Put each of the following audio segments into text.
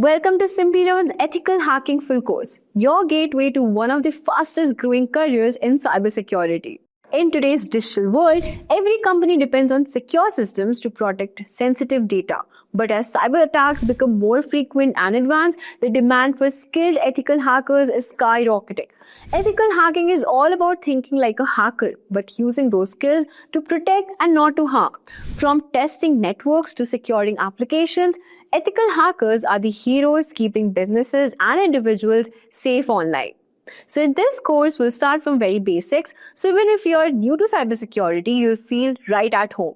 Welcome to Simplilearn's Ethical Hacking Full Course, your gateway to one of the fastest growing careers in cybersecurity. In today's digital world, every company depends on secure systems to protect sensitive data. But as cyber attacks become more frequent and advanced, the demand for skilled ethical hackers is skyrocketing. Ethical hacking is all about thinking like a hacker, but using those skills to protect and not to harm. From testing networks to securing applications, ethical hackers are the heroes keeping businesses and individuals safe online. So in this course, we'll start from very basics. So even if you're new to cybersecurity, you'll feel right at home.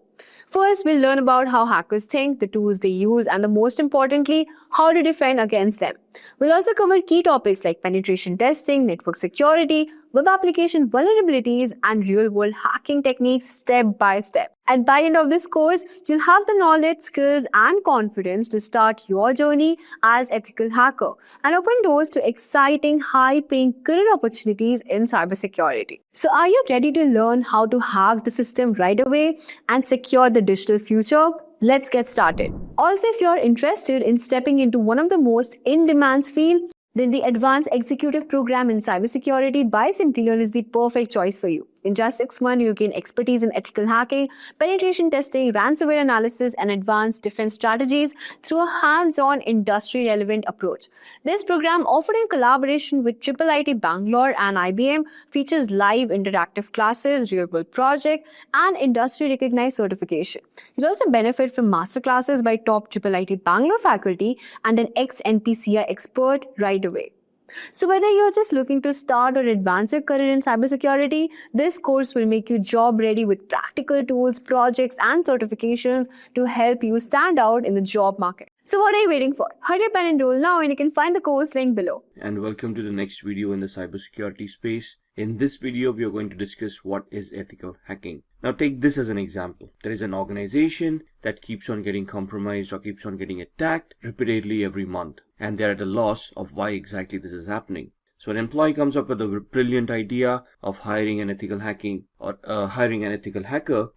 First, we'll learn about how hackers think, the tools they use, and the most importantly, how to defend against them. We'll also cover key topics like penetration testing, network security, web application vulnerabilities, and real-world hacking techniques step by step. And by the end of this course, you'll have the knowledge, skills, and confidence to start your journey as ethical hacker and open doors to exciting, high-paying career opportunities in cybersecurity. So are you ready to learn how to hack the system right away and secure the digital future? Let's get started. Also, if you're interested in stepping into one of the most in-demand fields, then the Advanced Executive Program in Cybersecurity by Simplilearn is the perfect choice for you. In just 6 months, you gain expertise in ethical hacking, penetration testing, ransomware analysis, and advanced defense strategies through a hands-on, industry-relevant approach. This program, offered in collaboration with IIIT Bangalore and IBM, features live interactive classes, real-world projects, and industry-recognized certification. You'll also benefit from masterclasses by top IIIT Bangalore faculty and an ex-NPCI expert right away. So whether you're just looking to start or advance your career in cybersecurity, this course will make you job ready with practical tools, projects, and certifications to help you stand out in the job market. So what are you waiting for? Hurry up and enroll now, and you can find the course link below. And welcome to the next video in the cybersecurity space. In this video, we are going to discuss what is ethical hacking. Now take this as an example. There is an organization that keeps on getting compromised or keeps on getting attacked repeatedly every month. And they're at a loss of why exactly this is happening. So an employee comes up with a brilliant idea of hiring an ethical hacker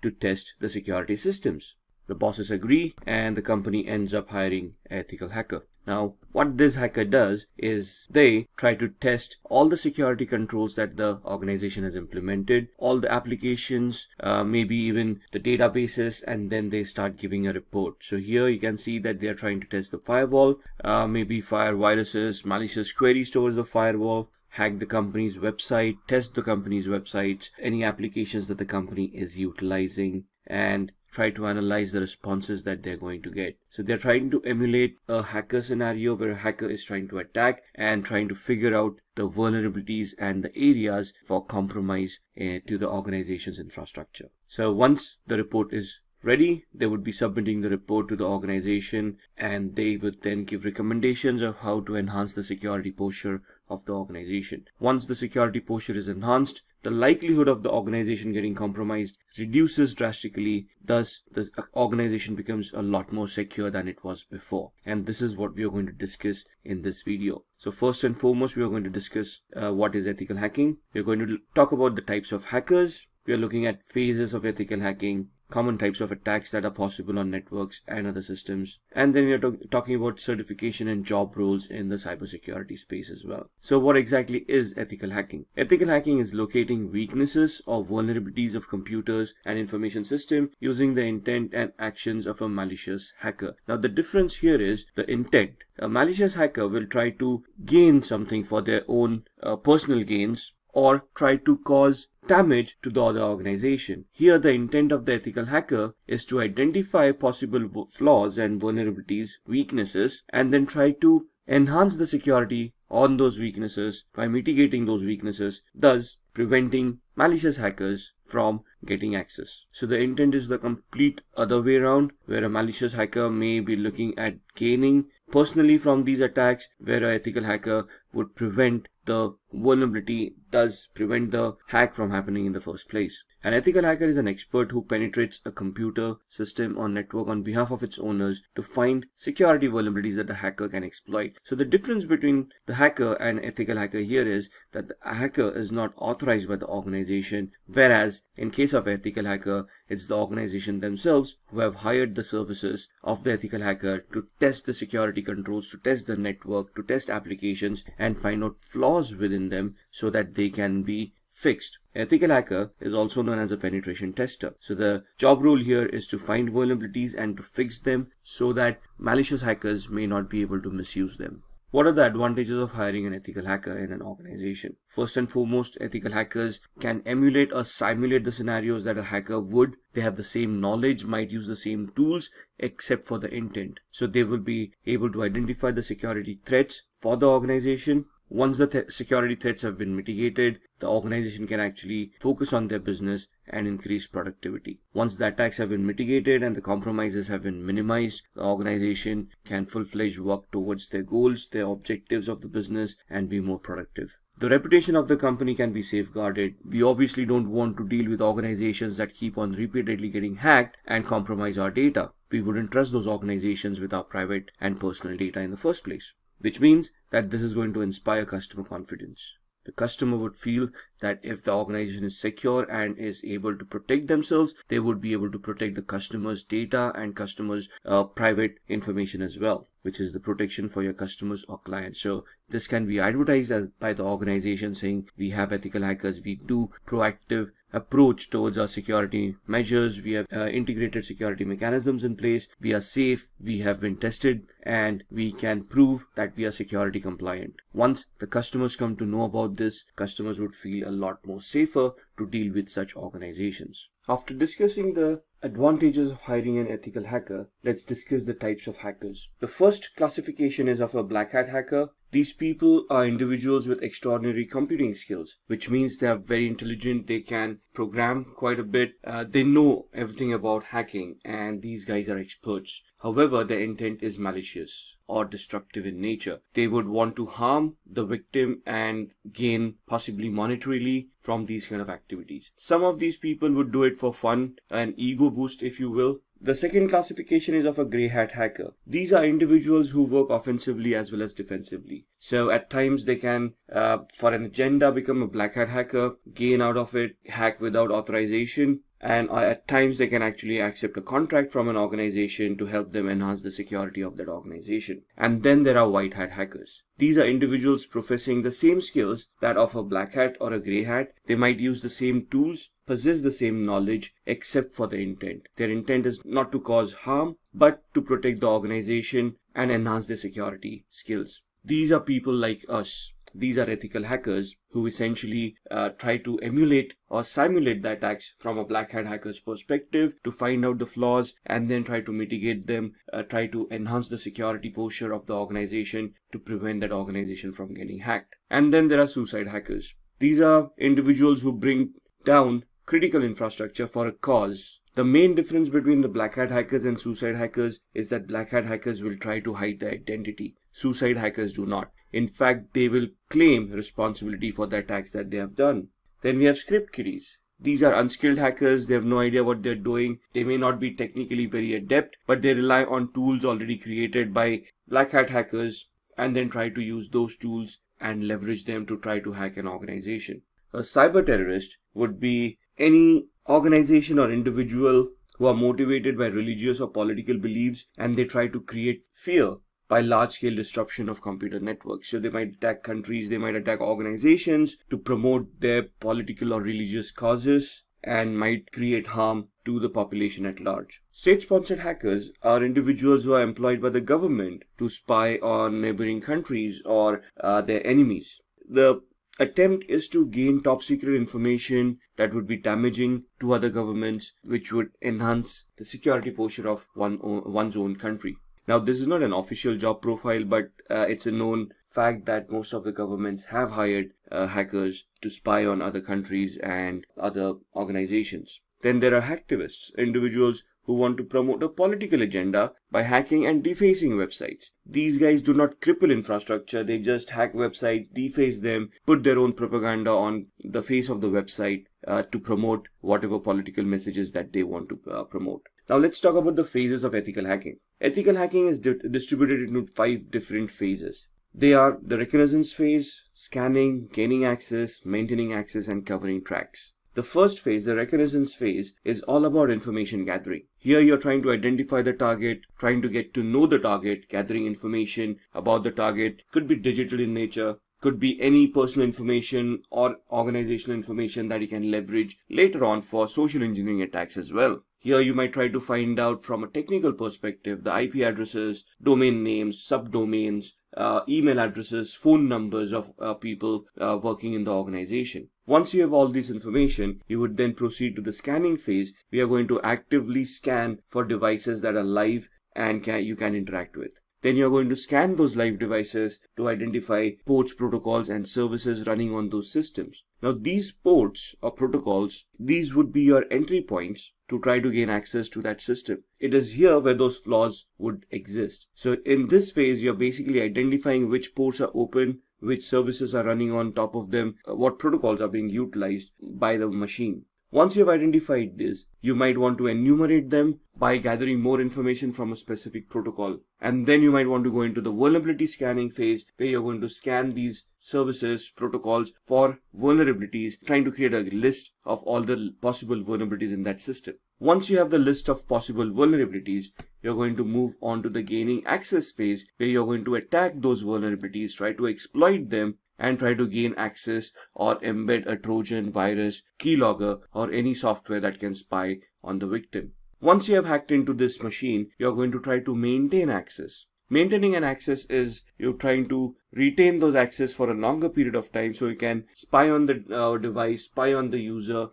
to test the security systems. The bosses agree and the company ends up hiring an ethical hacker. Now, what this hacker does is they try to test all the security controls that the organization has implemented, all the applications, maybe even the databases, and then they start giving a report. So here you can see that they are trying to test the firewall, maybe fire viruses, malicious queries towards the firewall, hack the company's website, test the company's websites, any applications that the company is utilizing, and try to analyze the responses that they're going to get. So they're trying to emulate a hacker scenario where a hacker is trying to attack and trying to figure out the vulnerabilities and the areas for compromise to the organization's infrastructure. So once the report is ready, they would be submitting the report to the organization, and they would then give recommendations of how to enhance the security posture of the organization. Once the security posture is enhanced, the likelihood of the organization getting compromised reduces drastically. Thus, the organization becomes a lot more secure than it was before. And this is what we are going to discuss in this video. So first and foremost, we are going to discuss what is ethical hacking. We are going to talk about the types of hackers. We are looking at phases of ethical hacking, common types of attacks that are possible on networks and other systems. And then we are talking about certification and job roles in the cybersecurity space as well. So what exactly is ethical hacking? Ethical hacking is locating weaknesses or vulnerabilities of computers and information system using the intent and actions of a malicious hacker. Now the difference here is the intent. A malicious hacker will try to gain something for their own personal gains, or try to cause damage to the other organization. Here, the intent of the ethical hacker is to identify possible flaws and vulnerabilities, weaknesses, and then try to enhance the security on those weaknesses by mitigating those weaknesses, thus preventing malicious hackers from getting access. So the intent is the complete other way around, where a malicious hacker may be looking at gaining personally from these attacks, where an ethical hacker would prevent the vulnerability, thus prevent the hack from happening in the first place. An ethical hacker is an expert who penetrates a computer system or network on behalf of its owners to find security vulnerabilities that the hacker can exploit. So the difference between the hacker and ethical hacker here is that the hacker is not authorized by the organization, whereas in case of ethical hacker, it's the organization themselves who have hired the services of the ethical hacker to test the security controls, to test the network, to test applications and find out flaws within them so that they can be fixed. Ethical hacker is also known as a penetration tester. So the job role here is to find vulnerabilities and to fix them so that malicious hackers may not be able to misuse them. What are the advantages of hiring an ethical hacker in an organization? First and foremost, ethical hackers can emulate or simulate the scenarios that a hacker would. They have the same knowledge, might use the same tools, except for the intent. So they will be able to identify the security threats for the organization. Once the security threats have been mitigated, the organization can actually focus on their business and increase productivity. Once the attacks have been mitigated and the compromises have been minimized, the organization can full-fledged work towards their goals, their objectives of the business, and be more productive. The reputation of the company can be safeguarded. We obviously don't want to deal with organizations that keep on repeatedly getting hacked and compromise our data. We wouldn't trust those organizations with our private and personal data in the first place, which means that this is going to inspire customer confidence. The customer would feel that if the organization is secure and is able to protect themselves, they would be able to protect the customer's data and customers' private information as well, which is the protection for your customers or clients. So this can be advertised as by the organization saying, we have ethical hackers, we do proactive approach towards our security measures, we have integrated security mechanisms in place, we are safe, we have been tested, and we can prove that we are security compliant. Once the customers come to know about this, customers would feel a lot more safer to deal with such organizations. After discussing the advantages of hiring an ethical hacker, let's discuss the types of hackers. The first classification is of a black hat hacker. These people are individuals with extraordinary computing skills, which means they are very intelligent, they can program quite a bit, they know everything about hacking, and these guys are experts. However, their intent is malicious or destructive in nature. They would want to harm the victim and gain possibly monetarily from these kind of activities. Some of these people would do it for fun, an ego boost if you will. The second classification is of a grey hat hacker. These are individuals who work offensively as well as defensively. So at times they can, for an agenda, become a black hat hacker, gain out of it, hack without authorization, and at times they can actually accept a contract from an organization to help them enhance the security of that organization. And then there are white hat hackers. These are individuals professing the same skills that of a black hat or a grey hat. They might use the same tools, possess the same knowledge, except for the intent. Their intent is not to cause harm, but to protect the organization and enhance their security skills. These are people like us. These are ethical hackers who essentially try to emulate or simulate the attacks from a black hat hacker's perspective to find out the flaws and then try to mitigate them, try to enhance the security posture of the organization to prevent that organization from getting hacked. And then there are suicide hackers. These are individuals who bring down critical infrastructure for a cause. The main difference between the black hat hackers and suicide hackers is that black hat hackers will try to hide their identity. Suicide hackers do not. In fact, they will claim responsibility for the attacks that they have done. Then we have script kiddies. These are unskilled hackers. They have no idea what they're doing. They may not be technically very adept, but they rely on tools already created by black hat hackers and then try to use those tools and leverage them to try to hack an organization. A cyber terrorist would be any organization or individual who are motivated by religious or political beliefs and they try to create fear by large-scale disruption of computer networks. So they might attack countries, they might attack organizations to promote their political or religious causes and might create harm to the population at large. State-sponsored hackers are individuals who are employed by the government to spy on neighboring countries or their enemies. The attempt is to gain top-secret information that would be damaging to other governments, which would enhance the security posture of one's own country. Now, this is not an official job profile, but it's a known fact that most of the governments have hired hackers to spy on other countries and other organizations. Then there are hacktivists, individuals who want to promote a political agenda by hacking and defacing websites. These guys do not cripple infrastructure, they just hack websites, deface them, put their own propaganda on the face of the website to promote whatever political messages that they want to promote. Now let's talk about the phases of ethical hacking. Ethical hacking is distributed into 5 different phases. They are the reconnaissance phase, scanning, gaining access, maintaining access, and covering tracks. The first phase, the reconnaissance phase, is all about information gathering. Here you're trying to identify the target, trying to get to know the target, gathering information about the target. Could be digital in nature, could be any personal information or organizational information that you can leverage later on for social engineering attacks as well. Here you might try to find out from a technical perspective the IP addresses, domain names, subdomains, email addresses, phone numbers of people working in the organization. Once you have all this information, you would then proceed to the scanning phase. We are going to actively scan for devices that are live and you can interact with. Then you're going to scan those live devices to identify ports, protocols, and services running on those systems. Now these ports or protocols, these would be your entry points to try to gain access to that system. It is here where those flaws would exist. So in this phase, you're basically identifying which ports are open, which services are running on top of them, what protocols are being utilized by the machine. Once you've identified this, you might want to enumerate them by gathering more information from a specific protocol. And then you might want to go into the vulnerability scanning phase where you're going to scan these services, protocols for vulnerabilities, trying to create a list of all the possible vulnerabilities in that system. Once you have the list of possible vulnerabilities, you're going to move on to the gaining access phase where you're going to attack those vulnerabilities, try to exploit them, and try to gain access or embed a Trojan, virus, keylogger, or any software that can spy on the victim. Once you have hacked into this machine, you're going to try to maintain access. Maintaining an access is you're trying to retain those access for a longer period of time so you can spy on the device, spy on the user,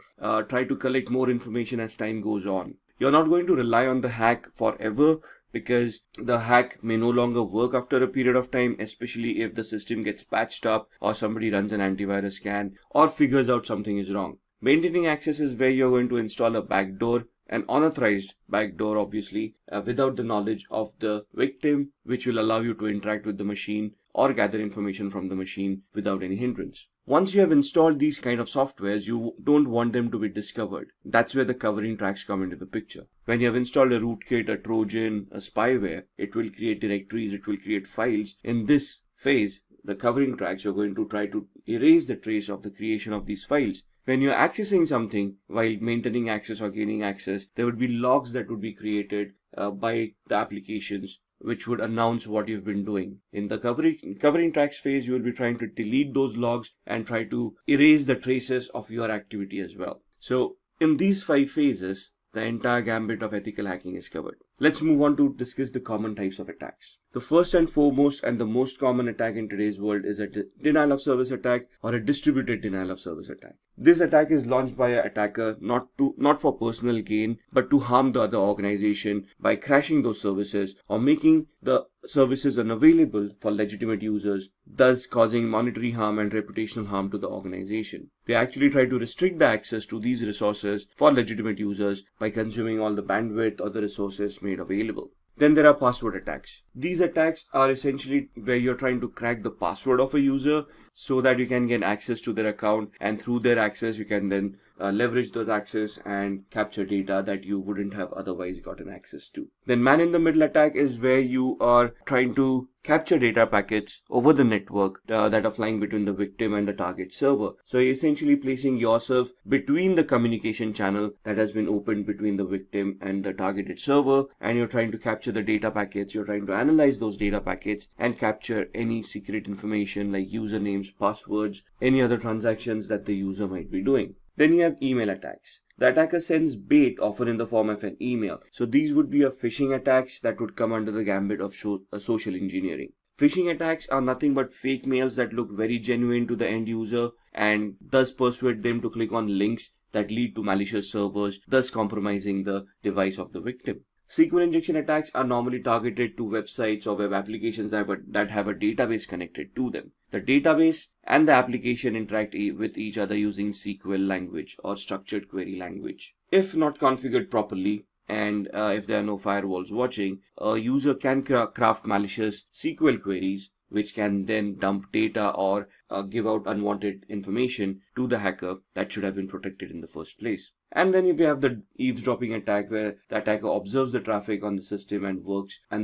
try to collect more information as time goes on. You're not going to rely on the hack forever, because the hack may no longer work after a period of time, especially if the system gets patched up or somebody runs an antivirus scan or figures out something is wrong. Maintaining access is where you're going to install a backdoor, an unauthorized backdoor obviously, without the knowledge of the victim, which will allow you to interact with the machine or gather information from the machine without any hindrance. Once you have installed these kind of softwares, you don't want them to be discovered. That's where the covering tracks come into the picture. When you have installed a rootkit, a Trojan, a spyware, it will create directories, it will create files. In this phase, the covering tracks, you're going to try to erase the trace of the creation of these files. When you're accessing something while maintaining access or gaining access, there would be logs that would be created by the applications, which would announce what you've been doing. In the covering tracks phase, you will be trying to delete those logs and try to erase the traces of your activity as well. So in these 5 phases, the entire gambit of ethical hacking is covered. Let's move on to discuss the common types of attacks. The first and foremost and the most common attack in today's world is a denial of service attack or a distributed denial of service attack. This attack is launched by an attacker not for personal gain, but to harm the other organization by crashing those services or making the services unavailable for legitimate users, thus causing monetary harm and reputational harm to the organization. They actually try to restrict the access to these resources for legitimate users by consuming all the bandwidth or the resources made available. Then there are password attacks. These attacks are essentially where you're trying to crack the password of a user so that you can get access to their account, and through their access you can then leverage those access and capture data that you wouldn't have otherwise gotten access to. Then man-in-the-middle attack is where you are trying to capture data packets over the network that are flying between the victim and the target server. So you're essentially placing yourself between the communication channel that has been opened between the victim and the targeted server, and you're trying to capture the data packets. You're trying to analyze those data packets and capture any secret information like usernames, passwords, any other transactions that the user might be doing. Then you have email attacks. The attacker sends bait, often in the form of an email. So these would be phishing attacks that would come under the gambit of social engineering. Phishing attacks are nothing but fake mails that look very genuine to the end user and thus persuade them to click on links that lead to malicious servers, thus compromising the device of the victim. SQL injection attacks are normally targeted to websites or web applications that have a database connected to them. The database and the application interact with each other using SQL language or structured query language. If not configured properly, and if there are no firewalls watching, a user can craft malicious SQL queries which can then dump data or give out unwanted information to the hacker that should have been protected in the first place. And then if you have the eavesdropping attack, where the attacker observes the traffic on the system and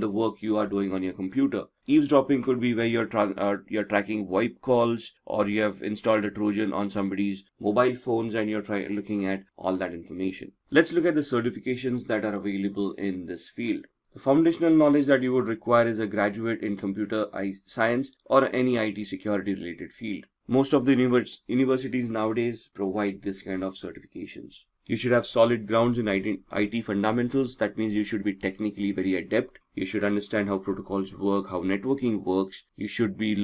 the work you are doing on your computer. Eavesdropping could be where you're tracking VoIP calls, or you have installed a Trojan on somebody's mobile phones and you're looking at all that information. Let's look at the certifications that are available in this field. The foundational knowledge that you would require is a graduate in computer science or any IT security related field. Most of the universities nowadays provide this kind of certifications. You should have solid grounds in IT fundamentals. That means you should be technically very adept. You should understand how protocols work, how networking works. You should be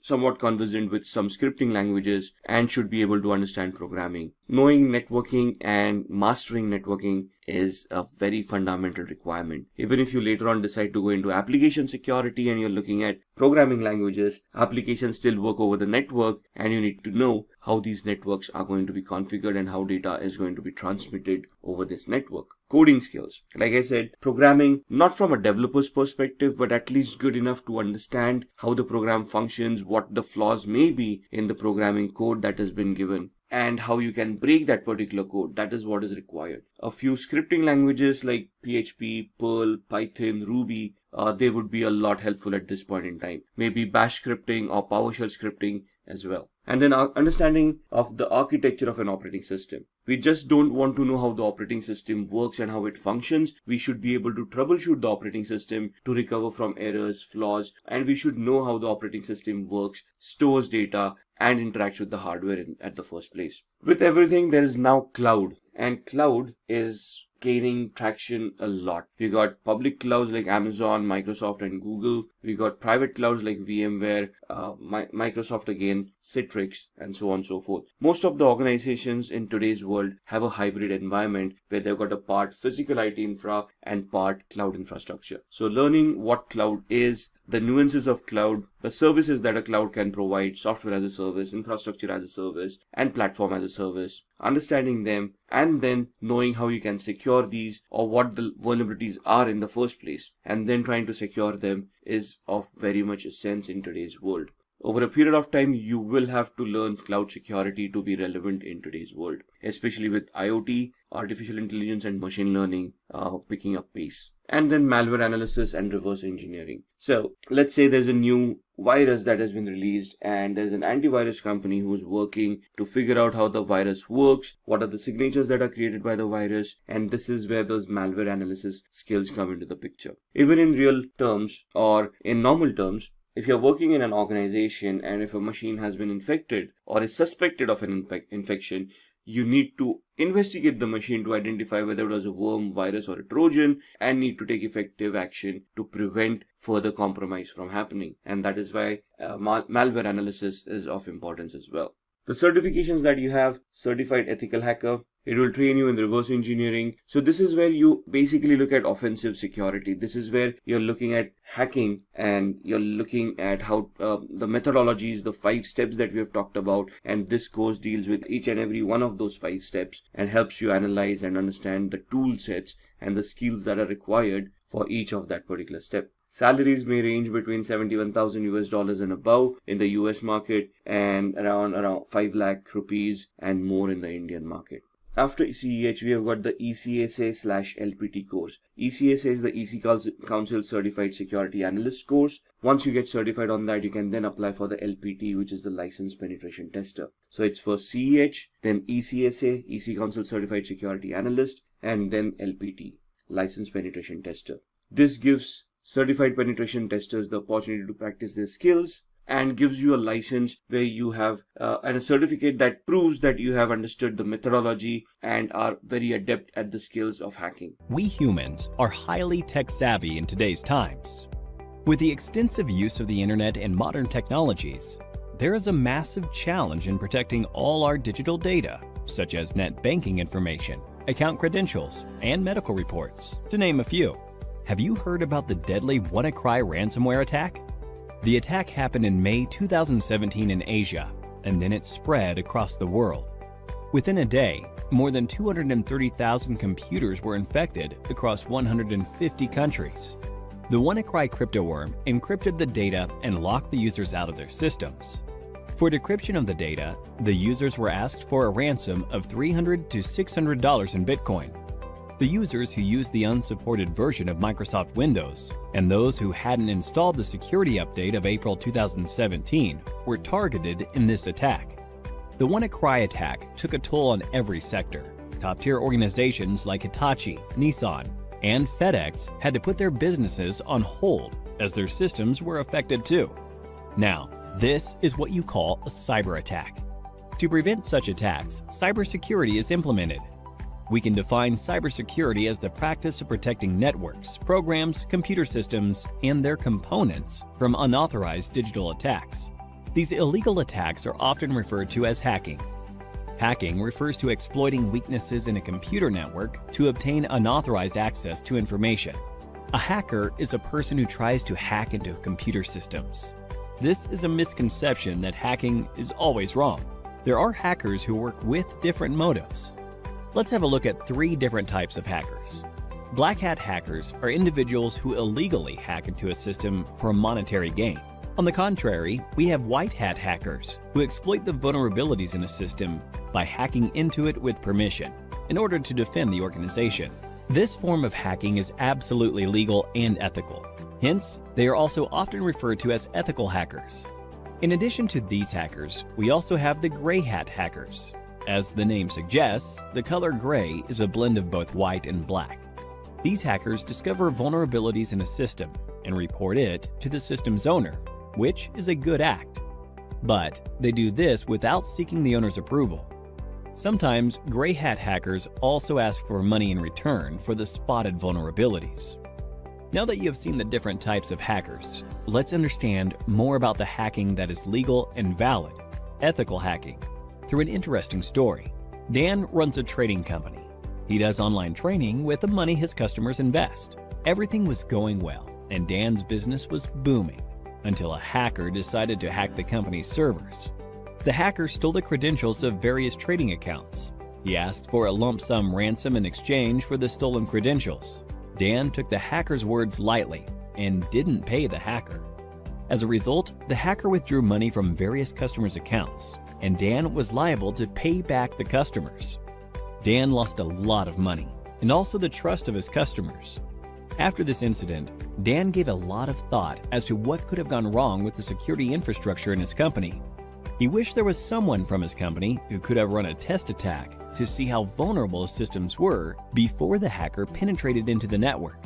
somewhat conversant with some scripting languages and should be able to understand programming. Knowing networking and mastering networking is a very fundamental requirement. Even if you later on decide to go into application security and you're looking at programming languages, applications still work over the network, and you need to know how these networks are going to be configured and how data is going to be transmitted over this network. Coding skills. Like I said, programming, not from a developer's perspective, but at least good enough to understand how the program functions, what the flaws may be in the programming code that has been given, and how you can break that particular code. That is what is required. A few scripting languages like PHP, Perl, Python, Ruby, they would be a lot helpful at this point in time. Maybe Bash scripting or PowerShell scripting as well. And then our understanding of the architecture of an operating system. We just don't want to know how the operating system works and how it functions. We should be able to troubleshoot the operating system to recover from errors, flaws, and we should know how the operating system works, stores data, and interacts with the hardware at the first place. With everything, there is now cloud, and cloud is gaining traction a lot. We got public clouds like Amazon, Microsoft, and Google. We got private clouds like VMware, Microsoft again, Citrix, and so on and so forth. Most of the organizations in today's world have a hybrid environment where they've got a part physical IT infra and part cloud infrastructure. So learning what cloud is, the nuances of cloud, the services that a cloud can provide, software as a service, infrastructure as a service, and platform as a service, understanding them, and then knowing how you can secure these or what the vulnerabilities are in the first place, and then trying to secure them is of very much essence in today's world. Over a period of time, you will have to learn cloud security to be relevant in today's world, especially with IoT, artificial intelligence, and machine learning picking up pace. And then malware analysis and reverse engineering. So let's say there's a new virus that has been released and there's an antivirus company who's working to figure out how the virus works, what are the signatures that are created by the virus, and this is where those malware analysis skills come into the picture. Even in real terms or in normal terms, if you're working in an organization and if a machine has been infected or is suspected of an infection, you need to investigate the machine to identify whether it was a worm, virus, or a Trojan, and need to take effective action to prevent further compromise from happening. And that is why malware analysis is of importance as well. The certifications that you have, Certified Ethical Hacker, it will train you in reverse engineering. So this is where you basically look at offensive security. This is where you're looking at hacking and you're looking at how the methodologies, the 5 steps that we have talked about. And this course deals with each and every one of those 5 steps and helps you analyze and understand the tool sets and the skills that are required for each of that particular step. Salaries may range between $71,000 and above in the US market and around 5 lakh rupees and more in the Indian market. After CEH, we have got the ECSA/LPT course. ECSA is the EC Council Certified Security Analyst course. Once you get certified on that, you can then apply for the LPT, which is the License Penetration Tester. So it's for CEH, then ECSA, EC Council Certified Security Analyst, and then LPT, License Penetration Tester. This gives certified penetration testers the opportunity to practice their skills and gives you a license where you have and a certificate that proves that you have understood the methodology and are very adept at the skills of hacking. We humans are highly tech savvy in today's times. With the extensive use of the internet and modern technologies, there is a massive challenge in protecting all our digital data, such as net banking information, account credentials, and medical reports, to name a few. Have you heard about the deadly WannaCry ransomware attack? The attack happened in May 2017 in Asia, and then it spread across the world. Within a day, more than 230,000 computers were infected across 150 countries. The WannaCry crypto worm encrypted the data and locked the users out of their systems. For decryption of the data, the users were asked for a ransom of $300 to $600 in Bitcoin. The users who used the unsupported version of Microsoft Windows and those who hadn't installed the security update of April 2017 were targeted in this attack. The WannaCry attack took a toll on every sector. Top-tier organizations like Hitachi, Nissan, and FedEx had to put their businesses on hold as their systems were affected too. Now, this is what you call a cyber attack. To prevent such attacks, cybersecurity is implemented. We can define cybersecurity as the practice of protecting networks, programs, computer systems, and their components from unauthorized digital attacks. These illegal attacks are often referred to as hacking. Hacking refers to exploiting weaknesses in a computer network to obtain unauthorized access to information. A hacker is a person who tries to hack into computer systems. This is a misconception that hacking is always wrong. There are hackers who work with different motives. Let's have a look at 3 different types of hackers. Black hat hackers are individuals who illegally hack into a system for monetary gain. On the contrary, we have white hat hackers who exploit the vulnerabilities in a system by hacking into it with permission in order to defend the organization. This form of hacking is absolutely legal and ethical. Hence, they are also often referred to as ethical hackers. In addition to these hackers, we also have the gray hat hackers. As the name suggests, the color gray is a blend of both white and black. These hackers discover vulnerabilities in a system and report it to the system's owner, which is a good act. But they do this without seeking the owner's approval. Sometimes gray hat hackers also ask for money in return for the spotted vulnerabilities. Now that you have seen the different types of hackers, let's understand more about the hacking that is legal and valid, ethical hacking, through an interesting story. Dan runs a trading company. He does online training with the money his customers invest. Everything was going well, and Dan's business was booming, until a hacker decided to hack the company's servers. The hacker stole the credentials of various trading accounts. He asked for a lump sum ransom in exchange for the stolen credentials. Dan took the hacker's words lightly and didn't pay the hacker. As a result, the hacker withdrew money from various customers' accounts, and Dan was liable to pay back the customers. Dan lost a lot of money, and also the trust of his customers. After this incident, Dan gave a lot of thought as to what could have gone wrong with the security infrastructure in his company. He wished there was someone from his company who could have run a test attack to see how vulnerable his systems were before the hacker penetrated into the network.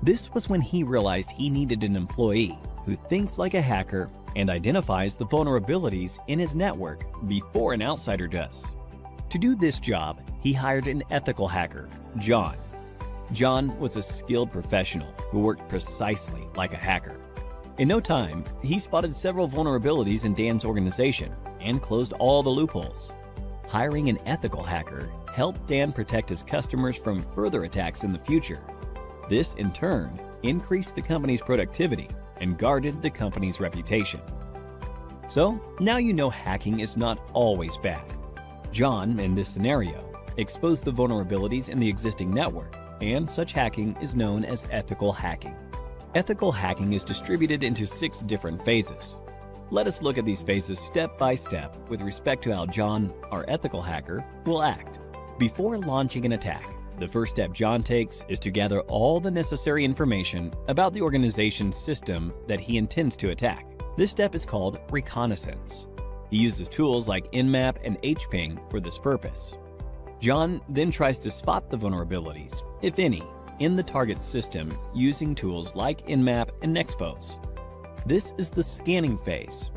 This was when he realized he needed an employee who thinks like a hacker and identifies the vulnerabilities in his network before an outsider does. To do this job, he hired an ethical hacker, John. John was a skilled professional who worked precisely like a hacker. In no time, he spotted several vulnerabilities in Dan's organization and closed all the loopholes. Hiring an ethical hacker helped Dan protect his customers from further attacks in the future. This, in turn, increased the company's productivity and guarded the company's reputation. So, now you know hacking is not always bad. John, in this scenario, exposed the vulnerabilities in the existing network, and such hacking is known as ethical hacking. Ethical hacking is distributed into 6 different phases. Let us look at these phases step by step with respect to how John, our ethical hacker, will act. Before launching an attack, the first step John takes is to gather all the necessary information about the organization's system that he intends to attack. This step is called reconnaissance. He uses tools like Nmap and hping for this purpose. John then tries to spot the vulnerabilities, if any, in the target system using tools like Nmap and Nexpose. This is the scanning phase.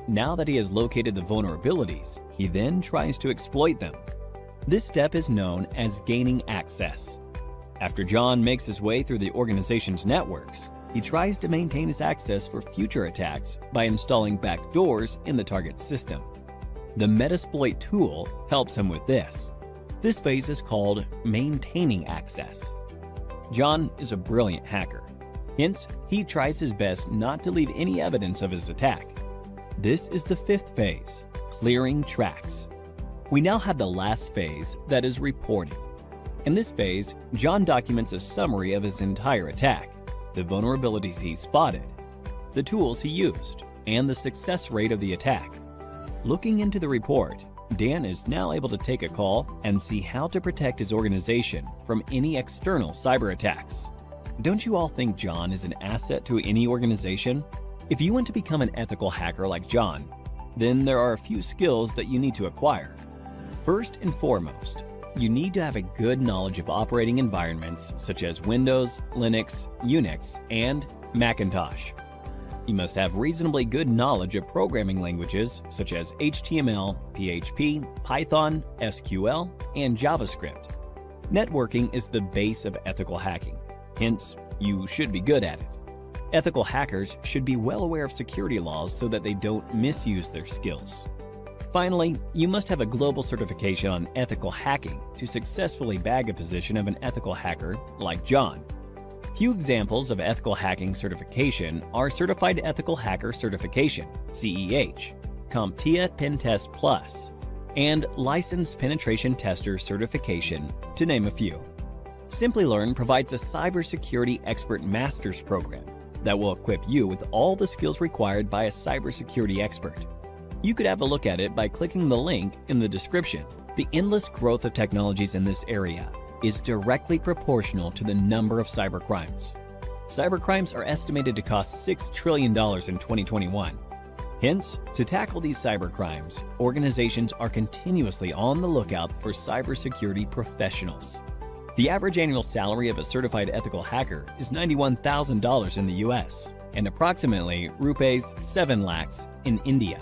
Now that he has located the vulnerabilities, he then tries to exploit them. This step is known as gaining access. After John makes his way through the organization's networks, he tries to maintain his access for future attacks by installing backdoors in the target system. The Metasploit tool helps him with this. This phase is called maintaining access. John is a brilliant hacker. Hence, he tries his best not to leave any evidence of his attack. This is the 5th phase, clearing tracks. We now have the last phase, that is reporting. In this phase, John documents a summary of his entire attack, the vulnerabilities he spotted, the tools he used, and the success rate of the attack. Looking into the report, Dan is now able to take a call and see how to protect his organization from any external cyber attacks. Don't you all think John is an asset to any organization? If you want to become an ethical hacker like John, then there are a few skills that you need to acquire. First and foremost, you need to have a good knowledge of operating environments such as Windows, Linux, Unix, and Macintosh. You must have reasonably good knowledge of programming languages such as HTML, PHP, Python, SQL, and JavaScript. Networking is the base of ethical hacking, hence, you should be good at it. Ethical hackers should be well aware of security laws so that they don't misuse their skills. Finally, you must have a global certification on ethical hacking to successfully bag a position of an ethical hacker like John. Few examples of ethical hacking certification are Certified Ethical Hacker Certification, CEH, CompTIA Pen Test Plus, and Licensed Penetration Tester Certification, to name a few. Simplilearn provides a Cybersecurity Expert Master's program that will equip you with all the skills required by a cybersecurity expert. You could have a look at it by clicking the link in the description. The endless growth of technologies in this area is directly proportional to the number of cybercrimes. Cybercrimes are estimated to cost $6 trillion in 2021. Hence, to tackle these cybercrimes, organizations are continuously on the lookout for cybersecurity professionals. The average annual salary of a certified ethical hacker is $91,000 in the US and approximately rupees 7 lakhs in India.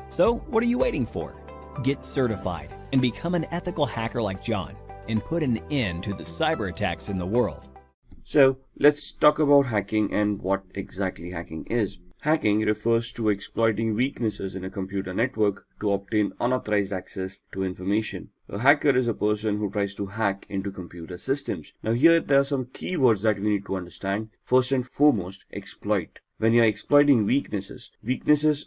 So, what are you waiting for? Get certified and become an ethical hacker like John and put an end to the cyber attacks in the world. So let's talk about hacking and what exactly hacking is. Hacking refers to exploiting weaknesses in a computer network to obtain unauthorized access to information. A hacker is a person who tries to hack into computer systems. Now here there are some keywords that we need to understand. First and foremost, exploit. When you are exploiting weaknesses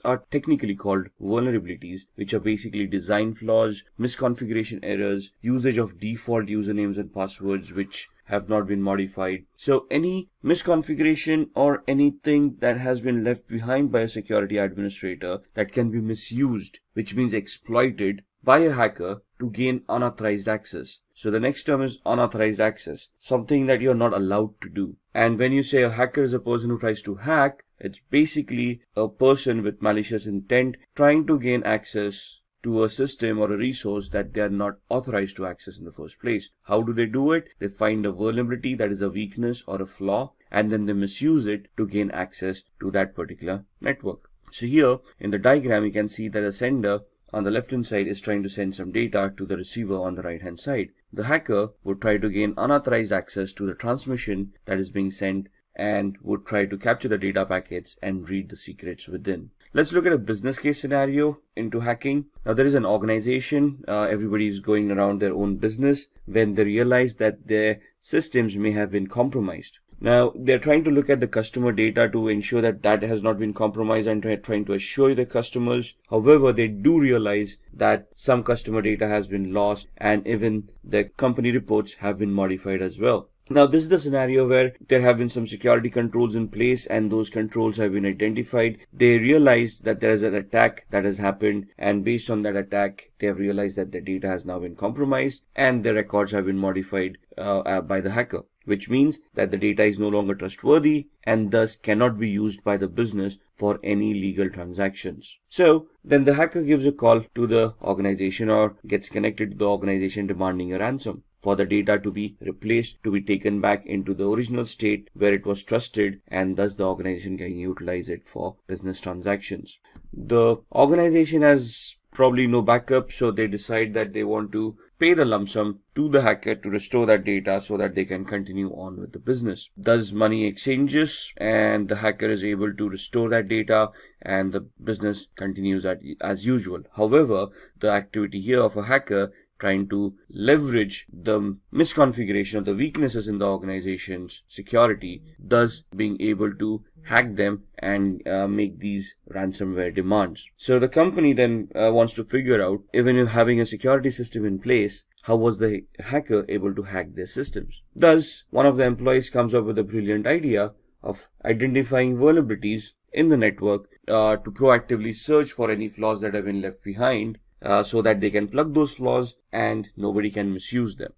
are technically called vulnerabilities, which are basically design flaws, misconfiguration errors, usage of default usernames and passwords which have not been modified. So any misconfiguration or anything that has been left behind by a security administrator that can be misused, which means exploited by a hacker to gain unauthorized access. So the next term is unauthorized access, something that you're not allowed to do. And when you say a hacker is a person who tries to hack, it's basically a person with malicious intent trying to gain access to a system or a resource that they are not authorized to access in the first place. How do they do it? They find a vulnerability that is a weakness or a flaw, and then they misuse it to gain access to that particular network. So here in the diagram, you can see that the sender on the left hand side is trying to send some data to the receiver on the right hand side. The hacker would try to gain unauthorized access to the transmission that is being sent and would try to capture the data packets and read the secrets within. Let's look at a business case scenario into hacking. Now there is an organization, everybody is going around their own business when they realize that their systems may have been compromised. Now they're trying to look at the customer data to ensure that that has not been compromised and trying to assure the customers. However, they do realize that some customer data has been lost and even the company reports have been modified as well. Now this is the scenario where there have been some security controls in place and those controls have been identified. They realized that there is an attack that has happened, and based on that attack they have realized that their data has now been compromised and their records have been modified by the hacker, which means that the data is no longer trustworthy and thus cannot be used by the business for any legal transactions. So then the hacker gives a call to the organization or gets connected to the organization demanding a ransom for the data to be replaced, to be taken back into the original state where it was trusted, and thus the organization can utilize it for business transactions. The organization has probably no backup, so they decide that they want to pay the lump sum to the hacker to restore that data so that they can continue on with the business. Thus money exchanges and the hacker is able to restore that data and the business continues as usual. However, the activity here of a hacker trying to leverage the misconfiguration of the weaknesses in the organization's security, thus being able to hack them and make these ransomware demands. So the company then wants to figure out, even if having a security system in place, how was the hacker able to hack their systems? Thus, one of the employees comes up with a brilliant idea of identifying vulnerabilities in the network to proactively search for any flaws that have been left behind so that they can plug those flaws and nobody can misuse them.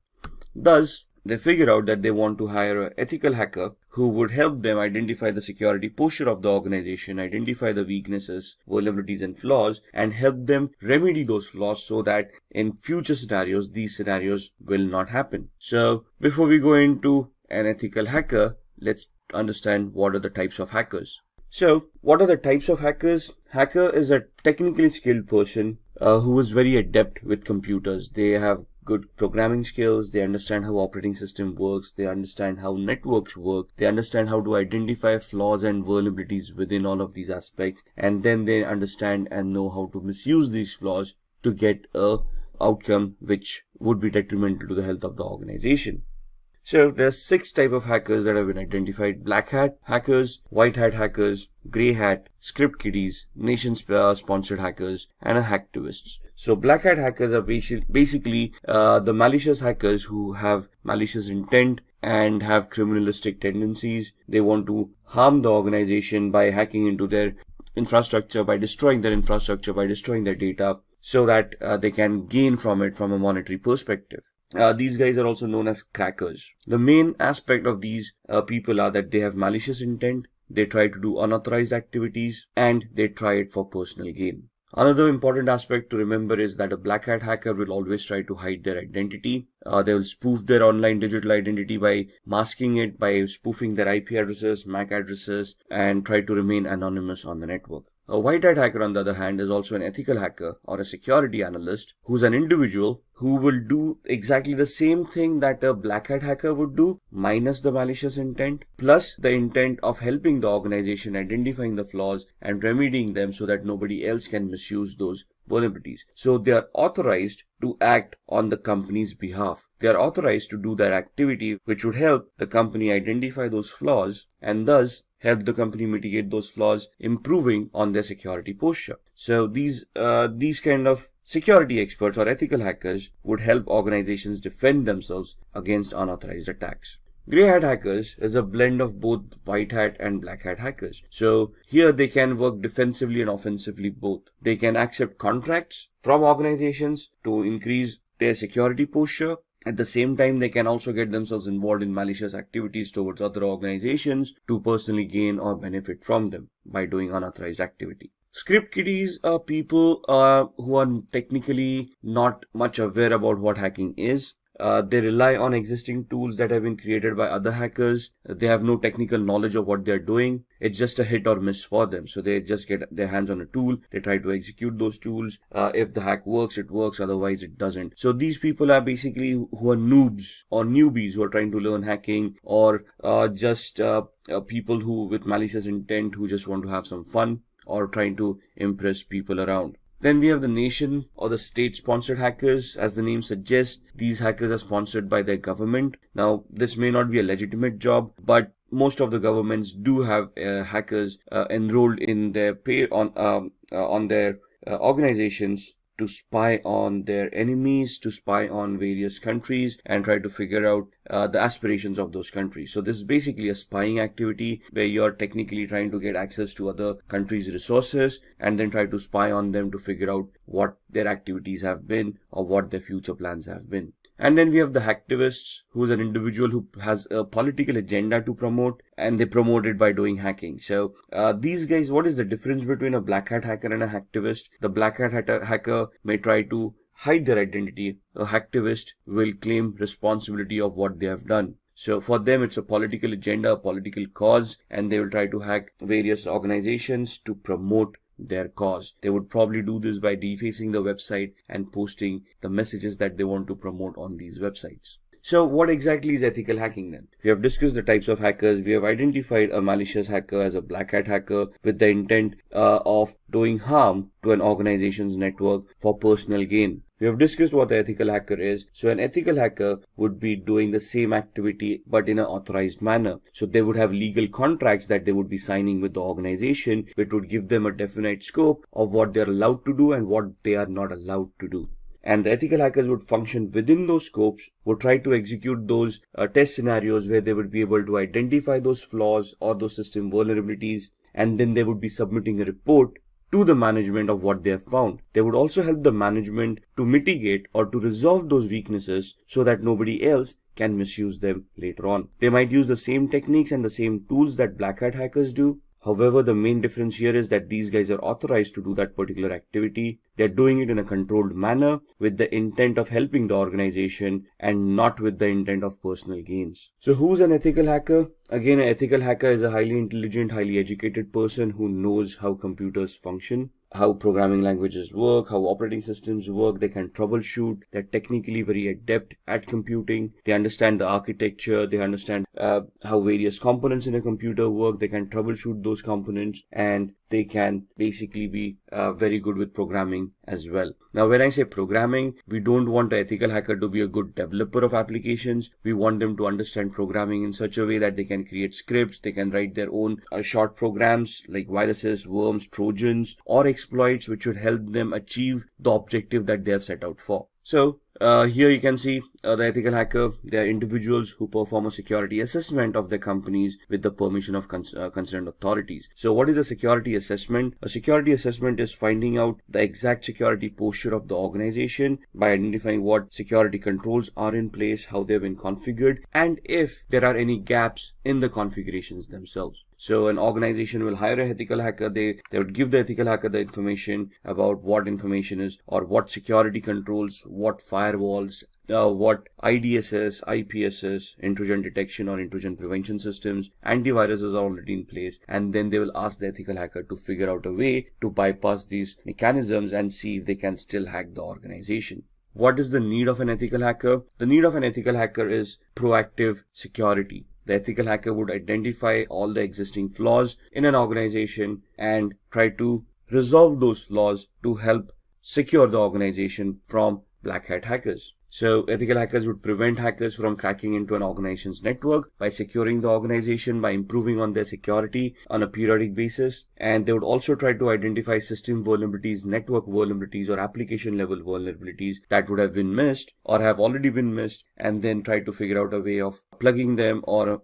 Thus, they figure out that they want to hire an ethical hacker who would help them identify the security posture of the organization, identify the weaknesses, vulnerabilities, and flaws, and help them remedy those flaws so that in future scenarios, these scenarios will not happen. So before we go into an ethical hacker, let's understand what are the types of hackers. So what are the types of hackers? Hacker is a technically skilled person who is very adept with computers. They have good programming skills, they understand how operating system works, they understand how networks work, they understand how to identify flaws and vulnerabilities within all of these aspects, and then they understand and know how to misuse these flaws to get a outcome which would be detrimental to the health of the organization. So there's 6 types of hackers that have been identified: black hat hackers, white hat hackers, grey hat, script kiddies, nation sponsored hackers, and hacktivists. So black hat hackers are basically the malicious hackers who have malicious intent and have criminalistic tendencies. They want to harm the organization by hacking into their infrastructure, by destroying their infrastructure, by destroying their data, so that they can gain from it from a monetary perspective. These guys are also known as crackers. The main aspect of these people are that they have malicious intent, they try to do unauthorized activities, and they try it for personal gain. Another important aspect to remember is that a black hat hacker will always try to hide their identity. They will spoof their online digital identity by masking it, by spoofing their IP addresses, MAC addresses, and try to remain anonymous on the network. A white hat hacker, on the other hand, is also an ethical hacker or a security analyst who's an individual who will do exactly the same thing that a black hat hacker would do, minus the malicious intent, plus the intent of helping the organization identifying the flaws and remedying them so that nobody else can misuse those vulnerabilities. So they are authorized to act on the company's behalf. They are authorized to do that activity which would help the company identify those flaws and thus help the company mitigate those flaws, improving on their security posture. So these kind of security experts or ethical hackers would help organizations defend themselves against unauthorized attacks. Grey hat hackers is a blend of both white hat and black hat hackers. So here they can work defensively and offensively both. They can accept contracts from organizations to increase their security posture. At the same time, they can also get themselves involved in malicious activities towards other organizations to personally gain or benefit from them by doing unauthorized activity. Script kiddies are people who are technically not much aware about what hacking is. They rely on existing tools that have been created by other hackers. They have no technical knowledge of what they're doing. It's just a hit or miss for them. So they just get their hands on a tool. They try to execute those tools. If the hack works, it works. Otherwise, it doesn't. So these people are basically who are noobs or newbies who are trying to learn hacking, or just people who with malicious intent who just want to have some fun or trying to impress people around. Then we have the nation or the state-sponsored hackers. As the name suggests, these hackers are sponsored by their government. Now, this may not be a legitimate job, but most of the governments do have hackers enrolled in their pay on their organizations to spy on their enemies, to spy on various countries and try to figure out the aspirations of those countries. So this is basically a spying activity where you're technically trying to get access to other countries' resources and then try to spy on them to figure out what their activities have been or what their future plans have been. And then we have the hacktivists, who is an individual who has a political agenda to promote, and they promote it by doing hacking. So these guys, what is the difference between a black hat hacker and a hacktivist? The black hat hacker may try to hide their identity. A hacktivist will claim responsibility of what they have done. So for them, it's a political agenda, a political cause, and they will try to hack various organizations to promote their cause. They would probably do this by defacing the website and posting the messages that they want to promote on these websites. So what exactly is ethical hacking then? We have discussed the types of hackers. We have identified a malicious hacker as a black hat hacker with the intent of doing harm to an organization's network for personal gain. We have discussed what the ethical hacker is. So an ethical hacker would be doing the same activity but in an authorized manner. So they would have legal contracts that they would be signing with the organization, which would give them a definite scope of what they're allowed to do and what they are not allowed to do. And the ethical hackers would function within those scopes, would try to execute those test scenarios where they would be able to identify those flaws or those system vulnerabilities, and then they would be submitting a report to the management of what they have found. They would also help the management to mitigate or to resolve those weaknesses so that nobody else can misuse them later on. They might use the same techniques and the same tools that black hat hackers do. However, the main difference here is that these guys are authorized to do that particular activity. They're doing it in a controlled manner with the intent of helping the organization and not with the intent of personal gains. So who's an ethical hacker? Again, an ethical hacker is a highly intelligent, highly educated person who knows how computers function, how programming languages work, how operating systems work. They can troubleshoot. They're technically very adept at computing. They understand the architecture. They understand how various components in a computer work. They can troubleshoot those components, and they can basically be very good with programming as well. Now, when I say programming, we don't want an ethical hacker to be a good developer of applications. We want them to understand programming in such a way that they can create scripts. They can write their own short programs like viruses, worms, trojans, or exploits which would help them achieve the objective that they have set out for. So here you can see the ethical hacker. They are individuals who perform a security assessment of their companies with the permission of concerned authorities. So what is a security assessment? A security assessment is finding out the exact security posture of the organization by identifying what security controls are in place, how they've been configured, and if there are any gaps in the configurations themselves. So an organization will hire an ethical hacker. They would give the ethical hacker the information about what information is or what security controls, what firewalls, what IDSS, IPSS, intrusion detection or intrusion prevention systems, antiviruses are already in place, and then they will ask the ethical hacker to figure out a way to bypass these mechanisms and see if they can still hack the organization. What is the need of an ethical hacker? The need of an ethical hacker is proactive security. The ethical hacker would identify all the existing flaws in an organization and try to resolve those flaws to help secure the organization from black hat hackers. So ethical hackers would prevent hackers from cracking into an organization's network by securing the organization, by improving on their security on a periodic basis. And they would also try to identify system vulnerabilities, network vulnerabilities, or application level vulnerabilities that would have been missed or have already been missed, and then try to figure out a way of plugging them or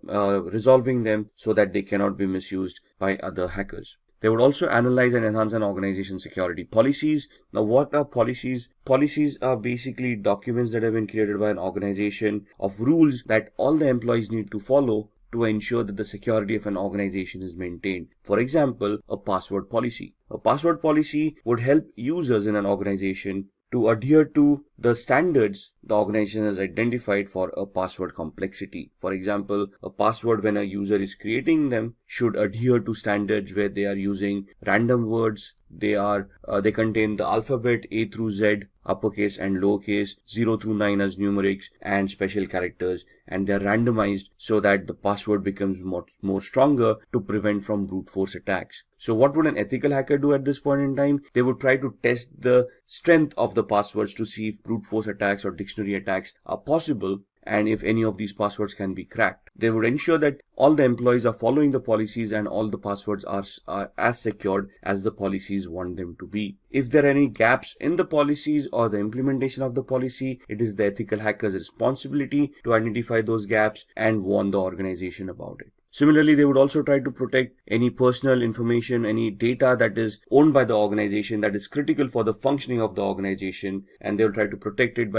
resolving them so that they cannot be misused by other hackers. They would also analyze and enhance an organization's security policies. Now, what are policies? Policies are basically documents that have been created by an organization of rules that all the employees need to follow to ensure that the security of an organization is maintained. For example, a password policy. A password policy would help users in an organization to adhere to the standards the organization has identified for a password complexity. For example, a password, when a user is creating them, should adhere to standards where they are using random words. They contain the alphabet A through Z, uppercase and lowercase, 0 through 9 as numerics, and special characters, and they are randomized so that the password becomes more stronger to prevent from brute force attacks. So what would an ethical hacker do at this point in time? They would try to test the strength of the passwords to see if brute force attacks or dictionary attacks are possible, and if any of these passwords can be cracked. They would ensure that all the employees are following the policies and all the passwords are as secured as the policies want them to be. If there are any gaps in the policies or the implementation of the policy, it is the ethical hacker's responsibility to identify those gaps and warn the organization about it. Similarly, they would also try to protect any personal information, any data that is owned by the organization that is critical for the functioning of the organization, and they will try to protect it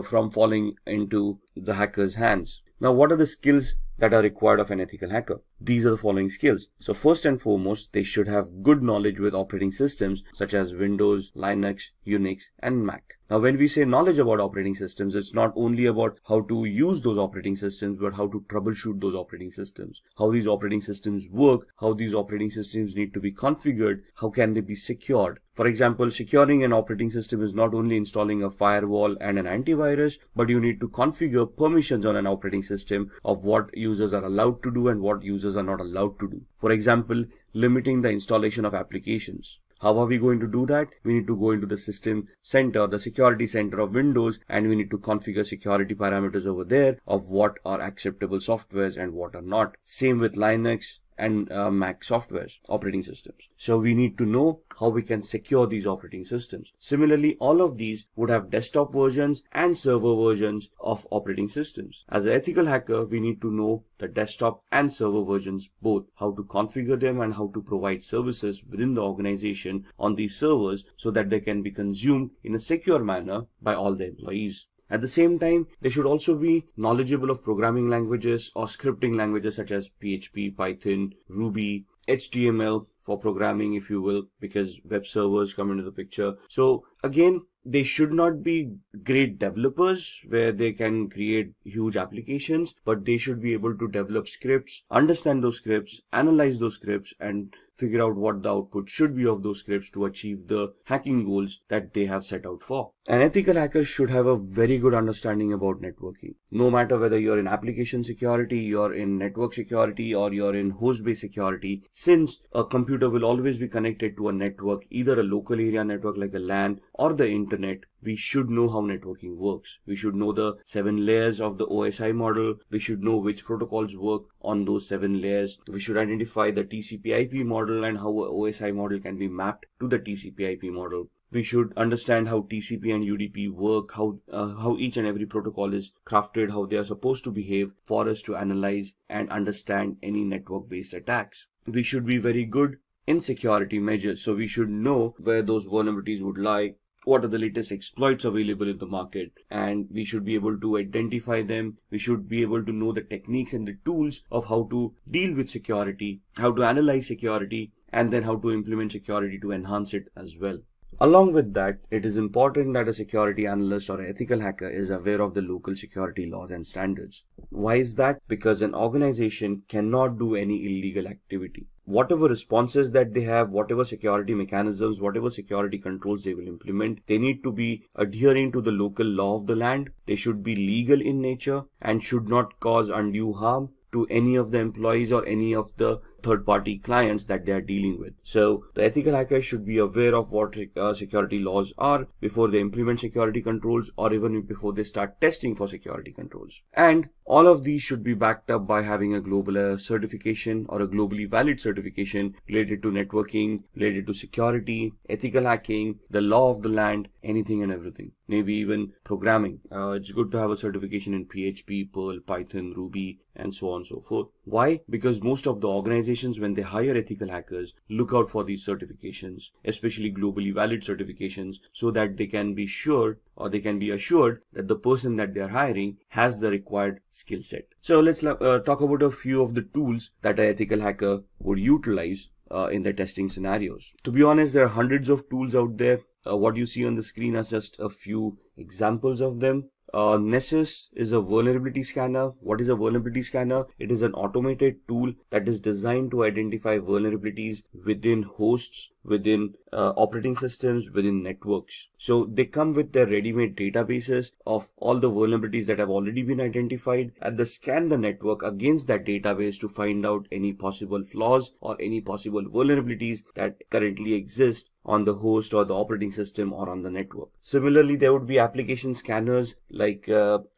from falling into the hacker's hands. Now, what are the skills that are required of an ethical hacker? These are the following skills. So first and foremost, they should have good knowledge with operating systems such as Windows, Linux, Unix, and Mac. Now, when we say knowledge about operating systems, it's not only about how to use those operating systems, but how to troubleshoot those operating systems, how these operating systems work, how these operating systems need to be configured, how can they be secured. For example, securing an operating system is not only installing a firewall and an antivirus, but you need to configure permissions on an operating system of what users are allowed to do and what users are not allowed to do. For example, limiting the installation of applications. How are we going to do that? We need to go into the system center, the security center of Windows, and we need to configure security parameters over there of what are acceptable softwares and what are not. Same with Linux and Mac softwares, operating systems. So we need to know how we can secure these operating systems. Similarly, all of these would have desktop versions and server versions of operating systems. As an ethical hacker, we need to know the desktop and server versions both, how to configure them and how to provide services within the organization on these servers so that they can be consumed in a secure manner by all the employees. At the same time, they should also be knowledgeable of programming languages or scripting languages such as PHP, Python, Ruby, HTML for programming, if you will, because web servers come into the picture. So again, they should not be great developers where they can create huge applications, but they should be able to develop scripts, understand those scripts, analyze those scripts, and figure out what the output should be of those scripts to achieve the hacking goals that they have set out for. An ethical hacker should have a very good understanding about networking. No matter whether you're in application security, you're in network security, or you're in host-based security, since a computer will always be connected to a network, either a local area network like a LAN or the internet, we should know how networking works. We should know the 7 layers of the OSI model. We should know which protocols work on those 7 layers. We should identify the TCP/IP model and how a OSI model can be mapped to the TCP/IP model. We should understand how TCP and UDP work, how each and every protocol is crafted, how they are supposed to behave for us to analyze and understand any network-based attacks. We should be very good in security measures. So we should know where those vulnerabilities would lie, what are the latest exploits available in the market, and we should be able to identify them. We should be able to know the techniques and the tools of how to deal with security, how to analyze security, and then how to implement security to enhance it as well. Along with that, it is important that a security analyst or ethical hacker is aware of the local security laws and standards. Why is that? Because an organization cannot do any illegal activity. Whatever responses that they have, whatever security mechanisms, whatever security controls they will implement, they need to be adhering to the local law of the land. They should be legal in nature and should not cause undue harm to any of the employees or any of the third-party clients that they are dealing with. So the ethical hackers should be aware of what security laws are before they implement security controls, or even before they start testing for security controls. And all of these should be backed up by having a global certification or a globally valid certification related to networking, related to security, ethical hacking, the law of the land, anything and everything. Maybe even programming. It's good to have a certification in PHP, Perl, Python, Ruby, and so on and so forth. Why? Because most of the organizations, when they hire ethical hackers, look out for these certifications, especially globally valid certifications, so that they can be sure, or they can be assured that the person that they are hiring has the required skill set. So let's talk about a few of the tools that an ethical hacker would utilize in their testing scenarios. To be honest, there are hundreds of tools out there. What you see on the screen are just a few examples of them. Nessus is a vulnerability scanner. What is a vulnerability scanner? It is an automated tool that is designed to identify vulnerabilities within hosts, within operating systems, within networks. So they come with their ready-made databases of all the vulnerabilities that have already been identified, and they scan the network against that database to find out any possible flaws or any possible vulnerabilities that currently exist on the host or the operating system or on the network. Similarly, there would be application scanners like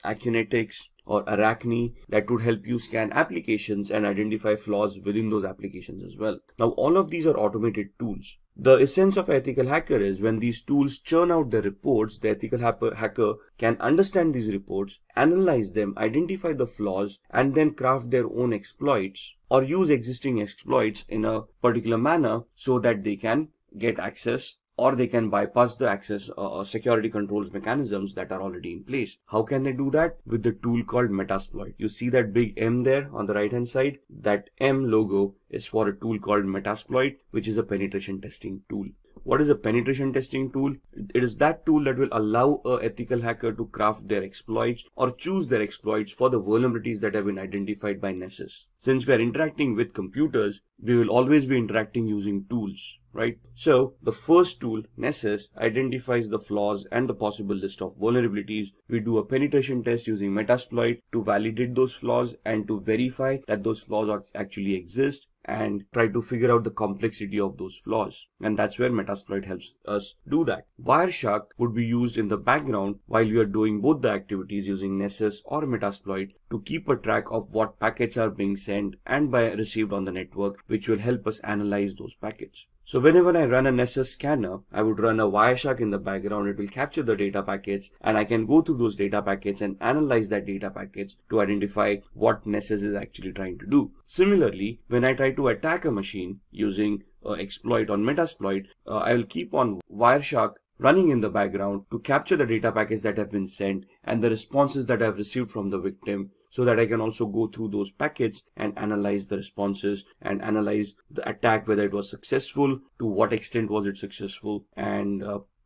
Acunetics or Arachne that would help you scan applications and identify flaws within those applications as well. Now, all of these are automated tools. The essence of ethical hacker is when these tools churn out the reports, the ethical hacker can understand these reports, analyze them, identify the flaws, and then craft their own exploits or use existing exploits in a particular manner so that they can get access, or they can bypass the access or security controls mechanisms that are already in place. How can they do that? With the tool called Metasploit. You see that big M there on the right hand side? That M logo is for a tool called Metasploit, which is a penetration testing tool. What is a penetration testing tool? It is that tool that will allow an ethical hacker to craft their exploits or choose their exploits for the vulnerabilities that have been identified by Nessus. Since we are interacting with computers, we will always be interacting using tools, right? So the first tool, Nessus, identifies the flaws and the possible list of vulnerabilities. We do a penetration test using Metasploit to validate those flaws and to verify that those flaws actually exist. and try to figure out the complexity of those flaws. And that's where Metasploit helps us do that. Wireshark would be used in the background while we are doing both the activities using Nessus or Metasploit to keep a track of what packets are being sent and received on the network, which will help us analyze those packets. So whenever I run a Nessus scanner, I would run a Wireshark in the background. It will capture the data packets, and I can go through those data packets and analyze that data packets to identify what Nessus is actually trying to do. Similarly, when I try to attack a machine using exploit on Metasploit, I will keep on Wireshark running in the background to capture the data packets that have been sent and the responses that I've received from the victim, so that I can also go through those packets and analyze the responses and analyze the attack, whether it was successful, to what extent was it successful, and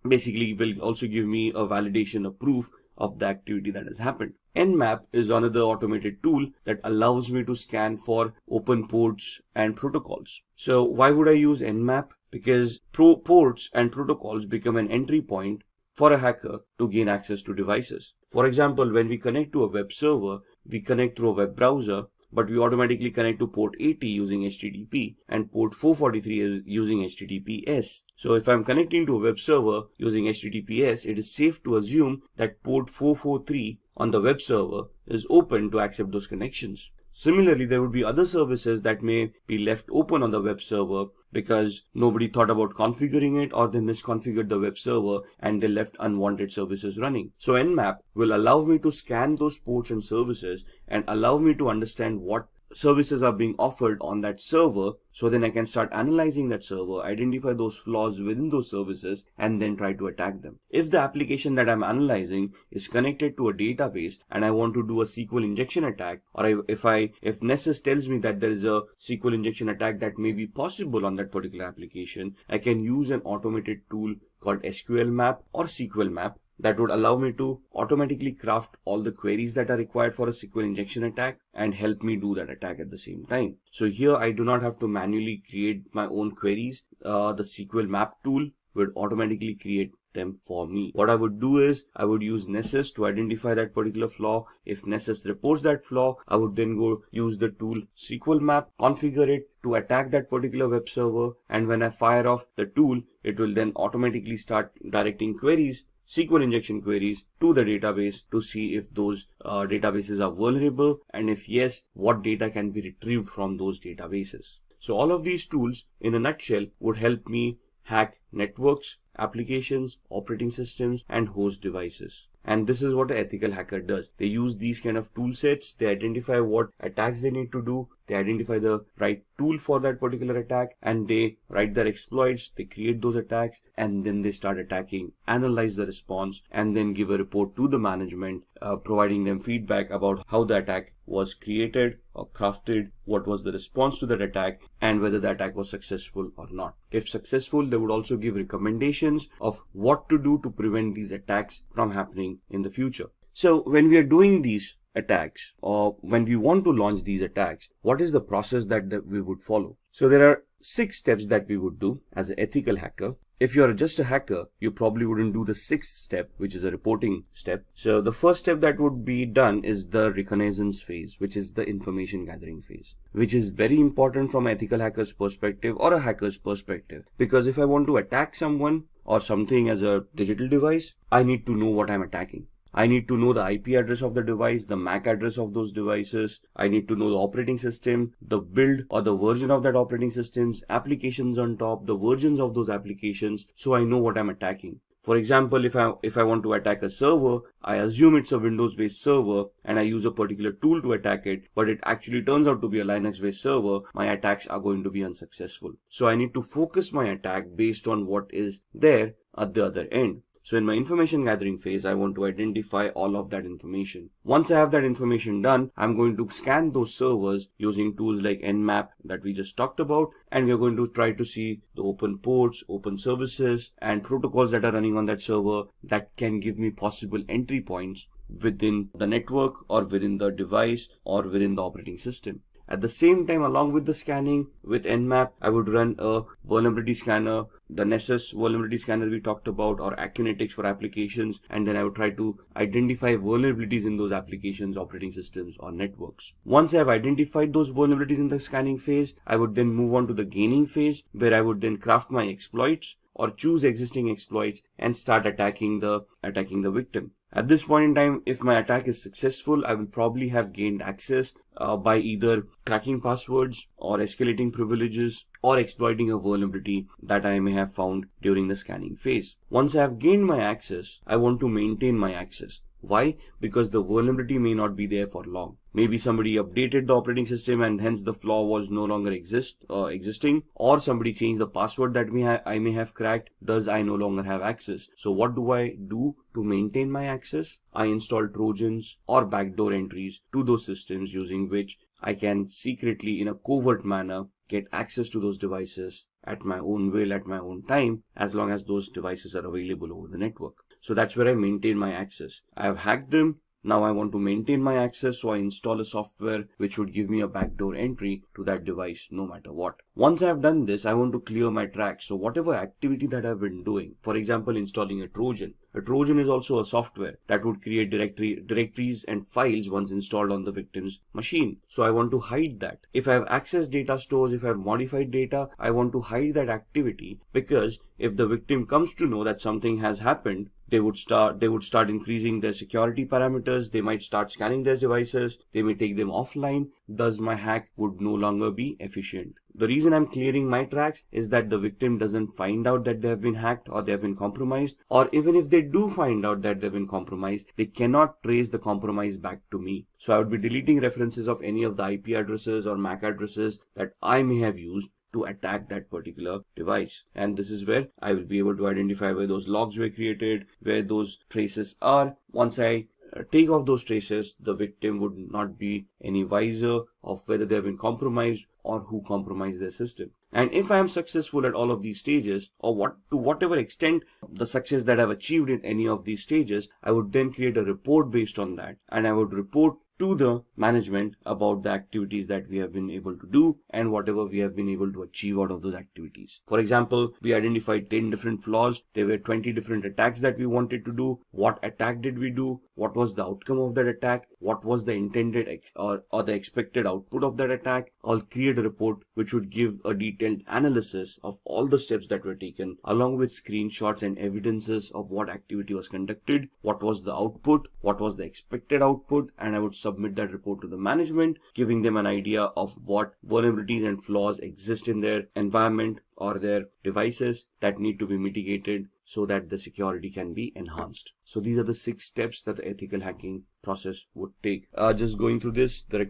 basically will also give me a validation, a proof of the activity that has happened. Nmap is another automated tool that allows me to scan for open ports and protocols. So why would I use Nmap? Because ports and protocols become an entry point for a hacker to gain access to devices. For example, when we connect to a web server, we connect through a web browser, but we automatically connect to port 80 using HTTP and port 443 is using HTTPS. So if I'm connecting to a web server using HTTPS, it is safe to assume that port 443 on the web server is open to accept those connections. Similarly, there would be other services that may be left open on the web server because nobody thought about configuring it, or they misconfigured the web server and they left unwanted services running. So Nmap will allow me to scan those ports and services and allow me to understand what services are being offered on that server, so then I can start analyzing that server, identify those flaws within those services, and then try to attack them. If the application that I'm analyzing is connected to a database and I want to do a SQL injection attack, or if Nessus tells me that there is a SQL injection attack that may be possible on that particular application, I can use an automated tool called SQL Map or SQL Map that would allow me to automatically craft all the queries that are required for a SQL injection attack and help me do that attack at the same time. So here I do not have to manually create my own queries. The SQL Map tool would automatically create them for me. What I would do is I would use Nessus to identify that particular flaw. If Nessus reports that flaw, I would then go use the tool SQL Map, configure it to attack that particular web server, and when I fire off the tool, it will then automatically start directing queries, SQL injection queries, to the database to see if those databases are vulnerable, and if yes, what data can be retrieved from those databases. So all of these tools in a nutshell would help me hack networks, applications, operating systems, and host devices. And this is what an ethical hacker does. They use these kind of tool sets, they identify what attacks they need to do, they identify the right tool for that particular attack, and they write their exploits, they create those attacks, and then they start attacking, analyze the response, and then give a report to the management, providing them feedback about how the attack was created or crafted, what was the response to that attack, and whether the attack was successful or not. If successful, they would also give recommendations of what to do to prevent these attacks from happening in the future. So when we are doing these attacks, or when we want to launch these attacks, what is the process that we would follow? So there are 6 steps that we would do as an ethical hacker. If you're just a hacker, you probably wouldn't do the 6th step, which is a reporting step. So the first step that would be done is the reconnaissance phase, which is the information gathering phase, which is very important from an ethical hacker's perspective or a hacker's perspective. Because if I want to attack someone or something as a digital device, I need to know what I'm attacking. I need to know the IP address of the device, the MAC address of those devices. I need to know the operating system, the build or the version of that operating systems, applications on top, the versions of those applications, so I know what I'm attacking. For example, if I want to attack a server, I assume it's a Windows-based server and I use a particular tool to attack it, but it actually turns out to be a Linux-based server, my attacks are going to be unsuccessful. So I need to focus my attack based on what is there at the other end. So in my information gathering phase, I want to identify all of that information. Once I have that information done, I'm going to scan those servers using tools like Nmap that we just talked about, and we're going to try to see the open ports, open services, and protocols that are running on that server that can give me possible entry points within the network or within the device or within the operating system. At the same time, along with the scanning with Nmap, I would run a vulnerability scanner the Nessus vulnerability scanner we talked about, or Akunetics for applications, and then I would try to identify vulnerabilities in those applications, operating systems, or networks. Once I have identified those vulnerabilities in the scanning phase, I would then move on to the gaining phase, where I would then craft my exploits or choose existing exploits and start attacking the victim. At this point in time, if my attack is successful, I will probably have gained access by either cracking passwords or escalating privileges or exploiting a vulnerability that I may have found during the scanning phase. Once I have gained my access, I want to maintain my access. Why? Because the vulnerability may not be there for long. Maybe somebody updated the operating system and hence the flaw was no longer existing, or somebody changed the password that I may have cracked, thus I no longer have access. So what do I do to maintain my access? I install Trojans or backdoor entries to those systems, using which I can secretly, in a covert manner, get access to those devices at my own will, at my own time, as long as those devices are available over the network. So that's where I maintain my access. I have hacked them. Now I want to maintain my access, so I install a software which would give me a backdoor entry to that device no matter what. Once I have done this, I want to clear my tracks. So whatever activity that I've been doing, for example, installing a Trojan. A Trojan is also a software that would create directories and files once installed on the victim's machine. So I want to hide that. If I have accessed data stores, if I have modified data, I want to hide that activity, because if the victim comes to know that something has happened, they would start increasing their security parameters. They might start scanning their devices. They may take them offline. Thus, my hack would no longer be efficient. The reason I'm clearing my tracks is that the victim doesn't find out that they have been hacked or they have been compromised, or even if they do find out that they've been compromised, they cannot trace the compromise back to me. So I would be deleting references of any of the IP addresses or MAC addresses that I may have used to attack that particular device. And this is where I will be able to identify where those logs were created, where those traces are. Once I take off those traces, the victim would not be any wiser of whether they have been compromised or who compromised their system. And if I am successful at all of these stages, or to whatever extent the success that I've achieved in any of these stages, I would then create a report based on that, and I would report to the management about the activities that we have been able to do and whatever we have been able to achieve out of those activities. For example, we identified 10 different flaws. There were 20 different attacks that we wanted to do. What attack did we do? What was the outcome of that attack? What was the intended or the expected output of that attack? I'll create a report which would give a detailed analysis of all the steps that were taken, along with screenshots and evidences of what activity was conducted, what was the output, what was the expected output, and I would submit that report to the management, giving them an idea of what vulnerabilities and flaws exist in their environment or their devices that need to be mitigated so that the security can be enhanced. So these are the 6 steps that the ethical hacking process would take. Just going through this, the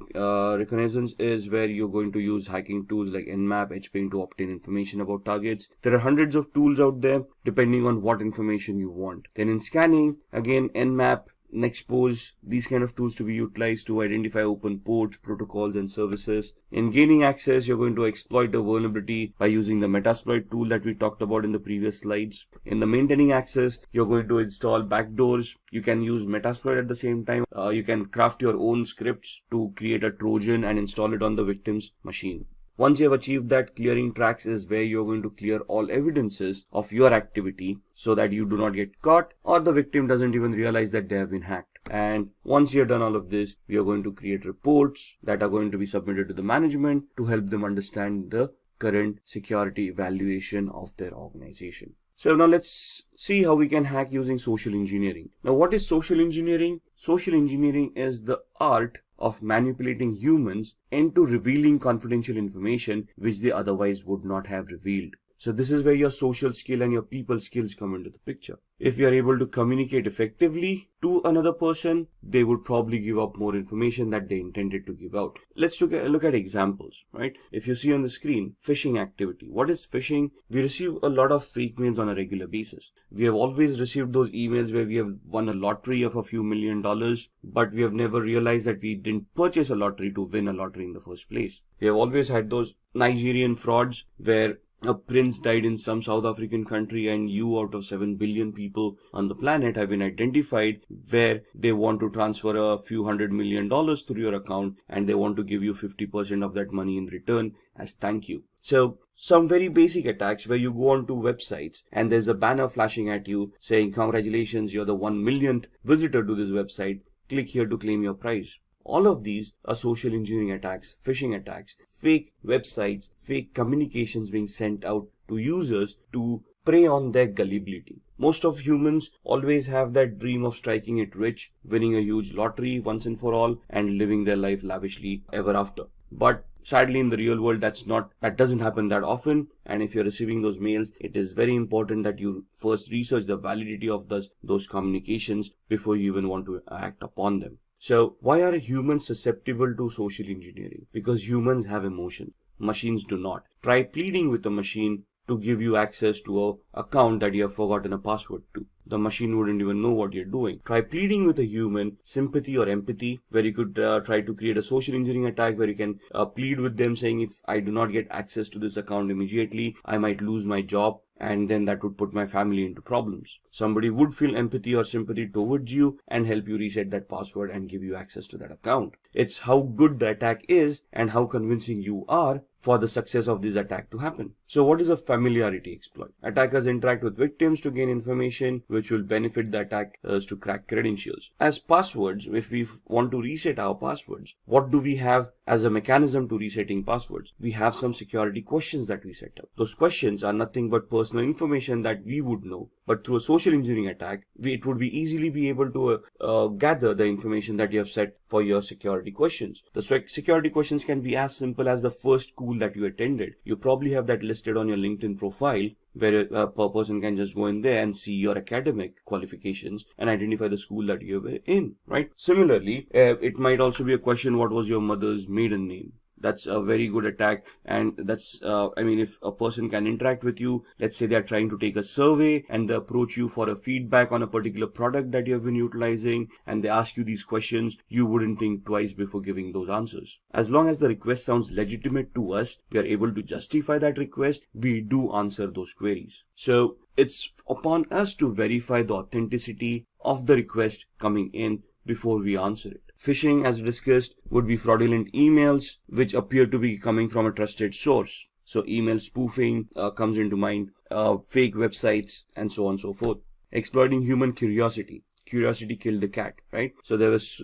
reconnaissance is where you're going to use hacking tools like Nmap, HPing to obtain information about targets. There are hundreds of tools out there depending on what information you want. Then in scanning, again, Nmap, Nexpose, these kind of tools to be utilized to identify open ports, protocols, and services. In gaining access, you're going to exploit a vulnerability by using the Metasploit tool that we talked about in the previous slides. In the maintaining access, you're going to install backdoors. You can use Metasploit at the same time. You can craft your own scripts to create a Trojan and install it on the victim's machine. Once you have achieved that, clearing tracks is where you're going to clear all evidences of your activity so that you do not get caught or the victim doesn't even realize that they have been hacked. And once you're done all of this, we are going to create reports that are going to be submitted to the management to help them understand the current security evaluation of their organization. So now let's see how we can hack using social engineering. Now, what is social engineering? Social engineering is the art of manipulating humans into revealing confidential information which they otherwise would not have revealed. So this is where your social skill and your people skills come into the picture. If you are able to communicate effectively to another person, they would probably give up more information that they intended to give out. Let's look at examples, right? If you see on the screen, phishing activity. What is phishing? We receive a lot of fake mails on a regular basis. We have always received those emails where we have won a lottery of a few $1 million, but we have never realized that we didn't purchase a lottery to win a lottery in the first place. We have always had those Nigerian frauds where a prince died in some South African country and you out of 7 billion people on the planet have been identified where they want to transfer a few $100 million through your account and they want to give you 50% of that money in return as thank you. So some very basic attacks where you go onto websites and there's a banner flashing at you saying, congratulations, you're the 1 millionth visitor to this website. Click here to claim your prize. All of these are social engineering attacks, phishing attacks, fake websites, fake communications being sent out to users to prey on their gullibility. Most of humans always have that dream of striking it rich, winning a huge lottery once and for all, and living their life lavishly ever after. But sadly, in the real world, that doesn't happen that often. And if you're receiving those mails, it is very important that you first research the validity of those communications before you even want to act upon them. So why are humans susceptible to social engineering? Because humans have emotion. Machines do not. Try pleading with a machine to give you access to an account that you have forgotten a password to. The machine wouldn't even know what you're doing. Try pleading with a human, sympathy or empathy, where you could try to create a social engineering attack where you can plead with them saying, if I do not get access to this account immediately, I might lose my job. And then that would put my family into problems. Somebody would feel empathy or sympathy towards you and help you reset that password and give you access to that account. It's how good the attack is and how convincing you are for the success of this attack to happen. So what is a familiarity exploit? Attackers interact with victims to gain information which will benefit the attackers to crack credentials. As passwords, if we want to reset our passwords, what do we have as a mechanism to resetting passwords? We have some security questions that we set up. Those questions are nothing but personal information that we would know. But through a social engineering attack, it would be easily be able to gather the information that you have set for your security questions. The security questions can be as simple as the first school that you attended. You probably have that listed on your LinkedIn profile, where a person can just go in there and see your academic qualifications and identify the school that you were in, right? Similarly, it might also be a question, what was your mother's maiden name? That's a very good attack. And that's, if a person can interact with you, let's say they are trying to take a survey and they approach you for a feedback on a particular product that you have been utilizing, and they ask you these questions, you wouldn't think twice before giving those answers. As long as the request sounds legitimate to us, we are able to justify that request, we do answer those queries. So it's upon us to verify the authenticity of the request coming in before we answer it. Phishing, as discussed, would be fraudulent emails which appear to be coming from a trusted source. So email spoofing comes into mind, fake websites, and so on and so forth. Exploiting human curiosity. Curiosity killed the cat, right? So there's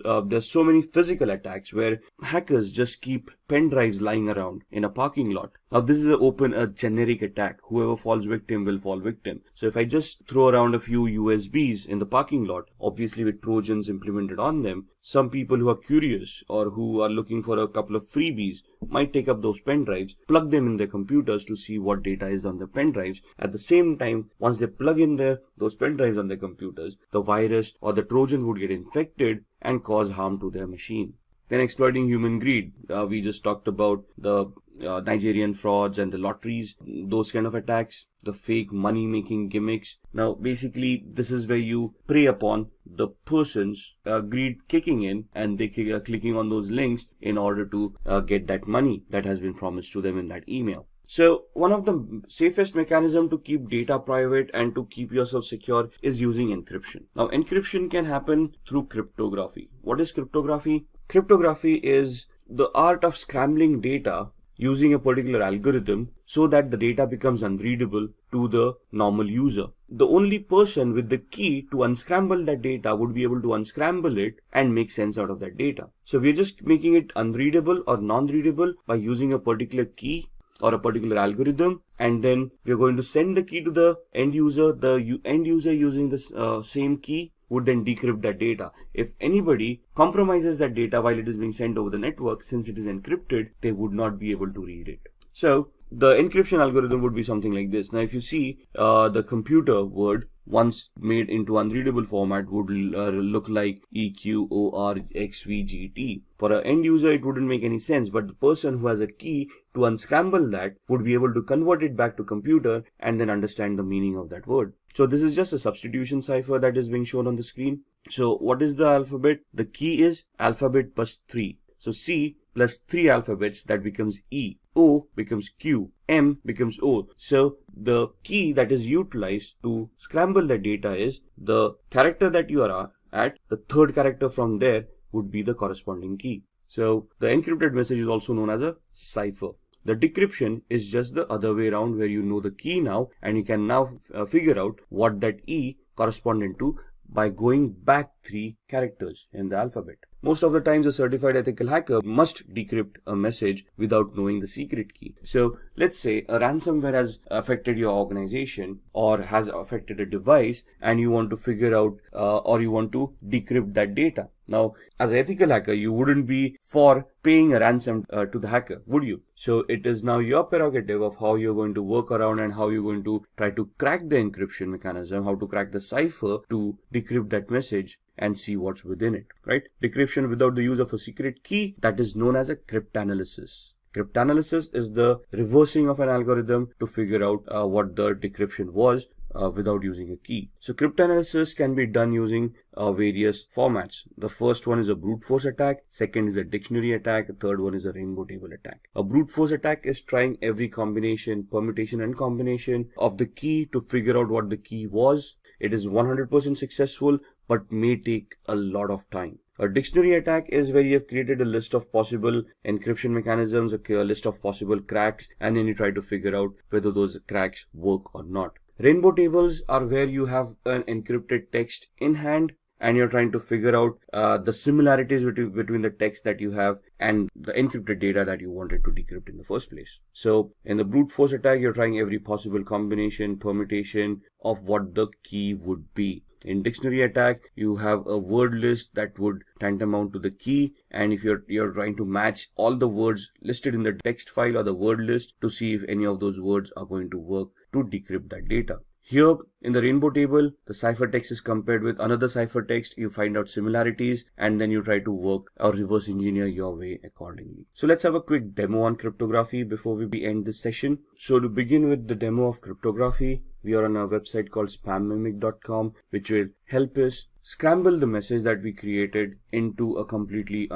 so many physical attacks where hackers just keep pen drives lying around in a parking lot. Now this is a generic attack. Whoever falls victim will fall victim. So if I just throw around a few USBs in the parking lot, obviously with Trojans implemented on them, some people who are curious or who are looking for a couple of freebies might take up those pen drives, plug them in their computers to see what data is on the pen drives. At the same time, once they plug in those pen drives on their computers, the virus or the Trojan would get infected and cause harm to their machine. Then exploiting human greed. We just talked about the Nigerian frauds and the lotteries, those kind of attacks, the fake money-making gimmicks. Now, basically, this is where you prey upon the person's greed kicking in, and they are clicking on those links in order to get that money that has been promised to them in that email. So one of the safest mechanism to keep data private and to keep yourself secure is using encryption. Now, encryption can happen through cryptography. What is cryptography? Cryptography is the art of scrambling data using a particular algorithm so that the data becomes unreadable to the normal user. The only person with the key to unscramble that data would be able to unscramble it and make sense out of that data. So we're just making it unreadable or non-readable by using a particular key or a particular algorithm, and then we're going to send the key to the end user. The end user using this same key would then decrypt that data. If anybody compromises that data while it is being sent over the network, since it is encrypted, they would not be able to read it. So the encryption algorithm would be something like this. Now, if you see the computer word, once made into unreadable format, would look like EQORXVGT. For an end user, it wouldn't make any sense, but the person who has a key to unscramble that would be able to convert it back to computer and then understand the meaning of that word. So this is just a substitution cipher that is being shown on the screen. So what is the alphabet? The key is alphabet plus 3. So C plus 3 alphabets, that becomes E. O becomes Q. M becomes O. So the key that is utilized to scramble the data is the character that you are at. The third character from there would be the corresponding key. So the encrypted message is also known as a cipher. The decryption is just the other way around, where you know the key now and you can now figure out what that E corresponded to by going back 3 characters in the alphabet. Most of the times a certified ethical hacker must decrypt a message without knowing the secret key. So let's say a ransomware has affected your organization or has affected a device, and you want to figure out or you want to decrypt that data. Now, as an ethical hacker, you wouldn't be for paying a ransom to the hacker, would you? So it is now your prerogative of how you're going to work around and how you're going to try to crack the encryption mechanism, how to crack the cipher to decrypt that message and see what's within it, right? Decryption without the use of a secret key, that is known as a cryptanalysis. Cryptanalysis is the reversing of an algorithm to figure out what the decryption was without using a key. So cryptanalysis can be done using various formats. The first one is a brute force attack, second is a dictionary attack, the third one is a rainbow table attack. A brute force attack is trying every combination, permutation and combination of the key to figure out what the key was. It is 100% successful, but may take a lot of time. A dictionary attack is where you have created a list of possible encryption mechanisms, a list of possible cracks, and then you try to figure out whether those cracks work or not. Rainbow tables are where you have an encrypted text in hand and you're trying to figure out the similarities between the text that you have and the encrypted data that you wanted to decrypt in the first place. So in the brute force attack, you're trying every possible combination, permutation of what the key would be. In dictionary attack, you have a word list that would tantamount to the key, and if you're trying to match all the words listed in the text file or the word list to see if any of those words are going to work to decrypt that data. Here in the rainbow table, the ciphertext is compared with another ciphertext. You find out similarities and then you try to work or reverse engineer your way accordingly. So let's have a quick demo on cryptography before we end this session. So to begin with the demo of cryptography, we are on a website called spammimic.com, which will help us scramble the message that we created into a completely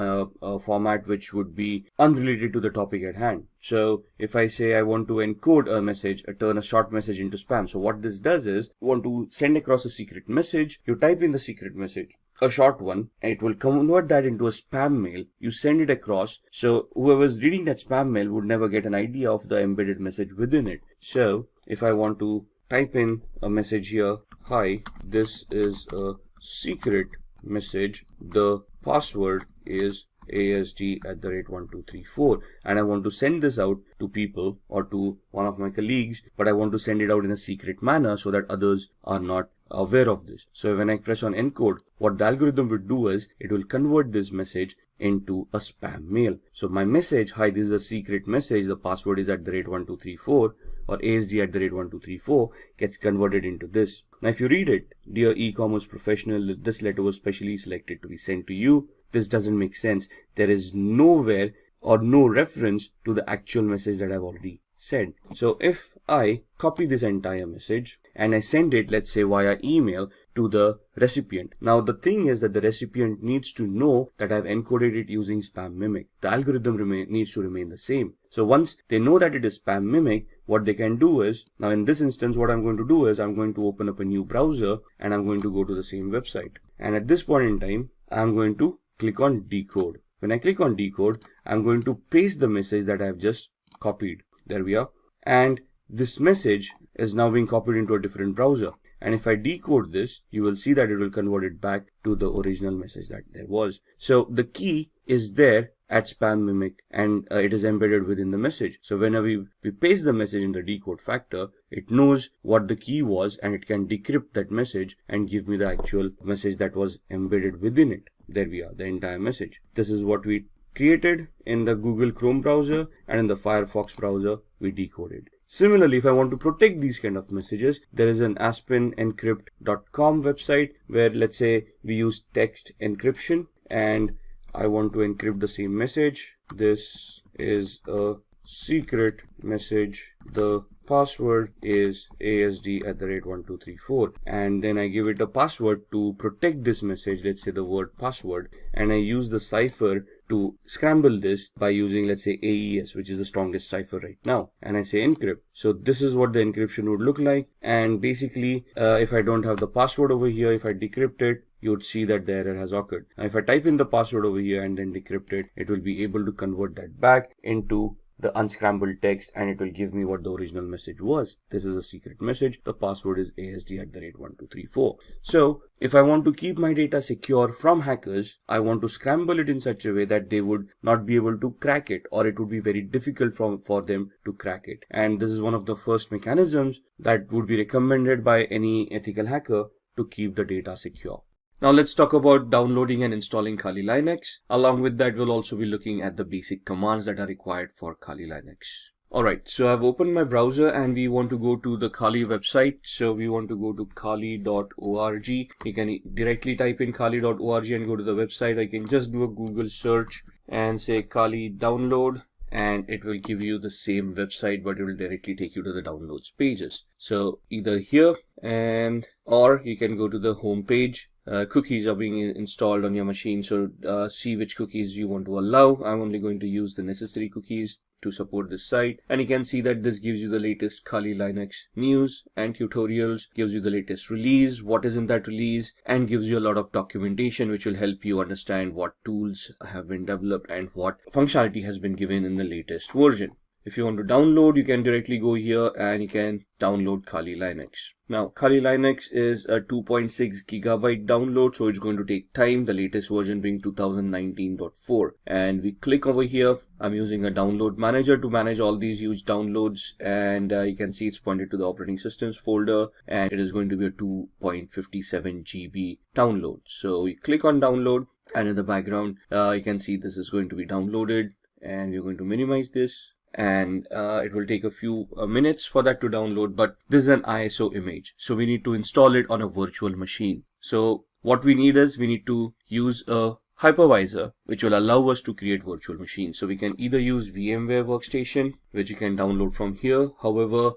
format which would be unrelated to the topic at hand. So if I say I want to encode a message, turn a short message into spam. So what this does is, you want to send across a secret message, you type in the secret message, a short one, and it will convert that into a spam mail. You send it across, so whoever's reading that spam mail would never get an idea of the embedded message within it. So if I want to type in a message here, hi, this is a secret message, the password is ASD@1234, and I want to send this out to people or to one of my colleagues, but I want to send it out in a secret manner so that others are not aware of this. So when I press on encode, what the algorithm will do is it will convert this message into a spam mail. So my message, hi, this is a secret message, the password is @1234 or ASD@1234, gets converted into this. Now if you read it, dear e-commerce professional, this letter was specially selected to be sent to you. This doesn't make sense. There is nowhere or no reference to the actual message that I've already said. So if I copy this entire message and I send it, let's say via email, to the recipient. Now the thing is that the recipient needs to know that I've encoded it using spam mimic. The algorithm needs to remain the same. So once they know that it is spam mimic, what they can do is, now in this instance what I'm going to do is I'm going to open up a new browser and I'm going to go to the same website. And at this point in time, I'm going to click on decode. When I click on decode, I'm going to paste the message that I've just copied. There we are. And this message is now being copied into a different browser. And if I decode this, you will see that it will convert it back to the original message that there was. So the key is there at spam mimic and it is embedded within the message. So whenever we paste the message in the decode factor, it knows what the key was and it can decrypt that message and give me the actual message that was embedded within it. There we are, the entire message. This is what we created in the Google Chrome browser, and in the Firefox browser we decoded. Similarly, if I want to protect these kind of messages, there is an aspenencrypt.com website where, let's say, we use text encryption and I want to encrypt the same message. This is a secret message. The password is ASD@1234, and then I give it a password to protect this message, let's say the word password, and I use the cipher to scramble this by using, let's say, AES, which is the strongest cipher right now, and I say encrypt. So this is what the encryption would look like. And basically, if I don't have the password over here, if I decrypt it, you would see that the error has occurred. Now, if I type in the password over here and then decrypt it, it will be able to convert that back into the unscrambled text, and it will give me what the original message was. This is a secret message. The password is ASD@1234. So if I want to keep my data secure from hackers, I want to scramble it in such a way that they would not be able to crack it, or it would be very difficult for them to crack it. And this is one of the first mechanisms that would be recommended by any ethical hacker to keep the data secure. Now let's talk about downloading and installing Kali Linux. Along with that, we'll also be looking at the basic commands that are required for Kali Linux. Alright, so I've opened my browser and we want to go to the Kali website. So we want to go to kali.org. You can directly type in kali.org and go to the website. I can just do a Google search and say Kali download, and it will give you the same website, but it will directly take you to the downloads pages. So either here or you can go to the home page. Cookies are being installed on your machine, so see which cookies you want to allow. I'm only going to use the necessary cookies to support this site, and you can see that this gives you the latest Kali Linux news and tutorials, gives you the latest release, what is in that release, and gives you a lot of documentation which will help you understand what tools have been developed and what functionality has been given in the latest version. If you want to download, you can directly go here and you can download Kali Linux. Now, Kali Linux is a 2.6 gigabyte download, so it's going to take time, the latest version being 2019.4. And we click over here. I'm using a download manager to manage all these huge downloads, and you can see it's pointed to the operating systems folder, and it is going to be a 2.57 GB download. So we click on download, and in the background, you can see this is going to be downloaded, and we're going to minimize this. And it will take a few minutes for that to download, but this is an ISO image, so we need to install it on a virtual machine. So what we need is we need to use a hypervisor which will allow us to create virtual machines. So we can either use VMware Workstation, which you can download from here. However,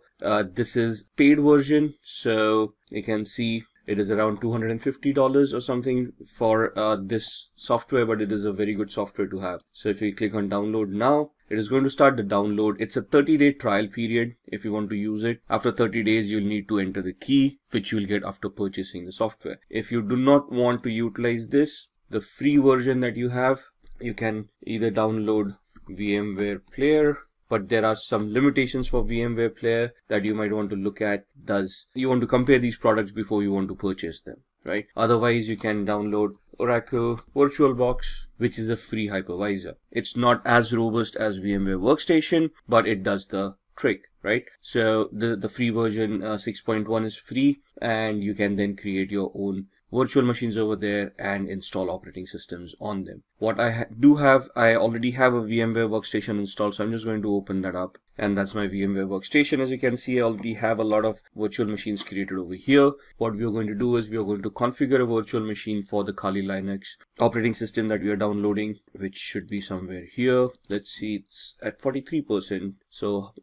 this is paid version, so you can see it is around $250 or something for this software, but it is a very good software to have. So if we click on download now, it is going to start the download. It's a 30-day trial period if you want to use it. After 30 days, you'll need to enter the key, which you'll get after purchasing the software. If you do not want to utilize this, the free version that you have, you can either download VMware Player, but there are some limitations for VMware Player that you might want to look at. You want to compare these products before you want to purchase them, right? Otherwise, you can download Oracle VirtualBox, which is a free hypervisor. It's not as robust as VMware Workstation, but it does the trick, right? So the free version 6.1 is free, and you can then create your own virtual machines over there and install operating systems on them. What I already have a VMware Workstation installed, so I'm just going to open that up, and that's my VMware Workstation. As you can see, I already have a lot of virtual machines created over here. What we are going to do is we are going to configure a virtual machine for the Kali Linux operating system that we are downloading, which should be somewhere here. Let's see, it's at 43%, so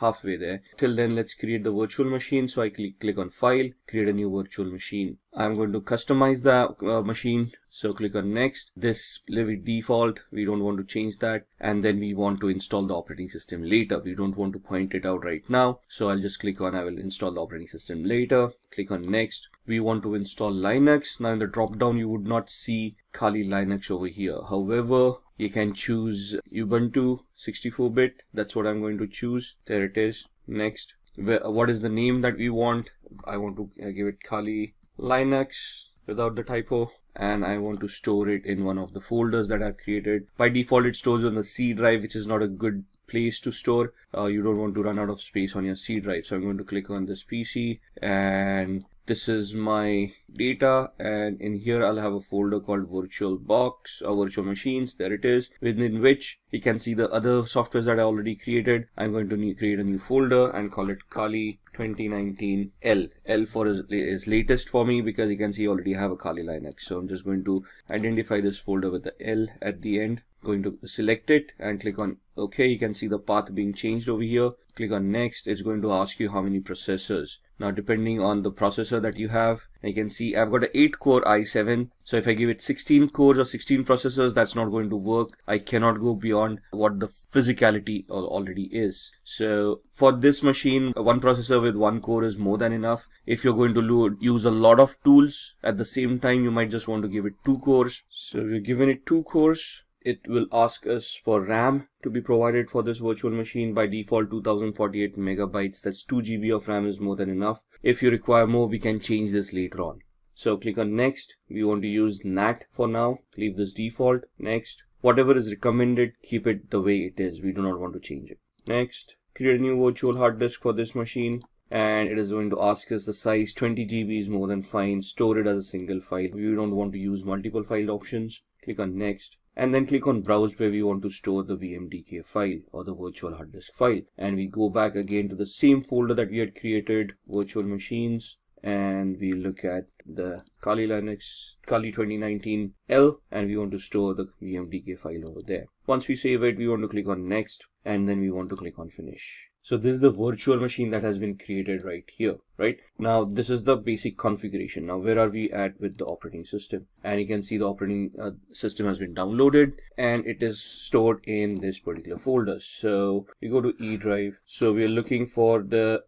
halfway there. Till then, let's create the virtual machine. So I click on File, create a new virtual machine. I'm going to customize the machine, so click on Next. This leave it default, we don't want to change that, and then we want to install the operating system later. We don't want to point it out right now, so I'll just click on I will install the operating system later. Click on Next. We want to install Linux. Now in the drop down, you would not see Kali Linux over here. However, you can choose Ubuntu 64-bit. That's what I'm going to choose. There it is. Next. What is the name that we want? I want to give it Kali Linux without the typo, and I want to store it in one of the folders that I've created. By default, it stores on the C drive, which is not a good place to store. You don't want to run out of space on your C drive. So I'm going to click on this PC, and this is my data, and in here I'll have a folder called VirtualBox or Virtual Machines. There it is, within which you can see the other softwares that I already created. I'm going to create a new folder and call it Kali 2019 L. L for is latest for me, because you can see I already have a Kali Linux. So I'm just going to identify this folder with the L at the end. Going to select it and click on OK. You can see the path being changed over here. Click on Next. It's going to ask you how many processors Now, depending on the processor that you have, you can see I've got an 8-core i7. So if I give it 16 cores or 16 processors, that's not going to work. I cannot go beyond what the physicality already is. So for this machine, one processor with 1 core is more than enough. If you're going to use a lot of tools at the same time, you might just want to give it 2 cores. So we're giving it 2 cores. It will ask us for RAM to be provided for this virtual machine. By default, 2048 megabytes. That's 2 GB of RAM is more than enough. If you require more, we can change this later on. So click on next. We want to use NAT for now. Leave this default. Next. Whatever is recommended, keep it the way it is. We do not want to change it. Next. Create a new virtual hard disk for this machine. And it is going to ask us the size. 20 GB is more than fine. Store it as a single file. We don't want to use multiple file options. Click on next. And then click on browse where we want to store the VMDK file or the virtual hard disk file. And we go back again to the same folder that we had created, virtual machines. And we look at the Kali Linux, Kali 2019L, and we want to store the VMDK file over there. Once we save it, we want to click on next, and then we want to click on finish. So this is the virtual machine that has been created right here, right? Now, this is the basic configuration. Now, where are we at with the operating system? And you can see the operating system has been downloaded and it is stored in this particular folder. So we go to E drive. So we are looking for the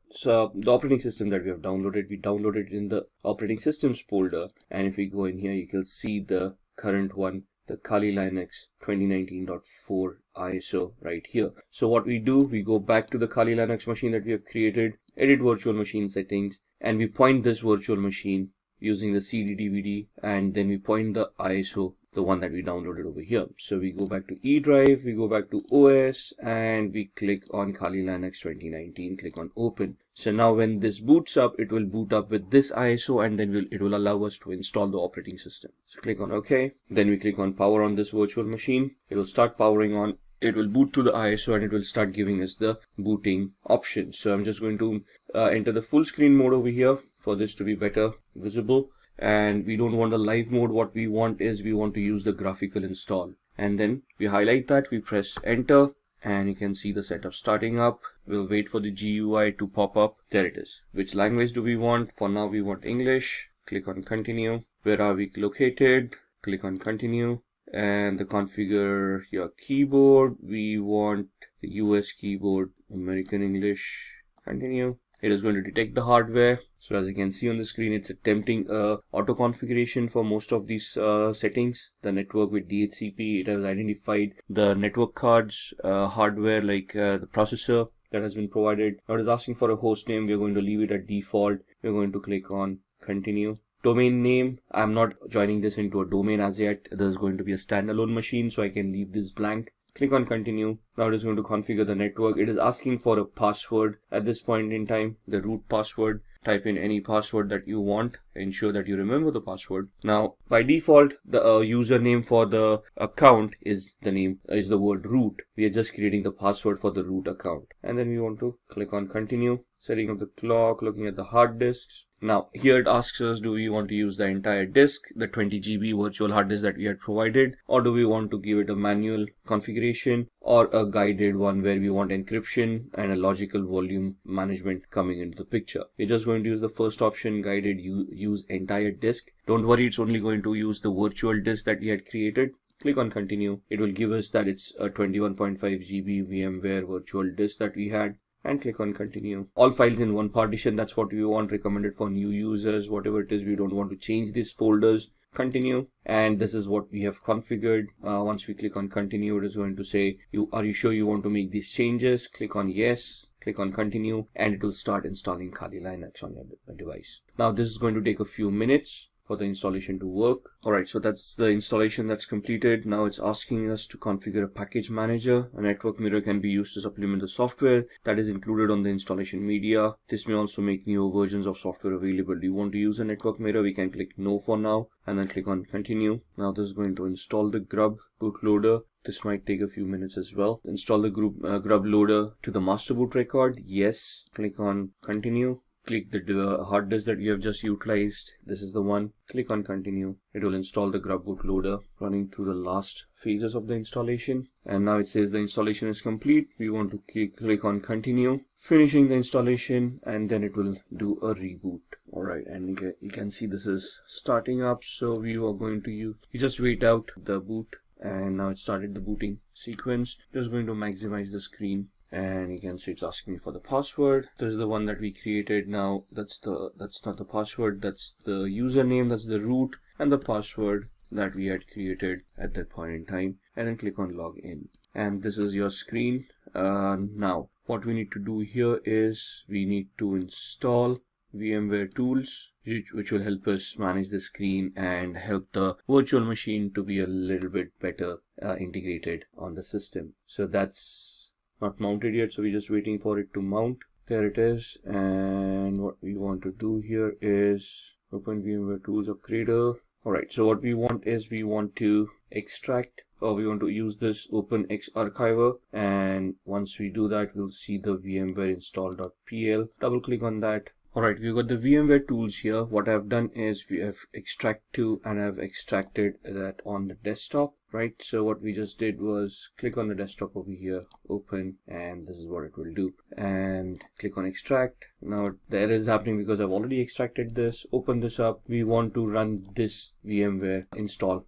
operating system that we have downloaded. We downloaded it in the operating systems folder. And if we go in here, you can see the current one, the Kali Linux 2019.4 ISO right here. So what we do, we go back to the Kali Linux machine that we have created, edit virtual machine settings, and we point this virtual machine using the CD DVD, and then we point the ISO, the one that we downloaded over here. So we go back to E drive, we go back to OS, and we click on Kali Linux 2019, click on open. So now when this boots up, it will boot up with this ISO, and then it will allow us to install the operating system. So click on OK. Then we click on power on this virtual machine. It will start powering on. It will boot to the ISO and it will start giving us the booting option. So I'm just going to enter the full screen mode over here for this to be better visible. And we don't want the live mode. What we want is we want to use the graphical install. And then we highlight that, we press enter, and you can see the setup starting up. We'll wait for the GUI to pop up. There it is. Which language do we want? For now we want English. Click on continue. Where are we located? Click on continue. And the configure your keyboard. We want the US keyboard, American English. Continue. It is going to detect the hardware. So as you can see on the screen, it's attempting auto configuration for most of these settings. The network with DHCP, it has identified the network cards, hardware like the processor that has been provided. Now it is asking for a host name. We're going to leave it at default. We're going to click on continue. Domain name, I'm not joining this into a domain as yet. There's going to be a standalone machine, so I can leave this blank. Click on continue. Now it is going to configure the network. It is asking for a password at this point in time, the root password. Type in any password that you want. Ensure that you remember the password. Now by default, the username for the account is the word root. We are just creating the password for the root account. And then we want to click on continue. Setting up the clock, looking at the hard disks. Now here it asks us, do we want to use the entire disk, the 20 GB virtual hard disk that we had provided, or do we want to give it a manual configuration or a guided one where we want encryption and a logical volume management coming into the picture. We're just going to use the first option, guided, use entire disk. Don't worry, it's only going to use the virtual disk that we had created. Click on continue. It will give us that it's a 21.5 GB VMware virtual disk that we had. And click on continue. All files in one partition, that's what we want, recommended for new users, whatever it is. We don't want to change these folders. Continue. And this is what we have configured. Once we click on continue, it is going to say, are you sure you want to make these changes? Click on yes. Click on continue, and it will start installing Kali Linux on your device. Now this is going to take a few minutes for the installation to work. Alright, so that's the installation that's completed. Now it's asking us to configure a package manager. A network mirror can be used to supplement the software that is included on the installation media. This may also make newer versions of software available. Do you want to use a network mirror? We can click no for now and then click on continue. Now this is going to install the grub bootloader. This might take a few minutes as well. Install the grub loader to the master boot record. Yes. Click on continue. click the hard disk that we have just utilized. This is the one. Click on continue. It will install the grub bootloader, running through the last phases of the installation. And now it says the installation is complete. We want to click on continue, finishing the installation, and then it will do a reboot. Alright, and you can see this is starting up. So we are going to you just wait out the boot, and now it started the booting sequence. Just going to maximize the screen, and you can see it's asking me for the password. This is the one that we created. Now that's not the password, that's the username, that's the root, and the password that we had created at that point in time. And then click on login, and this is your screen. Now what we need to do here is we need to install VMware tools, which will help us manage the screen and help the virtual machine to be a little bit better integrated on the system. So that's not mounted yet, so we're just waiting for it to mount. There it is. And what we want to do here is open VMware tools upgrader. Alright, so what we want is we want to extract, or we want to use this OpenX archiver, and once we do that, we'll see the VMware install.pl. Double click on that. Alright, we've got the VMware tools here. What I've done is we have extract to, and I've extracted that on the desktop, right? So what we just did was click on the desktop over here, open, and this is what it will do. And click on extract. Now the error is happening because I've already extracted this. Open this up. We want to run this VMware install.pl.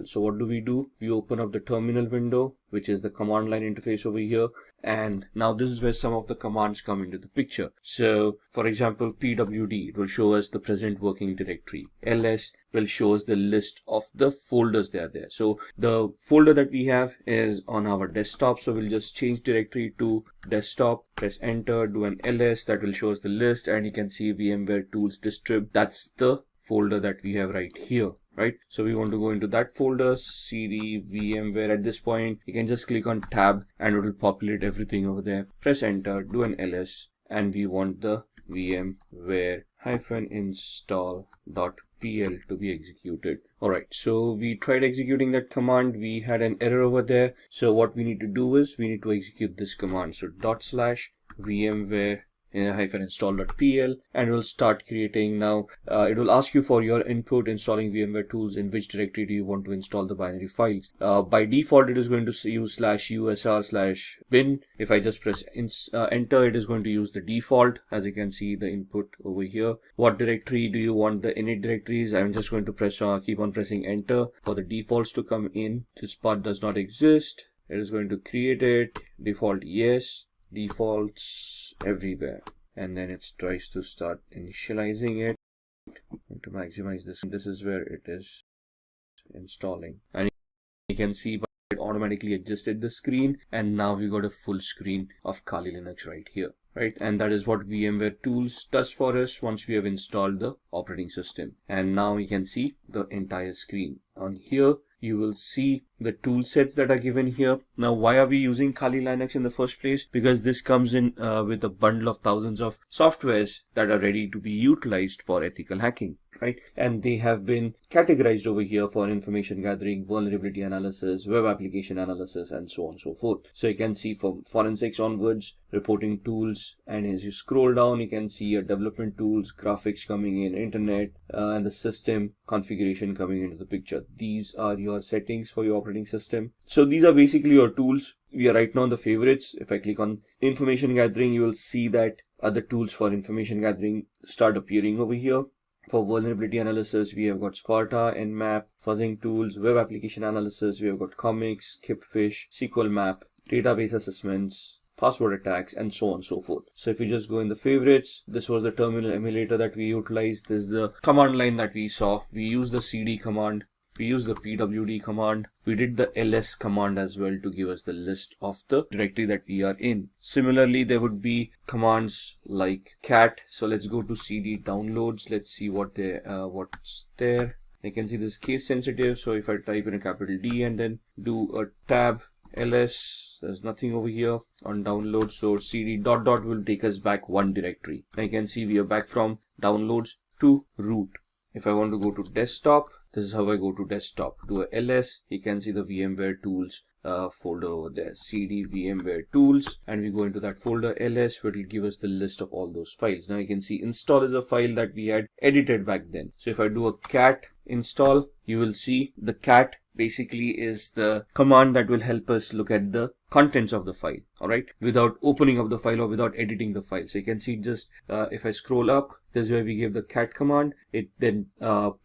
So what do? We open up the terminal window, which is the command line interface over here, and now this is where some of the commands come into the picture. So for example, pwd will show us the present working directory. ls will show us the list of the folders that are there. So the folder that we have is on our desktop, so we'll just change directory to desktop, press enter, do an ls, that will show us the list, and you can see VMware tools distrib. That's the folder that we have right here. Right, so we want to go into that folder, cd VMware. At this point, you can just click on tab and it will populate everything over there. Press enter, do an ls, and we want the VMware -install.pl to be executed. Alright, so we tried executing that command. We had an error over there. So what we need to do is we need to execute this command. So /VMware -install.pl, and it will start creating. Now it will ask you for your input installing VMware tools. In which directory do you want to install the binary files? By default it is going to use /usr/bin. If I just press enter, it is going to use the default. As you can see, the input over here. What directory do you want the init directories? I'm just going to press keep on pressing enter for the defaults to come in. This part does not exist. It is going to create it. Default yes, defaults everywhere, and then it tries to start initializing it. To maximize this, this is where it is installing, and you can see it automatically adjusted the screen, and now we got a full screen of Kali Linux right here, right? And that is what VMware tools does for us once we have installed the operating system. And now you can see the entire screen. On here you will see the tool sets that are given here. Now, why are we using Kali Linux in the first place? Because this comes in with a bundle of thousands of softwares that are ready to be utilized for ethical hacking, right? And they have been categorized over here for information gathering, vulnerability analysis, web application analysis, and so on and so forth. So you can see from forensics onwards, reporting tools, and as you scroll down, you can see your development tools, graphics coming in, internet, and the system configuration coming into the picture. These are your settings for your operating system. So these are basically your tools. We are right now on the favorites. If I click on information gathering, you will see that other tools for information gathering start appearing over here. For vulnerability analysis, we have got Sparta, Nmap, fuzzing tools, web application analysis, we have got comics, Kipfish, SQL map, database assessments, password attacks, and so on and so forth. So if you just go in the favorites, this was the terminal emulator that we utilized. This is the command line that we saw. We used the cd command, we used the pwd command, we did the ls command as well to give us the list of the directory that we are in. Similarly, there would be commands like cat. So let's go to cd downloads. Let's see what's there. You can see this case sensitive. So if I type in a capital D and then do a tab ls, there's nothing over here on downloads. So cd ... will take us back one directory. And you can see we are back from downloads to root. If I want to go to desktop, this is how I go to desktop. Do a ls, you can see the VMware tools folder over there, cd VMware tools, and we go into that folder ls, where it will give us the list of all those files. Now you can see install is a file that we had edited back then. So if I do a cat install, you will see the cat basically is the command that will help us look at the contents of the file, all right, without opening up the file or without editing the file. So you can see just if I scroll up, this is where we gave the cat command. It then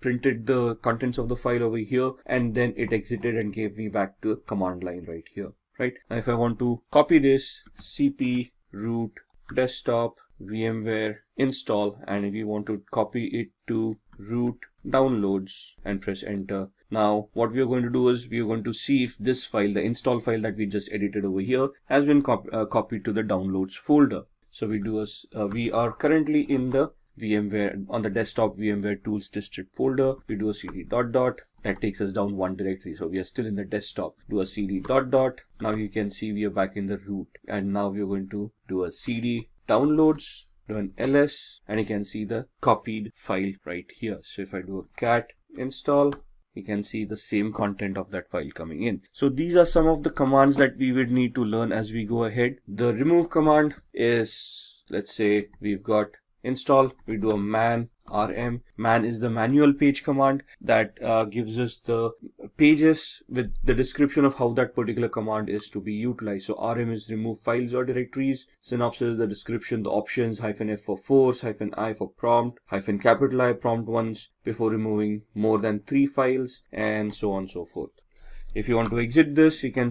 printed the contents of the file over here, and then it exited and gave me back to the command line right here, right? Now if I want to copy this, cp root desktop VMware install, and if you want to copy it to root downloads and press enter. Now what we are going to do is we are going to see if this file, the install file that we just edited over here, has been copied to the downloads folder. So we do we are currently in the VMware, on the desktop VMware tools district folder. We do a cd dot dot, that takes us down one directory, so we are still in the desktop. Do a cd dot dot. Now you can see we are back in the root, and now we are going to do a cd downloads, do an ls, and you can see the copied file right here. So if I do a cat install, you can see the same content of that file coming in. So these are some of the commands that we would need to learn as we go ahead. The remove command is, let's say we've got install, we do a man rm. Man is the manual page command that gives us the pages with the description of how that particular command is to be utilized. So rm is remove files or directories. Synopsis, the description, the options, -f for force, -i for prompt, capital I prompt once before removing more than 3 files, and so on and so forth. If you want to exit this, you can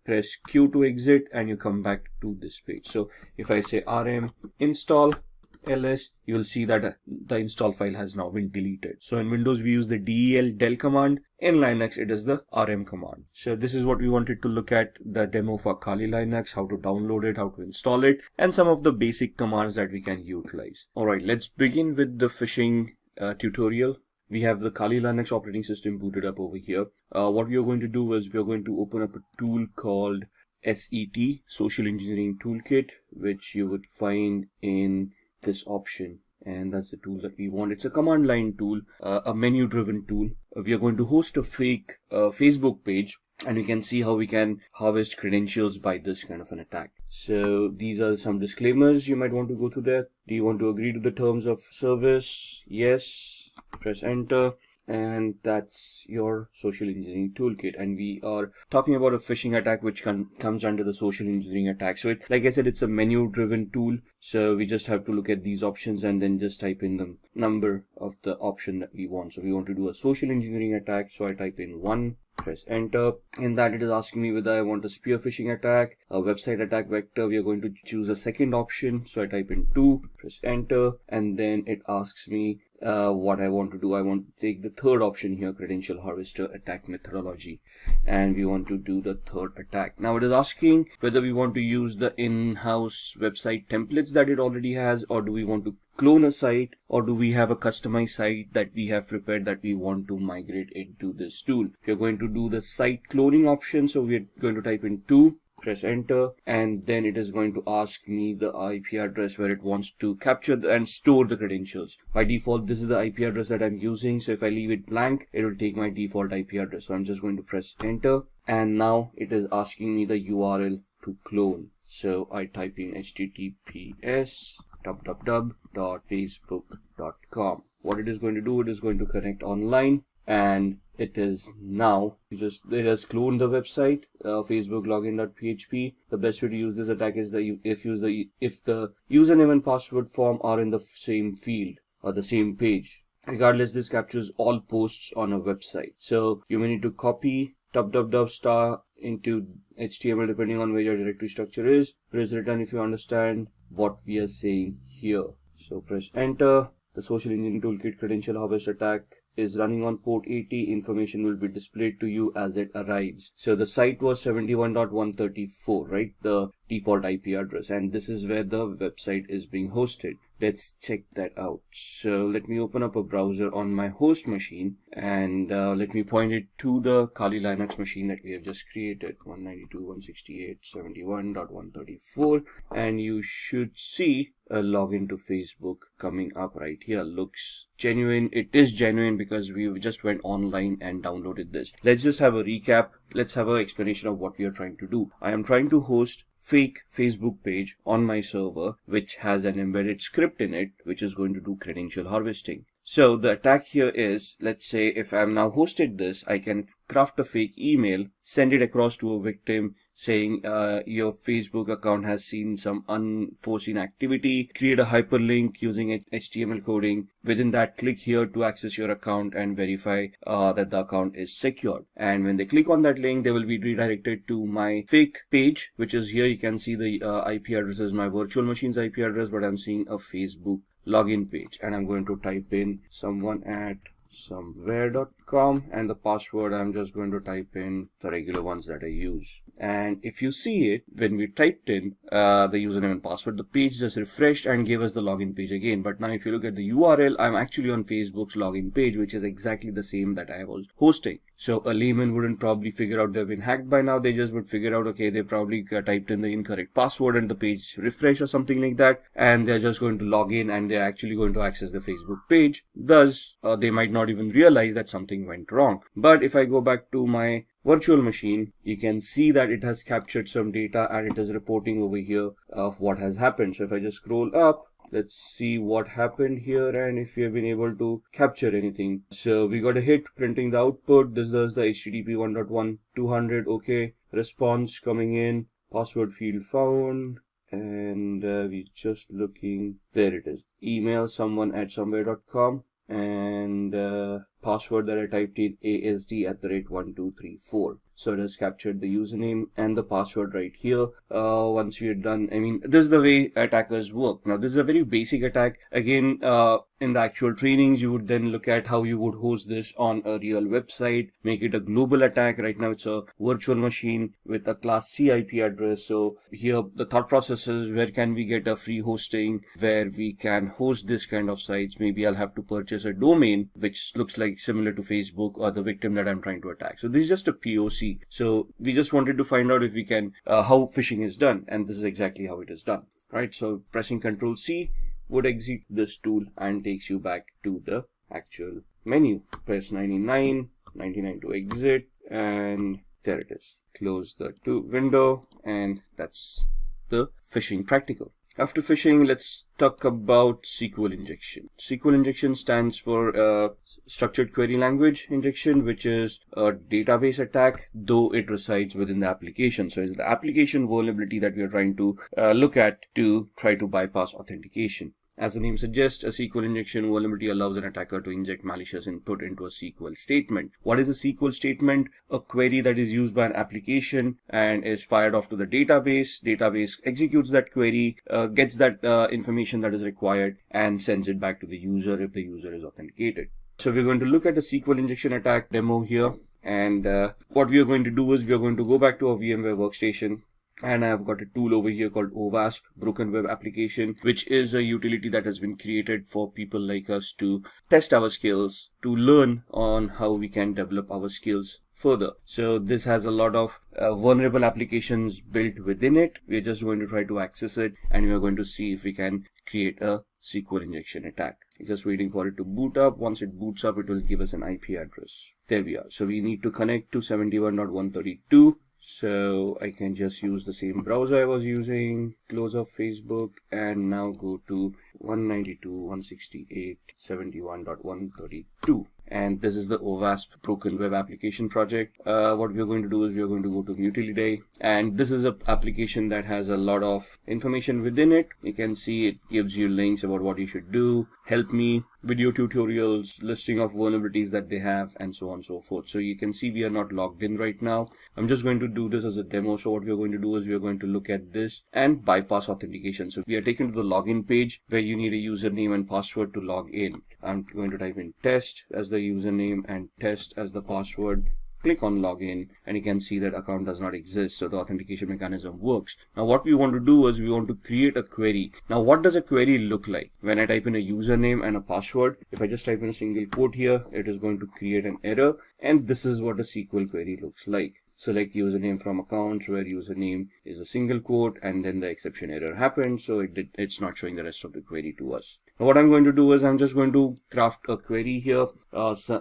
press Q to exit, and you come back to this page. So if I say rm install ls, you will see that the install file has now been deleted. So in Windows we use the del command. In Linux it is the rm command. So this is what we wanted to look at, the demo for Kali Linux, how to download it, how to install it, and some of the basic commands that we can utilize. Alright, let's begin with the phishing tutorial. We have the Kali Linux operating system booted up over here. What we are going to do is we are going to open up a tool called SET, Social Engineering Toolkit, which you would find in this option, and that's the tool that we want. It's a command line tool, a menu driven tool. We are going to host a fake Facebook page, and you can see how we can harvest credentials by this kind of an attack. So these are some disclaimers you might want to go through there. Do you want to agree to the terms of service? Yes, press enter. And that's your social engineering toolkit. And we are talking about a phishing attack which comes under the social engineering attack. So like I said, it's a menu driven tool. So we just have to look at these options and then just type in the number of the option that we want. So we want to do a social engineering attack. So I type in 1, press enter. In that it is asking me whether I want a spear phishing attack, a website attack vector. We are going to choose a second option. So I type in 2, press enter, and then it asks me what I want to do. I want to take the third option here, credential harvester attack methodology, and we want to do the third attack. Now it is asking whether we want to use the in-house website templates that it already has, or do we want to clone a site, or do we have a customized site that we have prepared that we want to migrate into this tool. If you're going to do the site cloning option, so we're going to type in 2, press enter, and then it is going to ask me the IP address where it wants to capture and store the credentials. By default, this is the IP address that I'm using, so if I leave it blank, it will take my default IP address. So I'm just going to press enter, and now it is asking me the URL to clone. So I type in https://facebook.com. What it is going to do, it is going to connect online, and it is now it has cloned the website, Facebook login.php. The best way to use this attack is if the username and password form are in the same field or the same page. Regardless, this captures all posts on a website. So you may need to copy ** into HTML depending on where your directory structure is. Press return if you understand what we are saying here. So press enter. The social engineering toolkit credential harvest attack is running on port 80. Information will be displayed to you as it arrives. So the site was 71.134, right? The default IP address, and this is where the website is being hosted. Let's check that out. So let me open up a browser on my host machine, and let me point it to the Kali Linux machine that we have just created, 192.168.71.134, and you should see a login to Facebook coming up right here. Looks genuine. It is genuine because we just went online and downloaded this. Let's just have a recap. Let's have an explanation of what we are trying to do. I am trying to host fake Facebook page on my server, which has an embedded script in it, which is going to do credential harvesting. So the attack here is, let's say if I'm now hosted this, I can craft a fake email, send it across to a victim saying your Facebook account has seen some unforeseen activity, create a hyperlink using HTML coding. Within that, click here to access your account and verify that the account is secured. And when they click on that link, they will be redirected to my fake page, which is here. You can see the IP address is my virtual machine's IP address, but I'm seeing a Facebook login page, and I'm going to type in someone@somewhere.com, and the password I'm just going to type in the regular ones that I use. And if you see it, when we typed in the username and password, the page just refreshed and gave us the login page again. But now if you look at the URL, I'm actually on Facebook's login page, which is exactly the same that I was hosting. So a layman wouldn't probably figure out they've been hacked by now. They just would figure out, okay, they probably typed in the incorrect password and the page refresh or something like that, and they're just going to log in and they're actually going to access the Facebook page. Thus, they might not even realize that something went wrong. But if I go back to my virtual machine, you can see that it has captured some data and it is reporting over here of what has happened. So if I just scroll up, let's see what happened here and if we have been able to capture anything. So we got a hit printing the output. This is the HTTP 1.1.200. Okay, response coming in, password field found, and we're just looking. There it is. Email someone@somewhere.com, and password that I typed in ASD@1234. So it has captured the username and the password right here. Once we are done, I mean, this is the way attackers work. Now, this is a very basic attack. Again, in the actual trainings, you would then look at how you would host this on a real website, make it a global attack. Right now, it's a virtual machine with a class C IP address. So here, the thought process is, where can we get a free hosting where we can host this kind of sites? Maybe I'll have to purchase a domain, which looks like similar to Facebook or the victim that I'm trying to attack. So this is just a POC. So we just wanted to find out if we can, how phishing is done. And this is exactly how it is done, right? So pressing Ctrl C would exit this tool and takes you back to the actual menu. Press 99 to exit, and there it is. Close the window, and that's the phishing practical. After phishing, let's talk about SQL injection. SQL injection stands for structured query language injection, which is a database attack, though it resides within the application. So it's the application vulnerability that we are trying to look at to try to bypass authentication. As the name suggests, a SQL injection vulnerability allows an attacker to inject malicious input into a SQL statement. What is a SQL statement? A query that is used by an application and is fired off to the database. Database executes that query, gets that information that is required, and sends it back to the user if the user is authenticated. So we're going to look at a SQL injection attack demo here. And what we are going to do is we are going to go back to our VMware workstation. And I've got a tool over here called OWASP, Broken Web Application, which is a utility that has been created for people like us to test our skills, to learn on how we can develop our skills further. So this has a lot of vulnerable applications built within it. We're just going to try to access it, and we're going to see if we can create a SQL injection attack. Just waiting for it to boot up. Once it boots up, it will give us an IP address. There we are. So we need to connect to 71.132. So I can just use the same browser I was using, close off Facebook, and now go to 192.168.71.132. And this is the OWASP Broken Web Application project. What we are going to do is we are going to go to Utiliday, and this is an application that has a lot of information within it. You can see it gives you links about what you should do, help me, video tutorials, listing of vulnerabilities that they have, and so on and so forth. So you can see we are not logged in right now. I'm just going to do this as a demo. So what we are going to do is we are going to look at this and bypass authentication. So we are taken to the login page where you need a username and password to log in. I'm going to type in test as the username and test as the password. click on login, and you can see that account does not exist, so the authentication mechanism works. Now what we want to do is we want to create a query. Now what does a query look like? When I type in a username and a password, if I just type in a single quote here, it is going to create an error, and this is what a SQL query looks like. Select username from accounts, where username is a single quote, and then the exception error happened, so it's not showing the rest of the query to us. Now what I'm going to do is I'm just going to craft a query here,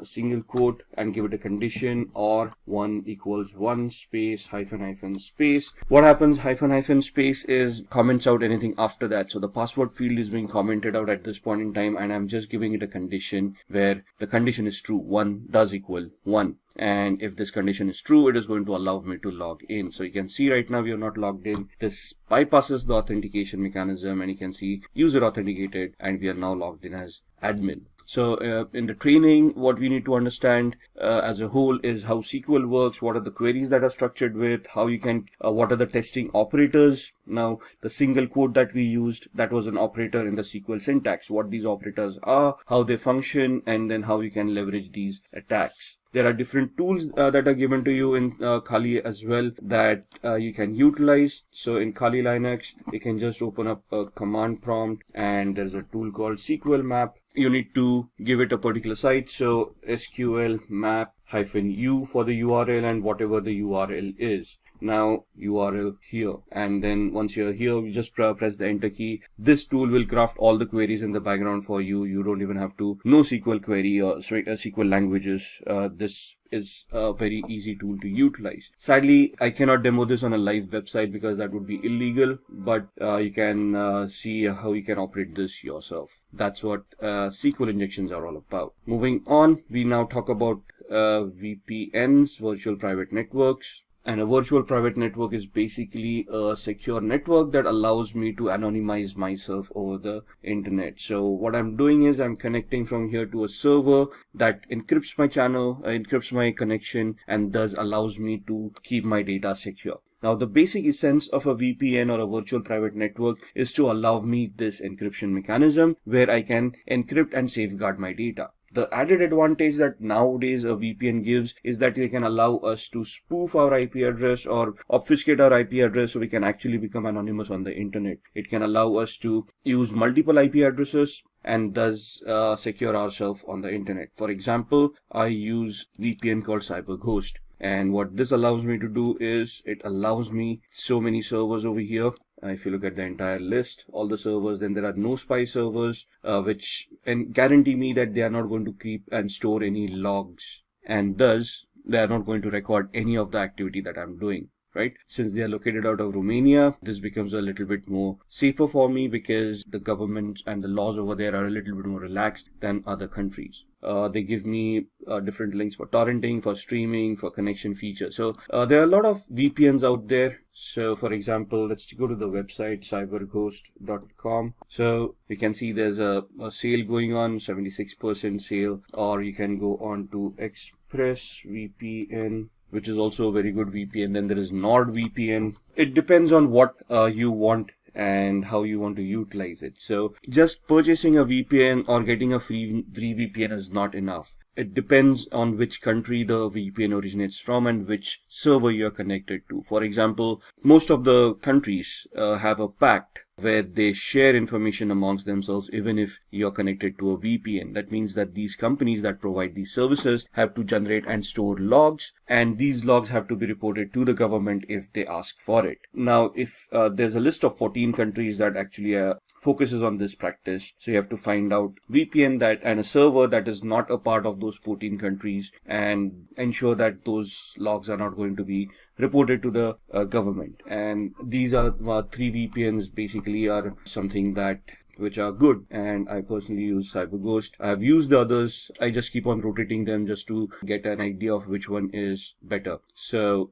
single quote, and give it a condition, or 1 equals 1 space hyphen space. What happens, hyphen space is comments out anything after that. So the password field is being commented out at this point in time, and I'm just giving it a condition where the condition is true. 1 does equal 1. And if this condition is true, it is going to allow me to log in. So you can see right now we are not logged in. This bypasses the authentication mechanism, and you can see user authenticated, and we are now logged in as admin. So in the training, what we need to understand as a whole is how SQL works, what are the queries that are structured with, how you can, what are the testing operators. Now, the single quote that we used, that was an operator in the SQL syntax, what these operators are, how they function, and then how you can leverage these attacks. There are different tools that are given to you in Kali as well that you can utilize. So in Kali Linux, you can just open up a command prompt, and there's a tool called SQL map. You need to give it a particular site. So SQL map -u for the URL and whatever the URL is. Now URL here, and then once you're here, you just press the enter key. This tool will craft all the queries in the background for you. You don't even have to know SQL query or SQL languages. This is a very easy tool to utilize. Sadly, I cannot demo this on a live website because that would be illegal, but you can see how you can operate this yourself. That's what SQL injections are all about. Moving on, we now talk about VPNs, virtual private networks. And a virtual private network is basically a secure network that allows me to anonymize myself over the internet. So what I'm doing is I'm connecting from here to a server that encrypts my channel, encrypts my connection, and thus allows me to keep my data secure. Now, the basic essence of a VPN or a virtual private network is to allow me this encryption mechanism where I can encrypt and safeguard my data. The added advantage that nowadays a VPN gives is that they can allow us to spoof our IP address or obfuscate our IP address so we can actually become anonymous on the internet. It can allow us to use multiple IP addresses and thus secure ourselves on the internet. For example, I use VPN called CyberGhost. And what this allows me to do is it allows me so many servers over here. If you look at the entire list, all the servers, then there are no spy servers, which guarantee me that they are not going to keep and store any logs. And thus, they are not going to record any of the activity that I'm doing. Right? Since they are located out of Romania, this becomes a little bit more safer for me because the government and the laws over there are a little bit more relaxed than other countries. They give me different links for torrenting, for streaming, for connection features. So there are a lot of VPNs out there. So for example, let's go to the website cyberghost.com. So you can see there's a sale going on, 76% sale, or you can go on to ExpressVPN, which is also a very good VPN. Then there is NordVPN. It depends on what you want and how you want to utilize it. So just purchasing a VPN or getting a free VPN is not enough. It depends on which country the VPN originates from and which server you're connected to. For example, most of the countries have a pact where they share information amongst themselves even if you're connected to a VPN. That means that these companies that provide these services have to generate and store logs, and these logs have to be reported to the government if they ask for it. Now, if there's a list of 14 countries that actually focuses on this practice, so you have to find out VPN that and a server that is not a part of those 14 countries and ensure that those logs are not going to be reported to the government. And these are 3 VPNs basically are something that which are good, and I personally use CyberGhost. I've used the others. I just keep on rotating them just to get an idea of which one is better. So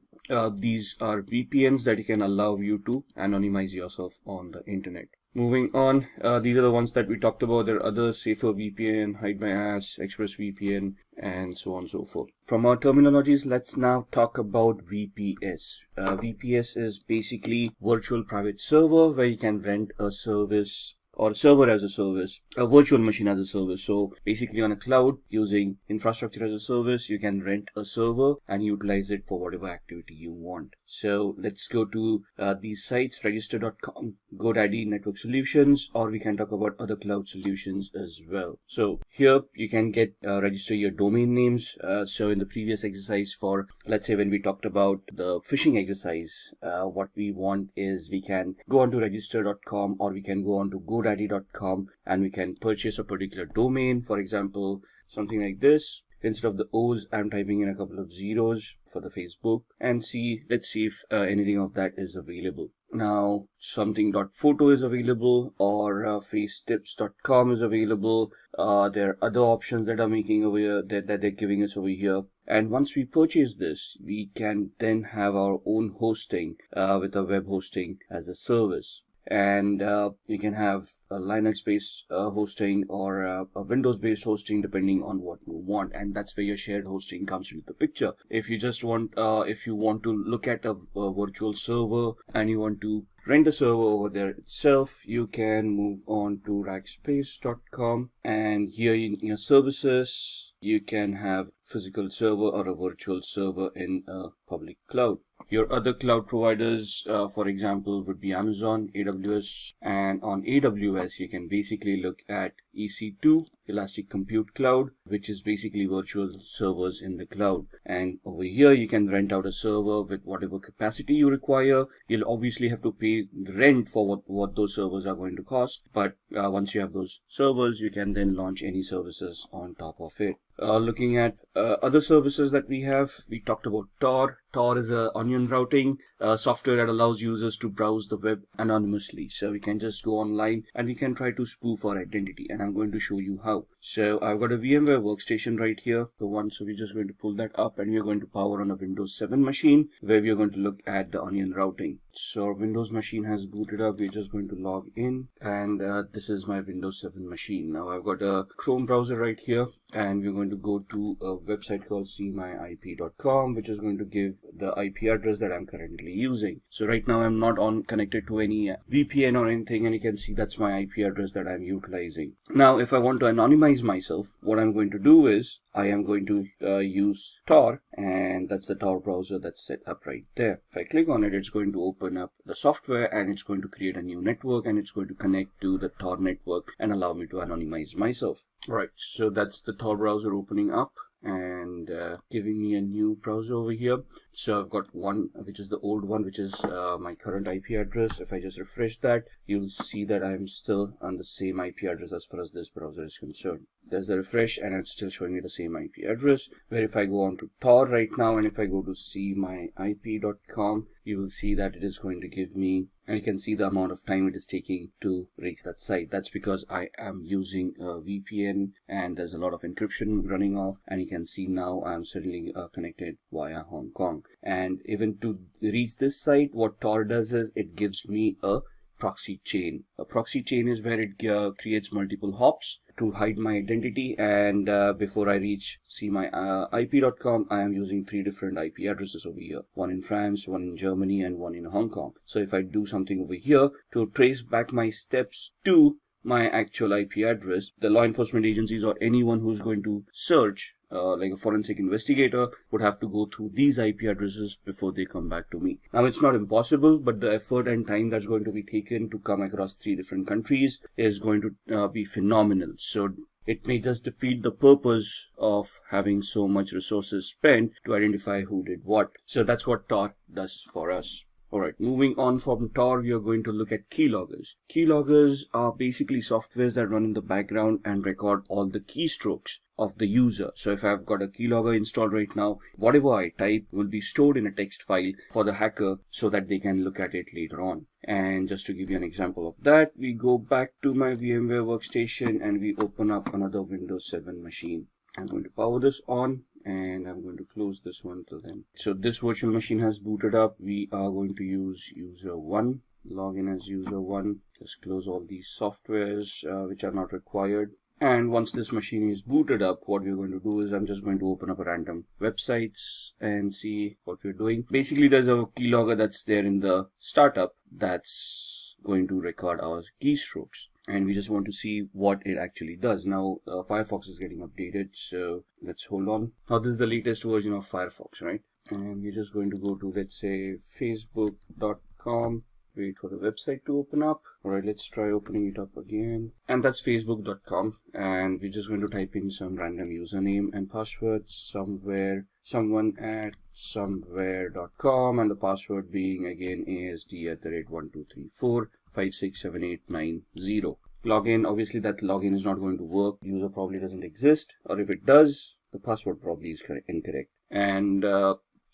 these are VPNs that can allow you to anonymize yourself on the internet. Moving on, these are the ones that we talked about. There are others: Safer VPN, Hide My Ass, ExpressVPN, and so on and so forth. From our terminologies, let's now talk about VPS. VPS is basically virtual private server where you can rent a service or a server as a service, a virtual machine as a service. So basically on a cloud using infrastructure as a service, you can rent a server and utilize it for whatever activity you want. So let's go to these sites, register.com, GoDaddy, Network Solutions, or we can talk about other cloud solutions as well. So here you can get register your domain names. So in the previous exercise, for let's say when we talked about the phishing exercise, what we want is we can go on to register.com, or we can go on to godaddy.com, and we can purchase a particular domain. For example, something like this. Instead of the O's, I'm typing in a couple of zeros for the Facebook, and let's see if anything of that is available. Now something.photo is available, or facetips.com is available. There are other options that are making over here that they're giving us over here. And once we purchase this, we can then have our own hosting with a web hosting as a service. And you can have a Linux-based hosting or a Windows-based hosting, depending on what you want. And that's where your shared hosting comes into the picture. If you just want, if you want to look at a virtual server and you want to rent a server over there itself, you can move on to rackspace.com, and here in your services, you can have physical server or a virtual server in a public cloud. Your other cloud providers, for example, would be Amazon, AWS, and on AWS, you can basically look at EC2, Elastic Compute Cloud, which is basically virtual servers in the cloud. And over here, you can rent out a server with whatever capacity you require. You'll obviously have to pay the rent for what those servers are going to cost. But once you have those servers, you can then launch any services on top of it. Looking at other services that we have, we talked about Tor. Tor is a onion routing software that allows users to browse the web anonymously. So we can just go online and we can try to spoof our identity, and I'm going to show you how. So I've got a VMware workstation right here, the one. So we're just going to pull that up, and we're going to power on a Windows 7 machine where we're going to look at the onion routing. So our Windows machine has booted up. We're just going to log in, and this is my Windows 7 machine. Now I've got a Chrome browser right here, and we're going to go to a website called cmyip.com, which is going to give the IP address that I'm currently using. So right now I'm not connected to any VPN or anything, and you can see that's my IP address that I'm utilizing. Now if I want to anonymize myself, what I'm going to do is I am going to use Tor, and that's the Tor browser that's set up right there. If I click on it, it's going to open up the software, and it's going to create a new network, and it's going to connect to the Tor network and allow me to anonymize myself. Right, so that's the Tor browser opening up and giving me a new browser over here. So I've got one, which is the old one, which is my current IP address. If I just refresh that, you'll see that I'm still on the same IP address as far as this browser is concerned. There's a refresh, and it's still showing me the same IP address. Where if I go on to Tor right now, and if I go to cmyip.com, you will see that it is going to give me, and you can see the amount of time it is taking to reach that site. That's because I am using a VPN, and there's a lot of encryption running off, and you can see now I'm suddenly connected via Hong Kong. And even to reach this site, what Tor does is it gives me a proxy chain. A proxy chain is where it creates multiple hops to hide my identity, and before I reach cmyip.com, I am using 3 different IP addresses over here, one in France, one in Germany, and one in Hong Kong. So if I do something over here to trace back my steps to my actual IP address, the law enforcement agencies or anyone who's going to search, like a forensic investigator, would have to go through these IP addresses before they come back to me. Now it's not impossible, but the effort and time that's going to be taken to come across 3 different countries is going to be phenomenal. So it may just defeat the purpose of having so much resources spent to identify who did what. So that's what Tor does for us. Alright, moving on from Tor, we are going to look at keyloggers. Keyloggers are basically softwares that run in the background and record all the keystrokes of the user. So if I've got a keylogger installed right now, whatever I type will be stored in a text file for the hacker so that they can look at it later on. And just to give you an example of that, we go back to my VMware workstation and we open up another Windows 7 machine. I'm going to power this on, and I'm going to close this one till then. So this virtual machine has booted up. We are going to use user 1, log in as user 1, just close all these softwares which are not required. And once this machine is booted up, what we're going to do is I'm just going to open up a random websites and see what we're doing. Basically, there's a keylogger that's there in the startup that's going to record our keystrokes. and we just want to see what it actually does. Now Firefox is getting updated, so let's hold on. Now this is the latest version of Firefox, right? And we're just going to go to, let's say, facebook.com. Wait for the website to open up. All right, let's try opening it up again. And that's facebook.com. And we're just going to type in some random username and password, someone@somewhere.com, and the password being again ASD@1234567890. Login, obviously that login is not going to work. User probably doesn't exist, or if it does, the password probably is incorrect. And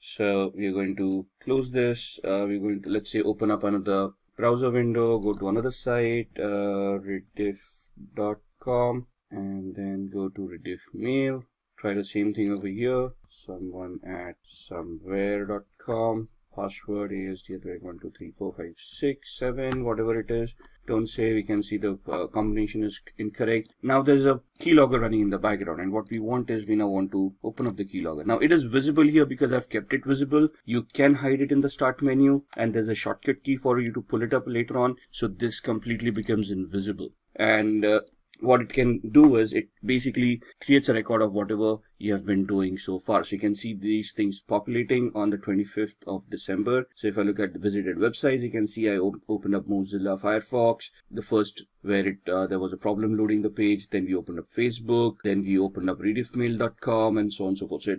so we're going to close this. We're going to, let's say, open up another browser window, go to another site, rediff.com, and then go to rediff mail. Try the same thing over here, someone@somewhere.com. Password ASD@12345678, whatever it is. Don't say, we can see the combination is incorrect. Now there's a keylogger running in the background, and what we want is, we now want to open up the keylogger. Now it is visible here because I've kept it visible. You can hide it in the start menu, and there's a shortcut key for you to pull it up later on, so this completely becomes invisible. And what it can do is, it basically creates a record of whatever you have been doing so far. So you can see these things populating on the 25th of December. So if I look at the visited websites, you can see I opened up Mozilla Firefox, the first where there was a problem loading the page. Then we opened up Facebook, then we opened up rediffmail.com, and so on and so forth. So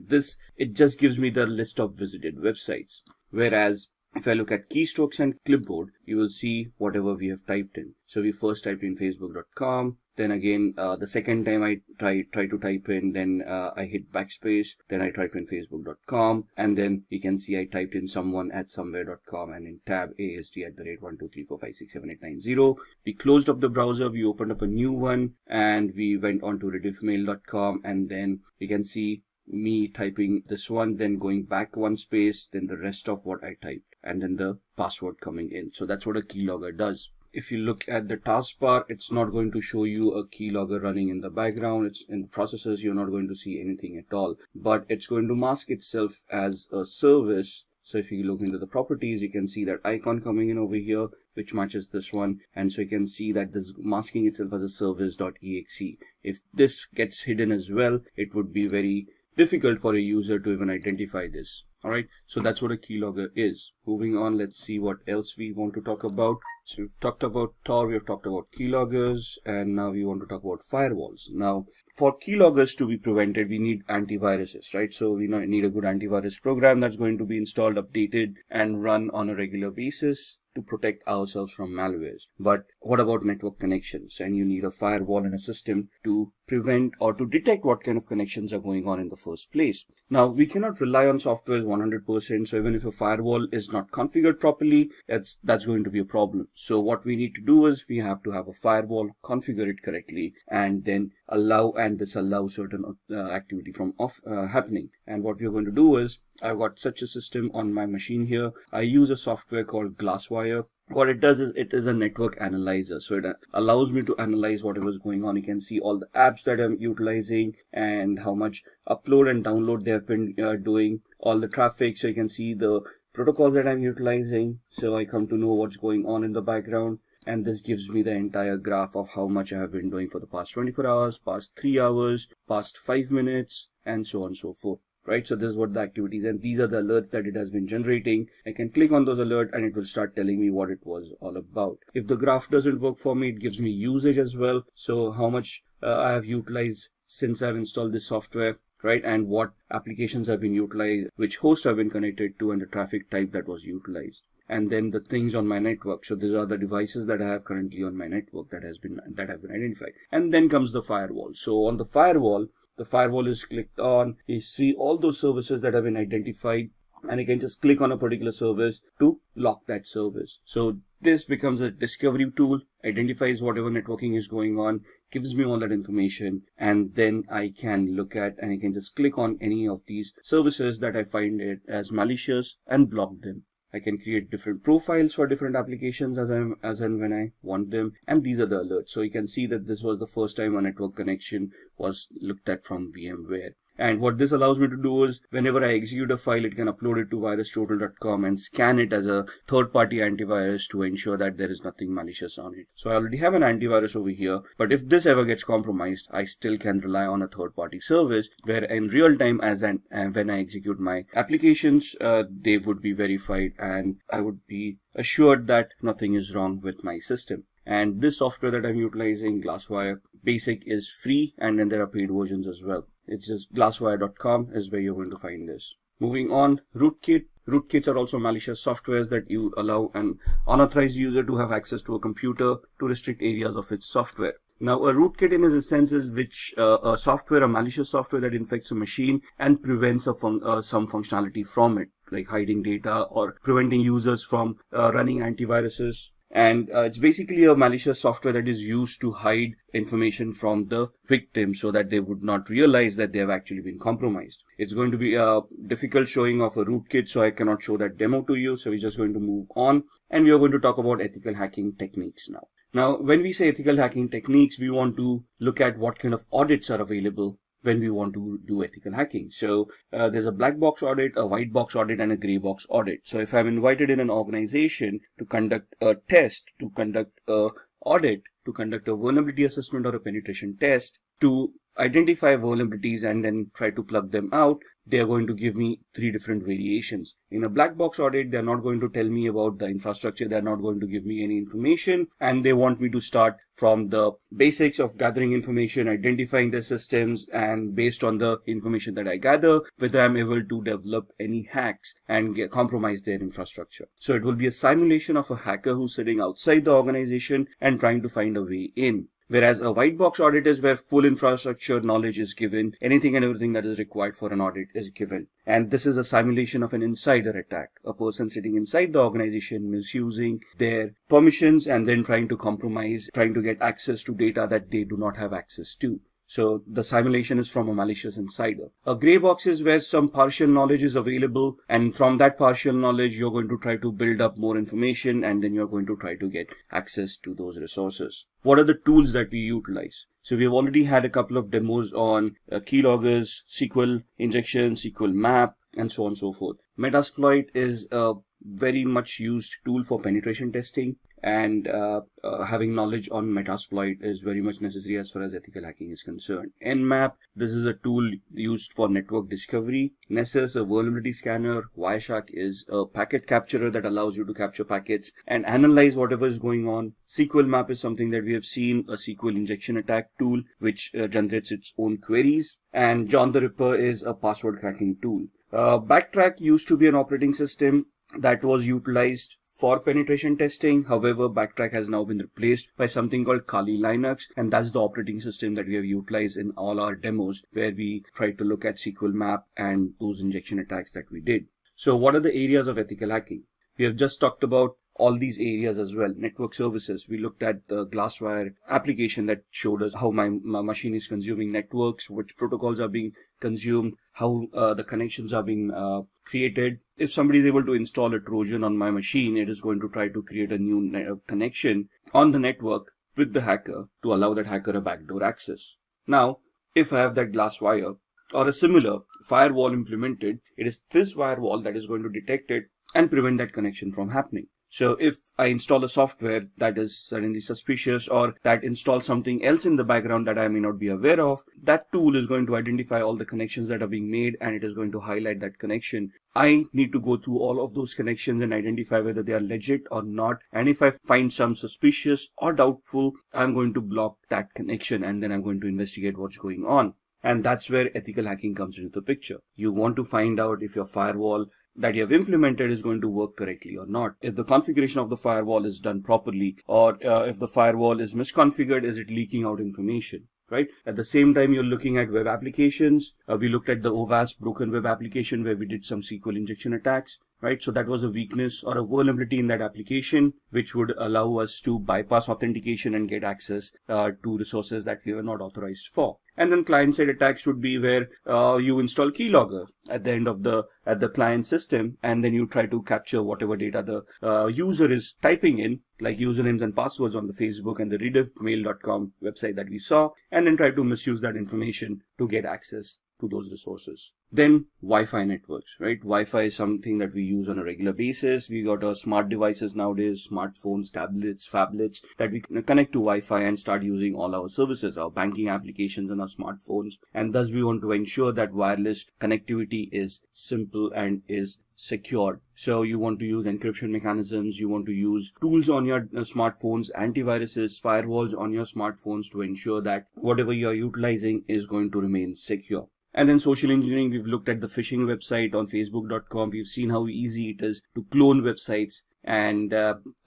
it just gives me the list of visited websites. Whereas if I look at keystrokes and clipboard, you will see whatever we have typed in. So we first typed in facebook.com. Then again, the second time I try to type in, then I hit backspace, then I type in facebook.com, and then you can see I typed in someone@somewhere.com, and in tab ASD@1234567890. We closed up the browser, we opened up a new one, and we went on to rediffmail.com, and then you can see me typing this one, then going back one space, then the rest of what I typed, and then the password coming in. So that's what a keylogger does. If you look at the taskbar, it's not going to show you a keylogger running in the background. It's in processes, you're not going to see anything at all, but it's going to mask itself as a service. So if you look into the properties, you can see that icon coming in over here, which matches this one. And so you can see that this is masking itself as a service.exe. If this gets hidden as well, it would be very difficult for a user to even identify this. All right, so that's what a keylogger is. Moving on, let's see what else we want to talk about. So we've talked about Tor, we've talked about keyloggers, and now we want to talk about firewalls. Now, for keyloggers to be prevented, we need antiviruses, right? So we need a good antivirus program that's going to be installed, updated, and run on a regular basis to protect ourselves from malwares. But what about network connections? And you need a firewall and a system to prevent or to detect what kind of connections are going on in the first place. Now, we cannot rely on software 100%. So even if a firewall is not configured properly, that's going to be a problem. So what we need to do is, we have to have a firewall, configure it correctly, and then disallow certain activity from happening. And what we're going to do is, I've got such a system on my machine here. I use a software called Glasswire. What it does is, it is a network analyzer. So it allows me to analyze whatever is going on. You can see all the apps that I'm utilizing and how much upload and download they have been doing, all the traffic. So you can see the protocols that I'm utilizing. So I come to know what's going on in the background. And this gives me the entire graph of how much I have been doing for the past 24 hours, past 3 hours, past 5 minutes, and so on and so forth. Right, so this is what the activities, and these are the alerts that it has been generating. I can click on those alerts and it will start telling me what it was all about. If the graph doesn't work for me, it gives me usage as well. So how much I have utilized since I've installed this software, right, and what applications have been utilized, which hosts have been connected to, and the traffic type that was utilized. And then the things on my network. So these are the devices that I have currently on my network that have been identified. And then comes the firewall. So on the firewall is clicked on. You see all those services that have been identified, and you can just click on a particular service to lock that service. So this becomes a discovery tool, identifies whatever networking is going on, gives me all that information, and then I can look at, and I can just click on any of these services that I find it as malicious and block them. I can create different profiles for different applications as and when I want them. And these are the alerts. So you can see that this was the first time a network connection was looked at from VMware. And what this allows me to do is whenever I execute a file, it can upload it to virustotal.com and scan it as a third-party antivirus to ensure that there is nothing malicious on it. So I already have an antivirus over here, but if this ever gets compromised, I still can rely on a third-party service where in real time when I execute my applications, they would be verified and I would be assured that nothing is wrong with my system. And this software that I'm utilizing, Glasswire Basic, is free, and then there are paid versions as well. It's just glasswire.com is where you're going to find this. Moving on, rootkit. Rootkits are also malicious softwares that you allow an unauthorized user to have access to a computer to restrict areas of its software. Now, a rootkit in a sense is a malicious software that infects a machine and prevents some functionality from it, like hiding data or preventing users from running antiviruses. And it's basically a malicious software that is used to hide information from the victim so that they would not realize that they have actually been compromised. It's going to be a difficult showing of a rootkit, so I cannot show that demo to you. So we're just going to move on, and we are going to talk about ethical hacking techniques now. Now, when we say ethical hacking techniques, we want to look at what kind of audits are available when we want to do ethical hacking. So there's a black box audit, a white box audit, and a gray box audit. So if I'm invited in an organization to conduct a test, to conduct a audit, to conduct a vulnerability assessment or a penetration test, to identify vulnerabilities and then try to plug them out, they are going to give me 3 different variations. In a black box audit, they're not going to tell me about the infrastructure. They're not going to give me any information, and they want me to start from the basics of gathering information, identifying the systems, and based on the information that I gather, whether I'm able to develop any hacks and compromise their infrastructure. So it will be a simulation of a hacker who's sitting outside the organization and trying to find a way in. Whereas a white box audit is where full infrastructure knowledge is given, anything and everything that is required for an audit is given. And this is a simulation of an insider attack, a person sitting inside the organization misusing their permissions and then trying to compromise, trying to get access to data that they do not have access to. So the simulation is from a malicious insider. A gray box is where some partial knowledge is available, and from that partial knowledge, you're going to try to build up more information, and then you're going to try to get access to those resources. What are the tools that we utilize? So we've already had a couple of demos on keyloggers, SQL injection, SQL map, and so on and so forth. Metasploit is a very much used tool for penetration testing, and having knowledge on Metasploit is very much necessary as far as ethical hacking is concerned. Nmap, this is a tool used for network discovery. Nessus, a vulnerability scanner. Wireshark is a packet capturer that allows you to capture packets and analyze whatever is going on. SQL map is something that we have seen, a SQL injection attack tool which generates its own queries. And John the Ripper is a password cracking tool. Backtrack used to be an operating system that was utilized for penetration testing. However, Backtrack has now been replaced by something called Kali Linux, and that's the operating system that we have utilized in all our demos where we try to look at SQL map and those injection attacks that we did. So what are the areas of ethical hacking? We have just talked about all these areas as well. Network services, we looked at the Glasswire application that showed us how my machine is consuming networks, which protocols are being consumed, how the connections are being created. If somebody is able to install a Trojan on my machine, it is going to try to create a new connection on the network with the hacker to allow that hacker a backdoor access. Now, if I have that Glasswire or a similar firewall implemented, it is this firewall that is going to detect it and prevent that connection from happening. So if I install a software that is suddenly suspicious or that installs something else in the background that I may not be aware of, that tool is going to identify all the connections that are being made and it is going to highlight that connection. I need to go through all of those connections and identify whether they are legit or not. And if I find some suspicious or doubtful, I'm going to block that connection and then I'm going to investigate what's going on. And that's where ethical hacking comes into the picture. You want to find out if your firewall that you have implemented is going to work correctly or not. If the configuration of the firewall is done properly, or if the firewall is misconfigured, is it leaking out information, right? At the same time, you're looking at web applications. We looked at the OWASP broken web application where we did some SQL injection attacks, right? So that was a weakness or a vulnerability in that application, which would allow us to bypass authentication and get access to resources that we were not authorized for. And then client-side attacks would be where you install keylogger at the end of the client system, and then you try to capture whatever data the user is typing in, like usernames and passwords on the Facebook and the rediffmail.com website that we saw, and then try to misuse that information to get access to those resources. Then Wi-Fi networks, right? Wi-Fi is something that we use on a regular basis. We got our smart devices nowadays, smartphones, tablets, phablets, that we can connect to Wi-Fi and start using all our services, our banking applications on our smartphones. And thus we want to ensure that wireless connectivity is simple and is secured. So you want to use encryption mechanisms, you want to use tools on your smartphones, antiviruses, firewalls on your smartphones to ensure that whatever you are utilizing is going to remain secure. And then social engineering, we've looked at the phishing website on facebook.com. We've seen how easy it is to clone websites and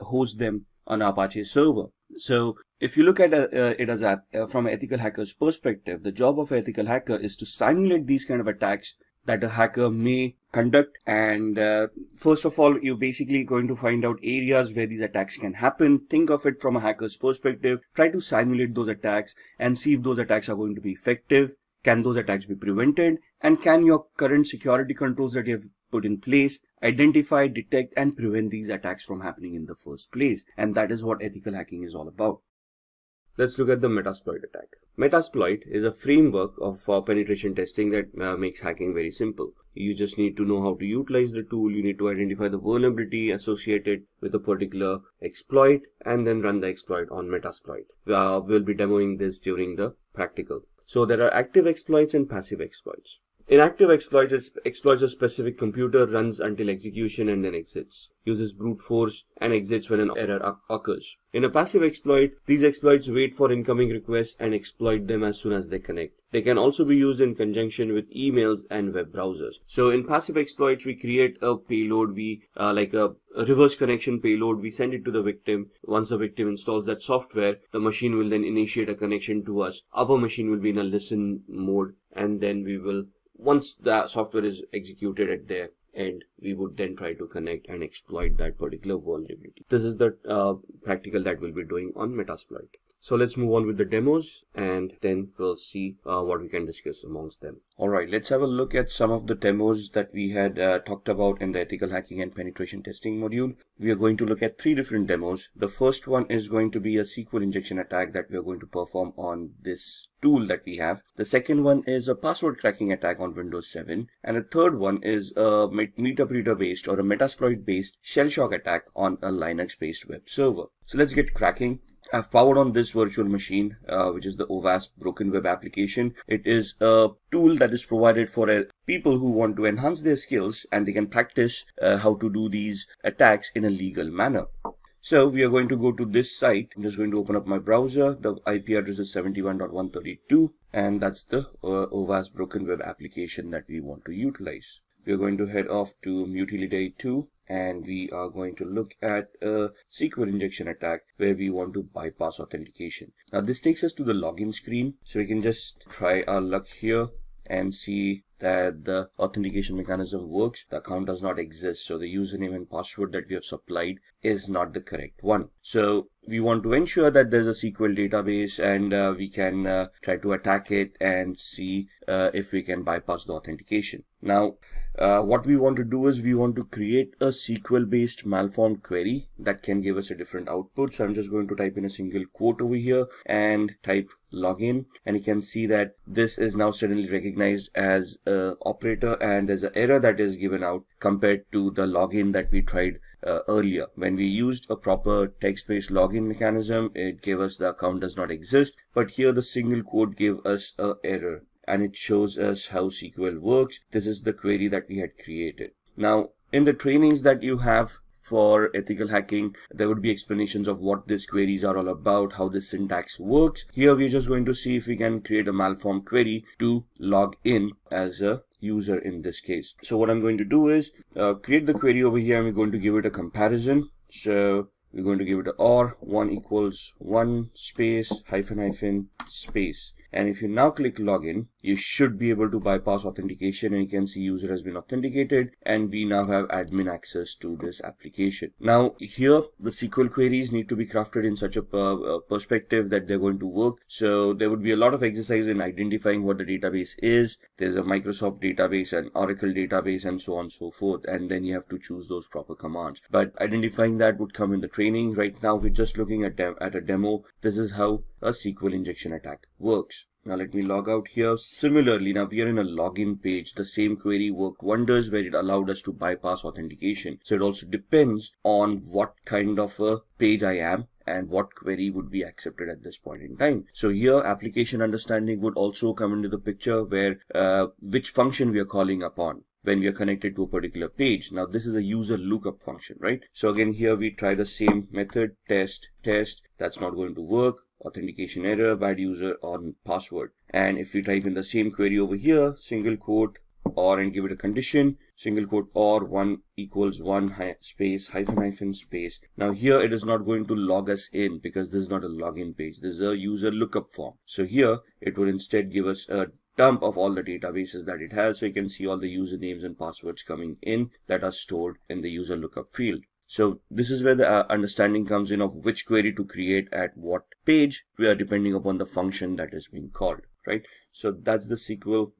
host them on Apache server. So if you look at it as from an ethical hacker's perspective, the job of an ethical hacker is to simulate these kind of attacks that a hacker may conduct. And first of all, you're basically going to find out areas where these attacks can happen. Think of it from a hacker's perspective. Try to simulate those attacks and see if those attacks are going to be effective. Can those attacks be prevented? And can your current security controls that you have put in place identify, detect, and prevent these attacks from happening in the first place? And that is what ethical hacking is all about. Let's look at the Metasploit attack. Metasploit is a framework of penetration testing that makes hacking very simple. You just need to know how to utilize the tool. You need to identify the vulnerability associated with a particular exploit and then run the exploit on Metasploit. We'll be demoing this during the practical. So there are active exploits and passive exploits. In active exploits, it exploits a specific computer, runs until execution and then exits, uses brute force and exits when an error occurs. In a passive exploit, these exploits wait for incoming requests and exploit them as soon as they connect. They can also be used in conjunction with emails and web browsers. So in passive exploits, we create a payload, like a reverse connection payload. We send it to the victim. Once the victim installs that software, the machine will then initiate a connection to us. Our machine will be in a listen mode, and then we will, once the software is executed at their end, we would then try to connect and exploit that particular vulnerability. This is the practical that we'll be doing on Metasploit. So let's move on with the demos, and then we'll see what we can discuss amongst them. All right, let's have a look at some of the demos that we had talked about in the ethical hacking and penetration testing module. We are going to look at 3 different demos. The first one is going to be a SQL injection attack that we are going to perform on this tool that we have. The second one is a password cracking attack on Windows 7. And the third one is a MetaBreeder based or a Metasploit based shell shock attack on a Linux based web server. So let's get cracking. I've powered on this virtual machine, which is the OWASP Broken Web application. It is a tool that is provided for people who want to enhance their skills, and they can practice how to do these attacks in a legal manner. So we are going to go to this site. I'm just going to open up my browser. The IP address is 71.132, and that's the OWASP Broken Web application that we want to utilize. We are going to head off to Mutility 2, and we are going to look at a SQL injection attack where we want to bypass authentication. Now this takes us to the login screen, so we can just try our luck here and see that the authentication mechanism works. The account does not exist, so the username and password that we have supplied is not the correct one. So we want to ensure that there's a SQL database, and we can try to attack it and see if we can bypass the authentication. Now what we want to do is we want to create a SQL based malformed query that can give us a different output. So I'm just going to type in a single quote over here and type login, and you can see that this is now suddenly recognized as a operator, and there's an error that is given out compared to the login that we tried earlier. When we used a proper text-based login mechanism, it gave us the account does not exist, but here the single quote gave us an error, and it shows us how SQL works. This is the query that we had created. Now in the trainings that you have for ethical hacking, there would be explanations of what these queries are all about, how the syntax works. Here we're just going to see if we can create a malformed query to log in as a user in this case. So what I'm going to do is create the query over here, and we're going to give it a comparison. So we're going to give it a or 1 equals 1 space hyphen space. And if you now click login, you should be able to bypass authentication, and you can see user has been authenticated, and we now have admin access to this application. Now here the SQL queries need to be crafted in such a perspective that they're going to work. So there would be a lot of exercise in identifying what the database is. There's a Microsoft database, an Oracle database, and so on and so forth, and then you have to choose those proper commands. But identifying that would come in the training. Right now we're just looking at a demo. This is how a SQL injection attack works. Now let me log out here. Similarly, now we are in a login page. The same query worked wonders where it allowed us to bypass authentication. So it also depends on what kind of a page I am and what query would be accepted at this point in time. So here application understanding would also come into the picture, where which function we are calling upon when we are connected to a particular page. Now this is a user lookup function, right? So again, here we try the same method, test. That's not going to work. Authentication error, bad user or password. And if we type in the same query over here, single quote or, and give it a condition, single quote or 1 equals 1 space hyphen space. Now here it is not going to log us in because this is not a login page. This is a user lookup form. So here it would instead give us a dump of all the databases that it has. So you can see all the usernames and passwords coming in that are stored in the user lookup field. So this is where the understanding comes in of which query to create at what page, we are depending upon the function that is being called, right? So that's the SQL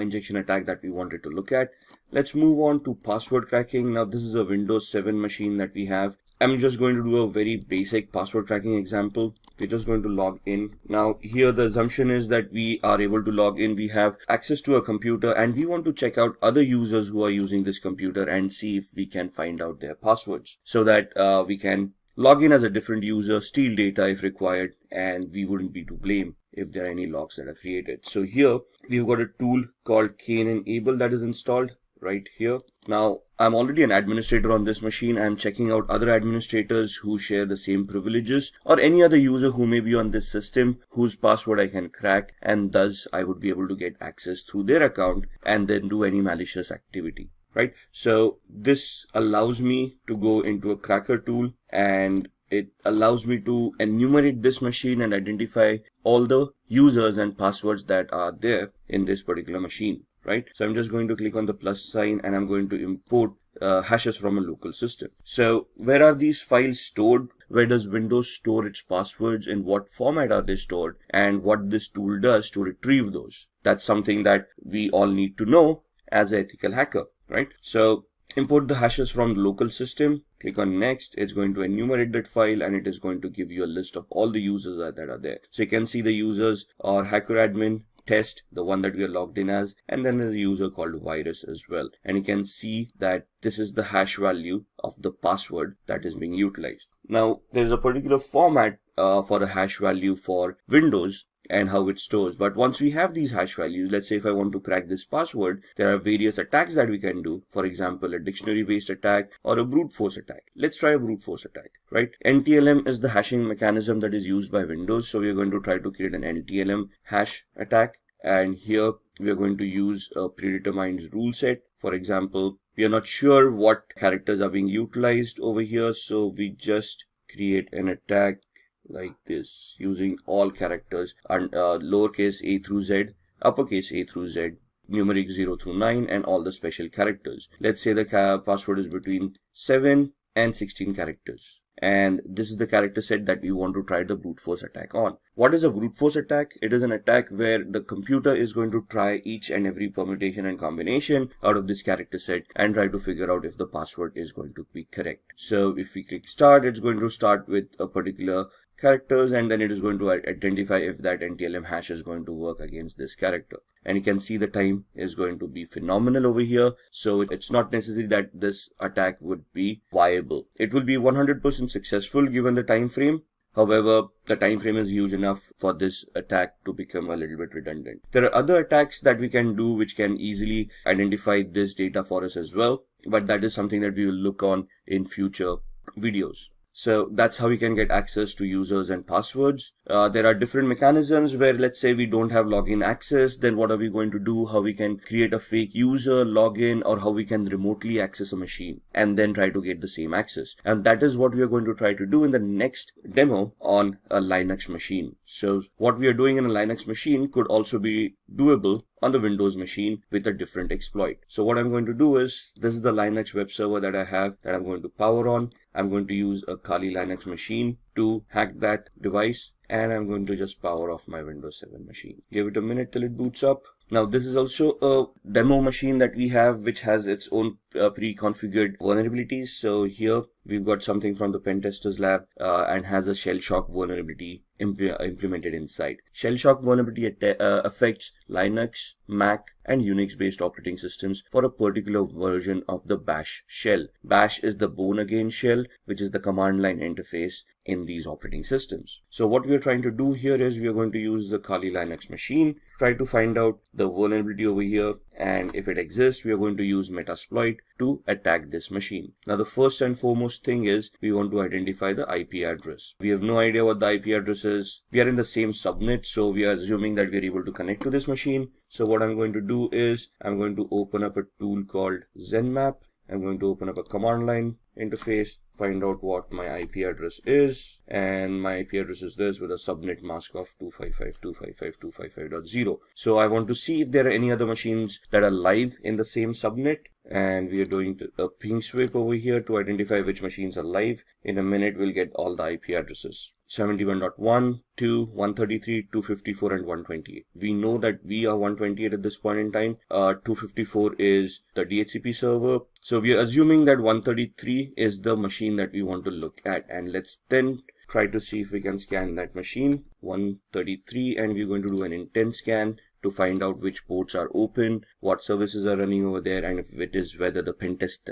injection attack that we wanted to look at. Let's move on to password cracking. Now this is a Windows 7 machine that we have. I'm just going to do a very basic password cracking example. We're just going to log in. Now here the assumption is that we are able to log in. We have access to a computer and we want to check out other users who are using this computer and see if we can find out their passwords, so that we can log in as a different user, steal data if required, and we wouldn't be to blame if there are any logs that are created. So here we've got a tool called Enable that is installed right here. Now I'm already an administrator on this machine. I'm checking out other administrators who share the same privileges, or any other user who may be on this system whose password I can crack, and thus I would be able to get access through their account and then do any malicious activity, right? So this allows me to go into a cracker tool, and it allows me to enumerate this machine and identify all the users and passwords that are there in this particular machine, right? So I'm just going to click on the plus sign and I'm going to import hashes from a local system. So where are these files stored? Where does Windows store its passwords? In what format are they stored? And what this tool does to retrieve those? That's something that we all need to know as an ethical hacker, right? So import the hashes from the local system, click on next. It's going to enumerate that file and it is going to give you a list of all the users that are there. So you can see the users are hacker admin, test, the one that we are logged in as, and then there's a user called virus as well. And you can see that this is the hash value of the password that is being utilized. Now there's a particular format for a hash value for Windows and how it stores. But once we have these hash values, let's say if I want to crack this password, there are various attacks that we can do. For example, a dictionary based attack or a brute force attack. Let's try a brute force attack, right? NTLM is the hashing mechanism that is used by Windows. So we're going to try to create an NTLM hash attack. And here we are going to use a predetermined rule set. For example, we are not sure what characters are being utilized over here. So we just create an attack like this using all characters and lowercase a through z, uppercase a through z, numeric 0 through 9, and all the special characters. Let's say the password is between 7 and 16 characters. And this is the character set that we want to try the brute force attack on. What is a brute force attack? It is an attack where the computer is going to try each and every permutation and combination out of this character set and try to figure out if the password is going to be correct. So if we click start, it's going to start with a particular characters, and then it is going to identify if that NTLM hash is going to work against this character. And you can see the time is going to be phenomenal over here. So it's not necessary that this attack would be viable. It will be 100% successful given the time frame. However, the time frame is huge enough for this attack to become a little bit redundant. There are other attacks that we can do which can easily identify this data for us as well, but that is something that we will look on in future videos. So that's how we can get access to users and passwords. There are different mechanisms where, let's say we don't have login access, then what are we going to do? How we can create a fake user, login, or how we can remotely access a machine and then try to get the same access. And that is what we are going to try to do in the next demo on a Linux machine. So what we are doing in a Linux machine could also be doable on the Windows machine with a different exploit. So what I'm going to do is, this is the Linux web server that I have that I'm going to power on. I'm going to use a Kali Linux machine to hack that device, and I'm going to just power off my Windows 7 machine. Give it a minute till it boots up. Now this is also a demo machine that we have which has its own pre-configured vulnerabilities. So here we've got something from the pen testers lab and has a shell shock vulnerability implemented inside. Shell shock vulnerability affects Linux, Mac, and Unix based operating systems for a particular version of the bash shell. Bash is the born again shell, which is the command line interface in these operating systems. So what we are trying to do here is we are going to use the Kali Linux machine, try to find out the vulnerability over here, and if it exists, we are going to use Metasploit to attack this machine. Now the first and foremost thing is we want to identify the IP address. We have no idea what the IP address is. We are in the same subnet, so we are assuming that we are able to connect to this machine. So what I'm going to do is I'm going to open up a tool called ZenMap. I'm going to open up a command line interface, find out what my IP address is, and my IP address is this with a subnet mask of 255.255.255.0. So I want to see if there are any other machines that are live in the same subnet, and we are doing a ping sweep over here to identify which machines are live. In a minute we'll get all the IP addresses. 71.1, 2, 133, 254, and 128. We know that we are 128 at this point in time. 254 is the DHCP server. So we are assuming that 133 is the machine that we want to look at. And let's then try to see if we can scan that machine, 133, and we're going to do an intent scan to find out which ports are open, what services are running over there, and if it is whether the pen test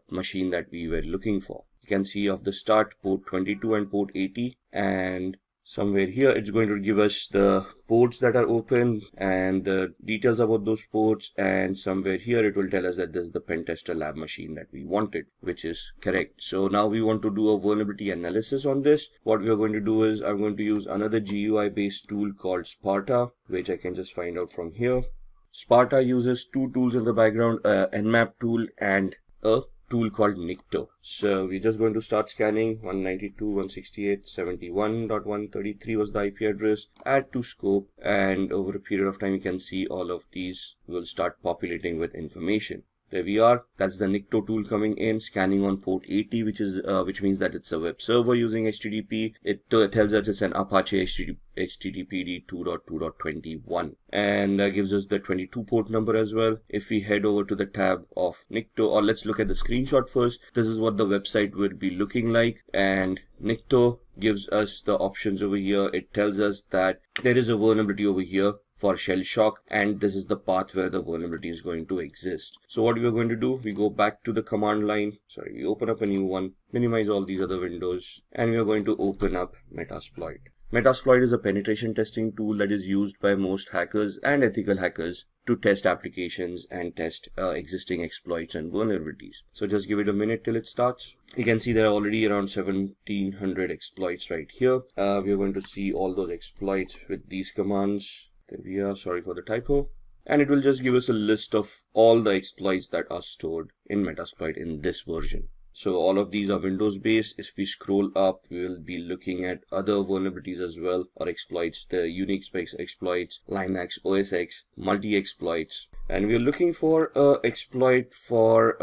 machine that we were looking for. You can see off the start port 22 and port 80, and somewhere here it's going to give us the ports that are open and the details about those ports, and somewhere here it will tell us that this is the pen tester lab machine that we wanted, which is correct. So now we want to do a vulnerability analysis on this. What we are going to do is I'm going to use another GUI based tool called Sparta, which I can just find out from here. Sparta uses two tools in the background, Nmap tool and a tool called Nikto. So we're just going to start scanning. 192.168.71.133 was the IP address. Add to scope, and over a period of time you can see all of these will start populating with information. There we are. That's the Nikto tool coming in, scanning on port 80, which means that it's a web server using HTTP. It tells us it's an Apache HTTPD 2.2.21, and gives us the 22 port number as well. If we head over to the tab of Nikto, or let's look at the screenshot first. This is what the website will be looking like, and Nikto gives us the options over here. It tells us that there is a vulnerability over here for shell shock, and this is the path where the vulnerability is going to exist. So what we are going to do, we go back to the command line, we open up a new one, minimize all these other windows, and we are going to open up Metasploit. Metasploit is a penetration testing tool that is used by most hackers and ethical hackers to test applications and test existing exploits and vulnerabilities. So just give it a minute till it starts. You can see there are already around 1700 exploits right here. We are going to see all those exploits with these commands. There we are, sorry for the typo. And it will just give us a list of all the exploits that are stored in Metasploit in this version. So all of these are Windows based. If we scroll up, we will be looking at other vulnerabilities as well, or exploits, the Unix based exploits, Linux, OS X, multi-exploits. And we are looking for an exploit for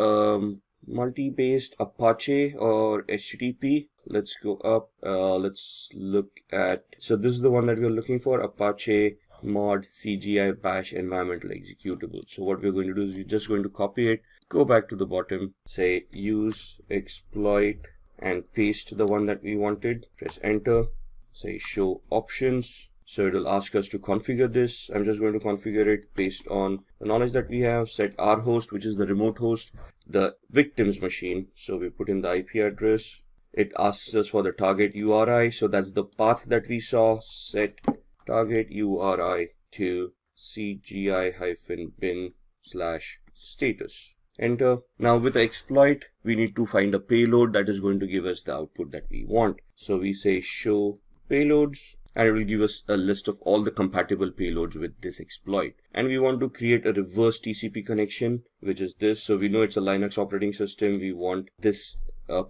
multi-based Apache or HTTP. Let's go up, let's look at, so this is the one that we are looking for, Apache mod CGI bash environmental executable. So what we're going to do is we're just going to copy it, go back to the bottom, say use exploit, and paste the one that we wanted. Press enter, say show options. So it will ask us to configure this. I'm just going to configure it based on the knowledge that we have. Set our host, which is the remote host, the victim's machine. So we put in the IP address. It asks us for the target URI. So that's the path that we saw. Set target URI to cgi-bin/status. Enter. Now with the exploit, we need to find a payload that is going to give us the output that we want. So we say show payloads, and it will give us a list of all the compatible payloads with this exploit. And we want to create a reverse TCP connection, which is this. So we know it's a Linux operating system. We want this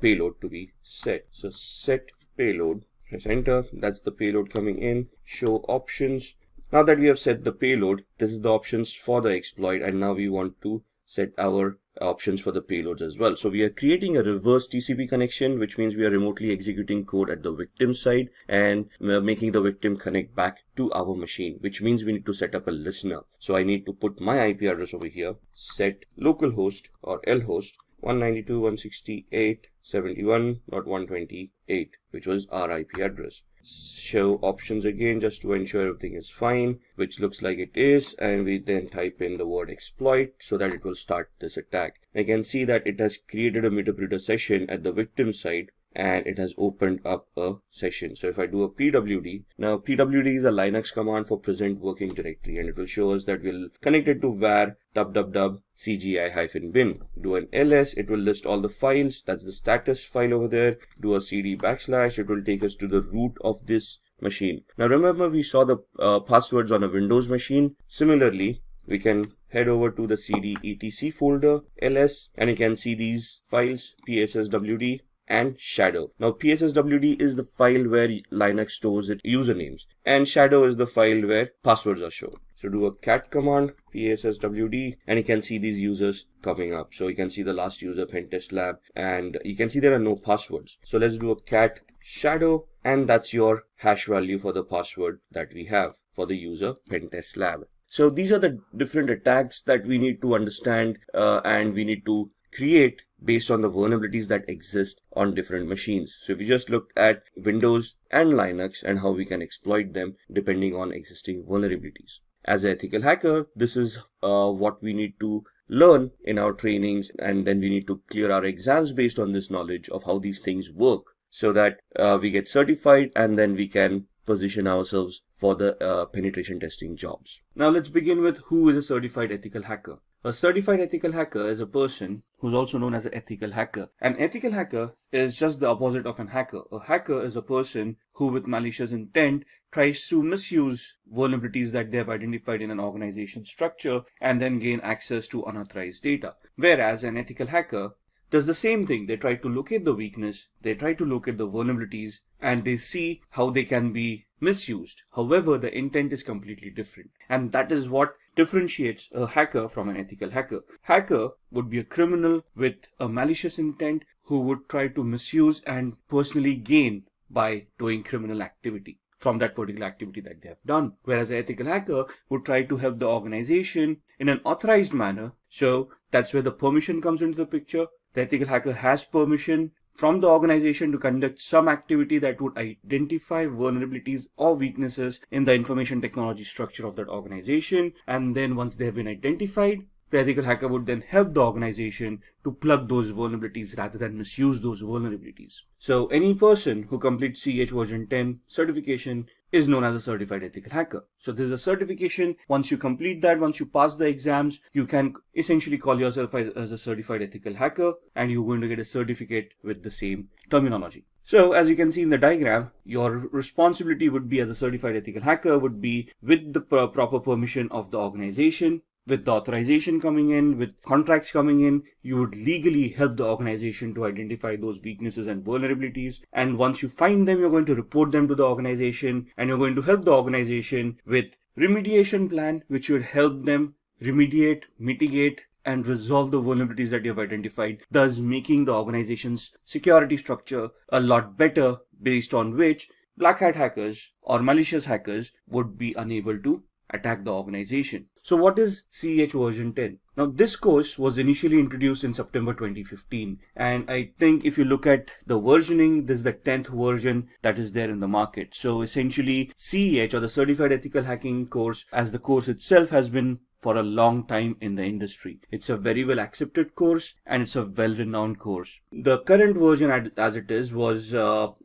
payload to be set. So set payload. Press enter. That's the payload coming in. Show options. Now that we have set the payload, this is the options for the exploit, and now we want to set our options for the payloads as well. So we are creating a reverse TCP connection, which means we are remotely executing code at the victim side and making the victim connect back to our machine, which means we need to set up a listener. So I need to put my IP address over here, set localhost or lhost 192.168 171.128, which was our IP address. Show options again just to ensure everything is fine, which looks like it is, and we then type in the word exploit so that it will start this attack. I can see that it has created a meter session at the victim side, and it has opened up a session. So if I do a pwd, now pwd is a Linux command for present working directory, and it will show us that we'll connect it to var www cgi-bin. Do an ls, it will list all the files. That's the status file over there. Do a cd /, it will take us to the root of this machine. Now remember, we saw the passwords on a Windows machine. Similarly, we can head over to the cd etc folder, ls, and you can see these files, psswd and shadow. Now psswd is the file where Linux stores its usernames, and shadow is the file where passwords are shown. So do a cat command, psswd, and you can see these users coming up. So you can see the last user, Pentest Lab, and you can see there are no passwords. So let's do a cat shadow, and that's your hash value for the password that we have for the user Pentest Lab. So these are the different attacks that we need to understand and we need to create based on the vulnerabilities that exist on different machines. So if we just looked at Windows and Linux and how we can exploit them depending on existing vulnerabilities. As an ethical hacker, this is what we need to learn in our trainings, and then we need to clear our exams based on this knowledge of how these things work, so that we get certified and then we can position ourselves for the penetration testing jobs. Now let's begin with who is a certified ethical hacker. A certified ethical hacker is a person who's also known as an ethical hacker. An ethical hacker is just the opposite of an hacker. A hacker is a person who, with malicious intent, tries to misuse vulnerabilities that they have identified in an organization structure and then gain access to unauthorized data. Whereas an ethical hacker does the same thing. They try to locate the weakness, they try to locate the vulnerabilities, and they see how they can be misused. However, the intent is completely different, and that is what differentiates a hacker from an ethical hacker. Hacker would be a criminal with a malicious intent who would try to misuse and personally gain by doing criminal activity from that particular activity that they have done. Whereas an ethical hacker would try to help the organization in an authorized manner. So that's where the permission comes into the picture. The ethical hacker has permission from the organization to conduct some activity that would identify vulnerabilities or weaknesses in the information technology structure of that organization. And then once they have been identified, the ethical hacker would then help the organization to plug those vulnerabilities rather than misuse those vulnerabilities. So any person who completes CH version 10 certification is known as a certified ethical hacker. So there's a certification. Once you complete that, once you pass the exams, you can essentially call yourself as a certified ethical hacker, and you're going to get a certificate with the same terminology. So as you can see in the diagram, your responsibility would be as a certified ethical hacker would be with the proper permission of the organization. With the authorization coming in, with contracts coming in, you would legally help the organization to identify those weaknesses and vulnerabilities. And once you find them, you're going to report them to the organization, and you're going to help the organization with remediation plan, which would help them remediate, mitigate, and resolve the vulnerabilities that you have identified, thus making the organization's security structure a lot better, based on which black hat hackers or malicious hackers would be unable to attack the organization. So what is CH version 10? Now this course was initially introduced in September 2015, and I think if you look at the versioning, this is the 10th version that is there in the market. So essentially CEH, or the Certified Ethical Hacking course, as the course itself, has been for a long time in the industry. It's a very well accepted course, and it's a well renowned course. The current version as it is was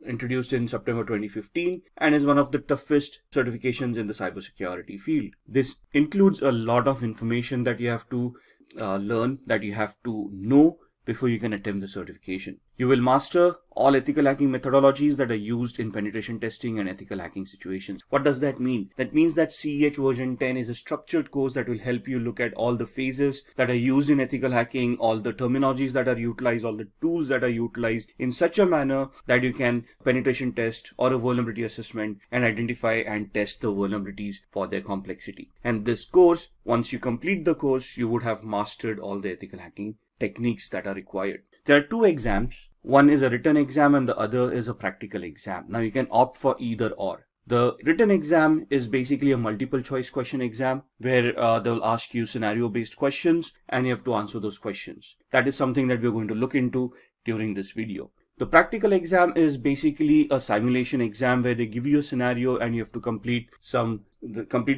introduced in September 2015 and is one of the toughest certifications in the cybersecurity field. This includes a lot of information that you have to learn, that you have to know before you can attempt the certification. You will master all ethical hacking methodologies that are used in penetration testing and ethical hacking situations. What does that mean? That means that CEH version 10 is a structured course that will help you look at all the phases that are used in ethical hacking, all the terminologies that are utilized, all the tools that are utilized in such a manner that you can penetration test or a vulnerability assessment and identify and test the vulnerabilities for their complexity. And this course, once you complete the course, you would have mastered all the ethical hacking techniques that are required. There are two exams. One is a written exam and the other is a practical exam. Now you can opt for either or. The written exam is basically a multiple choice question exam where they'll ask you scenario based questions and you have to answer those questions. That is something that we're going to look into during this video. The practical exam is basically a simulation exam where they give you a scenario and you have to complete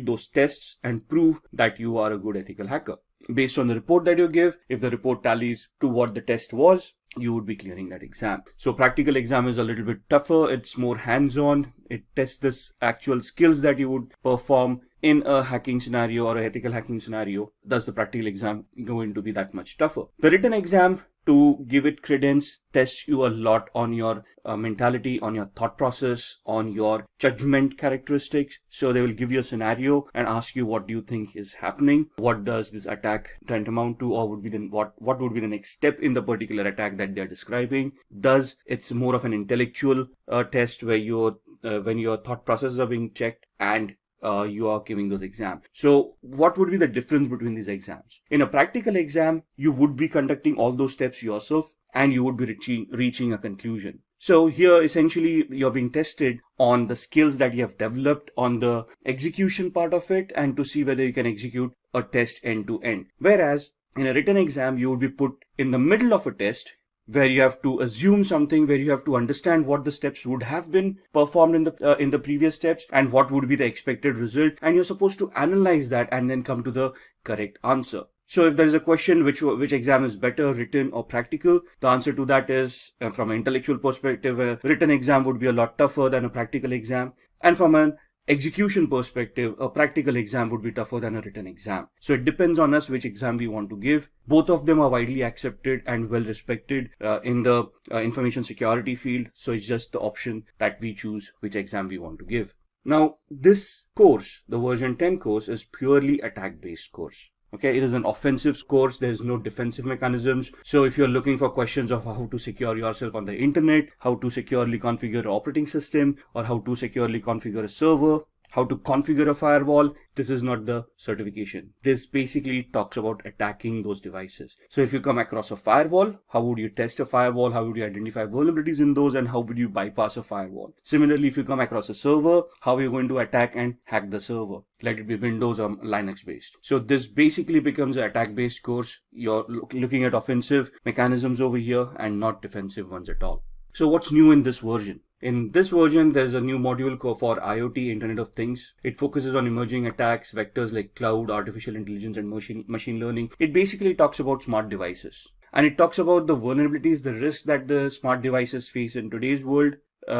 those tests and prove that you are a good ethical hacker. Based on the report that you give, if the report tallies to what the test was, you would be clearing that exam. So practical exam is a little bit tougher. It's more hands-on. It tests the actual skills that you would perform in a hacking scenario or an ethical hacking scenario. Thus the practical exam going to be that much tougher. The written exam, to give it credence, tests you a lot on your mentality, on your thought process, on your judgment characteristics. So they will give you a scenario and ask you what do you think is happening, what does this attack tantamount to, or what would be the next step in the particular attack that they're describing. Thus it's more of an intellectual test where when your thought processes are being checked and you are giving those exams. So what would be the difference between these exams? In a practical exam, you would be conducting all those steps yourself and you would be reaching a conclusion. So here essentially you're being tested on the skills that you have developed on the execution part of it and to see whether you can execute a test end to end. Whereas in a written exam, you would be put in the middle of a test where you have to assume something, where you have to understand what the steps would have been performed in the previous steps and what would be the expected result, and you're supposed to analyze that and then come to the correct answer. So if there is a question which exam is better, written or practical, the answer to that is from an intellectual perspective, a written exam would be a lot tougher than a practical exam, and from an execution perspective, a practical exam would be tougher than a written exam. So it depends on us which exam we want to give. Both of them are widely accepted and well respected in the information security field. So it's just the option that we choose which exam we want to give. Now, this course, the version 10 course, is purely attack-based course. Okay, it is an offensive course. There is no defensive mechanisms. So if you're looking for questions of how to secure yourself on the internet, how to securely configure an operating system, or how to securely configure a server, how to configure a firewall, this is not the certification. This basically talks about attacking those devices. So if you come across a firewall, how would you test a firewall? How would you identify vulnerabilities in those? And how would you bypass a firewall? Similarly, if you come across a server, how are you going to attack and hack the server? Let it be Windows or Linux based. So this basically becomes an attack based course. You're looking at offensive mechanisms over here and not defensive ones at all. So what's new in this version? In this version, there's a new module for IoT, Internet of Things. It focuses on emerging attacks, vectors like cloud, artificial intelligence, and machine learning. It basically talks about smart devices. And it talks about the vulnerabilities, the risks that the smart devices face in today's world.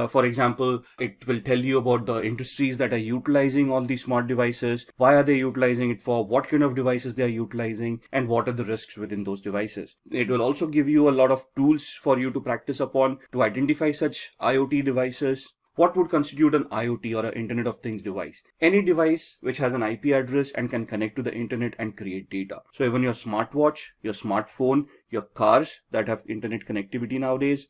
For example, it will tell you about the industries that are utilizing all these smart devices, why are they utilizing it for, what kind of devices they are utilizing, and what are the risks within those devices. It will also give you a lot of tools for you to practice upon to identify such IoT devices. What would constitute an IoT or an Internet of Things device? Any device which has an IP address and can connect to the internet and create data. So even your smartwatch, your smartphone, your cars that have internet connectivity nowadays,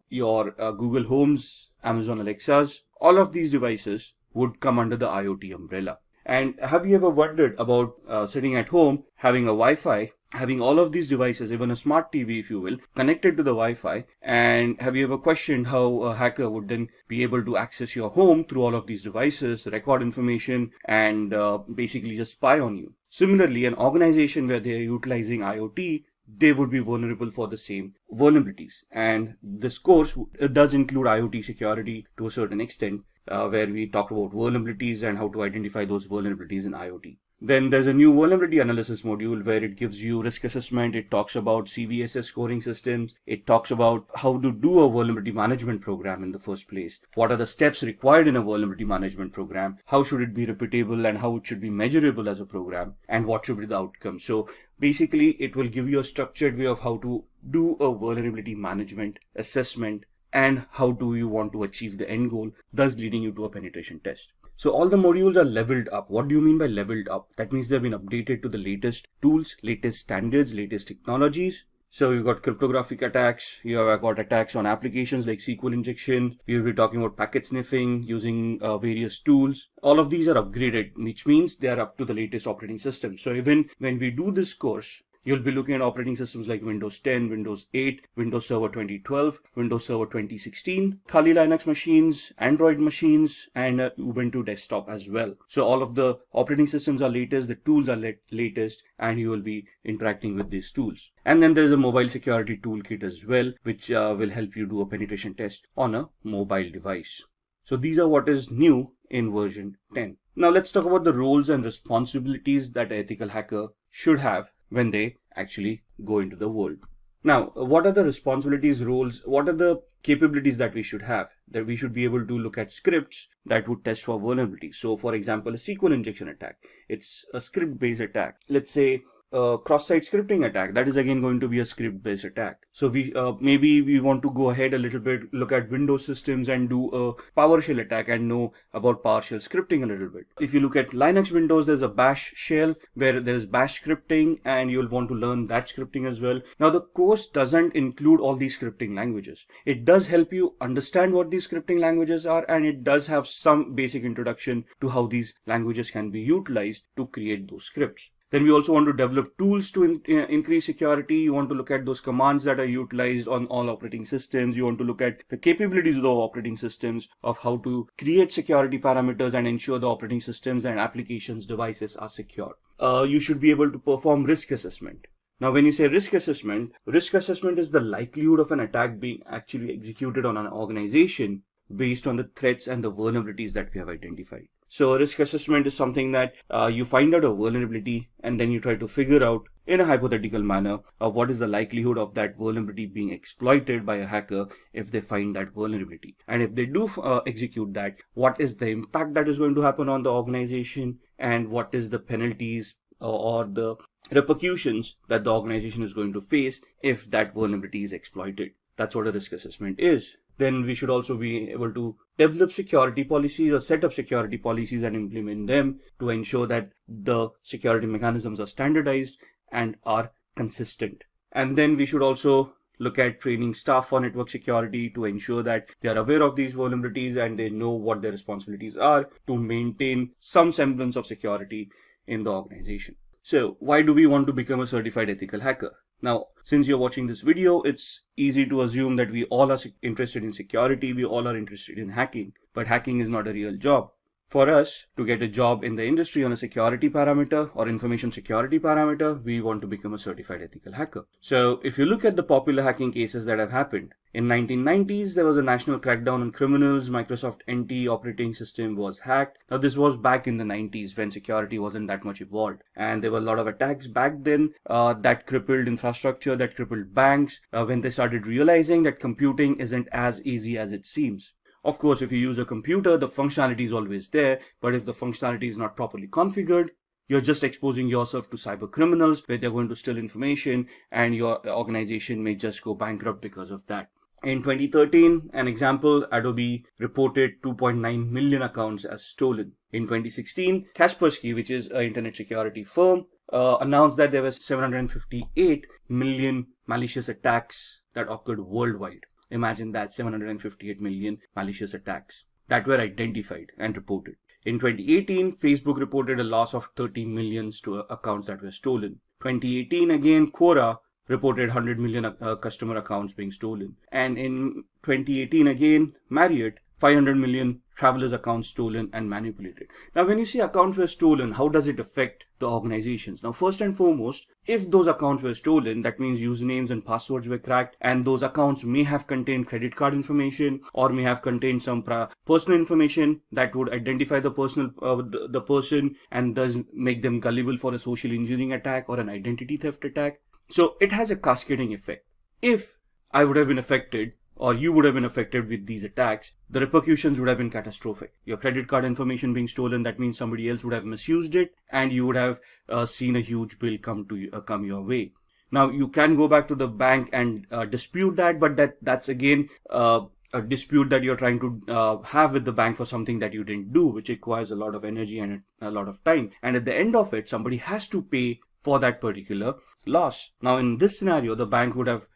your Google Homes, Amazon Alexas, all of these devices would come under the IoT umbrella. And have you ever wondered about sitting at home, having a Wi-Fi, having all of these devices, even a smart TV, if you will, connected to the Wi-Fi? And have you ever questioned how a hacker would then be able to access your home through all of these devices, record information, and basically just spy on you? Similarly, an organization where they are utilizing IoT, they would be vulnerable for the same vulnerabilities. And this course does include IoT security to a certain extent, where we talk about vulnerabilities and how to identify those vulnerabilities in IoT. Then there's a new vulnerability analysis module where it gives you risk assessment. It talks about CVSS scoring systems. It talks about how to do a vulnerability management program in the first place. What are the steps required in a vulnerability management program? How should it be repeatable and how it should be measurable as a program? And what should be the outcome? So basically, it will give you a structured way of how to do a vulnerability management assessment and how do you want to achieve the end goal, thus leading you to a penetration test. So all the modules are leveled up. What do you mean by leveled up? That means they've been updated to the latest tools, latest standards, latest technologies. So you've got cryptographic attacks, you have got attacks on applications like SQL injection, we will be talking about packet sniffing using various tools. All of these are upgraded, which means they are up to the latest operating system. So even when we do this course, You'll be looking at operating systems like Windows 10, Windows 8, Windows Server 2012, Windows Server 2016, Kali Linux machines, Android machines, and Ubuntu desktop as well. So all of the operating systems are latest, the tools are latest, and you will be interacting with these tools. And then there's a mobile security toolkit as well, which will help you do a penetration test on a mobile device. So these are what is new in version 10. Now let's talk about the roles and responsibilities that an ethical hacker should have when they actually go into the world. Now, what are the responsibilities, roles, what are the capabilities that we should have? That we should be able to look at scripts that would test for vulnerabilities. So for example, a SQL injection attack, it's a script-based attack. Let's say a cross-site scripting attack, that is again going to be a script-based attack. So we maybe we want to go ahead a little bit, look at Windows systems and do a PowerShell attack and know about PowerShell scripting a little bit. If you look at Linux Windows, there's a bash shell where there is bash scripting, and you'll want to learn that scripting as well. Now the course doesn't include all these scripting languages. It does help you understand what these scripting languages are, and it does have some basic introduction to how these languages can be utilized to create those scripts. Then we also want to develop tools to increase security. You want to look at those commands that are utilized on all operating systems. You want to look at the capabilities of the operating systems, of how to create security parameters and ensure the operating systems and applications devices are secure. You should be able to perform risk assessment. Now, when you say risk assessment is the likelihood of an attack being actually executed on an organization based on the threats and the vulnerabilities that we have identified. So risk assessment is something that you find out a vulnerability and then you try to figure out in a hypothetical manner of what is the likelihood of that vulnerability being exploited by a hacker if they find that vulnerability. And if they do execute that, what is the impact that is going to happen on the organization, and what is the penalties or the repercussions that the organization is going to face if that vulnerability is exploited. That's what a risk assessment is. Then we should also be able to develop security policies or set up security policies and implement them to ensure that the security mechanisms are standardized and are consistent. And then we should also look at training staff for network security to ensure that they are aware of these vulnerabilities and they know what their responsibilities are to maintain some semblance of security in the organization. So why do we want to become a certified ethical hacker? Now, since you're watching this video, it's easy to assume that we all are interested in security, we all are interested in hacking, but hacking is not a real job. For us to get a job in the industry on a security parameter or information security parameter, we want to become a certified ethical hacker. So if you look at the popular hacking cases that have happened, in 1990s, there was a national crackdown on criminals. Microsoft NT operating system was hacked. Now this was back in the 90s when security wasn't that much evolved. And there were a lot of attacks back then that crippled infrastructure, that crippled banks, when they started realizing that computing isn't as easy as it seems. Of course, if you use a computer, the functionality is always there, but if the functionality is not properly configured, you're just exposing yourself to cyber criminals where they're going to steal information and your organization may just go bankrupt because of that. In 2013, an example, Adobe reported 2.9 million accounts as stolen. In 2016, Kaspersky, which is an internet security firm, announced that there were 758 million malicious attacks that occurred worldwide. Imagine that, 758 million malicious attacks that were identified and reported. In 2018, Facebook reported a loss of 30 million accounts that were stolen. 2018 again, Quora reported 100 million customer accounts being stolen. And in 2018 again, Marriott, 500 million travelers' accounts stolen and manipulated. Now, when you say accounts were stolen, how does it affect the organizations? Now, first and foremost, if those accounts were stolen, that means usernames and passwords were cracked, and those accounts may have contained credit card information or may have contained some personal information that would identify the person and thus make them gullible for a social engineering attack or an identity theft attack. So it has a cascading effect. If I would have been affected, or you would have been affected with these attacks, the repercussions would have been catastrophic. Your credit card information being stolen, that means somebody else would have misused it and you would have seen a huge bill come your way. Now, you can go back to the bank and dispute that, but that's again a dispute that you're trying to have with the bank for something that you didn't do, which requires a lot of energy and a lot of time. And at the end of it, somebody has to pay for that particular loss. Now, in this scenario, the bank would have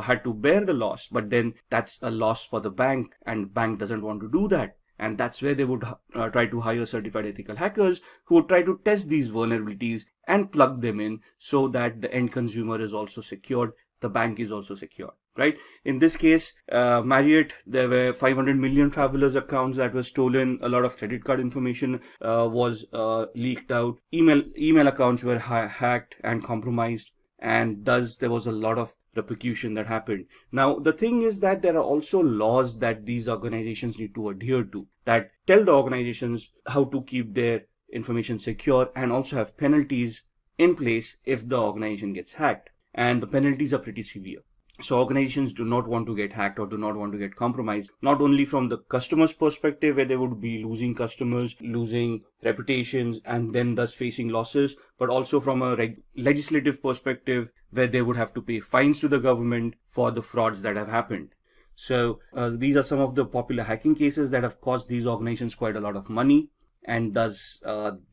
had to bear the loss, but then that's a loss for the bank and bank doesn't want to do that. And that's where they would try to hire certified ethical hackers who would try to test these vulnerabilities and plug them in so that the end consumer is also secured, the bank is also secured, right? In this case, Marriott, there were 500 million travelers' accounts that were stolen. A lot of credit card information was leaked out. Email accounts were hacked and compromised. And thus there was a lot of repercussion that happened. Now, the thing is that there are also laws that these organizations need to adhere to that tell the organizations how to keep their information secure and also have penalties in place if the organization gets hacked. And the penalties are pretty severe. So organizations do not want to get hacked or do not want to get compromised, not only from the customer's perspective where they would be losing customers, losing reputations, and then thus facing losses, but also from a legislative perspective where they would have to pay fines to the government for the frauds that have happened. So these are some of the popular hacking cases that have cost these organizations quite a lot of money, and thus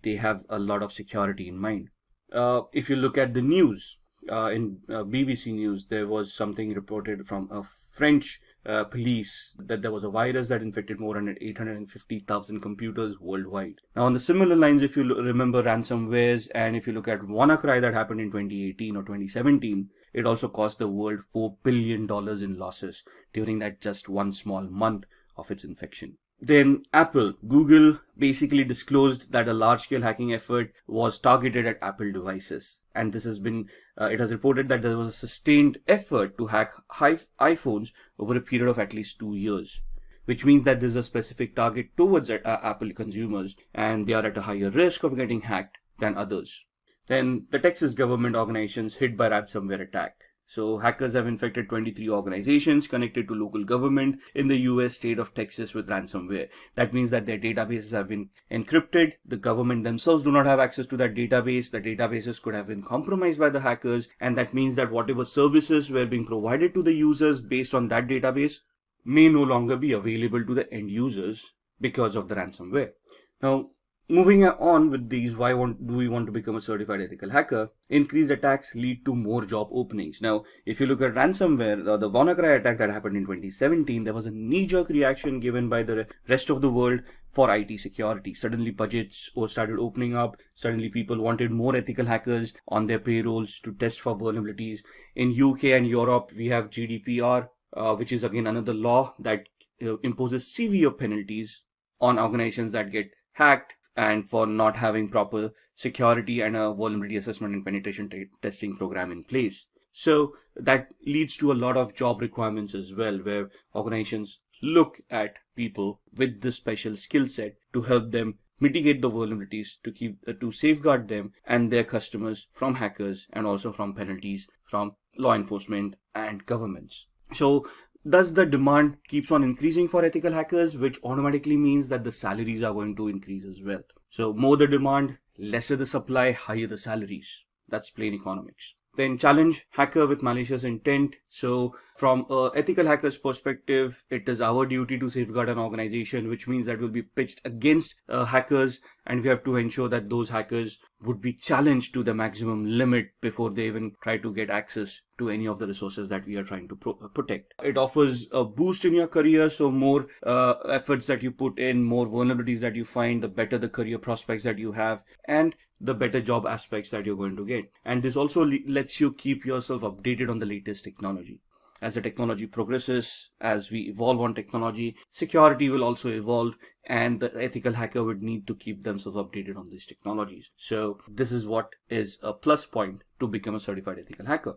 they have a lot of security in mind. If you look at the news, in BBC News, there was something reported from a French police that there was a virus that infected more than 850,000 computers worldwide. Now, on the similar lines, if you remember ransomwares, and if you look at WannaCry that happened in 2018 or 2017, it also cost the world $4 billion in losses during that just one small month of its infection. Then Google basically disclosed that a large-scale hacking effort was targeted at Apple devices. And this has been, it has reported that there was a sustained effort to hack iPhones over a period of at least 2 years, which means that there's a specific target towards Apple consumers, and they are at a higher risk of getting hacked than others. Then the Texas government organizations hit by ransomware attack. So hackers have infected 23 organizations connected to local government in the US state of Texas with ransomware. That means that their databases have been encrypted. The government themselves do not have access to that database. The databases could have been compromised by the hackers. And that means that whatever services were being provided to the users based on that database may no longer be available to the end users because of the ransomware. Now, moving on with these, why do we want to become a certified ethical hacker? Increased attacks lead to more job openings. Now, if you look at ransomware, the WannaCry attack that happened in 2017, there was a knee-jerk reaction given by the rest of the world for IT security. Suddenly budgets started opening up. Suddenly people wanted more ethical hackers on their payrolls to test for vulnerabilities. In UK and Europe, we have GDPR, which is again another law that imposes severe penalties on organizations that get hacked and for not having proper security and a vulnerability assessment and penetration testing program in place. So that leads to a lot of job requirements as well, where organizations look at people with this special skill set to help them mitigate the vulnerabilities, to safeguard them and their customers from hackers and also from penalties from law enforcement and governments. So thus the demand keeps on increasing for ethical hackers, which automatically means that the salaries are going to increase as well. So more the demand, lesser the supply, higher the salaries. That's plain economics. Then challenge hacker with malicious intent. So from an ethical hacker's perspective, it is our duty to safeguard an organization, which means that will be pitched against hackers, and we have to ensure that those hackers would be challenged to the maximum limit before they even try to get access to any of the resources that we are trying to protect. It offers a boost in your career. So more efforts that you put in, more vulnerabilities that you find, the better the career prospects that you have, and the better job aspects that you're going to get. And this also lets you keep yourself updated on the latest technology. As the technology progresses, as we evolve on technology, security will also evolve, and the ethical hacker would need to keep themselves updated on these technologies. So this is what is a plus point to become a certified ethical hacker.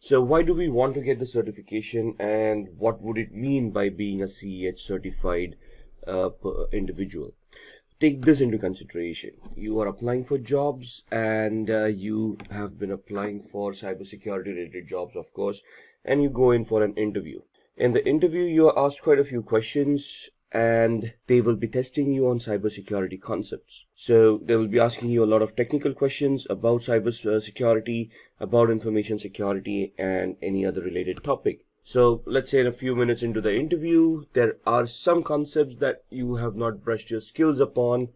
So why do we want to get the certification, and what would it mean by being a CEH certified individual? Take this into consideration. You are applying for jobs, and you have been applying for cybersecurity related jobs, of course, and you go in for an interview. In the interview, you are asked quite a few questions, and they will be testing you on cybersecurity concepts. So they will be asking you a lot of technical questions about cybersecurity, about information security, and any other related topic. So let's say in a few minutes into the interview, there are some concepts that you have not brushed your skills upon,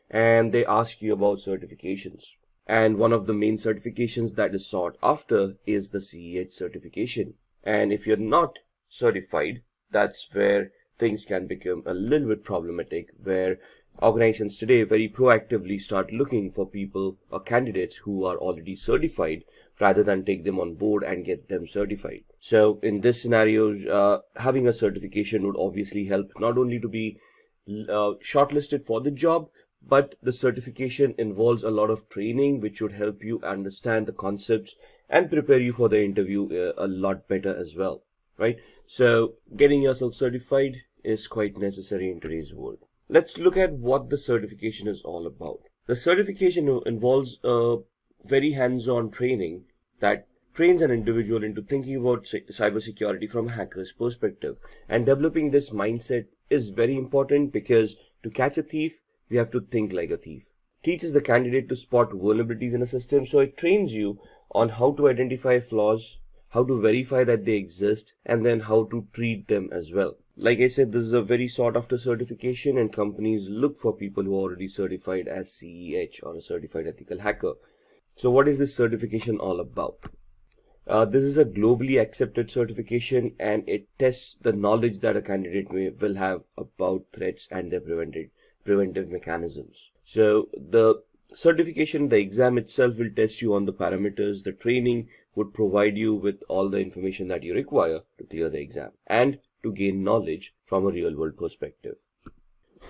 and they ask you about certifications. And one of the main certifications that is sought after is the CEH certification. And if you're not certified, that's where things can become a little bit problematic, where organizations today very proactively start looking for people or candidates who are already certified rather than take them on board and get them certified. So in this scenario, having a certification would obviously help not only to be shortlisted for the job, but the certification involves a lot of training which would help you understand the concepts and prepare you for the interview a lot better as well, right? So getting yourself certified is quite necessary in today's world. Let's look at what the certification is all about. The certification involves a very hands-on training that trains an individual into thinking about cybersecurity from a hacker's perspective. And developing this mindset is very important, because to catch a thief, we have to think like a thief. Teaches the candidate to spot vulnerabilities in a system, so it trains you on how to identify flaws, how to verify that they exist, and then how to treat them as well. Like I said, this is a very sought after certification, and companies look for people who are already certified as CEH, or a certified ethical hacker. So what is this certification all about? This is a globally accepted certification, and it tests the knowledge that a candidate will have about threats and their preventive mechanisms. So the certification, the exam itself will test you on the parameters. The training would provide you with all the information that you require to clear the exam and to gain knowledge from a real world perspective.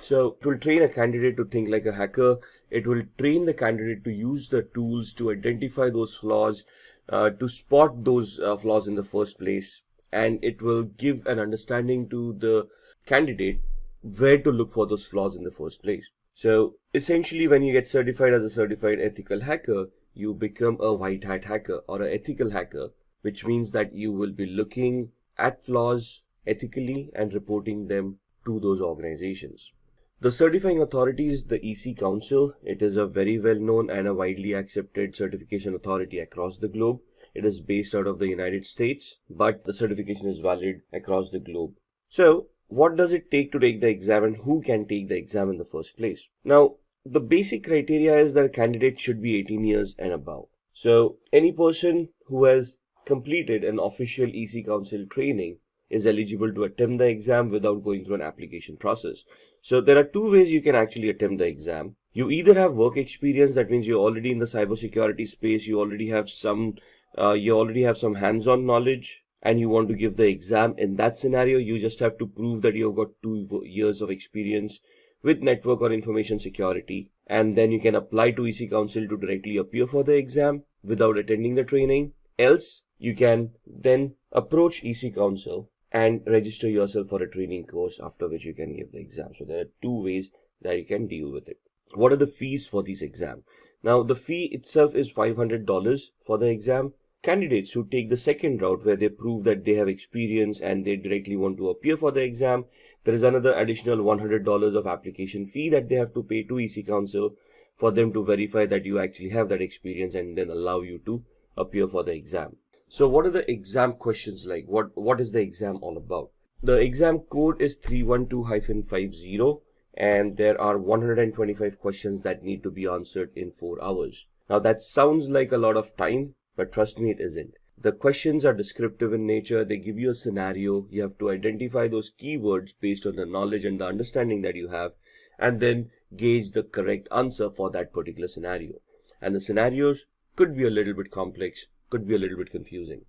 So it will train a candidate to think like a hacker. It will train the candidate to use the tools to identify those flaws, to spot those flaws in the first place. And it will give an understanding to the candidate where to look for those flaws in the first place. So essentially, when you get certified as a certified ethical hacker, you become a white hat hacker or an ethical hacker, which means that you will be looking at flaws ethically and reporting them to those organizations. The certifying authority is the EC Council. It is a very well known and a widely accepted certification authority across the globe. It is based out of the United States, but the certification is valid across the globe. So what does it take to take the exam, and who can take the exam in the first place? Now, the basic criteria is that a candidate should be 18 years and above. So any person who has completed an official EC Council training is eligible to attempt the exam without going through an application process. So there are two ways you can actually attempt the exam. You either have work experience, that means you're already in the cybersecurity space, you already have some hands-on knowledge, and you want to give the exam. In that scenario, you just have to prove that you've got 2 years of experience with network or information security, and then you can apply to EC Council to directly appear for the exam without attending the training. Else, you can then approach EC Council and register yourself for a training course, after which you can give the exam. So there are two ways that you can deal with it. What are the fees for this exam? Now, the fee itself is $500 for the exam. Candidates who take the second route, where they prove that they have experience and they directly want to appear for the exam, there is another additional $100 of application fee that they have to pay to EC Council for them to verify that you actually have that experience and then allow you to appear for the exam. So what are the exam questions like? What is the exam all about? The exam code is 312-50, and there are 125 questions that need to be answered in 4 hours. Now that sounds like a lot of time, but trust me, it isn't. The questions are descriptive in nature. They give you a scenario. You have to identify those keywords based on the knowledge and the understanding that you have, and then gauge the correct answer for that particular scenario. And the scenarios could be a little bit complex, could be a little bit confusing.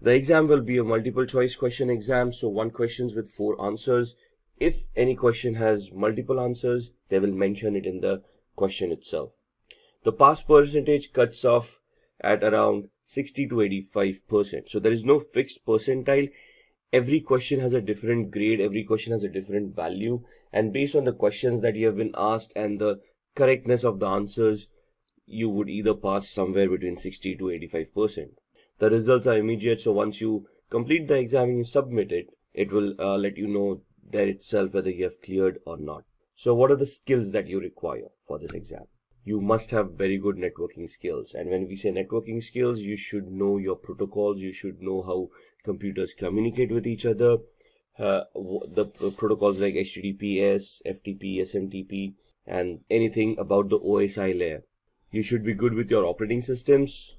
The exam will be a multiple choice question exam, so 1 question with 4 answers. If any question has multiple answers, they will mention it in the question itself. The pass percentage cuts off at around 60 to 85%. So there is no fixed percentile. Every question has a different grade, every question has a different value, and based on the questions that you have been asked and the correctness of the answers, you would either pass somewhere between 60 to 85%. The results are immediate, so once you complete the exam and you submit it, it will let you know there itself whether you have cleared or not. So what are the skills that you require for this exam? You must have very good networking skills. And when we say networking skills, you should know your protocols. You should know how computers communicate with each other. The protocols like HTTPS, FTP, SMTP, and anything about the OSI layer. You should be good with your operating systems.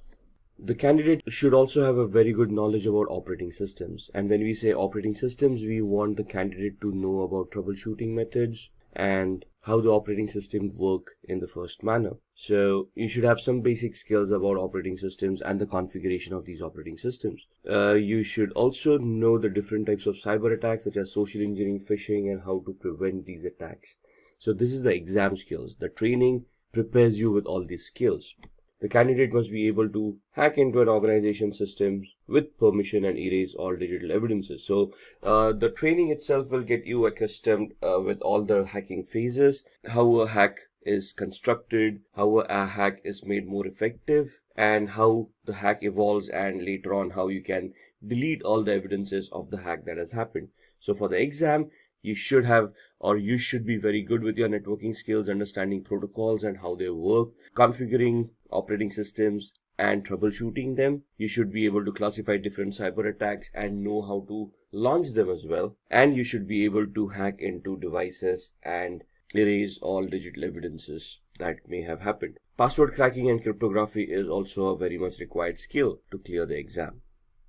The candidate should also have a very good knowledge about operating systems. And when we say operating systems, we want the candidate to know about troubleshooting methods and how the operating systems work in the first manner. So you should have some basic skills about operating systems and the configuration of these operating systems. You should also know the different types of cyber attacks such as social engineering, phishing, and how to prevent these attacks. So this is the exam skills. The training prepares you with all these skills. The candidate must be able to hack into an organization system with permission and erase all digital evidences. So the training itself will get you accustomed with all the hacking phases, how a hack is constructed, how a hack is made more effective, and how the hack evolves, and later on how you can delete all the evidences of the hack that has happened. So for the exam, you should have, or you should be very good with your networking skills, understanding protocols and how they work, configuring operating systems and troubleshooting them. You should be able to classify different cyber attacks and know how to launch them as well. And you should be able to hack into devices and erase all digital evidences that may have happened. Password cracking and cryptography is also a very much required skill to clear the exam.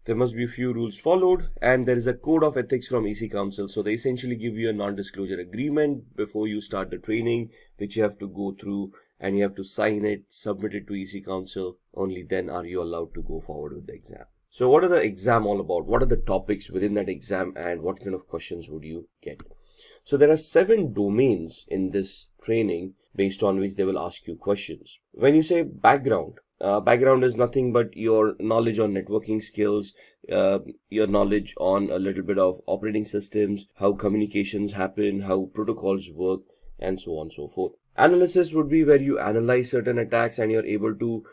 There must be a few rules followed, and there is a code of ethics from EC Council. So they essentially give you a non-disclosure agreement before you start the training, which you have to go through, and you have to sign it, submit it to EC Council. Only then are you allowed to go forward with the exam. So what are the exam all about? What are the topics within that exam, and what kind of questions would you get? So there are 7 domains in this training based on which they will ask you questions. When you say background, background is nothing but your knowledge on networking skills, your knowledge on a little bit of operating systems, how communications happen, how protocols work, and so on and so forth. Analysis would be where you analyze certain attacks and you're able to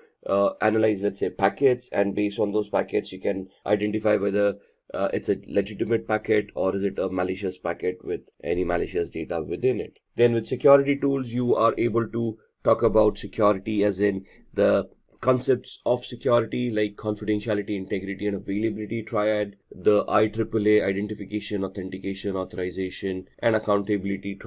analyze, let's say, packets, and based on those packets, you can identify whether it's a legitimate packet or is it a malicious packet with any malicious data within it. Then with security tools, you are able to talk about security as in the concepts of security like confidentiality, integrity, and availability triad, the IEEE identification, authentication, authorization, and accountability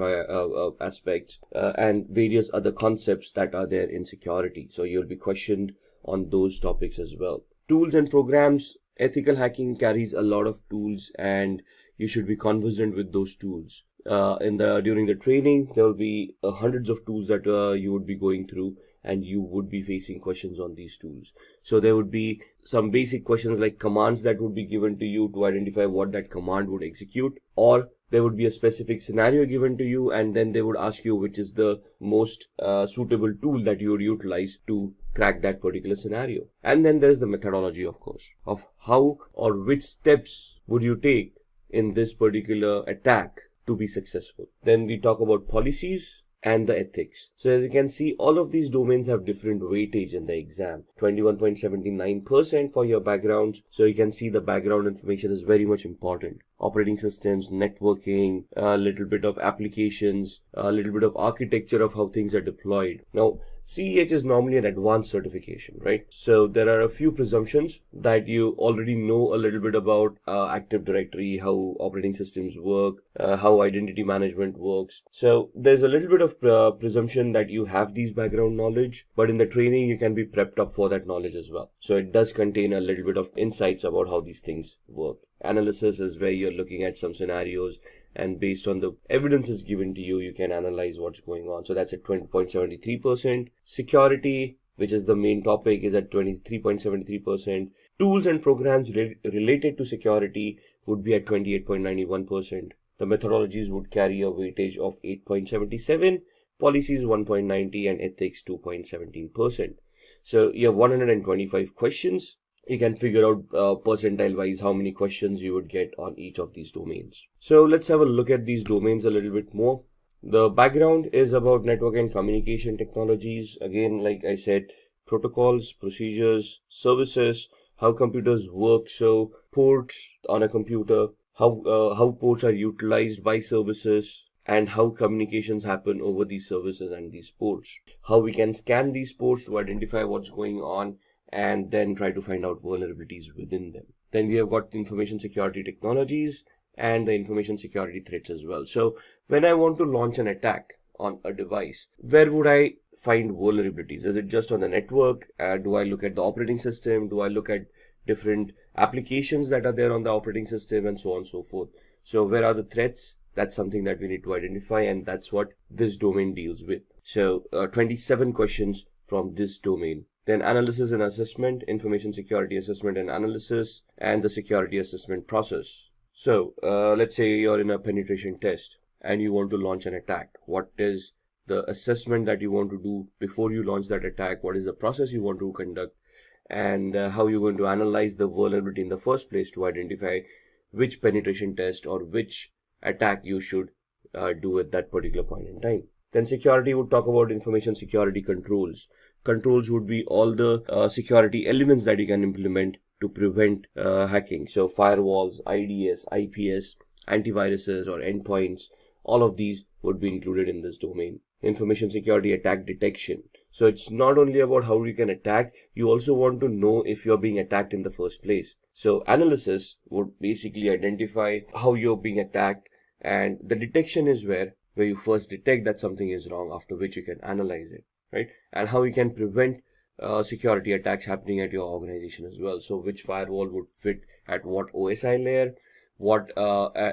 aspects, and various other concepts that are there in security. So you'll be questioned on those topics as well. Tools and programs. Ethical hacking carries a lot of tools, and you should be conversant with those tools. During the training, there will be hundreds of tools that you would be going through, and you would be facing questions on these tools. So there would be some basic questions like commands that would be given to you to identify what that command would execute, or there would be a specific scenario given to you, and then they would ask you which is the most suitable tool that you would utilize to crack that particular scenario. And then there's the methodology, of course, of how or which steps would you take in this particular attack to be successful. Then we talk about policies and the ethics. So as you can see, all of these domains have different weightage in the exam. 21.79% for your backgrounds. So you can see the background information is very much important. Operating systems, networking, a little bit of applications, a little bit of architecture of how things are deployed. Now, CEH is normally an advanced certification, right? So there are a few presumptions that you already know a little bit about Active Directory, how operating systems work, how identity management works. So there's a little bit of presumption that you have these background knowledge, but in the training you can be prepped up for that knowledge as well. So it does contain a little bit of insights about how these things work. Analysis is where you're looking at some scenarios, and based on the evidence given to you, you can analyze what's going on. So that's at 20.73%. Security, which is the main topic, is at 23.73%. Tools and programs related to security would be at 28.91%. The methodologies would carry a weightage of 8.77, policies 1.90, and ethics 2.17%. So you have 125 questions. You can figure out percentile wise how many questions you would get on each of these domains. So let's have a look at these domains a little bit more. The background is about network and communication technologies. Again, like I said, protocols, procedures, services, how computers work. So ports on a computer, how ports are utilized by services, and how communications happen over these services and these ports. How we can scan these ports to identify what's going on, and then try to find out vulnerabilities within them. Then we have got information security technologies and the information security threats as well. So when I want to launch an attack on a device, where would I find vulnerabilities? Is it just on the network? Do I look at the operating system? Do I look at different applications that are there on the operating system, and so on and so forth? So where are the threats? That's something that we need to identify, and that's what this domain deals with. So 27 questions from this domain. Then analysis and assessment, information security assessment and analysis, and the security assessment process. So let's say you're in a penetration test and you want to launch an attack. What is the assessment that you want to do before you launch that attack? What is the process you want to conduct? And how you're going to analyze the vulnerability in the first place to identify which penetration test or which attack you should do at that particular point in time. Then security would talk about information security controls. Controls would be all the security elements that you can implement to prevent hacking. So firewalls, IDS, IPS, antiviruses or endpoints, all of these would be included in this domain. Information security attack detection. So it's not only about how you can attack, you also want to know if you're being attacked in the first place. So analysis would basically identify how you're being attacked, and the detection is where you first detect that something is wrong, after which you can analyze it, right? And how you can prevent security attacks happening at your organization as well. So which firewall would fit at what OSI layer, what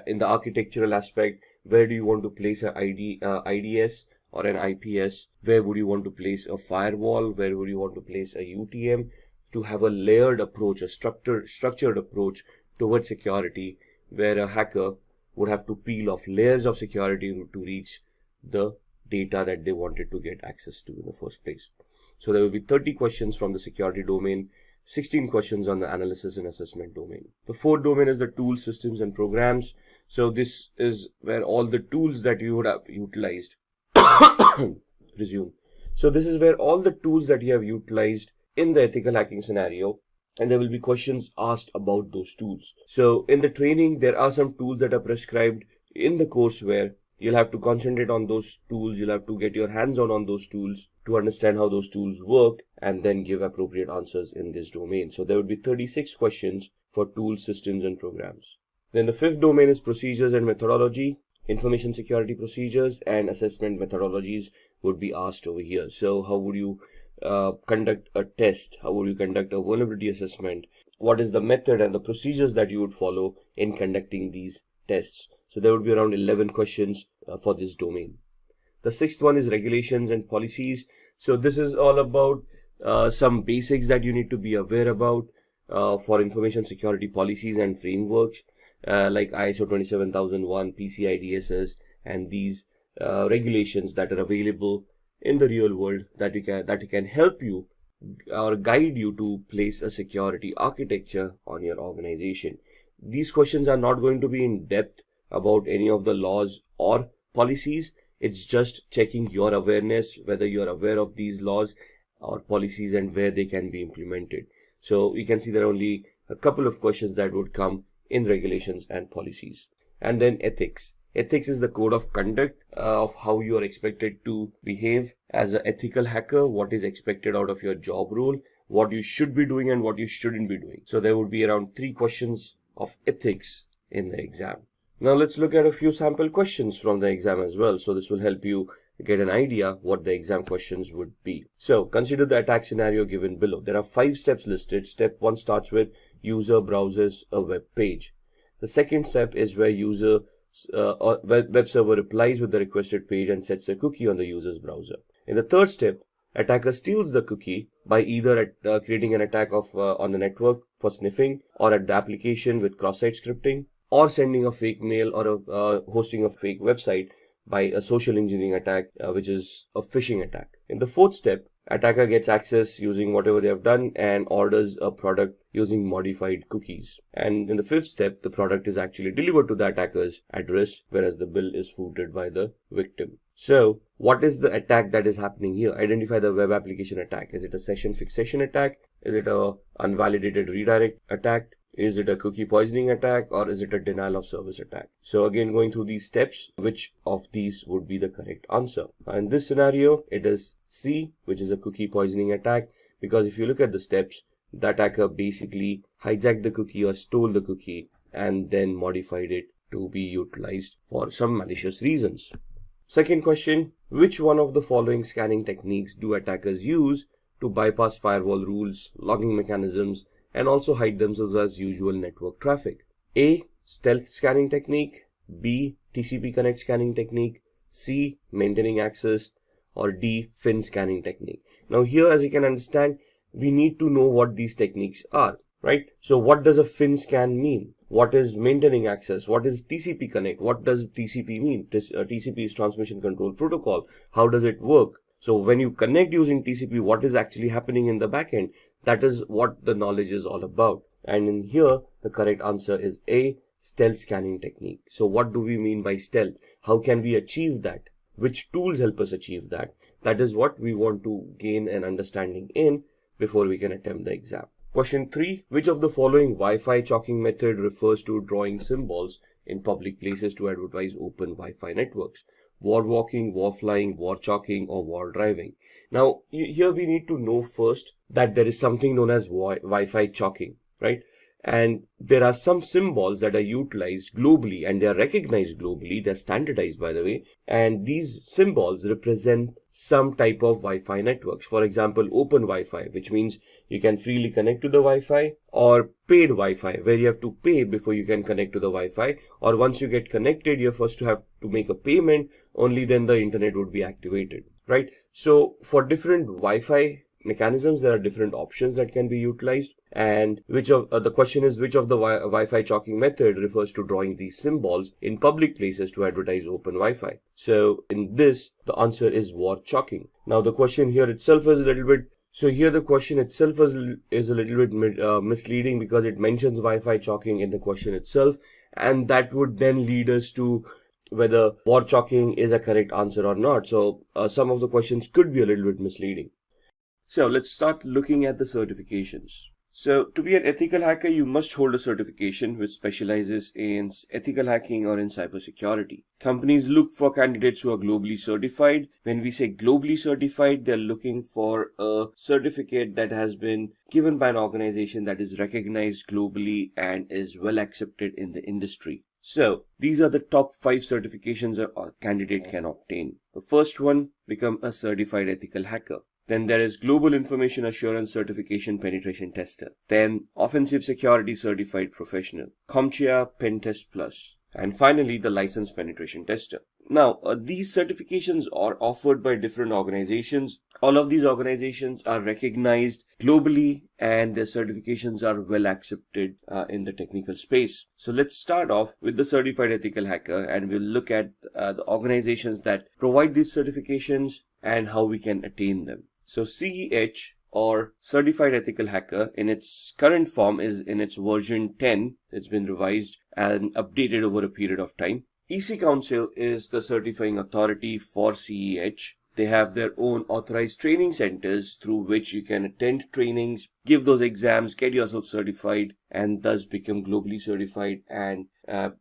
in the architectural aspect, where do you want to place an IDS or an IPS, where would you want to place a firewall, where would you want to place a UTM, to have a layered approach, a structured approach towards security, where a hacker would have to peel off layers of security to reach the data that they wanted to get access to in the first place. So there will be 30 questions from the security domain, 16 questions on the analysis and assessment domain. The fourth domain is the tools, systems and programs. So this is where all the tools that you would have utilized resume. So this is where all the tools that you have utilized in the ethical hacking scenario, and there will be questions asked about those tools. So in the training, there are some tools that are prescribed in the course where you'll have to concentrate on those tools. You'll have to get your hands on those tools to understand how those tools work, and then give appropriate answers in this domain. So there would be 36 questions for tools, systems and programs. Then the fifth domain is procedures and methodology. Information security procedures and assessment methodologies would be asked over here. So how would you conduct a test? How would you conduct a vulnerability assessment? What is the method and the procedures that you would follow in conducting these tests? So there would be around 11 questions for this domain. The sixth one is regulations and policies. So this is all about some basics that you need to be aware about for information security policies and frameworks, like ISO 27001, PCI DSS, and these regulations that are available in the real world that can help you or guide you to place a security architecture on your organization. These questions are not going to be in depth about any of the laws or policies. It's just checking your awareness, whether you're aware of these laws or policies and where they can be implemented. So you can see there are only a couple of questions that would come in regulations and policies. And then ethics. Ethics is the code of conduct of how you are expected to behave as an ethical hacker, what is expected out of your job role, what you should be doing and what you shouldn't be doing. So there would be around 3 questions of ethics in the exam. Now let's look at a few sample questions from the exam as well. So this will help you get an idea what the exam questions would be. So consider the attack scenario given below. There are 5 steps listed. Step 1 starts with user browses a web page. The second step is where user web server replies with the requested page and sets a cookie on the user's browser. In the third step, attacker steals the cookie by either creating an attack on the network for sniffing, or at the application with cross-site scripting, or sending a fake mail, or hosting a fake website by a social engineering attack, which is a phishing attack. In the fourth step, attacker gets access using whatever they have done and orders a product using modified cookies. And in the fifth step, the product is actually delivered to the attacker's address, whereas the bill is footed by the victim. So what is the attack that is happening here? Identify the web application attack. Is it a session fixation attack? Is it a unvalidated redirect attack? Is it a cookie poisoning attack, or is it a denial of service attack? So again, going through these steps, which of these would be the correct answer? In this scenario, it is C, which is a cookie poisoning attack, because if you look at the steps, the attacker basically hijacked the cookie or stole the cookie and then modified it to be utilized for some malicious reasons. Second question, which one of the following scanning techniques do attackers use to bypass firewall rules, logging mechanisms, and also hide themselves as usual network traffic? A. Stealth scanning technique, B. TCP connect scanning technique, C. Maintaining access, or D. FIN scanning technique. Now here, as you can understand, we need to know what these techniques are, right? So what does a FIN scan mean? What is maintaining access? What is TCP connect? What does TCP mean? TCP is transmission control protocol. How does it work? So when you connect using TCP, what is actually happening in the backend? That is what the knowledge is all about. And in here, the correct answer is A. Stealth scanning technique. So what do we mean by stealth? How can we achieve that? Which tools help us achieve that? That is what we want to gain an understanding in before we can attempt the exam. Question 3. Which of the following Wi-Fi chalking method refers to drawing symbols in public places to advertise open Wi-Fi networks? War walking, war flying, war chalking, or war driving? Now, here we need to know first that there is something known as Wi-Fi chalking, right? And there are some symbols that are utilized globally and they are recognized globally. They're standardized, by the way. And these symbols represent some type of Wi-Fi networks. For example, open Wi-Fi, which means you can freely connect to the Wi-Fi, or paid Wi-Fi, where you have to pay before you can connect to the Wi-Fi. Or once you get connected, you're first to have to make a payment. Only then the internet would be activated, right? So for different Wi-Fi mechanisms, there are different options that can be utilized, and the question is which of the Wi-Fi chalking method refers to drawing these symbols in public places to advertise open Wi-Fi. So in this, the answer is war chalking. Now the question here itself is a little bit, so here the question itself is a little bit misleading because it mentions Wi-Fi chalking in the question itself, and that would then lead us to whether war chalking is a correct answer or not. So some of the questions could be a little bit misleading. So let's start looking at the certifications. So to be an ethical hacker, you must hold a certification which specializes in ethical hacking or in cybersecurity. Companies look for candidates who are globally certified. When we say globally certified, they're looking for a certificate that has been given by an organization that is recognized globally and is well accepted in the industry. So these are the top 5 certifications a candidate can obtain. The first one, become a certified ethical hacker. Then there is Global Information Assurance Certification Penetration Tester. Then Offensive Security Certified Professional, CompTIA Pen Test Plus, and finally the Licensed Penetration Tester. Now, these certifications are offered by different organizations. All of these organizations are recognized globally and their certifications are well accepted in the technical space. So let's start off with the Certified Ethical Hacker, and we'll look at the organizations that provide these certifications and how we can attain them. So CEH, or Certified Ethical Hacker, in its current form is in its version 10. It's been revised and updated over a period of time. EC Council is the certifying authority for CEH. They have their own authorized training centers through which you can attend trainings, give those exams, get yourself certified, and thus become globally certified and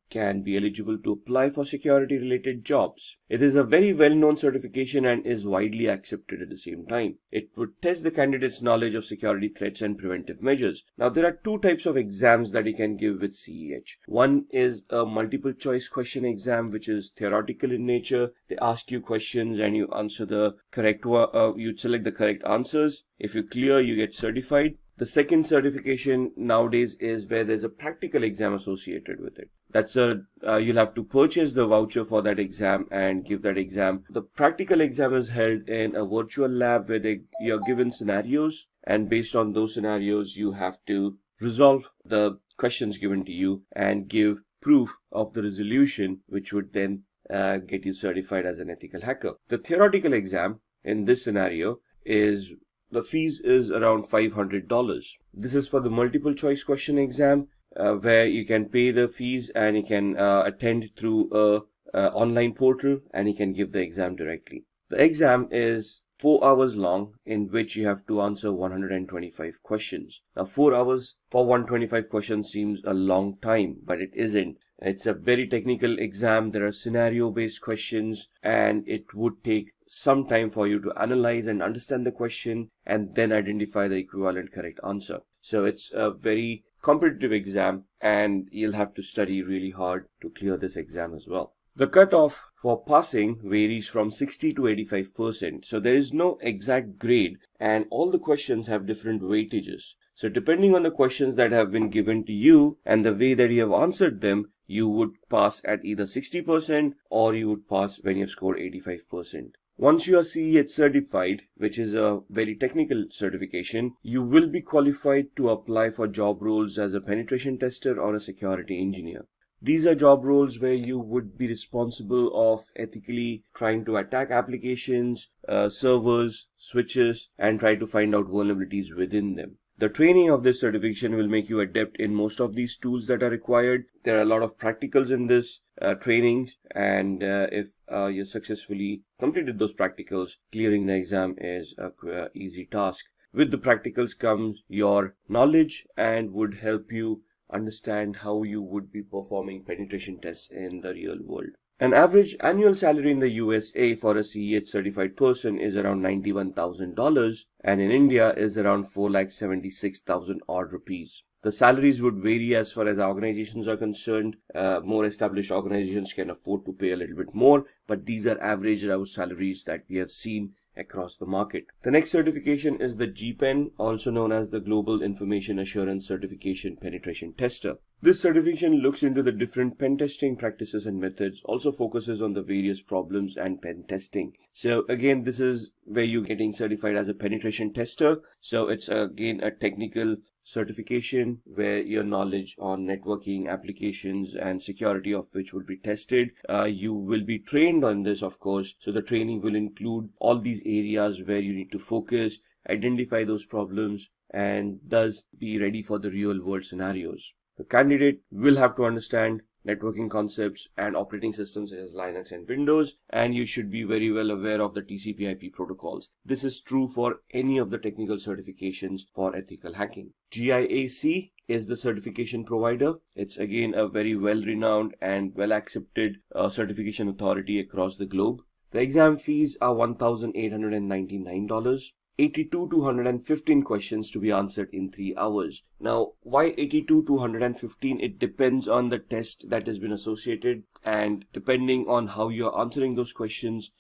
can be eligible to apply for security related jobs. It is a very well-known certification and is widely accepted at the same time. It would test the candidate's knowledge of security threats and preventive measures. Now there are 2 types of exams that you can give with CEH. One is a multiple choice question exam, which is theoretical in nature. They ask you questions and you answer the correct one. You select the correct answers. If you clear, you get certified. The second certification nowadays is where there's a practical exam associated with it. That's you'll have to purchase the voucher for that exam and give that exam. The practical exam is held in a virtual lab where you're given scenarios, and based on those scenarios, you have to resolve the questions given to you and give proof of the resolution, which would then get you certified as an ethical hacker. The theoretical exam in this scenario is the fees is around $500. This is for the multiple choice question exam where you can pay the fees and you can attend through a online portal and you can give the exam directly. The exam is 4 hours long, in which you have to answer 125 questions. Now 4 hours for 125 questions seems a long time, but it isn't. It's a very technical exam. There are scenario-based questions and it would take some time for you to analyze and understand the question and then identify the equivalent correct answer. So it's a very competitive exam and you'll have to study really hard to clear this exam as well. The cutoff for passing varies from 60 to 85%. So there is no exact grade and all the questions have different weightages. So depending on the questions that have been given to you and the way that you have answered them, you would pass at either 60% or you would pass when you have scored 85%. Once you are CEH certified, which is a very technical certification, you will be qualified to apply for job roles as a penetration tester or a security engineer. These are job roles where you would be responsible of ethically trying to attack applications, servers, switches, and try to find out vulnerabilities within them. The training of this certification will make you adept in most of these tools that are required. There are a lot of practicals in this trainings, and if you successfully completed those practicals, clearing the exam is a easy task. With the practicals comes your knowledge and would help you understand how you would be performing penetration tests in the real world. An average annual salary in the USA for a CEH certified person is around $91,000 and in India is around 4,76,000 odd rupees. The salaries would vary as far as organizations are concerned. More established organizations can afford to pay a little bit more, but these are average salaries that we have seen across the market. The next certification is the GPEN, also known as the Global Information Assurance Certification Penetration Tester. This certification looks into the different pen testing practices and methods, also focuses on the various problems and pen testing. So again, this is where you're getting certified as a penetration tester. So it's again a technical certification where your knowledge on networking, applications, and security of which will be tested. You will be trained on this, of course. So the training will include all these areas where you need to focus, identify those problems, and thus be ready for the real world scenarios. The candidate will have to understand networking concepts and operating systems such as Linux and Windows, and you should be very well aware of the TCP/IP protocols. This is true for any of the technical certifications for ethical hacking. GIAC is the certification provider. It's again a very well-renowned and well-accepted certification authority across the globe. The exam fees are $1,899. 82 to 115 questions to be answered in 3 hours. Now, why 82 to 115? It depends on the test that has been associated, and depending on how you're answering those questions,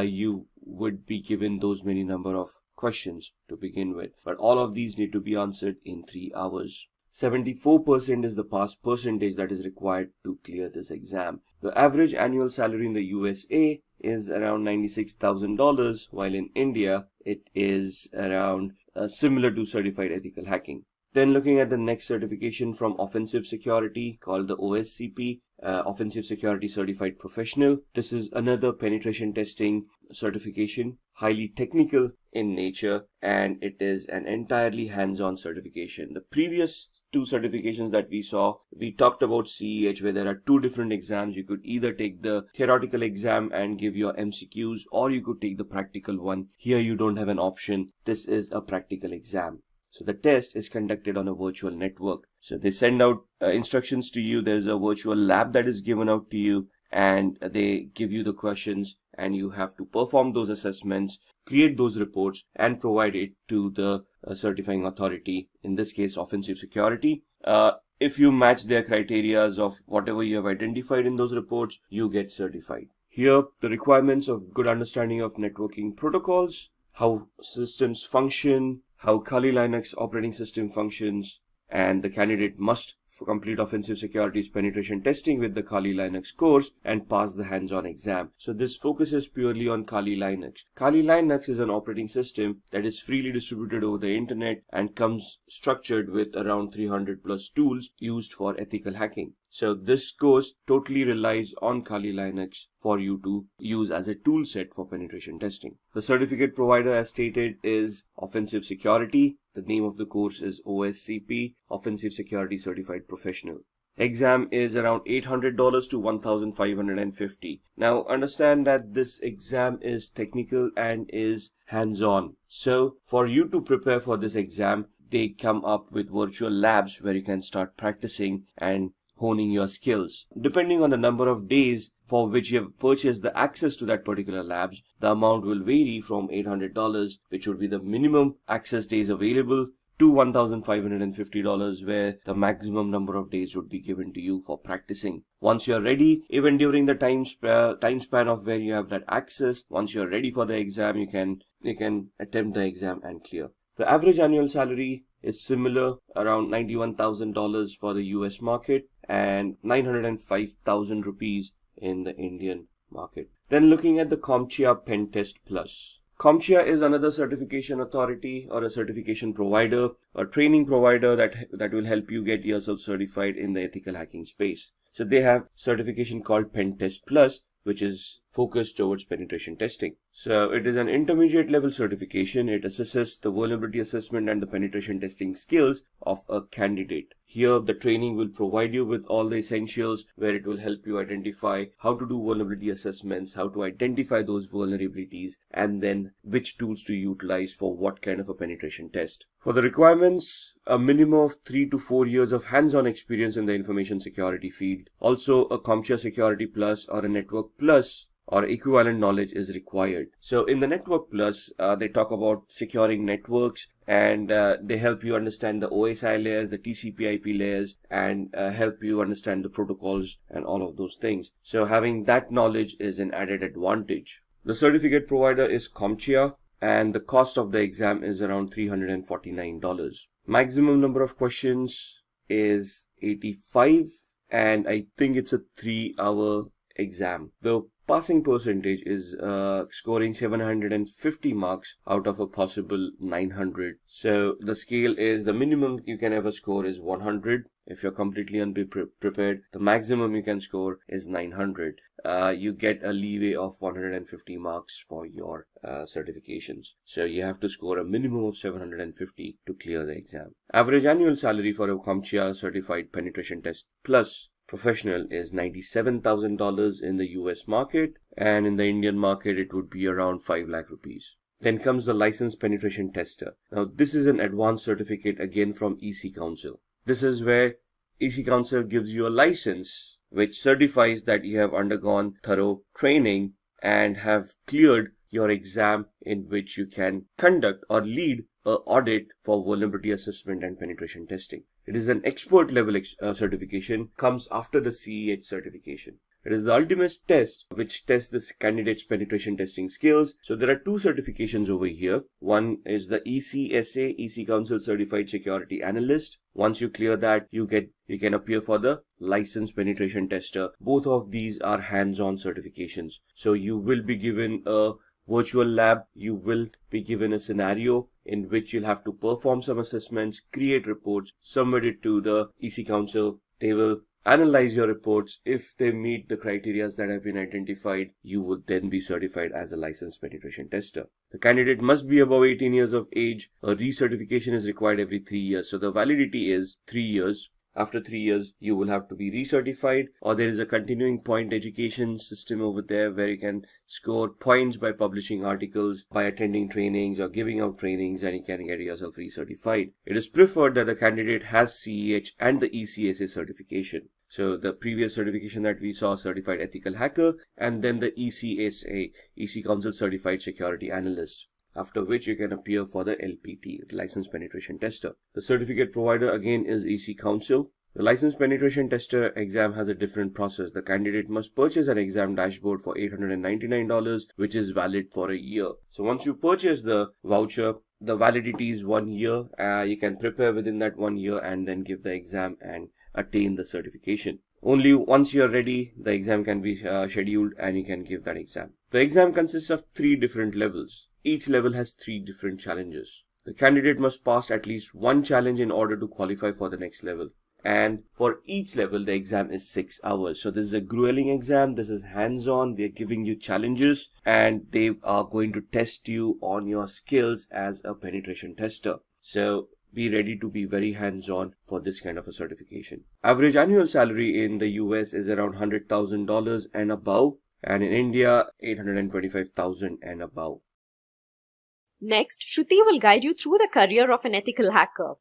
you would be given those many number of questions to begin with. But all of these need to be answered in 3 hours. 74% is the pass percentage that is required to clear this exam. The average annual salary in the USA is around $96,000, while in India it is around similar to certified ethical hacking. Then looking at the next certification from Offensive Security called the OSCP, Offensive Security Certified Professional. This is another penetration testing certification, highly technical in nature, and it is an entirely hands-on certification. The previous 2 certifications that we saw, we talked about CEH, where there are 2 different exams. You could either take the theoretical exam and give your MCQs, or you could take the practical one. Here you don't have an option. This is a practical exam. So the test is conducted on a virtual network. So they send out instructions to you. There's a virtual lab that is given out to you, and they give you the questions, and you have to perform those assessments, create those reports, and provide it to the certifying authority, in this case Offensive Security. If you match their criteria of whatever you have identified in those reports, you get certified. Here, the requirements of good understanding of networking protocols, how systems function, how Kali Linux operating system functions, and the candidate must complete Offensive Security's penetration testing with the Kali Linux course and pass the hands-on exam. So this focuses purely on Kali Linux. Kali Linux is an operating system that is freely distributed over the internet and comes structured with around 300 plus tools used for ethical hacking. So this course totally relies on Kali Linux for you to use as a tool set for penetration testing. The certificate provider, as stated, is Offensive Security. The name of the course is OSCP, Offensive Security Certified Professional. Exam is around $800 to $1,550. Now understand that this exam is technical and is hands-on. So for you to prepare for this exam, they come up with virtual labs where you can start practicing and honing your skills. Depending on the number of days for which you have purchased the access to that particular labs, the amount will vary from $800, which would be the minimum access days available, to to $1,550, where the maximum number of days would be given to you for practicing. Once you're ready, even during the time span of where you have that access, once you're ready for the exam, you can attempt the exam and clear. The average annual salary is similar, around $91,000 for the US market and 905,000 rupees in the Indian market. Then looking at the CompTIA Pen Test Plus. CompTIA is another certification authority or a certification provider, a training provider that will help you get yourself certified in the ethical hacking space. So they have certification called Pen Test Plus, which is focused towards penetration testing. So it is an intermediate level certification. It assesses the vulnerability assessment and the penetration testing skills of a candidate. Here, the training will provide you with all the essentials, where it will help you identify how to do vulnerability assessments, how to identify those vulnerabilities, and then which tools to utilize for what kind of a penetration test. For the requirements, a minimum of 3 to 4 years of hands-on experience in the information security field. Also, a CompTIA Security Plus or a Network Plus or equivalent knowledge is required. So in the Network Plus, they talk about securing networks, and they help you understand the OSI layers, the TCP/IP layers, and help you understand the protocols and all of those things. So having that knowledge is an added advantage. The certificate provider is CompTIA, and the cost of the exam is around $349. Maximum number of questions is 85, and I think it's a 3-hour exam. The passing percentage is scoring 750 marks out of a possible 900. So the scale is, the minimum you can ever score is 100. If you're completely unprepared, the maximum you can score is 900. You get a leeway of 150 marks for your certifications. So you have to score a minimum of 750 to clear the exam. Average annual salary for a CompTIA certified penetration test plus professional is $97,000 in the US market, and in the Indian market it would be around 5 lakh rupees. Then comes the licensed penetration tester. Now this is an advanced certificate again from EC Council. This is where EC Council gives you a license which certifies that you have undergone thorough training and have cleared your exam, in which you can conduct or lead an audit for vulnerability assessment and penetration testing. It is an expert level certification, comes after the CEH certification. It is the ultimate test which tests this candidate's penetration testing skills. So there are 2 certifications over here. One is the ECSA, EC Council Certified Security Analyst. Once you clear that, you can appear for the licensed penetration tester. Both of these are hands-on certifications. So you will be given a virtual lab, you will be given a scenario in which you'll have to perform some assessments, create reports, submit it to the EC Council. They will analyze your reports. If they meet the criteria that have been identified, you will then be certified as a licensed penetration tester. The candidate must be above 18 years of age. A recertification is required every 3 years. So the validity is 3 years. After 3 years, you will have to be recertified, or there is a continuing point education system over there where you can score points by publishing articles, by attending trainings or giving out trainings, and you can get yourself recertified. It is preferred that the candidate has CEH and the ECSA certification. So the previous certification that we saw, Certified Ethical Hacker, and then the ECSA, EC Council Certified Security Analyst, after which you can appear for the LPT, the Licensed Penetration Tester. The certificate provider again is EC Council. The Licensed Penetration Tester exam has a different process. The candidate must purchase an exam dashboard for $899, which is valid for a year. So once you purchase the voucher, the validity is 1 year. You can prepare within that 1 year and then give the exam and attain the certification. Only once you're ready, the exam can be scheduled and you can give that exam. The exam consists of 3 different levels. Each level has 3 different challenges. The candidate must pass at least 1 challenge in order to qualify for the next level. And for each level, the exam is 6 hours. So this is a grueling exam. This is hands-on. They're giving you challenges and they are going to test you on your skills as a penetration tester. So be ready to be very hands-on for this kind of a certification. Average annual salary in the US is around $100,000 and above, and in India, $825,000 and above. Next, Shruti will guide you through the career of an ethical hacker.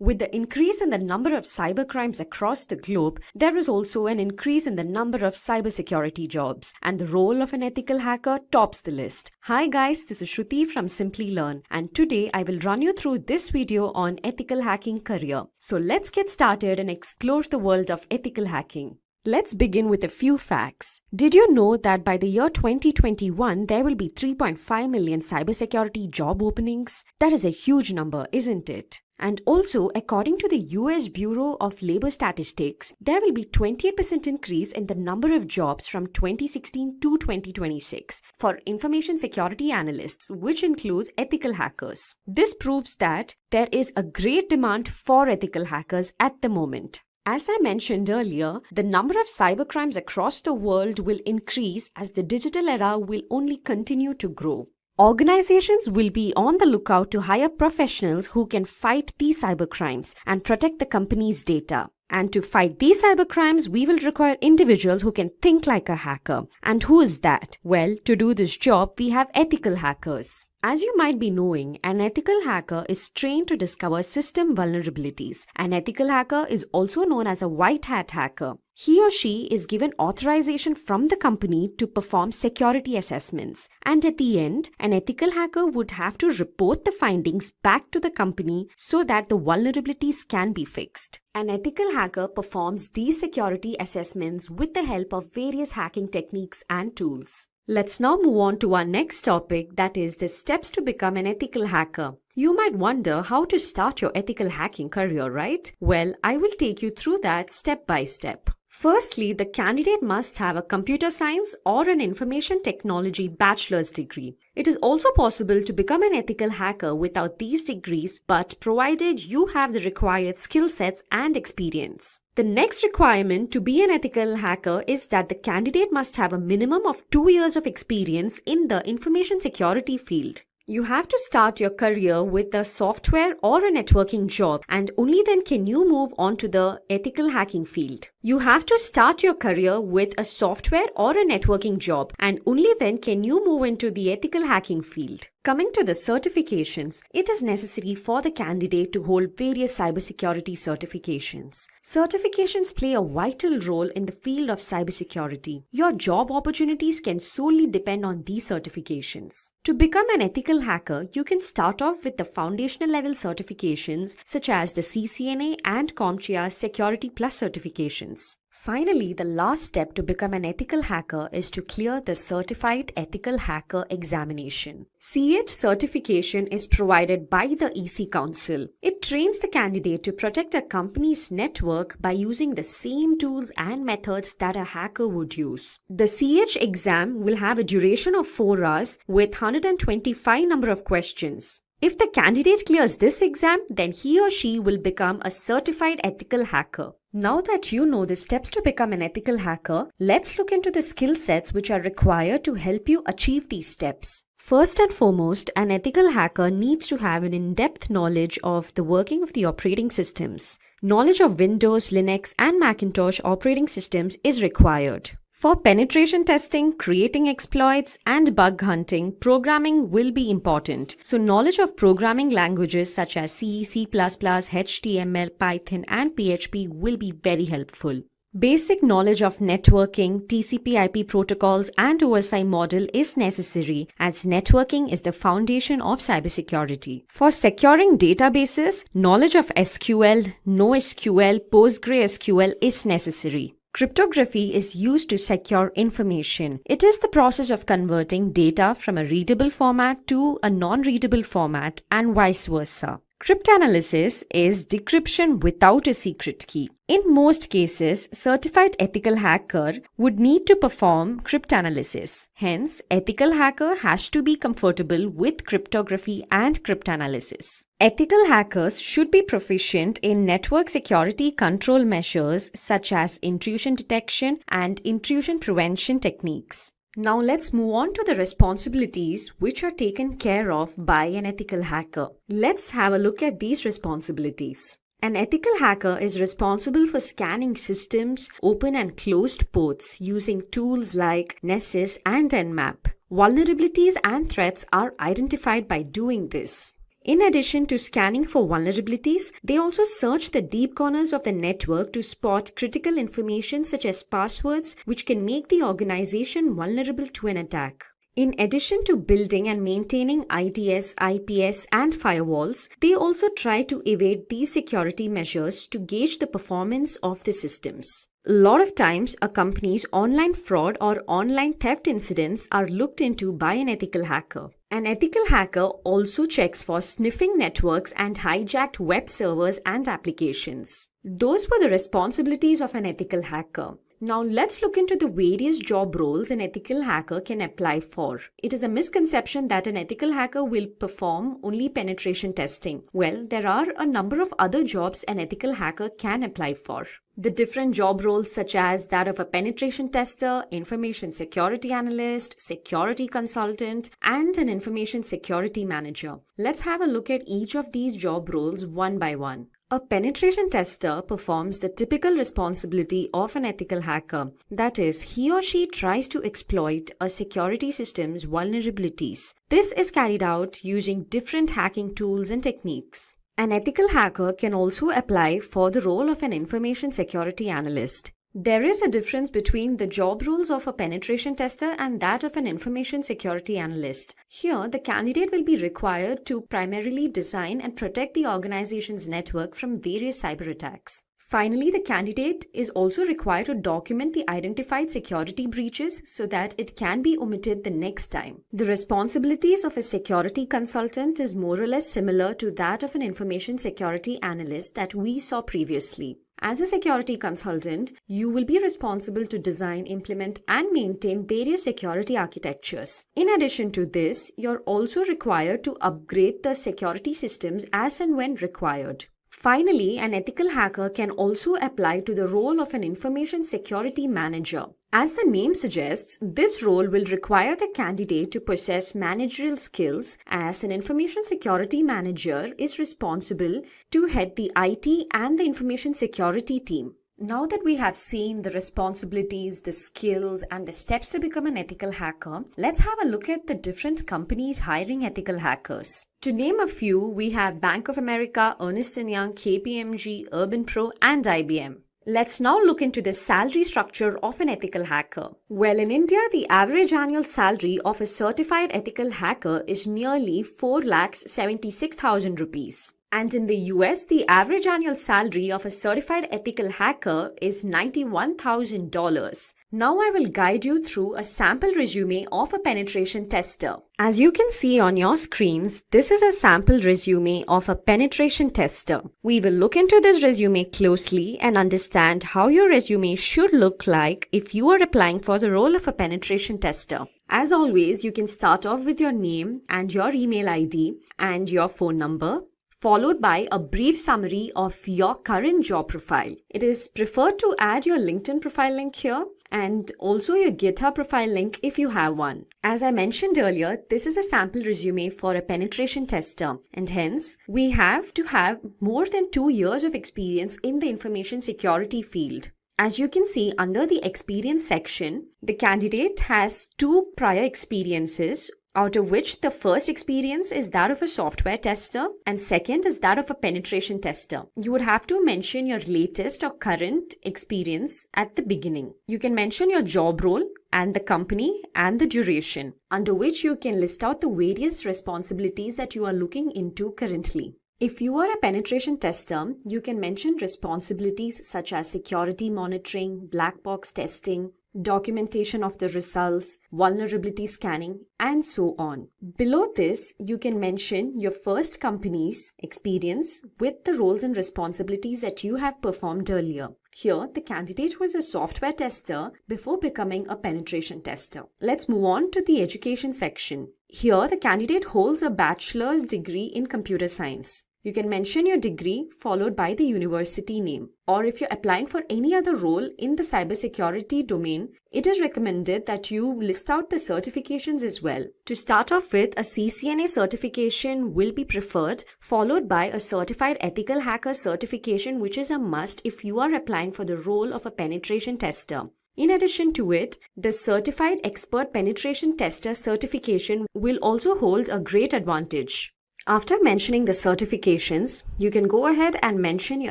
With the increase in the number of cybercrimes across the globe, there is also an increase in the number of cybersecurity jobs, and the role of an ethical hacker tops the list. Hi guys, this is Shruti from Simplilearn, and today I will run you through this video on ethical hacking career. So let's get started and explore the world of ethical hacking. Let's begin with a few facts. Did you know that by the year 2021, there will be 3.5 million cybersecurity job openings? That is a huge number, isn't it? And also, according to the US Bureau of Labor Statistics, there will be 28% increase in the number of jobs from 2016 to 2026 for information security analysts, which includes ethical hackers. This proves that there is a great demand for ethical hackers at the moment. As I mentioned earlier, the number of cybercrimes across the world will increase as the digital era will only continue to grow. Organizations will be on the lookout to hire professionals who can fight these cybercrimes and protect the company's data. And to fight these cybercrimes, we will require individuals who can think like a hacker. And who is that? Well, to do this job, we have ethical hackers. As you might be knowing, an ethical hacker is trained to discover system vulnerabilities. An ethical hacker is also known as a white hat hacker. He or she is given authorization from the company to perform security assessments. And at the end, an ethical hacker would have to report the findings back to the company so that the vulnerabilities can be fixed. An ethical hacker performs these security assessments with the help of various hacking techniques and tools. Let's now move on to our next topic, that is the steps to become an ethical hacker. You might wonder how to start your ethical hacking career, right? Well, I will take you through that step by step. Firstly, the candidate must have a computer science or an information technology bachelor's degree. It is also possible to become an ethical hacker without these degrees, but provided you have the required skill sets and experience. The next requirement to be an ethical hacker is that the candidate must have a minimum of 2 years of experience in the information security field. You have to start your career with a software or a networking job, and only then can you move on to the ethical hacking field. You have to start your career with a software or a networking job, and only then can you move into the ethical hacking field. Coming to the certifications, it is necessary for the candidate to hold various cybersecurity certifications. Certifications play a vital role in the field of cybersecurity. Your job opportunities can solely depend on these certifications. To become an ethical hacker, you can start off with the foundational level certifications such as the CCNA and CompTIA Security Plus certifications. Finally, the last step to become an ethical hacker is to clear the Certified Ethical Hacker examination. CH certification is provided by the EC Council. It trains the candidate to protect a company's network by using the same tools and methods that a hacker would use. The CH exam will have a duration of 4 hours with 125 number of questions. If the candidate clears this exam, then he or she will become a certified ethical hacker. Now that you know the steps to become an ethical hacker, let's look into the skill sets which are required to help you achieve these steps. First and foremost, an ethical hacker needs to have an in-depth knowledge of the working of the operating systems. Knowledge of Windows, Linux, and Macintosh operating systems is required. For penetration testing, creating exploits, and bug hunting, programming will be important. So knowledge of programming languages such as C, C++, HTML, Python, and PHP will be very helpful. Basic knowledge of networking, TCP/IP protocols, and OSI model is necessary as networking is the foundation of cybersecurity. For securing databases, knowledge of SQL, NoSQL, PostgreSQL is necessary. Cryptography is used to secure information. It is the process of converting data from a readable format to a non-readable format and vice versa. Cryptanalysis is decryption without a secret key. In most cases, certified ethical hacker would need to perform cryptanalysis. Hence, ethical hacker has to be comfortable with cryptography and cryptanalysis. Ethical hackers should be proficient in network security control measures such as intrusion detection and intrusion prevention techniques. Now let's move on to the responsibilities which are taken care of by an ethical hacker. Let's have a look at these responsibilities. An ethical hacker is responsible for scanning systems, open and closed ports using tools like Nessus and Nmap. Vulnerabilities and threats are identified by doing this. In addition to scanning for vulnerabilities, they also search the deep corners of the network to spot critical information such as passwords, which can make the organization vulnerable to an attack. In addition to building and maintaining IDS, IPS, and firewalls, they also try to evade these security measures to gauge the performance of the systems. A lot of times, a company's online fraud or online theft incidents are looked into by an ethical hacker. An ethical hacker also checks for sniffing networks and hijacked web servers and applications. Those were the responsibilities of an ethical hacker. Now let's look into the various job roles an ethical hacker can apply for. It is a misconception that an ethical hacker will perform only penetration testing. Well, there are a number of other jobs an ethical hacker can apply for. The different job roles such as that of a penetration tester, information security analyst, security consultant, and an information security manager. Let's have a look at each of these job roles one by one. A penetration tester performs the typical responsibility of an ethical hacker. That is, he or she tries to exploit a security system's vulnerabilities. This is carried out using different hacking tools and techniques. An ethical hacker can also apply for the role of an information security analyst. There is a difference between the job roles of a penetration tester and that of an information security analyst. Here, the candidate will be required to primarily design and protect the organization's network from various cyber attacks. Finally, the candidate is also required to document the identified security breaches so that it can be omitted the next time. The responsibilities of a security consultant is more or less similar to that of an information security analyst that we saw previously. As a security consultant, you will be responsible to design, implement, and maintain various security architectures. In addition to this, you're also required to upgrade the security systems as and when required. Finally, an ethical hacker can also apply to the role of an information security manager. As the name suggests, this role will require the candidate to possess managerial skills, as an information security manager is responsible to head the IT and the information security team. Now that we have seen the responsibilities, the skills, and the steps to become an ethical hacker, let's have a look at the different companies hiring ethical hackers. To name a few, we have Bank of America, Ernst & Young, KPMG, Urban Pro, and IBM. Let's now look into the salary structure of an ethical hacker. Well, in India, the average annual salary of a certified ethical hacker is nearly 4,76,000 rupees. And in the US, the average annual salary of a certified ethical hacker is $91,000. Now I will guide you through a sample resume of a penetration tester. As you can see on your screens, this is a sample resume of a penetration tester. We will look into this resume closely and understand how your resume should look like if you are applying for the role of a penetration tester. As always, you can start off with your name and your email ID and your phone number, followed by a brief summary of your current job profile. It is preferred to add your LinkedIn profile link here and also your GitHub profile link if you have one. As I mentioned earlier, this is a sample resume for a penetration tester, and hence we have to have more than 2 years of experience in the information security field. As you can see under the experience section, the candidate has 2 prior experiences, out of which the first experience is that of a software tester and second is that of a penetration tester. You would have to mention your latest or current experience at the beginning. You can mention your job role and the company and the duration, under which you can list out the various responsibilities that you are looking into currently. If you are a penetration tester, you can mention responsibilities such as security monitoring, black box testing, documentation of the results, vulnerability scanning, and so on. Below this, you can mention your first company's experience with the roles and responsibilities that you have performed earlier. Here, the candidate was a software tester before becoming a penetration tester. Let's move on to the education section. Here, the candidate holds a bachelor's degree in computer science. You can mention your degree followed by the university name. Or if you're applying for any other role in the cybersecurity domain, it is recommended that you list out the certifications as well. To start off with, a CCNA certification will be preferred, followed by a certified ethical hacker certification, which is a must if you are applying for the role of a penetration tester. In addition to it, the Certified Expert Penetration Tester certification will also hold a great advantage. After mentioning the certifications, you can go ahead and mention your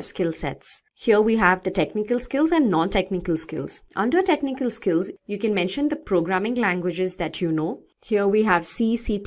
skill sets. Here we have the technical skills and non-technical skills. Under technical skills, you can mention the programming languages that you know. Here we have C, C++,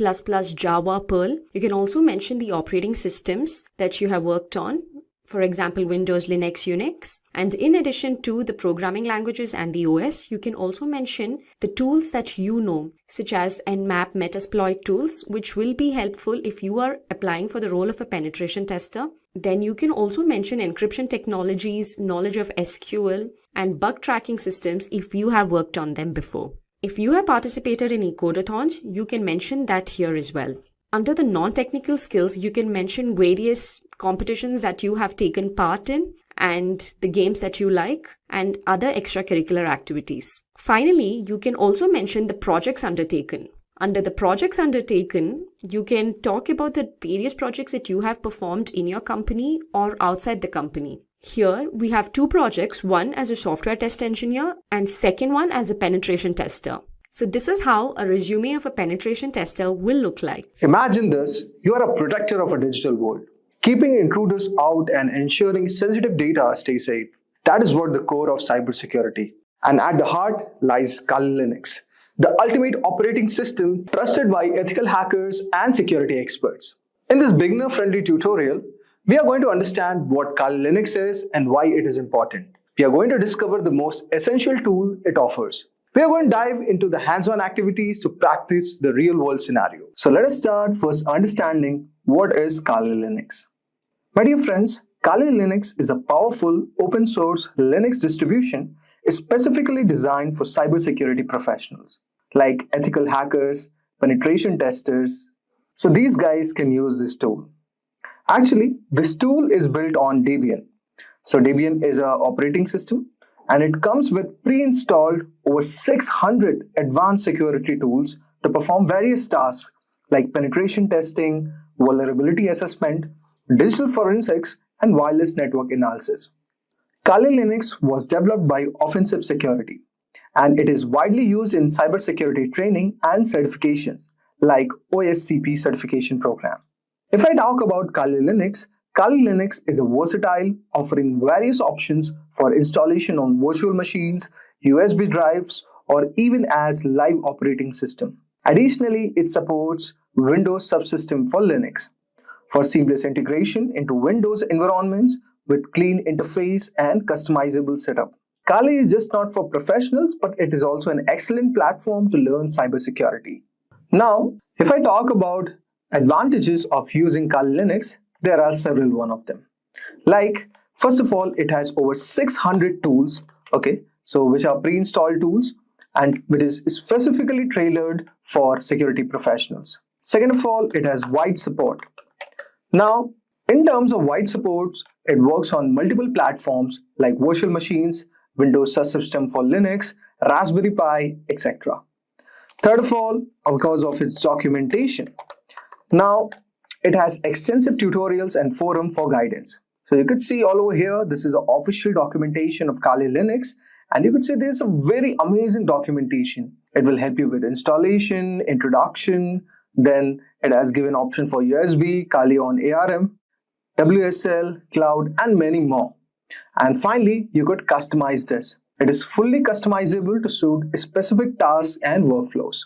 Java, Perl. You can also mention the operating systems that you have worked on. For example, Windows, Linux, Unix. And in addition to the programming languages and the OS, you can also mention the tools that you know, such as Nmap, Metasploit tools, which will be helpful if you are applying for the role of a penetration tester. Then you can also mention encryption technologies, knowledge of SQL, and bug tracking systems if you have worked on them before. If you have participated in ecodathons, you can mention that here as well. Under the non-technical skills, you can mention various competitions that you have taken part in and the games that you like and other extracurricular activities. Finally, you can also mention the projects undertaken. Under the projects undertaken, you can talk about the various projects that you have performed in your company or outside the company. Here, we have two projects, one as a software test engineer and second one as a penetration tester. So this is how a resume of a penetration tester will look like. Imagine this, you are a protector of a digital world, keeping intruders out and ensuring sensitive data stays safe. That is what the core of cybersecurity. And at the heart lies Kali Linux, the ultimate operating system trusted by ethical hackers and security experts. In this beginner-friendly tutorial, we are going to understand what Kali Linux is and why it is important. We are going to discover the most essential tool it offers. We are going to dive into the hands-on activities to practice the real-world scenario. So let us start first understanding what is Kali Linux. My dear friends, Kali Linux is a powerful open-source Linux distribution specifically designed for cybersecurity professionals like ethical hackers, penetration testers. So these guys can use this tool. Actually, this tool is built on Debian. So Debian is an operating system, and it comes with pre-installed over 600 advanced security tools to perform various tasks like penetration testing, vulnerability assessment, digital forensics, and wireless network analysis. Kali Linux was developed by Offensive Security, and it is widely used in cybersecurity training and certifications like OSCP certification program. If I talk about Kali Linux is a versatile, offering various options for installation on virtual machines, USB drives, or even as live operating system. Additionally, it supports Windows subsystem for Linux for seamless integration into Windows environments with clean interface and customizable setup. Kali is just not for professionals, but it is also an excellent platform to learn cybersecurity. Now, if I talk about advantages of using Kali Linux, there are several of them. Like, first of all, it has over 600 tools, which are pre-installed tools and which is specifically tailored for security professionals. Second of all, it has wide support. Now, in terms of wide supports, it works on multiple platforms like virtual machines, Windows subsystem for Linux, Raspberry Pi, etc. Third of all, because of its documentation. Now, it has extensive tutorials and forum for guidance. So you could see all over here, this is the official documentation of Kali Linux, and you could see there's a very amazing documentation. It will help you with installation, introduction, then it has given option for USB, Kali on ARM, WSL, cloud, and many more. And finally, you could customize this. It is fully customizable to suit specific tasks and workflows.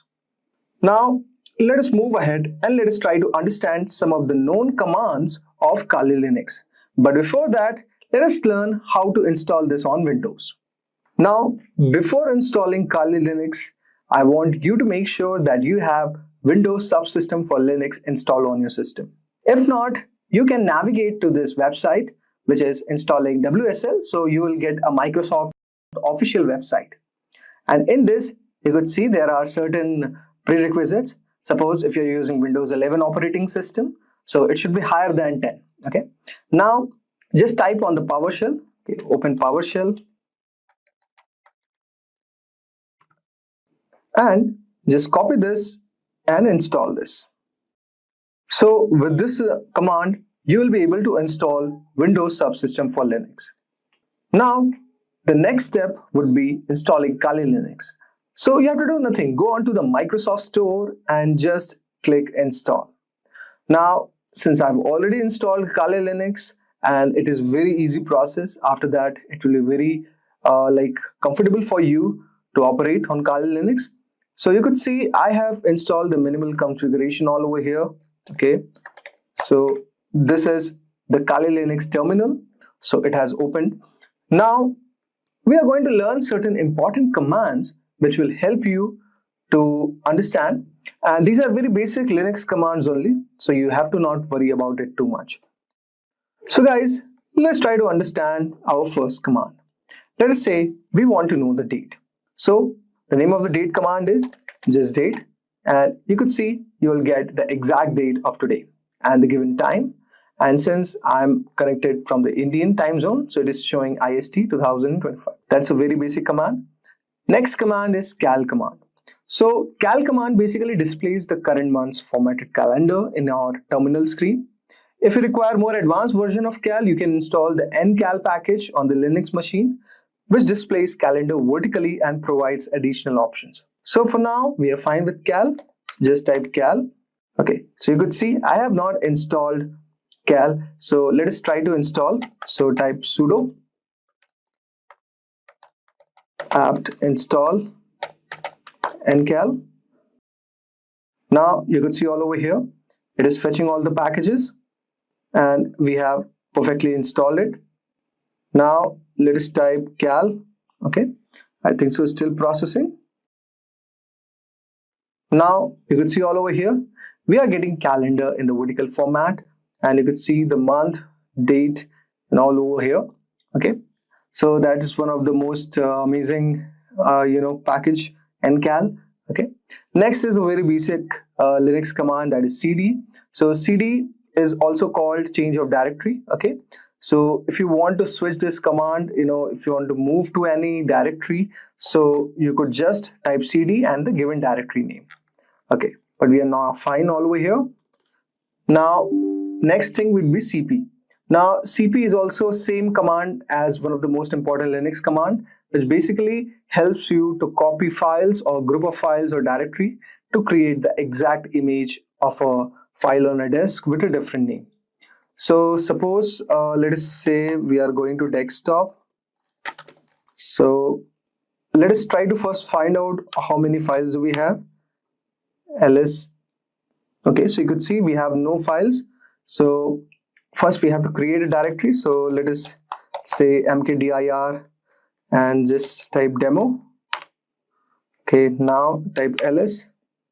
Now, let us move ahead and let us try to understand some of the known commands of Kali Linux. But before that, let us learn how to install this on Windows. Now, before installing Kali Linux, I want you to make sure that you have Windows subsystem for Linux installed on your system. If not, you can navigate to this website, which is installing WSL. So you will get a Microsoft official website. And in this, you could see there are certain prerequisites. Suppose if you're using Windows 11 operating system, so it should be higher than 10. Okay. Now, just type on the PowerShell. Okay, open PowerShell. And just copy this and install this. So with this command, you will be able to install Windows subsystem for Linux. Now, the next step would be installing Kali Linux. So you have to do nothing. Go onto the Microsoft Store and just click install. Now, since I've already installed Kali Linux and it is very easy process, after that it will be very comfortable for you to operate on Kali Linux. So you could see I have installed the minimal configuration all over here. Okay, so this is the Kali Linux terminal. So it has opened. Now we are going to learn certain important commands which will help you to understand, and these are very basic Linux commands only, so you have to not worry about it too much. So guys, let's try to understand our first command. Let us say we want to know the date. So the name of the date command is just date, and you could see you will get the exact date of today and the given time. And since I'm connected from the Indian time zone, so it is showing IST 2025. That's a very basic command. Next command is cal command. So cal command basically displays the current month's formatted calendar in our terminal screen. If you require more advanced version of cal, you can install the ncal package on the Linux machine, which displays calendar vertically and provides additional options. So for now, we are fine with cal. Just type cal. Okay, so you could see I have not installed cal. So let us try to install. So type sudo apt install ncal. Now you could see all over here, it is fetching all the packages and we have perfectly installed it. Now let us type cal. Okay, I think so, still processing. Now you could see all over here, we are getting calendar in the vertical format, and you could see the month, date, and all over here. Okay, so that is one of the most amazing package ncal. Okay, next is a very basic Linux command, that is cd. So cd is also called change of directory. Okay, so if you want to switch this command, if you want to move to any directory, so you could just type cd and the given directory name. Okay, but we are now fine all over here. Now next thing would be cp. Now cp is also same command as one of the most important Linux command, which basically helps you to copy files or group of files or directory to create the exact image of a file on a disk with a different name. So suppose let us say we are going to desktop. So let us try to first find out how many files do we have. ls. Okay, so you could see we have no files. So first we have to create a directory. So let us say mkdir and just type demo. Okay, now type ls.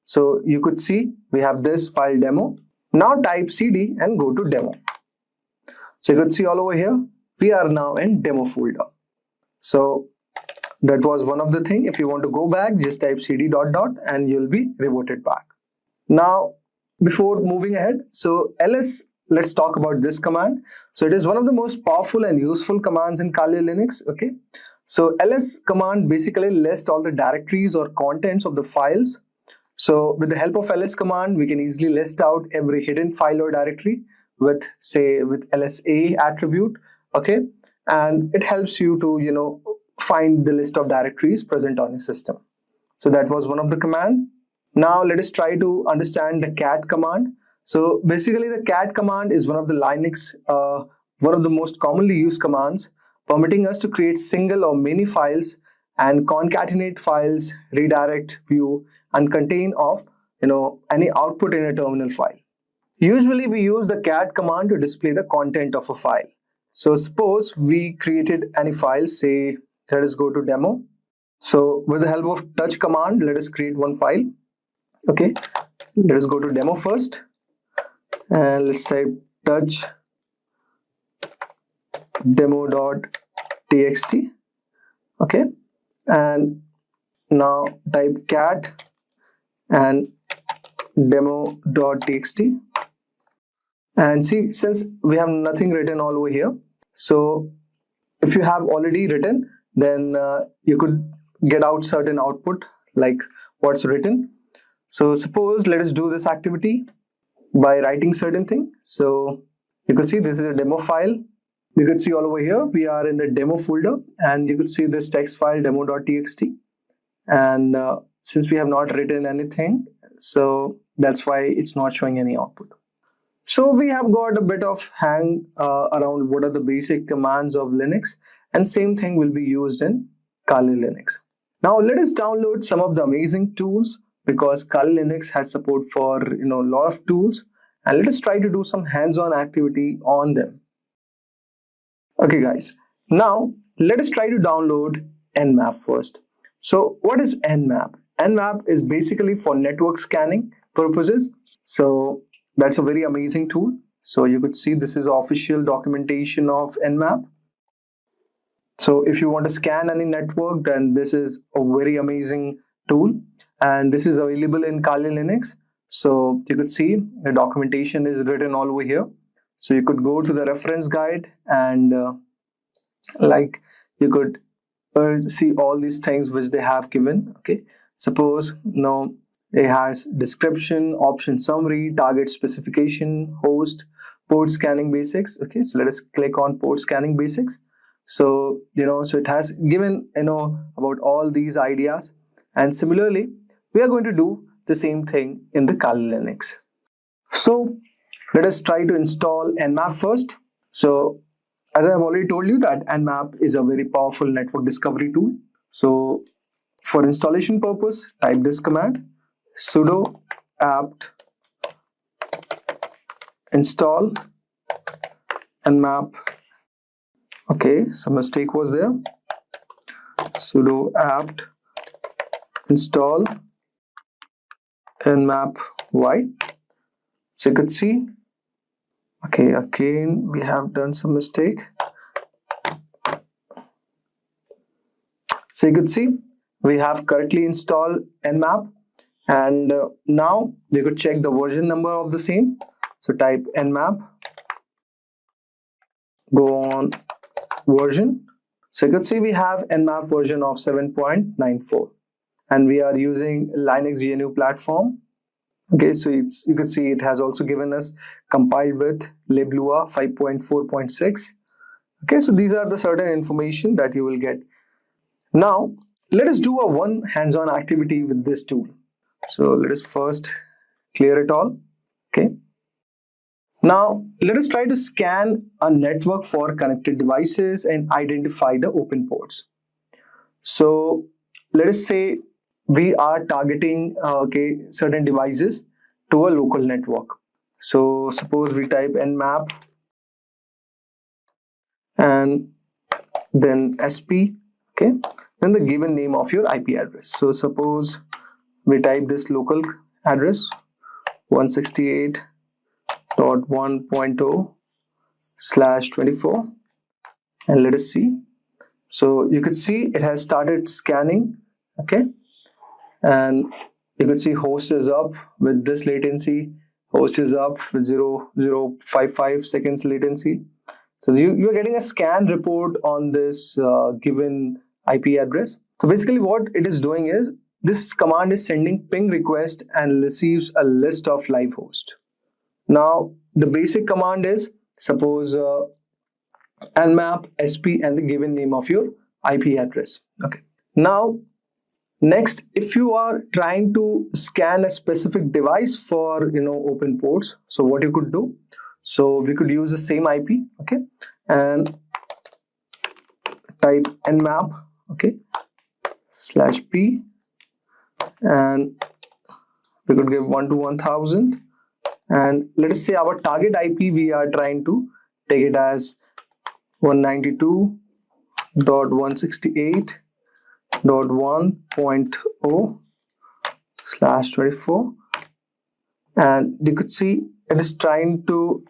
So you could see we have this file demo. Now type cd and go to demo. So you could see all over here, we are now in demo folder. So that was one of the thing. If you want to go back, just type cd ... and you'll be reverted back. Now before moving ahead, so ls, let's talk about this command. So it is one of the most powerful and useful commands in Kali Linux. Okay, so ls command basically lists all the directories or contents of the files. So with the help of ls command, we can easily list out every hidden file or directory with lsa attribute. Okay, and it helps you to find the list of directories present on your system. So that was one of the command. Now let us try to understand the cat command. So basically the cat command is one of the Linux, one of the most commonly used commands, permitting us to create single or many files and concatenate files, redirect, view, and contain of any output in a terminal file. Usually we use the cat command to display the content of a file. So suppose we created any file, say let us go to demo. So with the help of touch command, let us create one file. Okay, let us go to demo first and let's type touch demo.txt. Okay, and now type cat and demo.txt, and see, since we have nothing written all over here, so if you have already written, then you could get out certain output like what's written. So suppose let us do this activity by writing certain thing. So you could see this is a demo file. You could see all over here we are in the demo folder, and you could see this text file demo.txt, and since we have not written anything, so that's why it's not showing any output. So we have got a bit of hang around what are the basic commands of Linux, and same thing will be used in Kali Linux. Now let us download some of the amazing tools, because Kali Linux has support for a lot of tools, and let us try to do some hands-on activity on them. Okay guys, now let us try to download Nmap first. So what is Nmap? Nmap is basically for network scanning purposes. So that's a very amazing tool. So you could see this is official documentation of Nmap. So if you want to scan any network, then this is a very amazing tool, and this is available in Kali Linux. So you could see the documentation is written all over here. So you could go to the reference guide, and you could see all these things which they have given. Okay, suppose it has description, option summary, target specification, host, port scanning basics. Okay, so let us click on port scanning basics. So so it has given about all these ideas, and similarly we are going to do the same thing in the Kali Linux. So let us try to install Nmap first. So as I have already told you that Nmap is a very powerful network discovery tool. So for installation purpose, type this command: sudo apt install Nmap. Okay, some mistake was there. Sudo apt install Nmap y. So you could see, okay, again we have done some mistake. So you could see we have correctly installed Nmap, and now we could check the version number of the same. So type Nmap, go on version. So you could see we have Nmap version of 7.94, and we are using Linux GNU platform. Okay, so you could see it has also given us compiled with liblua 5.4.6. Okay, so these are the certain information that you will get. Now let us do a one hands-on activity with this tool. So let us first clear it all. Okay, now let us try to scan a network for connected devices and identify the open ports. So let us say we are targeting certain devices to a local network. So suppose we type nmap and then sp, okay, then the given name of your IP address. So suppose we type this local address 168.1.0/24, and let us see. So you could see it has started scanning. Okay, and you could see host is up with this latency, host is up with 0.055 seconds latency. So you are getting a scan report on this given IP address. So basically what it is doing is, this command is sending ping request and receives a list of live host. Now the basic command is, suppose nmap sp and the given name of your IP address. Okay, now next, if you are trying to scan a specific device for open ports, so what you could do, so we could use the same IP, okay, and type nmap, okay, /p, and we could give 1 to 1000, and let us say our target IP, we are trying to take it as 192.168.1.0/24, and you could see it is trying to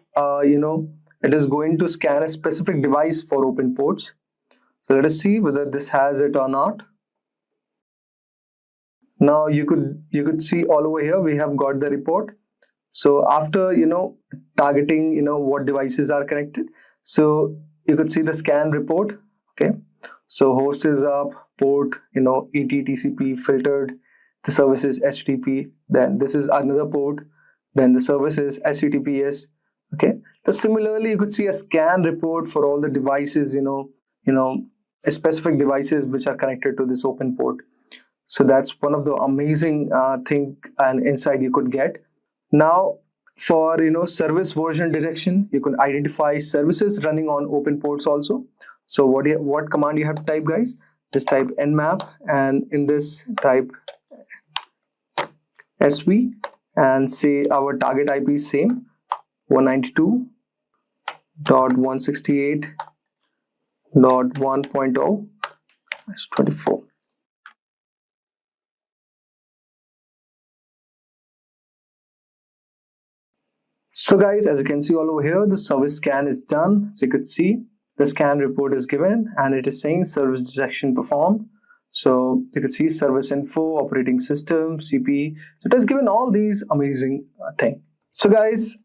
it is going to scan a specific device for open ports. So let us see whether this has it or not. Now you could see all over here we have got the report. So after targeting what devices are connected, so you could see the scan report. Okay, so host is up, port ET/TCP filtered, the service is HTTP, then this is another port, then the service is HTTPS. Okay, so similarly you could see a scan report for all the devices, specific devices which are connected to this open port. So that's one of the amazing thing and insight you could get. Now for service version detection, you can identify services running on open ports also. So what command you have to type, guys? Just type nmap, and in this type sv, and say our target IP is same 192.168.1.0/24. So guys, as you can see all over here, the service scan is done. So you could see the scan report is given and it is saying service detection performed. So you could see service info, operating system, CPE. So it has given all these amazing things. So guys,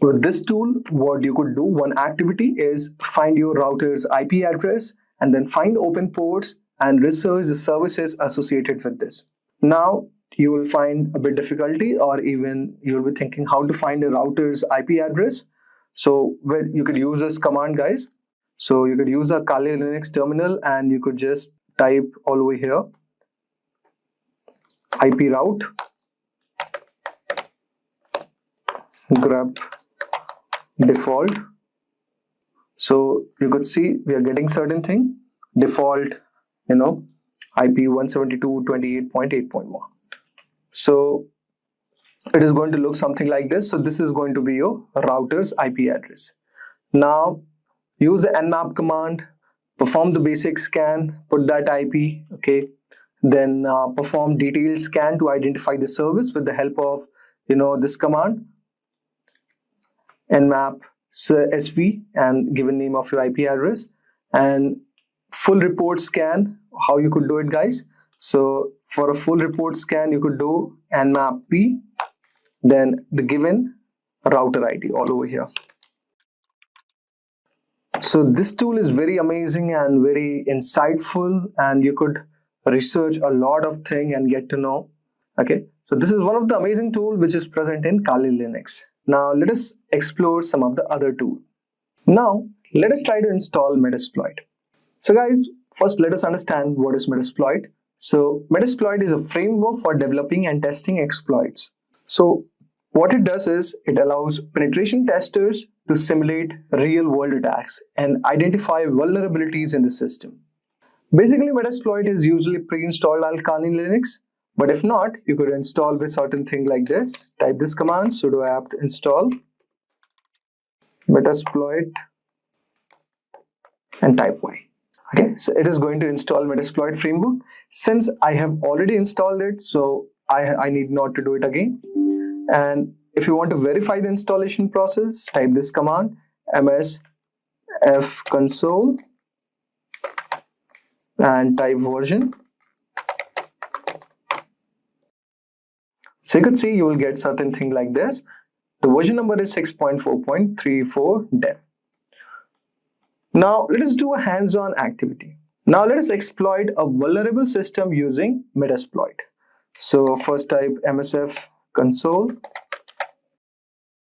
with this tool, what you could do, one activity is find your router's IP address and then find the open ports and research the services associated with this. Now, you will find a bit difficulty, or even you'll be thinking how to find a router's IP address. So you could use this command, guys. So you could use a Kali Linux terminal and you could just type all over here IP route grep default. So you could see we are getting certain thing default, IP 172.28.8.1. So it is going to look something like this. So this is going to be your router's IP address. Now use the nmap command, perform the basic scan, put that IP, okay, then perform detailed scan to identify the service with the help of this command nmap sv and given name of your IP address, and full report scan. How you could do it, guys? So for a full report scan, you could do nmap p, then the given router ID all over here. So this tool is very amazing and very insightful, and you could research a lot of things and get to know. Okay, so this is one of the amazing tools which is present in Kali Linux. Now let us explore some of the other tools. Now let us try to install Metasploit. So guys, first let us understand what is Metasploit. So Metasploit is a framework for developing and testing exploits. So what it does is it allows penetration testers to simulate real-world attacks and identify vulnerabilities in the system. Basically, Metasploit is usually pre-installed on Kali Linux, but if not, you could install with certain thing like this. Type this command sudo apt install Metasploit and type y. Okay, so it is going to install Metasploit framework. Since I have already installed it, so I need not to do it again. And if you want to verify the installation process, type this command ms fconsole and type version. So you could see you will get certain thing like this. The version number is 6.4.34 dev. Now let us do a hands-on activity. Now let us exploit a vulnerable system using Metasploit. So first type msf console.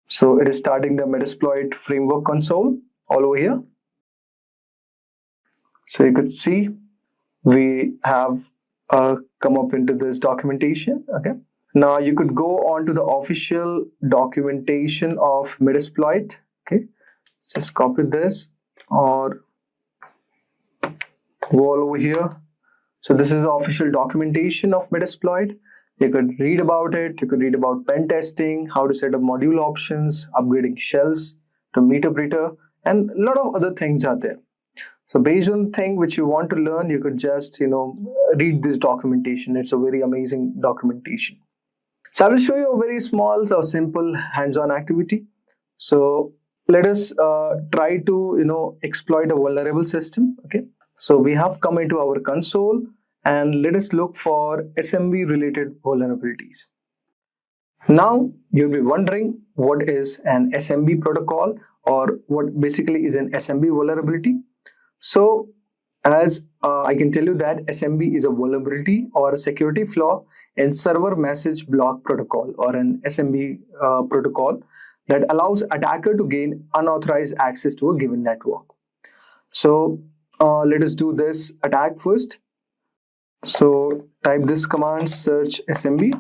So it is starting the Metasploit framework console all over here. So you could see we have come up into this documentation. Okay. Now you could go on to the official documentation of Metasploit. Okay. Just copy this or go all over here. So this is the official documentation of Metasploit. You could read about it. You could read about pen testing, how to set up module options, upgrading shells to meterpreter, and a lot of other things are there. So based on the thing which you want to learn, you could just read this documentation. It's a very amazing documentation. So I will show you a very small or simple hands-on activity. So let us try to exploit a vulnerable system. Okay. So we have come into our console and let us look for SMB related vulnerabilities. Now you'll be wondering what is an SMB protocol or what basically is an SMB vulnerability. So as I can tell you that SMB is a vulnerability or a security flaw in server message block protocol or an SMB protocol that allows attacker to gain unauthorized access to a given network. So let us do this attack first. So type this command search SMB.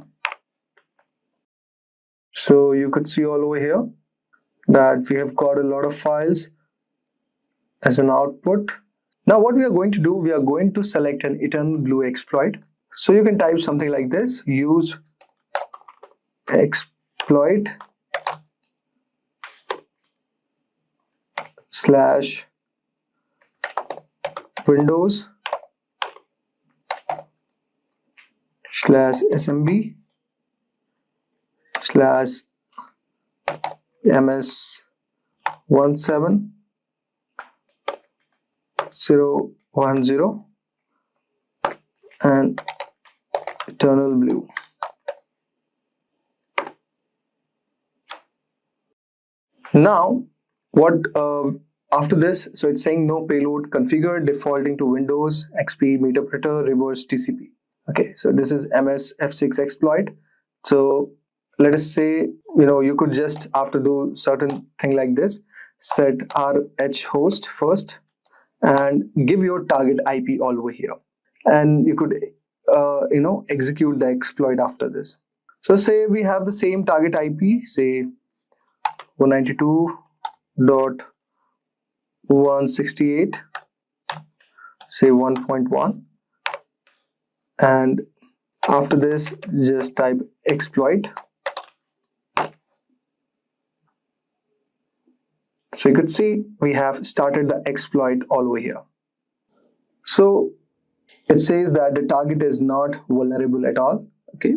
So you could see all over here that we have got a lot of files as an output. Now what we are going to do, we are going to select an eternal glue exploit. So you can type something like this: use exploit slash Windows slash SMB slash MS17010 and eternal blue. Now what after this, so it's saying no payload configured, defaulting to Windows XP Meterpreter reverse TCP. Okay, so this is MS-F6 exploit. So let us say, you could just, after do certain thing like this, set RH host first and give your target IP all over here, and you could execute the exploit after this. So say we have the same target IP, say 192.168, say 1.1, and after this just type exploit. So you could see we have started the exploit all over here. So it says that the target is not vulnerable at all. Okay,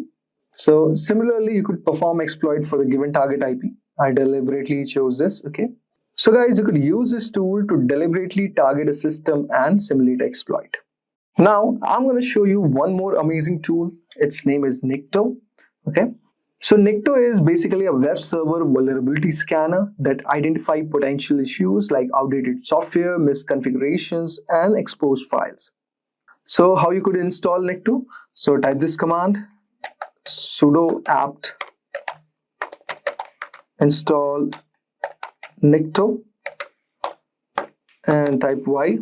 so similarly you could perform exploit for the given target IP. I deliberately chose this. Okay, so guys, you could use this tool to deliberately target a system and simulate exploit. Now I'm going to show you one more amazing tool. Its name is Nikto. Okay, so Nikto is basically a web server vulnerability scanner that identifies potential issues like outdated software, misconfigurations, and exposed files. So how you could install Nikto? So type this command: sudo apt install Nikto and type Y.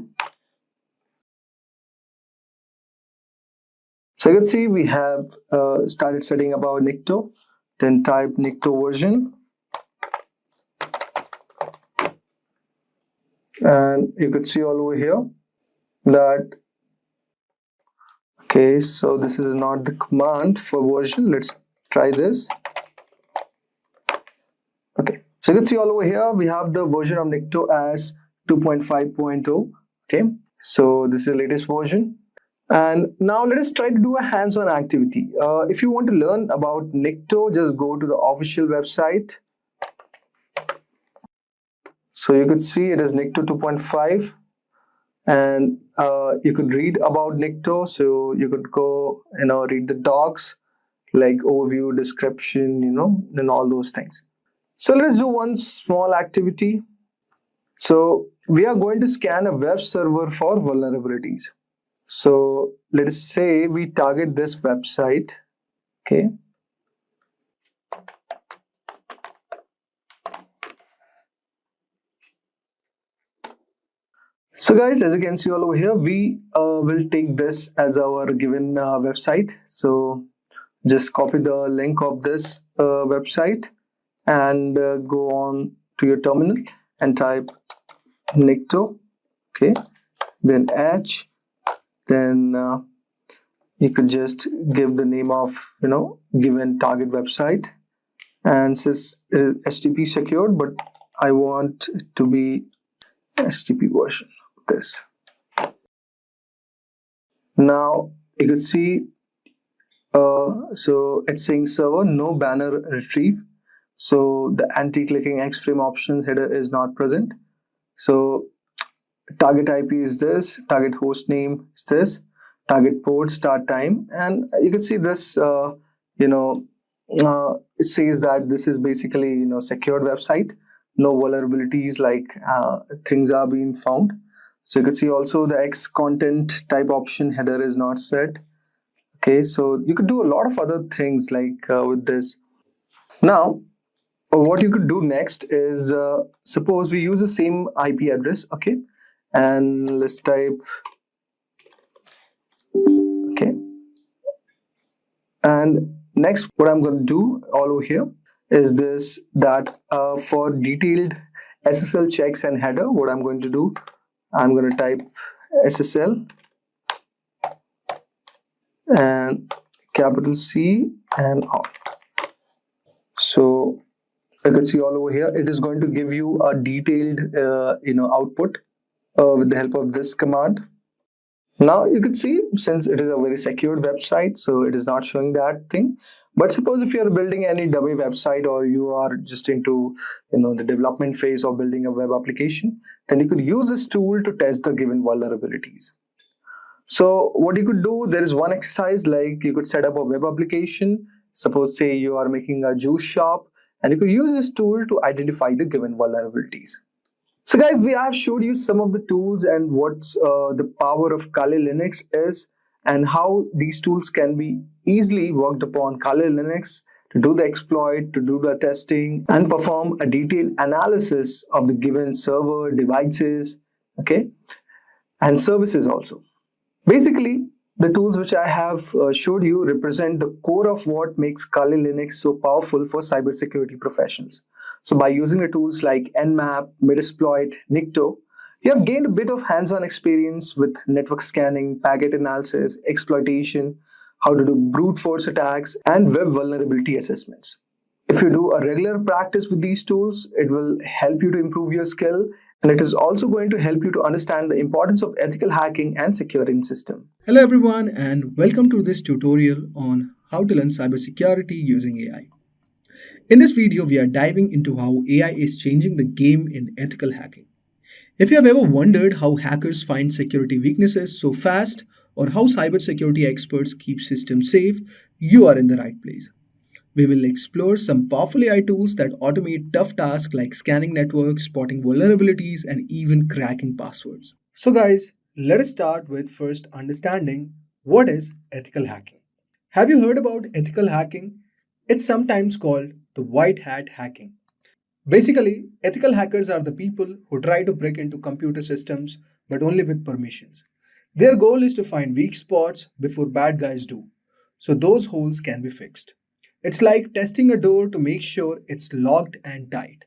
So you can see we have started setting up our Nikto. Then type Nikto version, and you could see all over here that, okay, so this is not the command for version. Let's try this. Okay, so you can see all over here we have the version of Nikto as 2.5.0. okay, so this is the latest version. And now let us try to do a hands-on activity. If you want to learn about Nikto, just go to the official website. So you could see it is Nikto 2.5, and you could read about Nikto. So you could go, read the docs like overview, description, and all those things. So let's do one small activity. So we are going to scan a web server for vulnerabilities. So let us say we target this website. Okay, so guys, as you can see all over here, we will take this as our given website. So just copy the link of this website and go on to your terminal and type Nikto. Okay, then H, then you could just give the name of given target website, and since it is HTTP secured, but I want it to be HTTP version of this. Now you could see so it's saying server no banner retrieve, so the anti-clicking X-frame option header is not present. So target IP is this, target host name is this, target port, start time, and you can see this it says that this is basically secured website, no vulnerabilities like things are being found. So you can see also the X content type option header is not set. Okay, so you could do a lot of other things like with this. Now what you could do next is suppose we use the same IP address. Okay, and let's type, okay, and next what I'm going to do all over here is this, that for detailed SSL checks and header, what I'm going to do, I'm going to type SSL and capital C and out. So you can see all over here, it is going to give you a detailed output with the help of this command. Now you can see, since it is a very secured website, so it is not showing that thing. But suppose if you are building any dummy website, or you are just into the development phase of building a web application, then you could use this tool to test the given vulnerabilities. So what you could do, there is one exercise, like you could set up a web application. Suppose say you are making a juice shop, and you could use this tool to identify the given vulnerabilities. So guys, we have showed you some of the tools and what's the power of Kali Linux is, and how these tools can be easily worked upon Kali Linux to do the exploit, to do the testing, and perform a detailed analysis of the given server, devices, okay, and services also. Basically, the tools which I have showed you represent the core of what makes Kali Linux so powerful for cybersecurity professionals. So by using the tools like Nmap, Metasploit, Nikto, you have gained a bit of hands-on experience with network scanning, packet analysis, exploitation, how to do brute force attacks, and web vulnerability assessments. If you do a regular practice with these tools, it will help you to improve your skill, and it is also going to help you to understand the importance of ethical hacking and securing system. Hello everyone, and welcome to this tutorial on how to learn cybersecurity using AI. In this video, we are diving into how AI is changing the game in ethical hacking. If you have ever wondered how hackers find security weaknesses so fast, or how cybersecurity experts keep systems safe, you are in the right place. We will explore some powerful AI tools that automate tough tasks like scanning networks, spotting vulnerabilities, and even cracking passwords. So guys, let us start with first understanding what is ethical hacking. Have you heard about ethical hacking? It's sometimes called the white hat hacking. Basically, ethical hackers are the people who try to break into computer systems but only with permissions. Their goal is to find weak spots before bad guys do, so those holes can be fixed. It's like testing a door to make sure it's locked and tight.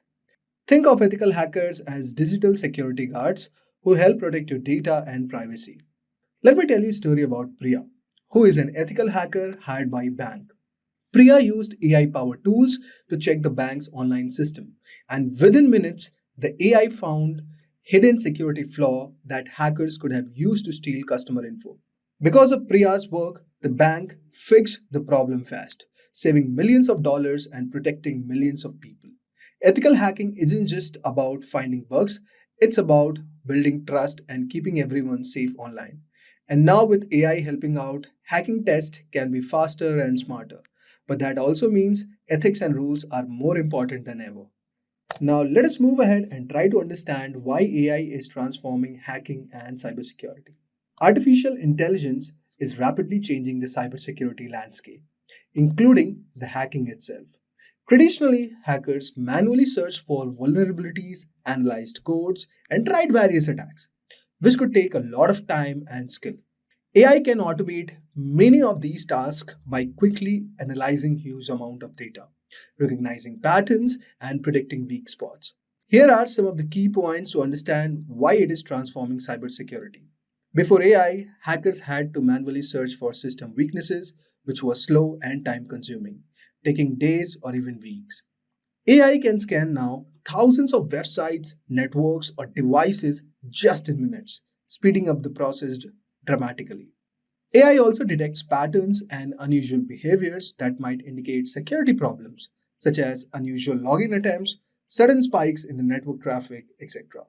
Think of ethical hackers as digital security guards who help protect your data and privacy. Let me tell you a story about Priya, who is an ethical hacker hired by a bank. Priya used AI-powered tools to check the bank's online system, and within minutes, the AI found hidden security flaw that hackers could have used to steal customer info. Because of Priya's work, the bank fixed the problem fast, saving millions of dollars and protecting millions of people. Ethical hacking isn't just about finding bugs, it's about building trust and keeping everyone safe online. And now with AI helping out, hacking tests can be faster and smarter. But that also means ethics and rules are more important than ever. Now let us move ahead and try to understand why AI is transforming hacking and cybersecurity. Artificial intelligence is rapidly changing the cybersecurity landscape, including the hacking itself. Traditionally, hackers manually searched for vulnerabilities, analyzed codes, and tried various attacks, which could take a lot of time and skill. AI can automate many of these tasks by quickly analyzing huge amount of data, recognizing patterns, and predicting weak spots. Here are some of the key points to understand why it is transforming cybersecurity. Before AI, hackers had to manually search for system weaknesses, which was slow and time consuming, taking days or even weeks. AI can scan now thousands of websites, networks, or devices just in minutes, speeding up the process dramatically. AI also detects patterns and unusual behaviors that might indicate security problems, such as unusual login attempts, sudden spikes in the network traffic, etc.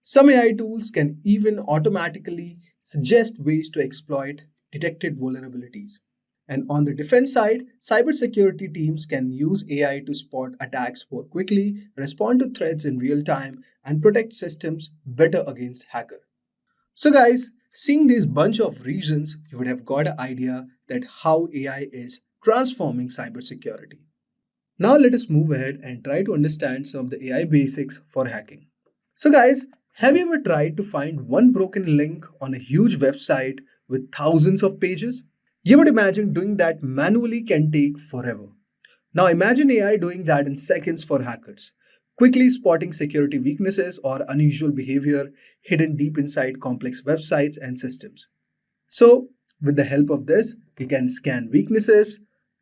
Some AI tools can even automatically suggest ways to exploit detected vulnerabilities. And on the defense side, cybersecurity teams can use AI to spot attacks more quickly, respond to threats in real time, and protect systems better against hackers. So guys, seeing this bunch of reasons, you would have got an idea that how AI is transforming cybersecurity. Now let us move ahead and try to understand some of the AI basics for hacking. So guys, have you ever tried to find one broken link on a huge website with thousands of pages? You would imagine doing that manually can take forever. Now imagine AI doing that in seconds for hackers, quickly spotting security weaknesses or unusual behavior hidden deep inside complex websites and systems. So, with the help of this, we can scan weaknesses,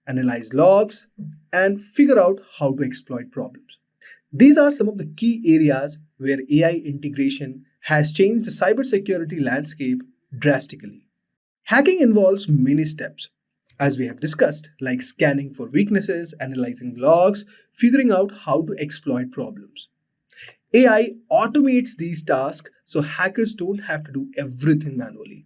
analyze logs, and figure out how to exploit problems. These are some of the key areas where AI integration has changed the cybersecurity landscape drastically. Hacking involves many steps, as we have discussed, like scanning for weaknesses, analyzing logs, figuring out how to exploit problems. AI automates these tasks so hackers don't have to do everything manually.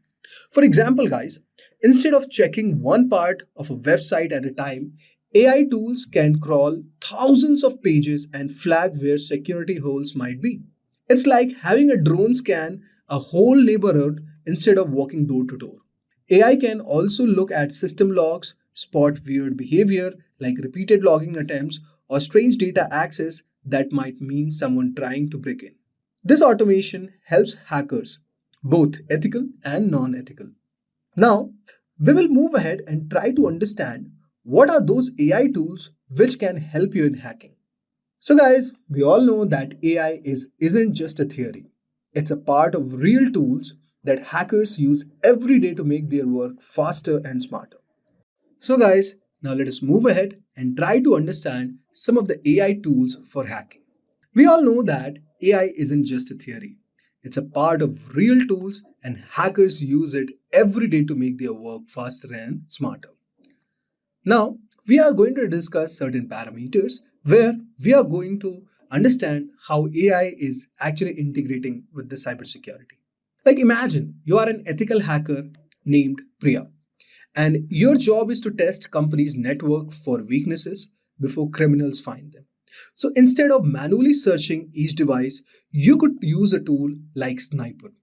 For example, guys, instead of checking one part of a website at a time, AI tools can crawl thousands of pages and flag where security holes might be. It's like having a drone scan a whole neighborhood instead of walking door to door. AI can also look at system logs, spot weird behavior like repeated logging attempts or strange data access that might mean someone trying to break in. This automation helps hackers, both ethical and non ethical. Now, we will move ahead and try to understand what are those AI tools which can help you in hacking. So guys, we all know that isn't just a theory. It's a part of real tools that hackers use every day to make their work faster and smarter. So guys, now let us move ahead and try to understand some of the AI tools for hacking. We all know that AI isn't just a theory. It's a part of real tools and hackers use it every day to make their work faster and smarter. Now, we are going to discuss certain parameters where we are going to understand how AI is actually integrating with the cybersecurity. Like imagine you are an ethical hacker named Priya, and your job is to test companies' network for weaknesses before criminals find them. So instead of manually searching each device, you could use a tool like Sniper.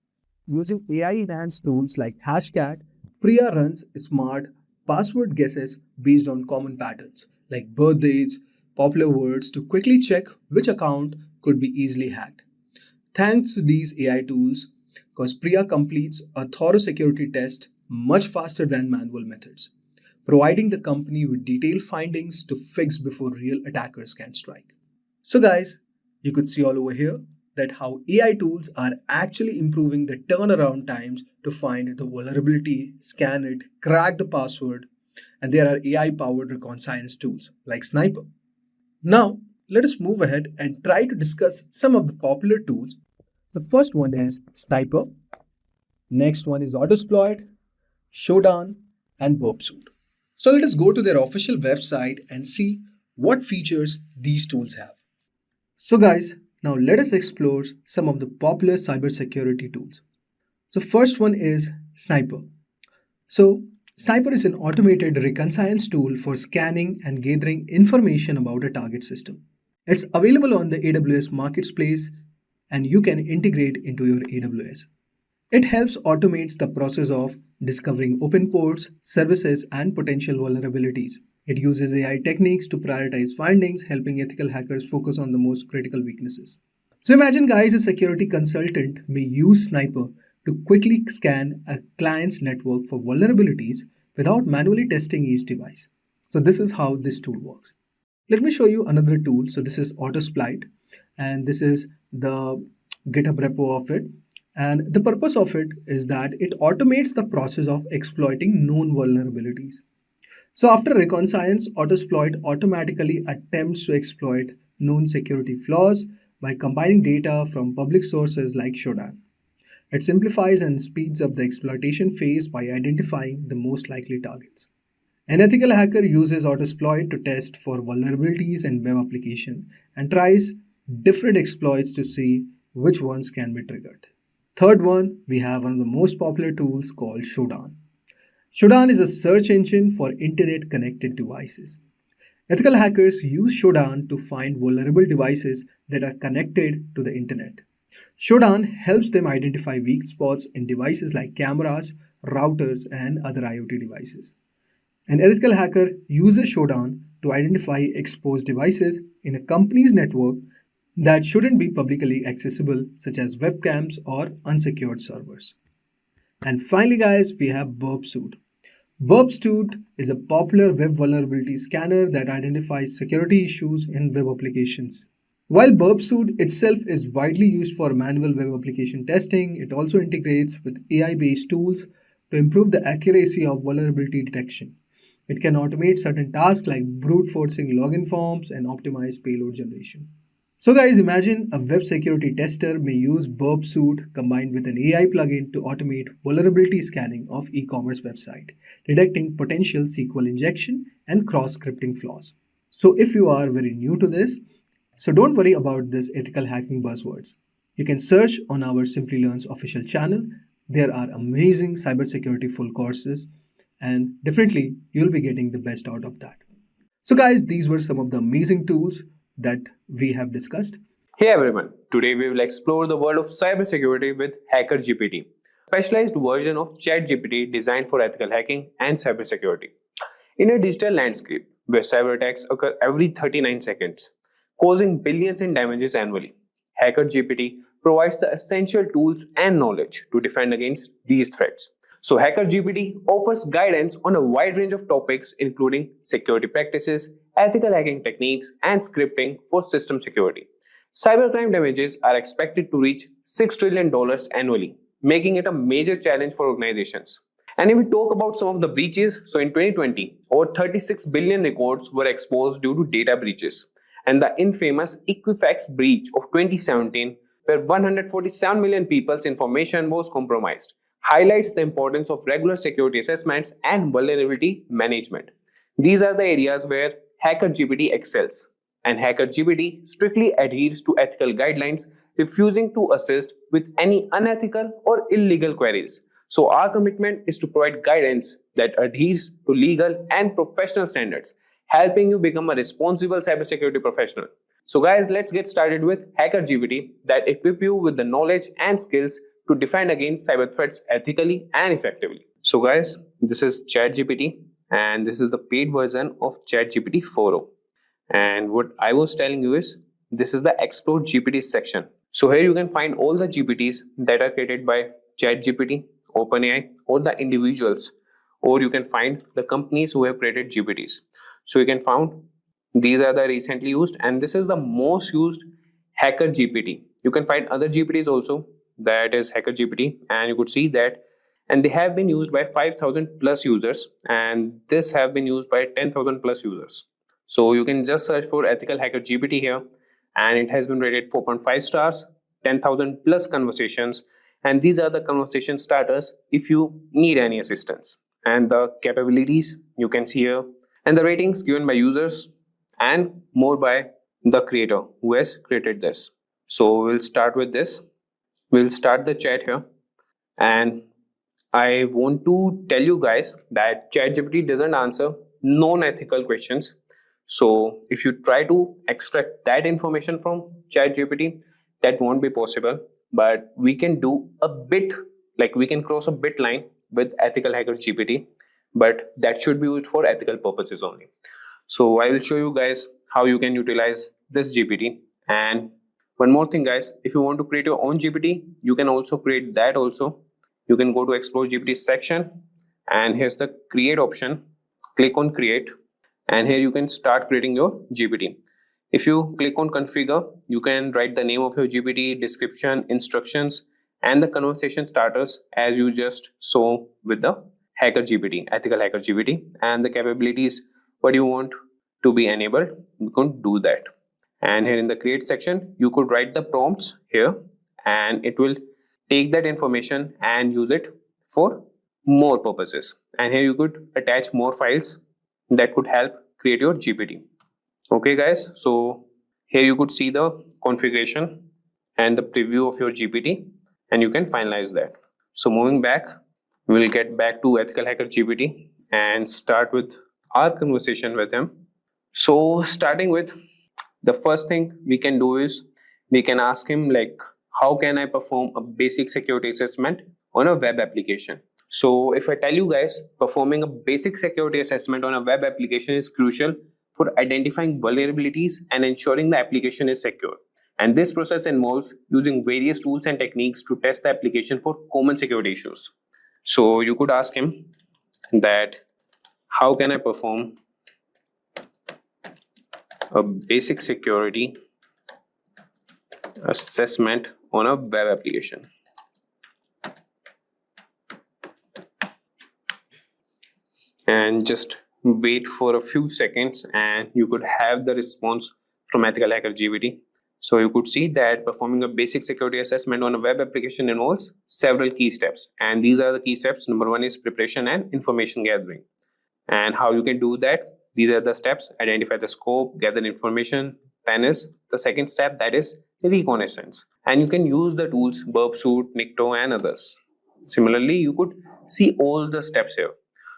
Using AI-enhanced tools like Hashcat, Priya runs smart password guesses based on common patterns like birthdays, popular words to quickly check which account could be easily hacked. Thanks to these AI tools, because Priya completes a thorough security test much faster than manual methods, providing the company with detailed findings to fix before real attackers can strike. So guys, you could see all over here that how AI tools are actually improving the turnaround times to find the vulnerability, scan it, crack the password, and there are AI-powered reconnaissance tools like Sniper. Now, let us move ahead and try to discuss some of the popular tools. The first one is Sniper, next one is Autosploit, Showdown, and Burpsuit. So let us go to their official website and see what features these tools have. So guys, now let us explore some of the popular cybersecurity tools. So first one is Sniper. So Sniper is an automated reconnaissance tool for scanning and gathering information about a target system. It's available on the AWS Marketplace and you can integrate into your AWS. It helps automate the process of discovering open ports, services, and potential vulnerabilities. It uses AI techniques to prioritize findings, helping ethical hackers focus on the most critical weaknesses. So imagine guys, a security consultant may use Sniper to quickly scan a client's network for vulnerabilities without manually testing each device. So this is how this tool works. Let me show you another tool. So this is Autosploit, and this is the GitHub repo of it. And the purpose of it is that it automates the process of exploiting known vulnerabilities. So after reconnaissance, Autosploit automatically attempts to exploit known security flaws by combining data from public sources like Shodan. It simplifies and speeds up the exploitation phase by identifying the most likely targets. An ethical hacker uses Autosploit to test for vulnerabilities in web application and tries different exploits to see which ones can be triggered. Third one, we have one of the most popular tools called Shodan. Shodan is a search engine for internet-connected devices. Ethical hackers use Shodan to find vulnerable devices that are connected to the internet. Shodan helps them identify weak spots in devices like cameras, routers, and other IoT devices. An ethical hacker uses Shodan to identify exposed devices in a company's network that shouldn't be publicly accessible, such as webcams or unsecured servers. And finally, guys, we have Burpsuit. Burp is a popular web vulnerability scanner that identifies security issues in web applications. While Burp itself is widely used for manual web application testing, it also integrates with AI-based tools to improve the accuracy of vulnerability detection. It can automate certain tasks like brute forcing login forms and optimize payload generation. So guys, imagine a web security tester may use Burp combined with an AI plugin to automate vulnerability scanning of e-commerce website, detecting potential SQL injection and cross-scripting flaws. So if you are very new to this, so don't worry about this ethical hacking buzzwords. You can search on our Simplilearn's official channel. There are amazing cybersecurity full courses and definitely you'll be getting the best out of that. So guys, these were some of the amazing tools that we have discussed. Hey everyone, today we will explore the world of cybersecurity with Hacker GPT, a specialized version of ChatGPT designed for ethical hacking and cybersecurity. In a digital landscape where cyber attacks occur every 39 seconds, causing billions in damages annually, Hacker GPT provides the essential tools and knowledge to defend against these threats. So Hacker GPT offers guidance on a wide range of topics including security practices, ethical hacking techniques, and scripting for system security. Cybercrime damages are expected to reach $6 trillion annually, making it a major challenge for organizations. And if we talk about some of the breaches, so in 2020, over 36 billion records were exposed due to data breaches. And the infamous Equifax breach of 2017, where 147 million people's information was compromised, highlights the importance of regular security assessments and vulnerability management. These are the areas where Hacker GPT excels, and Hacker GPT strictly adheres to ethical guidelines, refusing to assist with any unethical or illegal queries. So our commitment is to provide guidance that adheres to legal and professional standards, helping you become a responsible cybersecurity professional. So guys, let's get started with Hacker GPT that equip you with the knowledge and skills to defend against cyber threats ethically and effectively. So guys, this is ChatGPT and this is the paid version of ChatGPT 4.0. And what I was telling you is, this is the Explore GPT section. So here you can find all the GPTs that are created by ChatGPT, OpenAI, or the individuals, or you can find the companies who have created GPTs. So you can find these are the recently used, and this is the most used Hacker GPT. You can find other GPTs also, that is Hacker GPT, and you could see that, and they have been used by 5,000 plus users, and this have been used by 10,000 plus users. So you can just search for Ethical Hacker GPT here, and it has been rated 4.5 stars, 10,000 plus conversations, and these are the conversation starters if you need any assistance. And the capabilities you can see here, and the ratings given by users, and more by the creator who has created this. So we'll start with this. We'll start the chat here, and I want to tell you guys that ChatGPT doesn't answer non-ethical questions. So if you try to extract that information from ChatGPT, that won't be possible. But we can do a bit, like we can cross a bit line with Ethical Hacker GPT, but that should be used for ethical purposes only. So I will show you guys how you can utilize this GPT. And one more thing guys, if you want to create your own GPT, you can also create that also. You can go to Explore GPT section, and here's the create option. Click on create, and here you can start creating your GPT. If you click on configure, you can write the name of your GPT, description, instructions, and the conversation starters as you just saw with the Hacker GPT, Ethical Hacker GPT, and the capabilities what you want to be enabled, you can do that. And here in the create section, you could write the prompts here, and it will take that information and use it for more purposes. And here you could attach more files that could help create your GPT. Okay guys, so here you could see the configuration and the preview of your GPT, and you can finalize that. So moving back, we'll get back to Ethical Hacker GPT and start with our conversation with him. So starting with, the first thing we can do is we can ask him like, how can I perform a basic security assessment on a web application? So if I tell you guys, performing a basic security assessment on a web application is crucial for identifying vulnerabilities and ensuring the application is secure. And this process involves using various tools and techniques to test the application for common security issues. So you could ask him that how can I perform a basic security assessment on a web application. And just wait for a few seconds and you could have the response from EthicalHacker GPT. So you could see that performing a basic security assessment on a web application involves several key steps. And these are the key steps. Number one is preparation and information gathering. And how you can do that? These are the steps: identify the scope, gather information. Then is the second step, that is reconnaissance. And you can use the tools Burpsuit, Nikto, and others. Similarly, you could see all the steps here.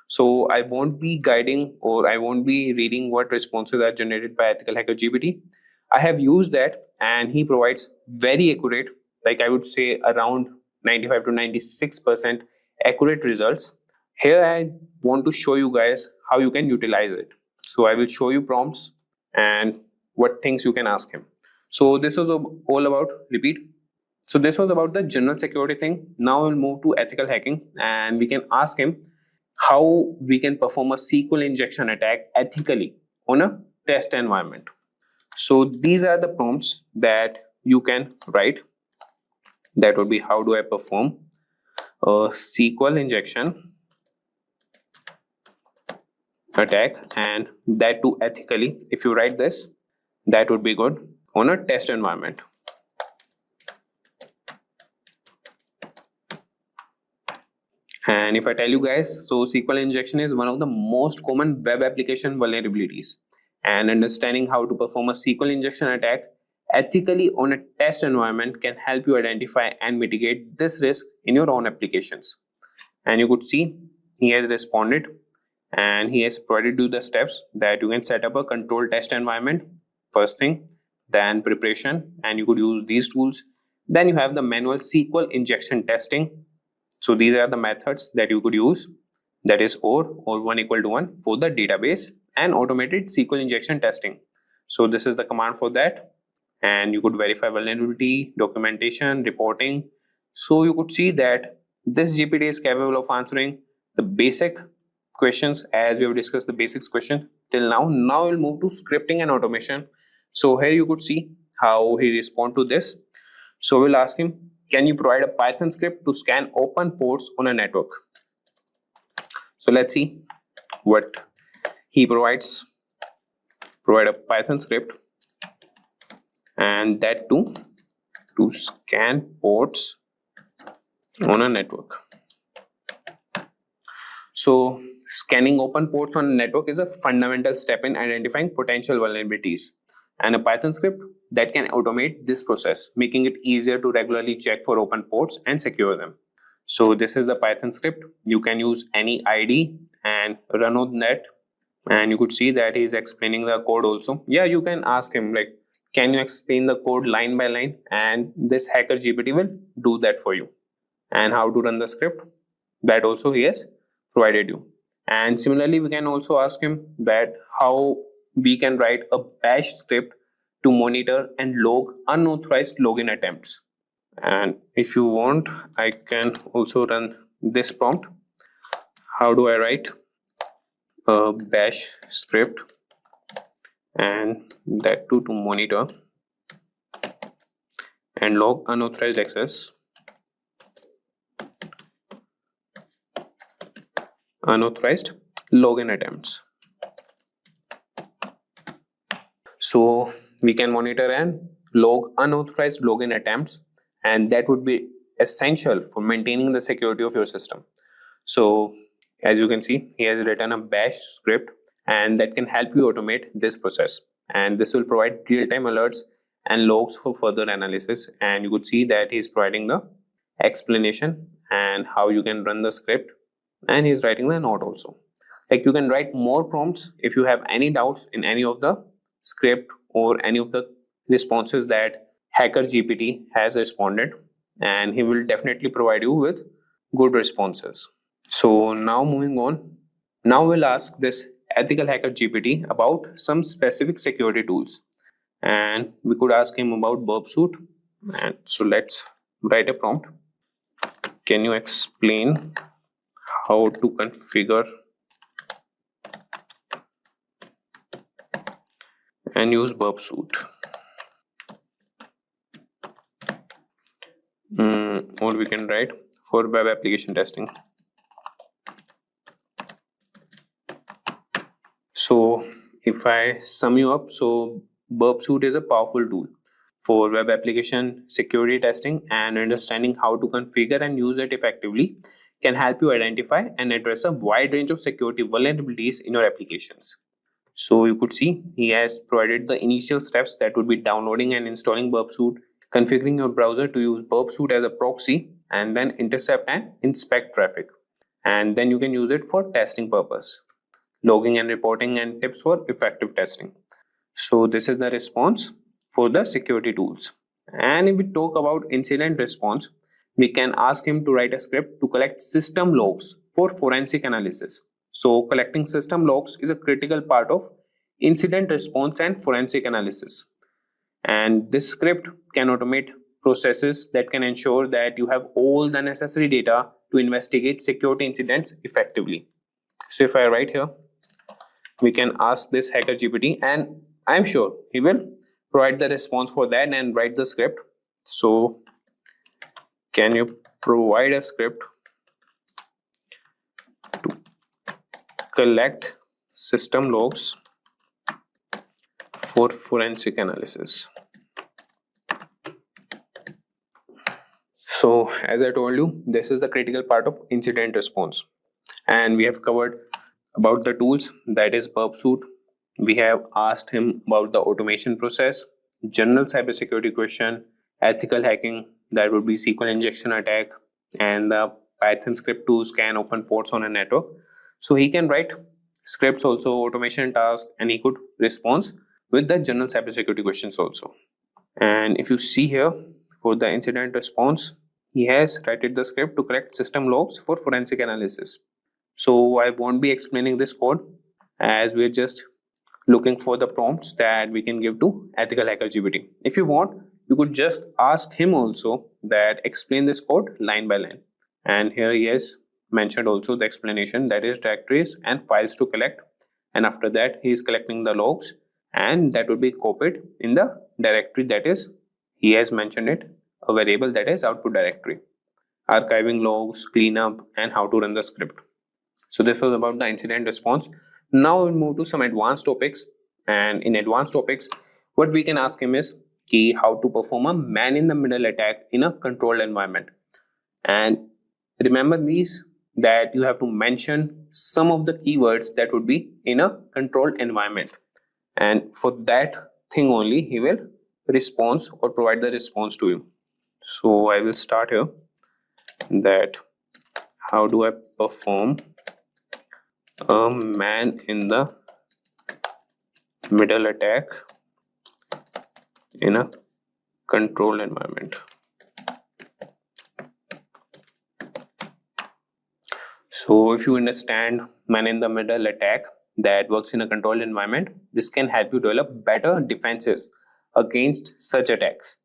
So I won't be guiding or I won't be reading what responses are generated by EthicalHacker GPT. I have used that and he provides very accurate, like I would say around 95 to 96% accurate results. Here I want to show you guys how you can utilize it. So I will show you prompts and what things you can ask him. So this was all about, repeat. So this was about the general security thing. Now we'll move to ethical hacking and we can ask him how we can perform a SQL injection attack ethically on a test environment. So these are the prompts that you can write. That would be, how do I perform a SQL injection attack, and that too ethically. If you write this, that would be good on a test environment. And if I tell you guys, so SQL injection is one of the most common web application vulnerabilities, and understanding how to perform a SQL injection attack ethically on a test environment can help you identify and mitigate this risk in your own applications. And you could see he has responded and he has provided you the steps that you can set up a controlled test environment first thing, then preparation, and you could use these tools. Then you have the manual SQL injection testing. So these are the methods that you could use, that is or 1 equal to 1 for the database, and automated SQL injection testing. So this is the command for that, and you could verify vulnerability, documentation, reporting. So you could see that this GPT is capable of answering the basic questions, as we have discussed the basics question till now. Now we'll move to scripting and automation. So here you could see how he respond to this. So we'll ask him, can you provide a Python script to scan open ports on a network? So let's see what he provides. Provide a Python script, and that too to scan ports on a network. So scanning open ports on a network is a fundamental step in identifying potential vulnerabilities, and a Python script that can automate this process, making it easier to regularly check for open ports and secure them. So this is the Python script. You can use any ID and run on that, and you could see that he is explaining the code also. Yeah, you can ask him like, can you explain the code line by line, and this Hacker GPT will do that for you. And how to run the script, that also he has provided you. And similarly, we can also ask him that how we can write a bash script to monitor and log unauthorized login attempts. And if you want, I can also run this prompt. How do I write a bash script, and that too to monitor and log unauthorized access, unauthorized login attempts. So we can monitor and log unauthorized login attempts, and that would be essential for maintaining the security of your system. So as you can see, he has written a bash script, and that can help you automate this process, and this will provide real-time alerts and logs for further analysis. And you could see that he's providing the explanation and how you can run the script, and he's writing the note also. Like, you can write more prompts if you have any doubts in any of the script or any of the responses that Hacker GPT has responded, and he will definitely provide you with good responses. So now moving on, now we'll ask this EthicalHacker GPT about some specific security tools, and we could ask him about Burpsuit. And so let's write a prompt. Can you explain how to configure and use burp suit. Or we can write for web application testing. So if I sum you up, so burp suit is a powerful tool for web application security testing, and understanding how to configure and use it effectively can help you identify and address a wide range of security vulnerabilities in your applications. So you could see he has provided the initial steps, that would be downloading and installing burp suit, configuring your browser to use burp suit as a proxy, and then intercept and inspect traffic. And then you can use it for testing purpose, logging and reporting, and tips for effective testing. So this is the response for the security tools. And if we talk about incident response, we can ask him to write a script to collect system logs for forensic analysis. So collecting system logs is a critical part of incident response and forensic analysis. And this script can automate processes that can ensure that you have all the necessary data to investigate security incidents effectively. So if I write here, we can ask this Hacker GPT, and I'm sure he will provide the response for that and write the script. So can you provide a script to collect system logs for forensic analysis? So as I told you, this is the critical part of incident response, and we have covered about the tools, that is burp suit. We have asked him about the automation process, general cybersecurity question, ethical hacking, that would be SQL injection attack, and the Python script to scan open ports on a network. So he can write scripts also, automation tasks, and he could respond with the general cybersecurity questions also. And if you see here, for the incident response, he has written the script to collect system logs for forensic analysis. So I won't be explaining this code, as we're just looking for the prompts that we can give to Ethical Hacker GPT. If you want, you could just ask him also that explain this code line by line. And here he has mentioned also the explanation, that is directories and files to collect. And after that, he is collecting the logs, and that would be copied in the directory, that is, he has mentioned it, a variable, that is output directory. Archiving logs, cleanup, and how to run the script. So this was about the incident response. Now we'll move to some advanced topics. And in advanced topics, what we can ask him is how to perform a man-in-the-middle attack in a controlled environment. And remember these, that you have to mention some of the keywords that would be in a controlled environment. And for that thing only, he will respond or provide the response to you. So I will start here, that how do I perform a man in the middle attack in a controlled environment. So if you understand man in the middle attack that works in a controlled environment, this can help you develop better defenses against such attacks.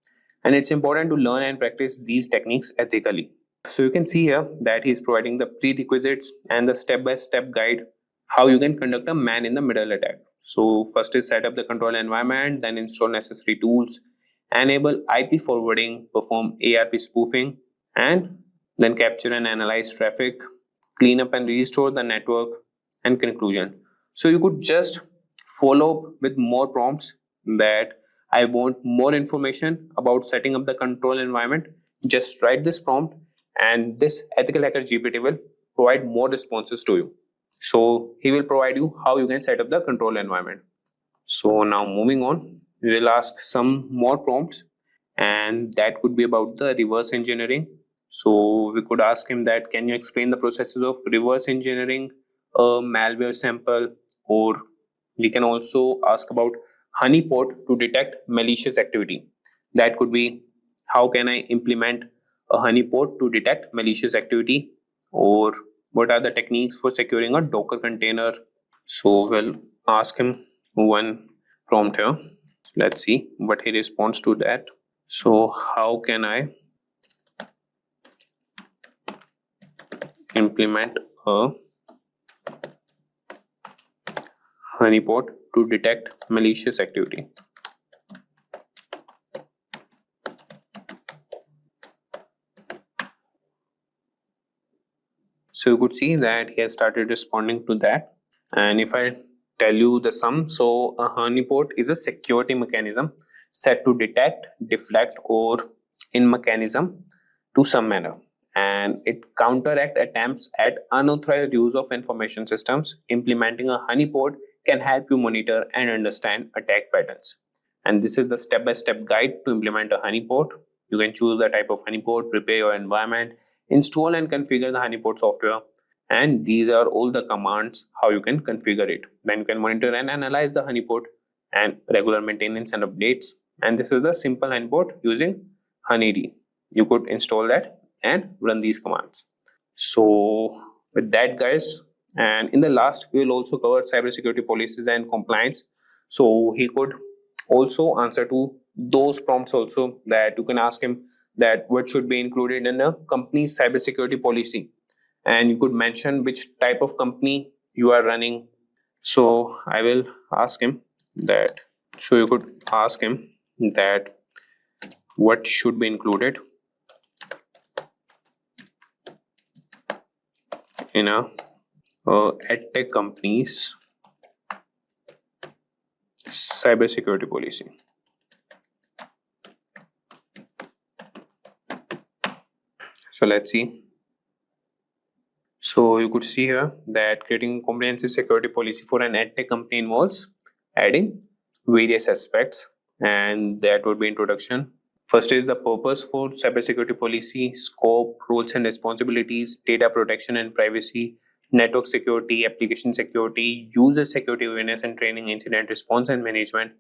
And it's important to learn and practice these techniques ethically. So you can see here that he's providing the prerequisites and the step-by-step guide how you can conduct a man-in-the-middle attack. So first is set up the control environment, then install necessary tools, enable IP forwarding, perform ARP spoofing, and then capture and analyze traffic, clean up and restore the network, and conclusion. So you could just follow up with more prompts, that I want more information about setting up the control environment. Just write this prompt, and this Ethical Hacker GPT will provide more responses to you. So he will provide you how you can set up the control environment. So now moving on, we will ask some more prompts, and that could be about the reverse engineering. So we could ask him that, can you explain the processes of reverse engineering a malware sample? Or we can also ask about honeypot to detect malicious activity. That could be, how can I implement a honeypot to detect malicious activity? Or what are the techniques for securing a Docker container? So we'll ask him one prompt here. Let's see what he responds to that. So how can I implement a honeypot to detect malicious activity. So you could see that he has started responding to that. And if I tell you the sum, so a honeypot is a security mechanism set to detect, deflect, or in mechanism to some manner, and it counteract attempts at unauthorized use of information systems. Implementing a honeypot can help you monitor and understand attack patterns. And this is the step-by-step guide to implement a honeypot. You can choose the type of honeypot, prepare your environment, install and configure the honeypot software, and these are all the commands how you can configure it. Then you can monitor and analyze the honeypot and regular maintenance and updates. And this is the simple honeypot using honeyD. You could install that and run these commands. So with that, guys, and in the last we will also cover cybersecurity policies and compliance. So he could also answer to those prompts also, that you can ask him that what should be included in a company's cybersecurity policy, and you could mention which type of company you are running. So I will ask him that, so you could ask him that what should be included in a edtech company's cybersecurity policy. So let's see. So you could see here that creating comprehensive security policy for an edtech company involves adding various aspects, and that would be introduction. First is the purpose for cybersecurity policy, scope, roles and responsibilities, data protection and privacy, network security, application security, user security awareness and training, incident response and management,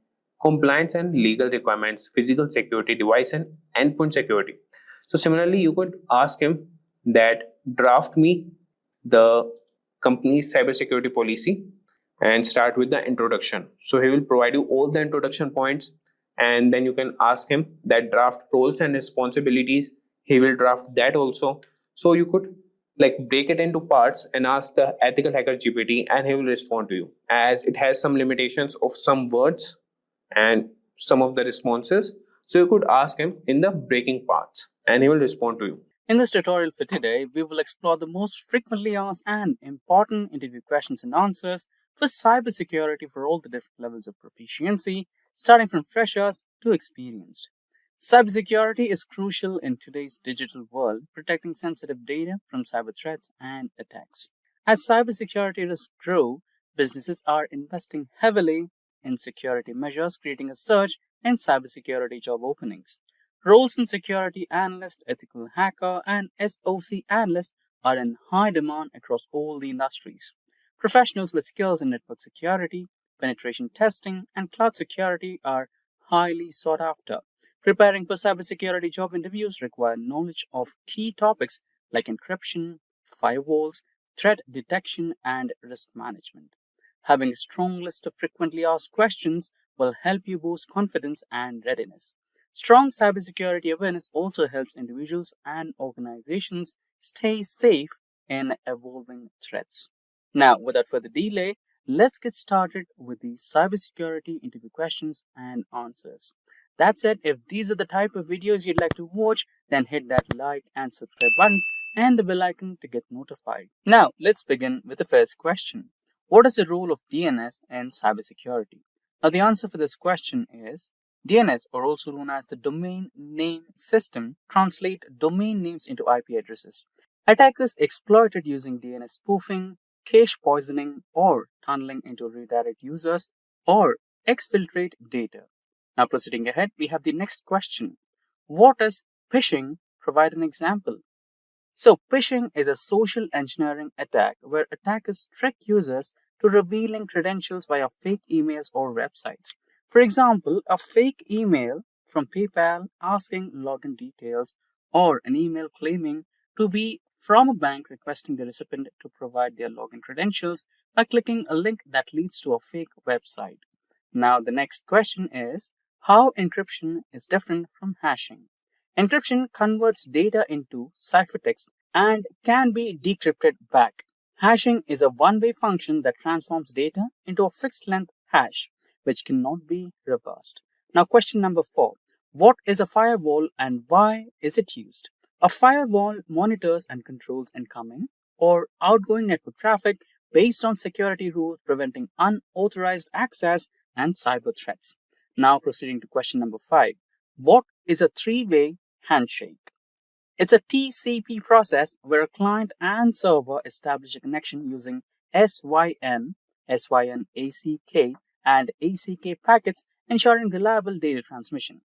compliance and legal requirements, physical security, device and endpoint security. So similarly, you could ask him that draft me the company's cybersecurity policy and start with the introduction. So he will provide you all the introduction points, and then you can ask him that draft roles and responsibilities. He will draft that also. So you could like break it into parts and ask the ethical hacker GPT, and he will respond to you, as it has some limitations of some words and some of the responses. So you could ask him in the breaking parts and he will respond to you. In this tutorial for today, we will explore the most frequently asked and important interview questions and answers for cybersecurity for all the different levels of proficiency, starting from freshers to experienced. Cybersecurity is crucial in today's digital world, protecting sensitive data from cyber threats and attacks. As cybersecurity risks grow, businesses are investing heavily in security measures, creating a surge in cybersecurity job openings. Roles in security analyst, ethical hacker, and SOC analyst are in high demand across all the industries. Professionals with skills in network security, penetration testing, and cloud security are highly sought after. Preparing for cybersecurity job interviews require knowledge of key topics like encryption, firewalls, threat detection, and risk management. Having a strong list of frequently asked questions will help you boost confidence and readiness. Strong cybersecurity awareness also helps individuals and organizations stay safe in evolving threats. Now, without further delay, let's get started with the cybersecurity interview questions and answers. That said, if these are the type of videos you'd like to watch, then hit that like and subscribe buttons and the bell icon to get notified. Now, let's begin with the first question. What is the role of DNS in cybersecurity? Now, the answer for this question is DNS, or also known as the Domain Name System, translate domain names into IP addresses. Attackers exploit it using DNS spoofing, cache poisoning, or tunneling into redirect users, or exfiltrate data. Now proceeding ahead, we have the next question. What is phishing? Provide an example. So phishing is a social engineering attack where attackers trick users to revealing credentials via fake emails or websites. For example, a fake email from PayPal asking login details, or an email claiming to be from a bank requesting the recipient to provide their login credentials by clicking a link that leads to a fake website. Now, the next question is how encryption is different from hashing. Encryption converts data into ciphertext and can be decrypted back. Hashing is a one-way function that transforms data into a fixed-length hash, which cannot be reversed. Now, question number 4. What is a firewall and why is it used? A firewall monitors and controls incoming or outgoing network traffic based on security rules preventing unauthorized access and cyber threats. Now, proceeding to question number 5. What is a three-way handshake? It's a TCP process where a client and server establish a connection using SYN, ACK, and ACK packets, ensuring reliable data transmission.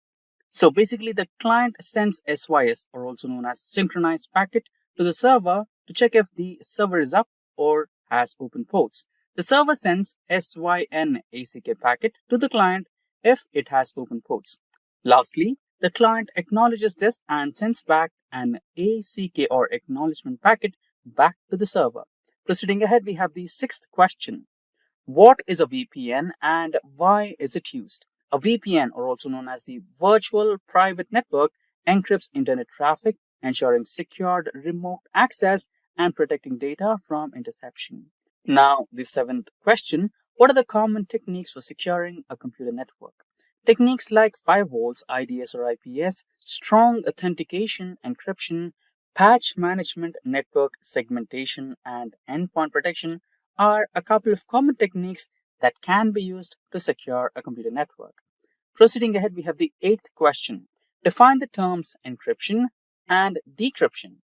So basically, the client sends SYS, or also known as synchronized packet, to the server to check if the server is up or has open ports. The server sends SYN ACK packet to the client if it has open ports. Lastly, the client acknowledges this and sends back an ACK or acknowledgement packet back to the server. Proceeding ahead, we have the 6th question. What is a VPN and why is it used? A VPN, or also known as the Virtual Private Network, encrypts internet traffic, ensuring secured remote access and protecting data from interception. Now, the 7th question. What are the common techniques for securing a computer network? Techniques like firewalls, IDS or IPS, strong authentication, encryption, patch management, network segmentation, and endpoint protection are a couple of common techniques that can be used to secure a computer network. Proceeding ahead, we have the 8th question. Define the terms encryption and decryption.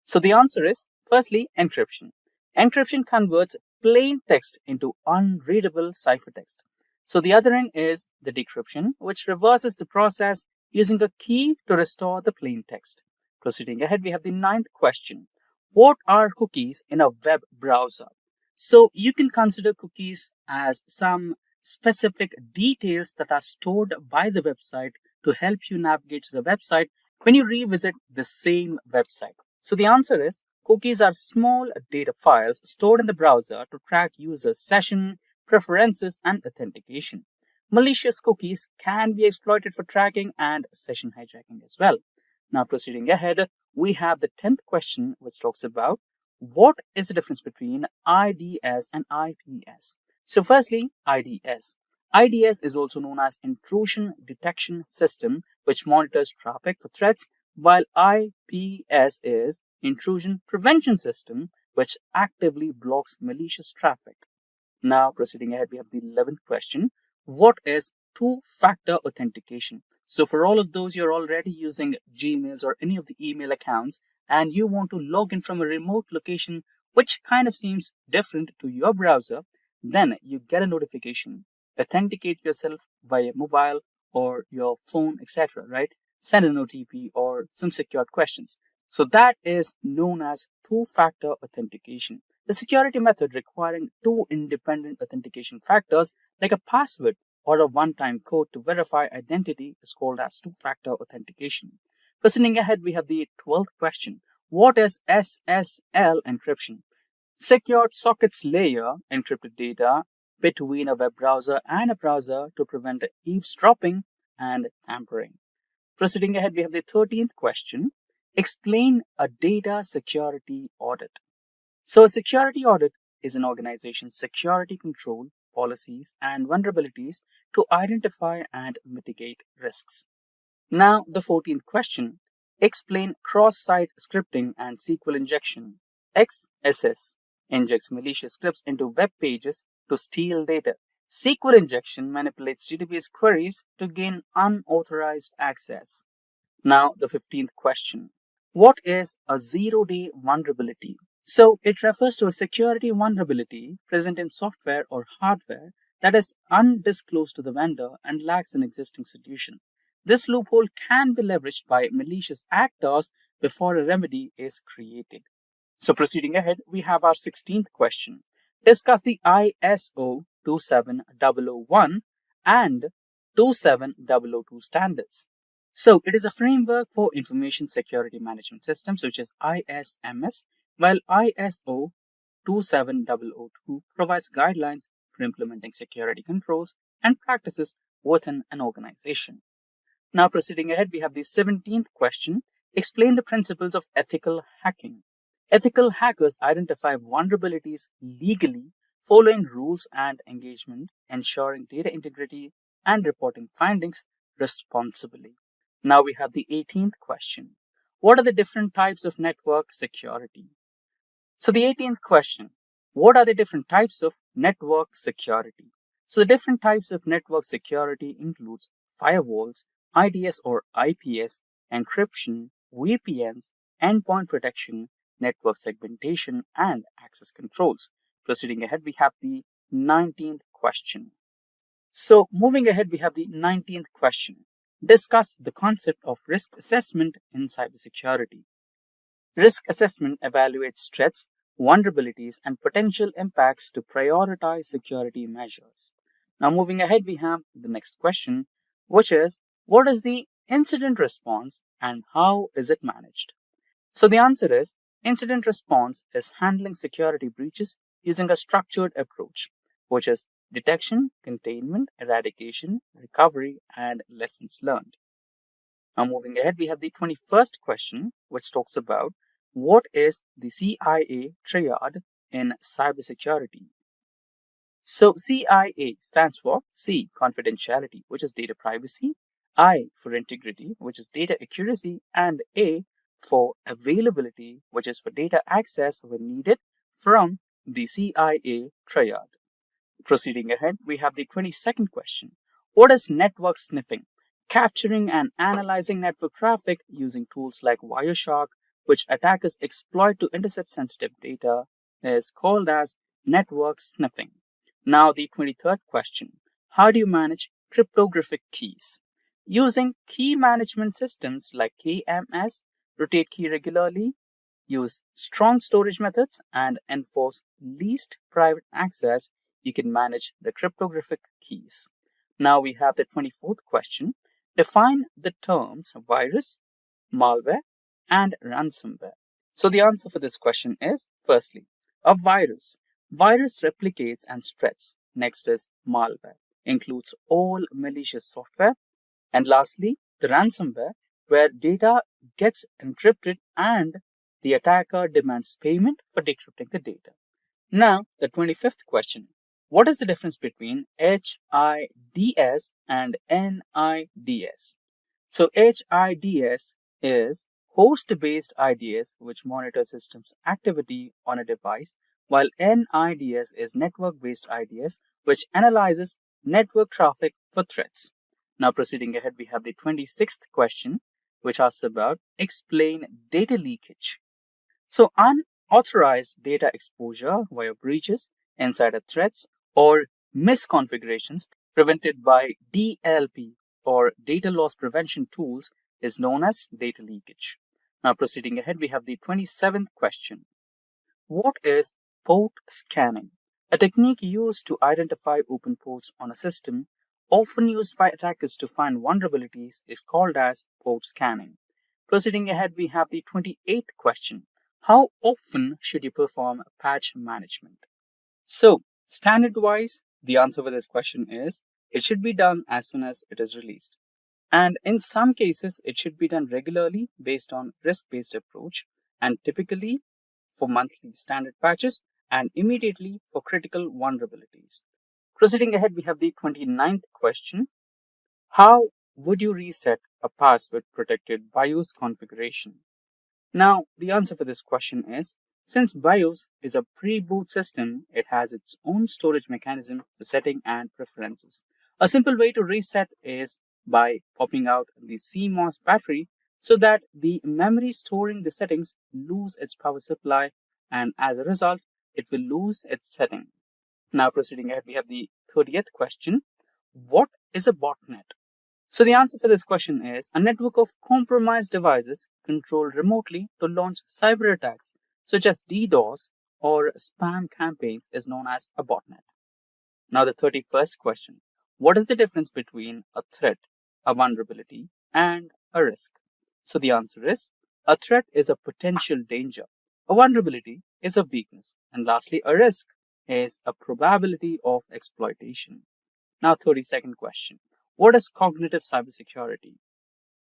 So the answer is, firstly, encryption. Encryption converts plain text into unreadable ciphertext. So the other end is the decryption, which reverses the process using a key to restore the plain text. Proceeding ahead, we have the 9th question. What are cookies in a web browser? So you can consider cookies as some specific details that are stored by the website to help you navigate to the website when you revisit the same website. So the answer is, cookies are small data files stored in the browser to track users' session, preferences, and authentication. Malicious cookies can be exploited for tracking and session hijacking as well. Now, proceeding ahead, we have the 10th question, which talks about what is the difference between IDS and IPS. So firstly, IDS. IDS is also known as Intrusion Detection System, which monitors traffic for threats, while IPS is Intrusion Prevention System, which actively blocks malicious traffic. Now, proceeding ahead, we have the 11th question. What is two-factor authentication? So for all of those, you're already using Gmails or any of the email accounts, and you want to log in from a remote location, which kind of seems different to your browser, then you get a notification. Authenticate yourself via mobile or your phone, etc., right? Send an OTP or some secured questions. So that is known as two-factor authentication. The security method requiring two independent authentication factors like a password or a one-time code to verify identity is called as two-factor authentication. Proceeding ahead, we have the 12th question. What is SSL encryption? Secured sockets layer encrypted data between a web browser and a browser to prevent eavesdropping and tampering. Proceeding ahead, we have the 13th question. Explain a data security audit. So a security audit is an organization's security control, policies, and vulnerabilities to identify and mitigate risks. Now, the 14th question. Explain cross-site scripting and SQL injection. XSS injects malicious scripts into web pages to steal data. SQL injection manipulates database queries to gain unauthorized access. Now, the 15th question. What is a zero-day vulnerability? So it refers to a security vulnerability present in software or hardware that is undisclosed to the vendor and lacks an existing solution. This loophole can be leveraged by malicious actors before a remedy is created. So proceeding ahead, we have our 16th question. Discuss the ISO 27001 and 27002 standards. So it is a framework for information security management systems, which is ISMS, while ISO 27002 provides guidelines for implementing security controls and practices within an organization. Now, proceeding ahead, we have the 17th question. Explain the principles of ethical hacking. Ethical hackers identify vulnerabilities legally, following rules and engagement, ensuring data integrity, and reporting findings responsibly. Now we have the 18th question. What are the different types of network security? So the 18th question, what are the different types of network security? So the different types of network security includes firewalls, IDS or IPS, encryption, VPNs, endpoint protection, network segmentation, and access controls. Proceeding ahead, we have the 19th question. So moving ahead, we have the 19th question. Discuss the concept of risk assessment in cybersecurity. Risk assessment evaluates threats, vulnerabilities, and potential impacts to prioritize security measures. Now, moving ahead, we have the next question, which is what is the incident response and how is it managed? So, the answer is incident response is handling security breaches using a structured approach, which is detection, containment, eradication, recovery, and lessons learned. Now, moving ahead, we have the 21st question, which talks about what is the CIA triad in cybersecurity? So, CIA stands for C, confidentiality, which is data privacy, I for integrity, which is data accuracy, and A for availability, which is for data access when needed from the CIA triad. Proceeding ahead, we have the 22nd question. What is network sniffing? Capturing and analyzing network traffic using tools like Wireshark, which attackers exploit to intercept sensitive data, is called as network sniffing. Now, the 23rd question. How do you manage cryptographic keys? Using key management systems like KMS, rotate key regularly, use strong storage methods, and enforce least private access, you can manage the cryptographic keys. Now we have the 24th question. Define the terms virus, malware, and ransomware. So the answer for this question is, firstly, a virus. Virus replicates and spreads. Next is malware, includes all malicious software. And lastly, the ransomware, where data gets encrypted and the attacker demands payment for decrypting the data. Now, the 25th question. What is the difference between HIDS and NIDS? So, HIDS is host-based IDS, which monitors systems activity on a device, while NIDS is network-based IDS, which analyzes network traffic for threats. Now, proceeding ahead, we have the 26th question, which asks about explain data leakage. So, unauthorized data exposure via breaches, insider threats, or misconfigurations prevented by DLP or data loss prevention tools is known as data leakage. Now, proceeding ahead, we have the 27th question. What is port scanning? A technique used to identify open ports on a system, often used by attackers to find vulnerabilities, is called as port scanning. Proceeding ahead, we have the 28th question. How often should you perform patch management? So, standard-wise, the answer for this question is it should be done as soon as it is released. And in some cases, it should be done regularly based on risk-based approach, and typically for monthly standard patches and immediately for critical vulnerabilities. Proceeding ahead, we have the 29th question. How would you reset a password-protected BIOS configuration? Now, the answer for this question is, since BIOS is a pre-boot system, it has its own storage mechanism for setting and preferences. A simple way to reset is by popping out the CMOS battery so that the memory storing the settings lose its power supply, and as a result, it will lose its setting. Now, proceeding ahead, we have the 30th question. What is a botnet? So the answer for this question is a network of compromised devices controlled remotely to launch cyber attacks such as DDoS or spam campaigns is known as a botnet. Now the 31st question. What is the difference between a threat, a vulnerability, and a risk? So the answer is a threat is a potential danger. A vulnerability is a weakness. And lastly, a risk is a probability of exploitation. Now 32nd question. What is cognitive cybersecurity?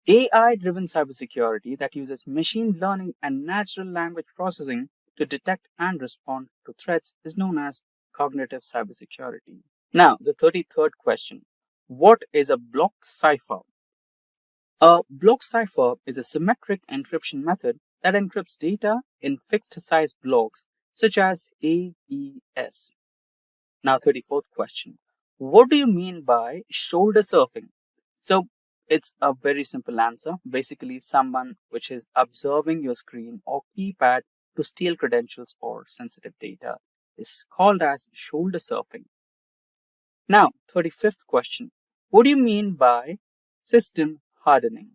AI-driven cybersecurity that uses machine learning and natural language processing to detect and respond to threats is known as cognitive cybersecurity. Now, the 33rd question. What is a block cipher? A block cipher is a symmetric encryption method that encrypts data in fixed size blocks such as AES. Now, 34th question. What do you mean by shoulder surfing? So, it's a very simple answer. Basically, someone which is observing your screen or keypad to steal credentials or sensitive data is called as shoulder surfing. Now, 35th question. What do you mean by system hardening?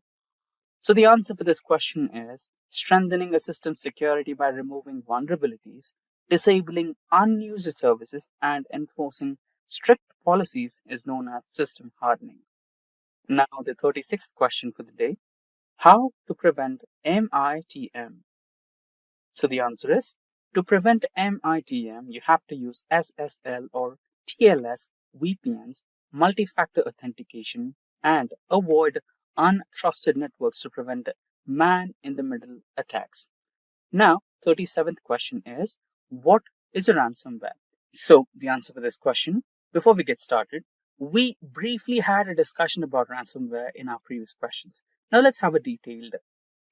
So the answer for this question is strengthening a system's security by removing vulnerabilities, disabling unused services, and enforcing strict policies is known as system hardening. Now, the 36th question for the day. How to prevent MITM? So the answer is, to prevent MITM, you have to use SSL or TLS VPNs, multi-factor authentication, and avoid untrusted networks to prevent man-in-the-middle attacks. Now, 37th question is, what is a ransomware? So the answer for this question, before we get started, we briefly had a discussion about ransomware in our previous questions. Now let's have a detailed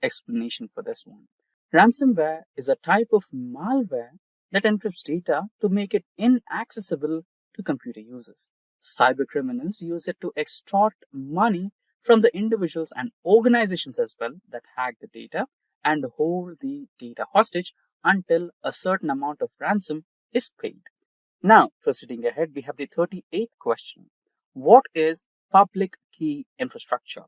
explanation for this one. Ransomware is a type of malware that encrypts data to make it inaccessible to computer users. Cybercriminals use it to extort money from the individuals and organizations as well that hack the data and hold the data hostage until a certain amount of ransom is paid. Now, proceeding ahead, we have the 38th question. What is public key infrastructure?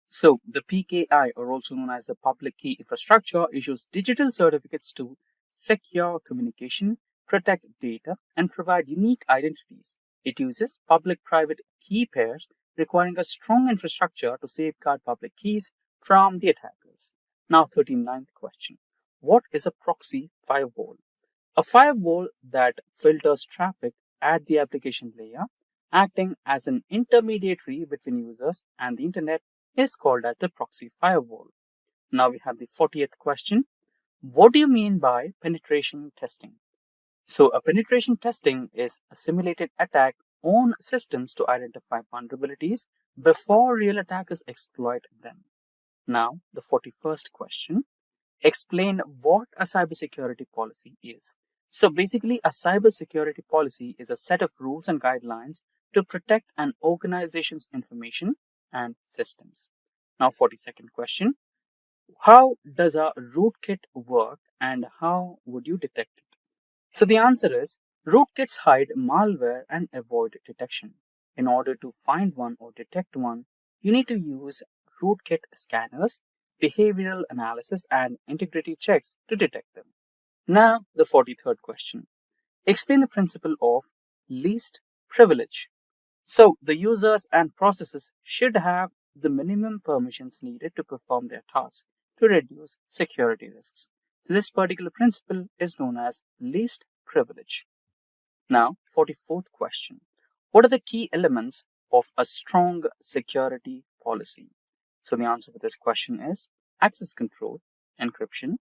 So, the PKI, or also known as the Public Key Infrastructure, issues digital certificates to secure communication, protect data, and provide unique identities. It uses public-private key pairs, requiring a strong infrastructure to safeguard public keys from the attackers. Now, 39th question. What is a proxy firewall? A firewall that filters traffic at the application layer, acting as an intermediary between users and the internet, is called as the proxy firewall. Now we have the 40th question. What do you mean by penetration testing? So a penetration testing is a simulated attack on systems to identify vulnerabilities before real attackers exploit them. Now the 41st question. Explain what a cybersecurity policy is. So basically, a cybersecurity policy is a set of rules and guidelines to protect an organization's information and systems. Now, 42nd question. How does a rootkit work and how would you detect it? So the answer is, rootkits hide malware and avoid detection. In order to find one or detect one, you need to use rootkit scanners, behavioral analysis, and integrity checks to detect them. Now, the 43rd question. Explain the principle of least privilege. So, the users and processes should have the minimum permissions needed to perform their tasks to reduce security risks. So, this particular principle is known as least privilege. Now, 44th question. What are the key elements of a strong security policy? So, the answer for this question is access control, encryption,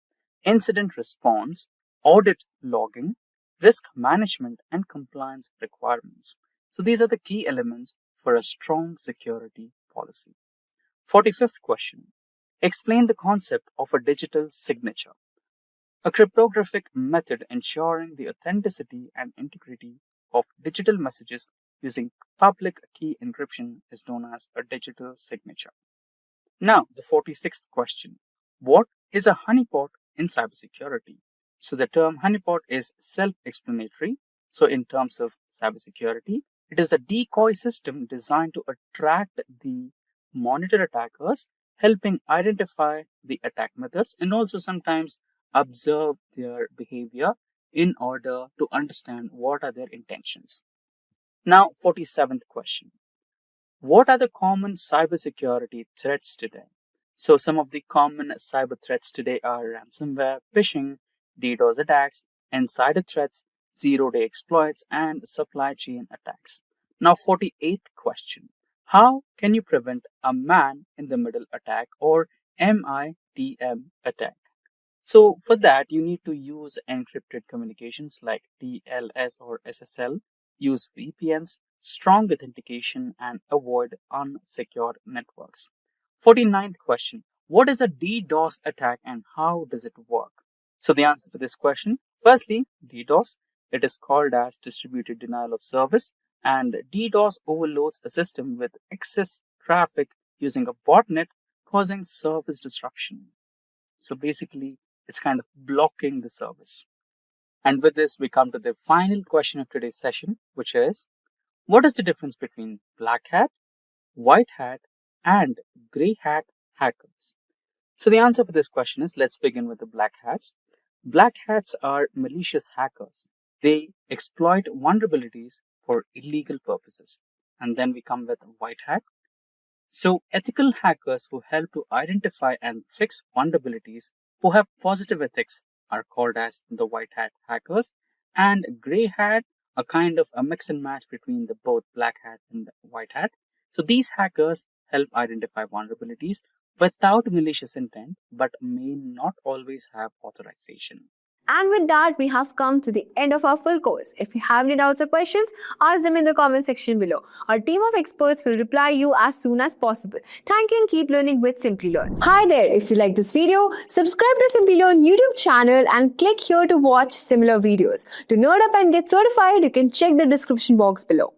incident response, audit logging, risk management, and compliance requirements. So these are the key elements for a strong security policy. 45th question. Explain the concept of a digital signature. A cryptographic method ensuring the authenticity and integrity of digital messages using public key encryption is known as a digital signature. Now, the 46th question. What is a honeypot in cybersecurity? So the term honeypot is self-explanatory. So in terms of cybersecurity, it is a decoy system designed to attract the monitor attackers, helping identify the attack methods and also sometimes observe their behavior in order to understand what are their intentions. Now, 47th question. What are the common cybersecurity threats today? So some of the common cyber threats today are ransomware, phishing, DDoS attacks, insider threats, zero-day exploits, and supply chain attacks. Now, 48th question. How can you prevent a man in the middle attack or MITM attack? So for that, you need to use encrypted communications like TLS or SSL, use VPNs, strong authentication, and avoid unsecured networks. 49th question. What is a DDoS attack and how does it work? So the answer for this question, firstly, DDoS, it is called as distributed denial of service, and DDoS overloads a system with excess traffic using a botnet, causing service disruption. So basically, it's kind of blocking the service. And with this, we come to the final question of today's session, which is, what is the difference between black hat, white hat, and gray hat hackers? So the answer for this question is, let's begin with the black hats. Black hats are malicious hackers. They exploit vulnerabilities for illegal purposes. And then we come with white hat. So ethical hackers who help to identify and fix vulnerabilities who have positive ethics are called as the white hat hackers, and gray hat, a kind of a mix and match between the both black hat and the white hat. So these hackers help identify vulnerabilities without malicious intent, but may not always have authorization. And with that, we have come to the end of our full course. If you have any doubts or questions, ask them in the comment section below. Our team of experts will reply you as soon as possible. Thank you and keep learning with Simplilearn. Hi there, if you like this video, subscribe to Simplilearn YouTube channel and click here to watch similar videos. To nerd up and get certified, you can check the description box below.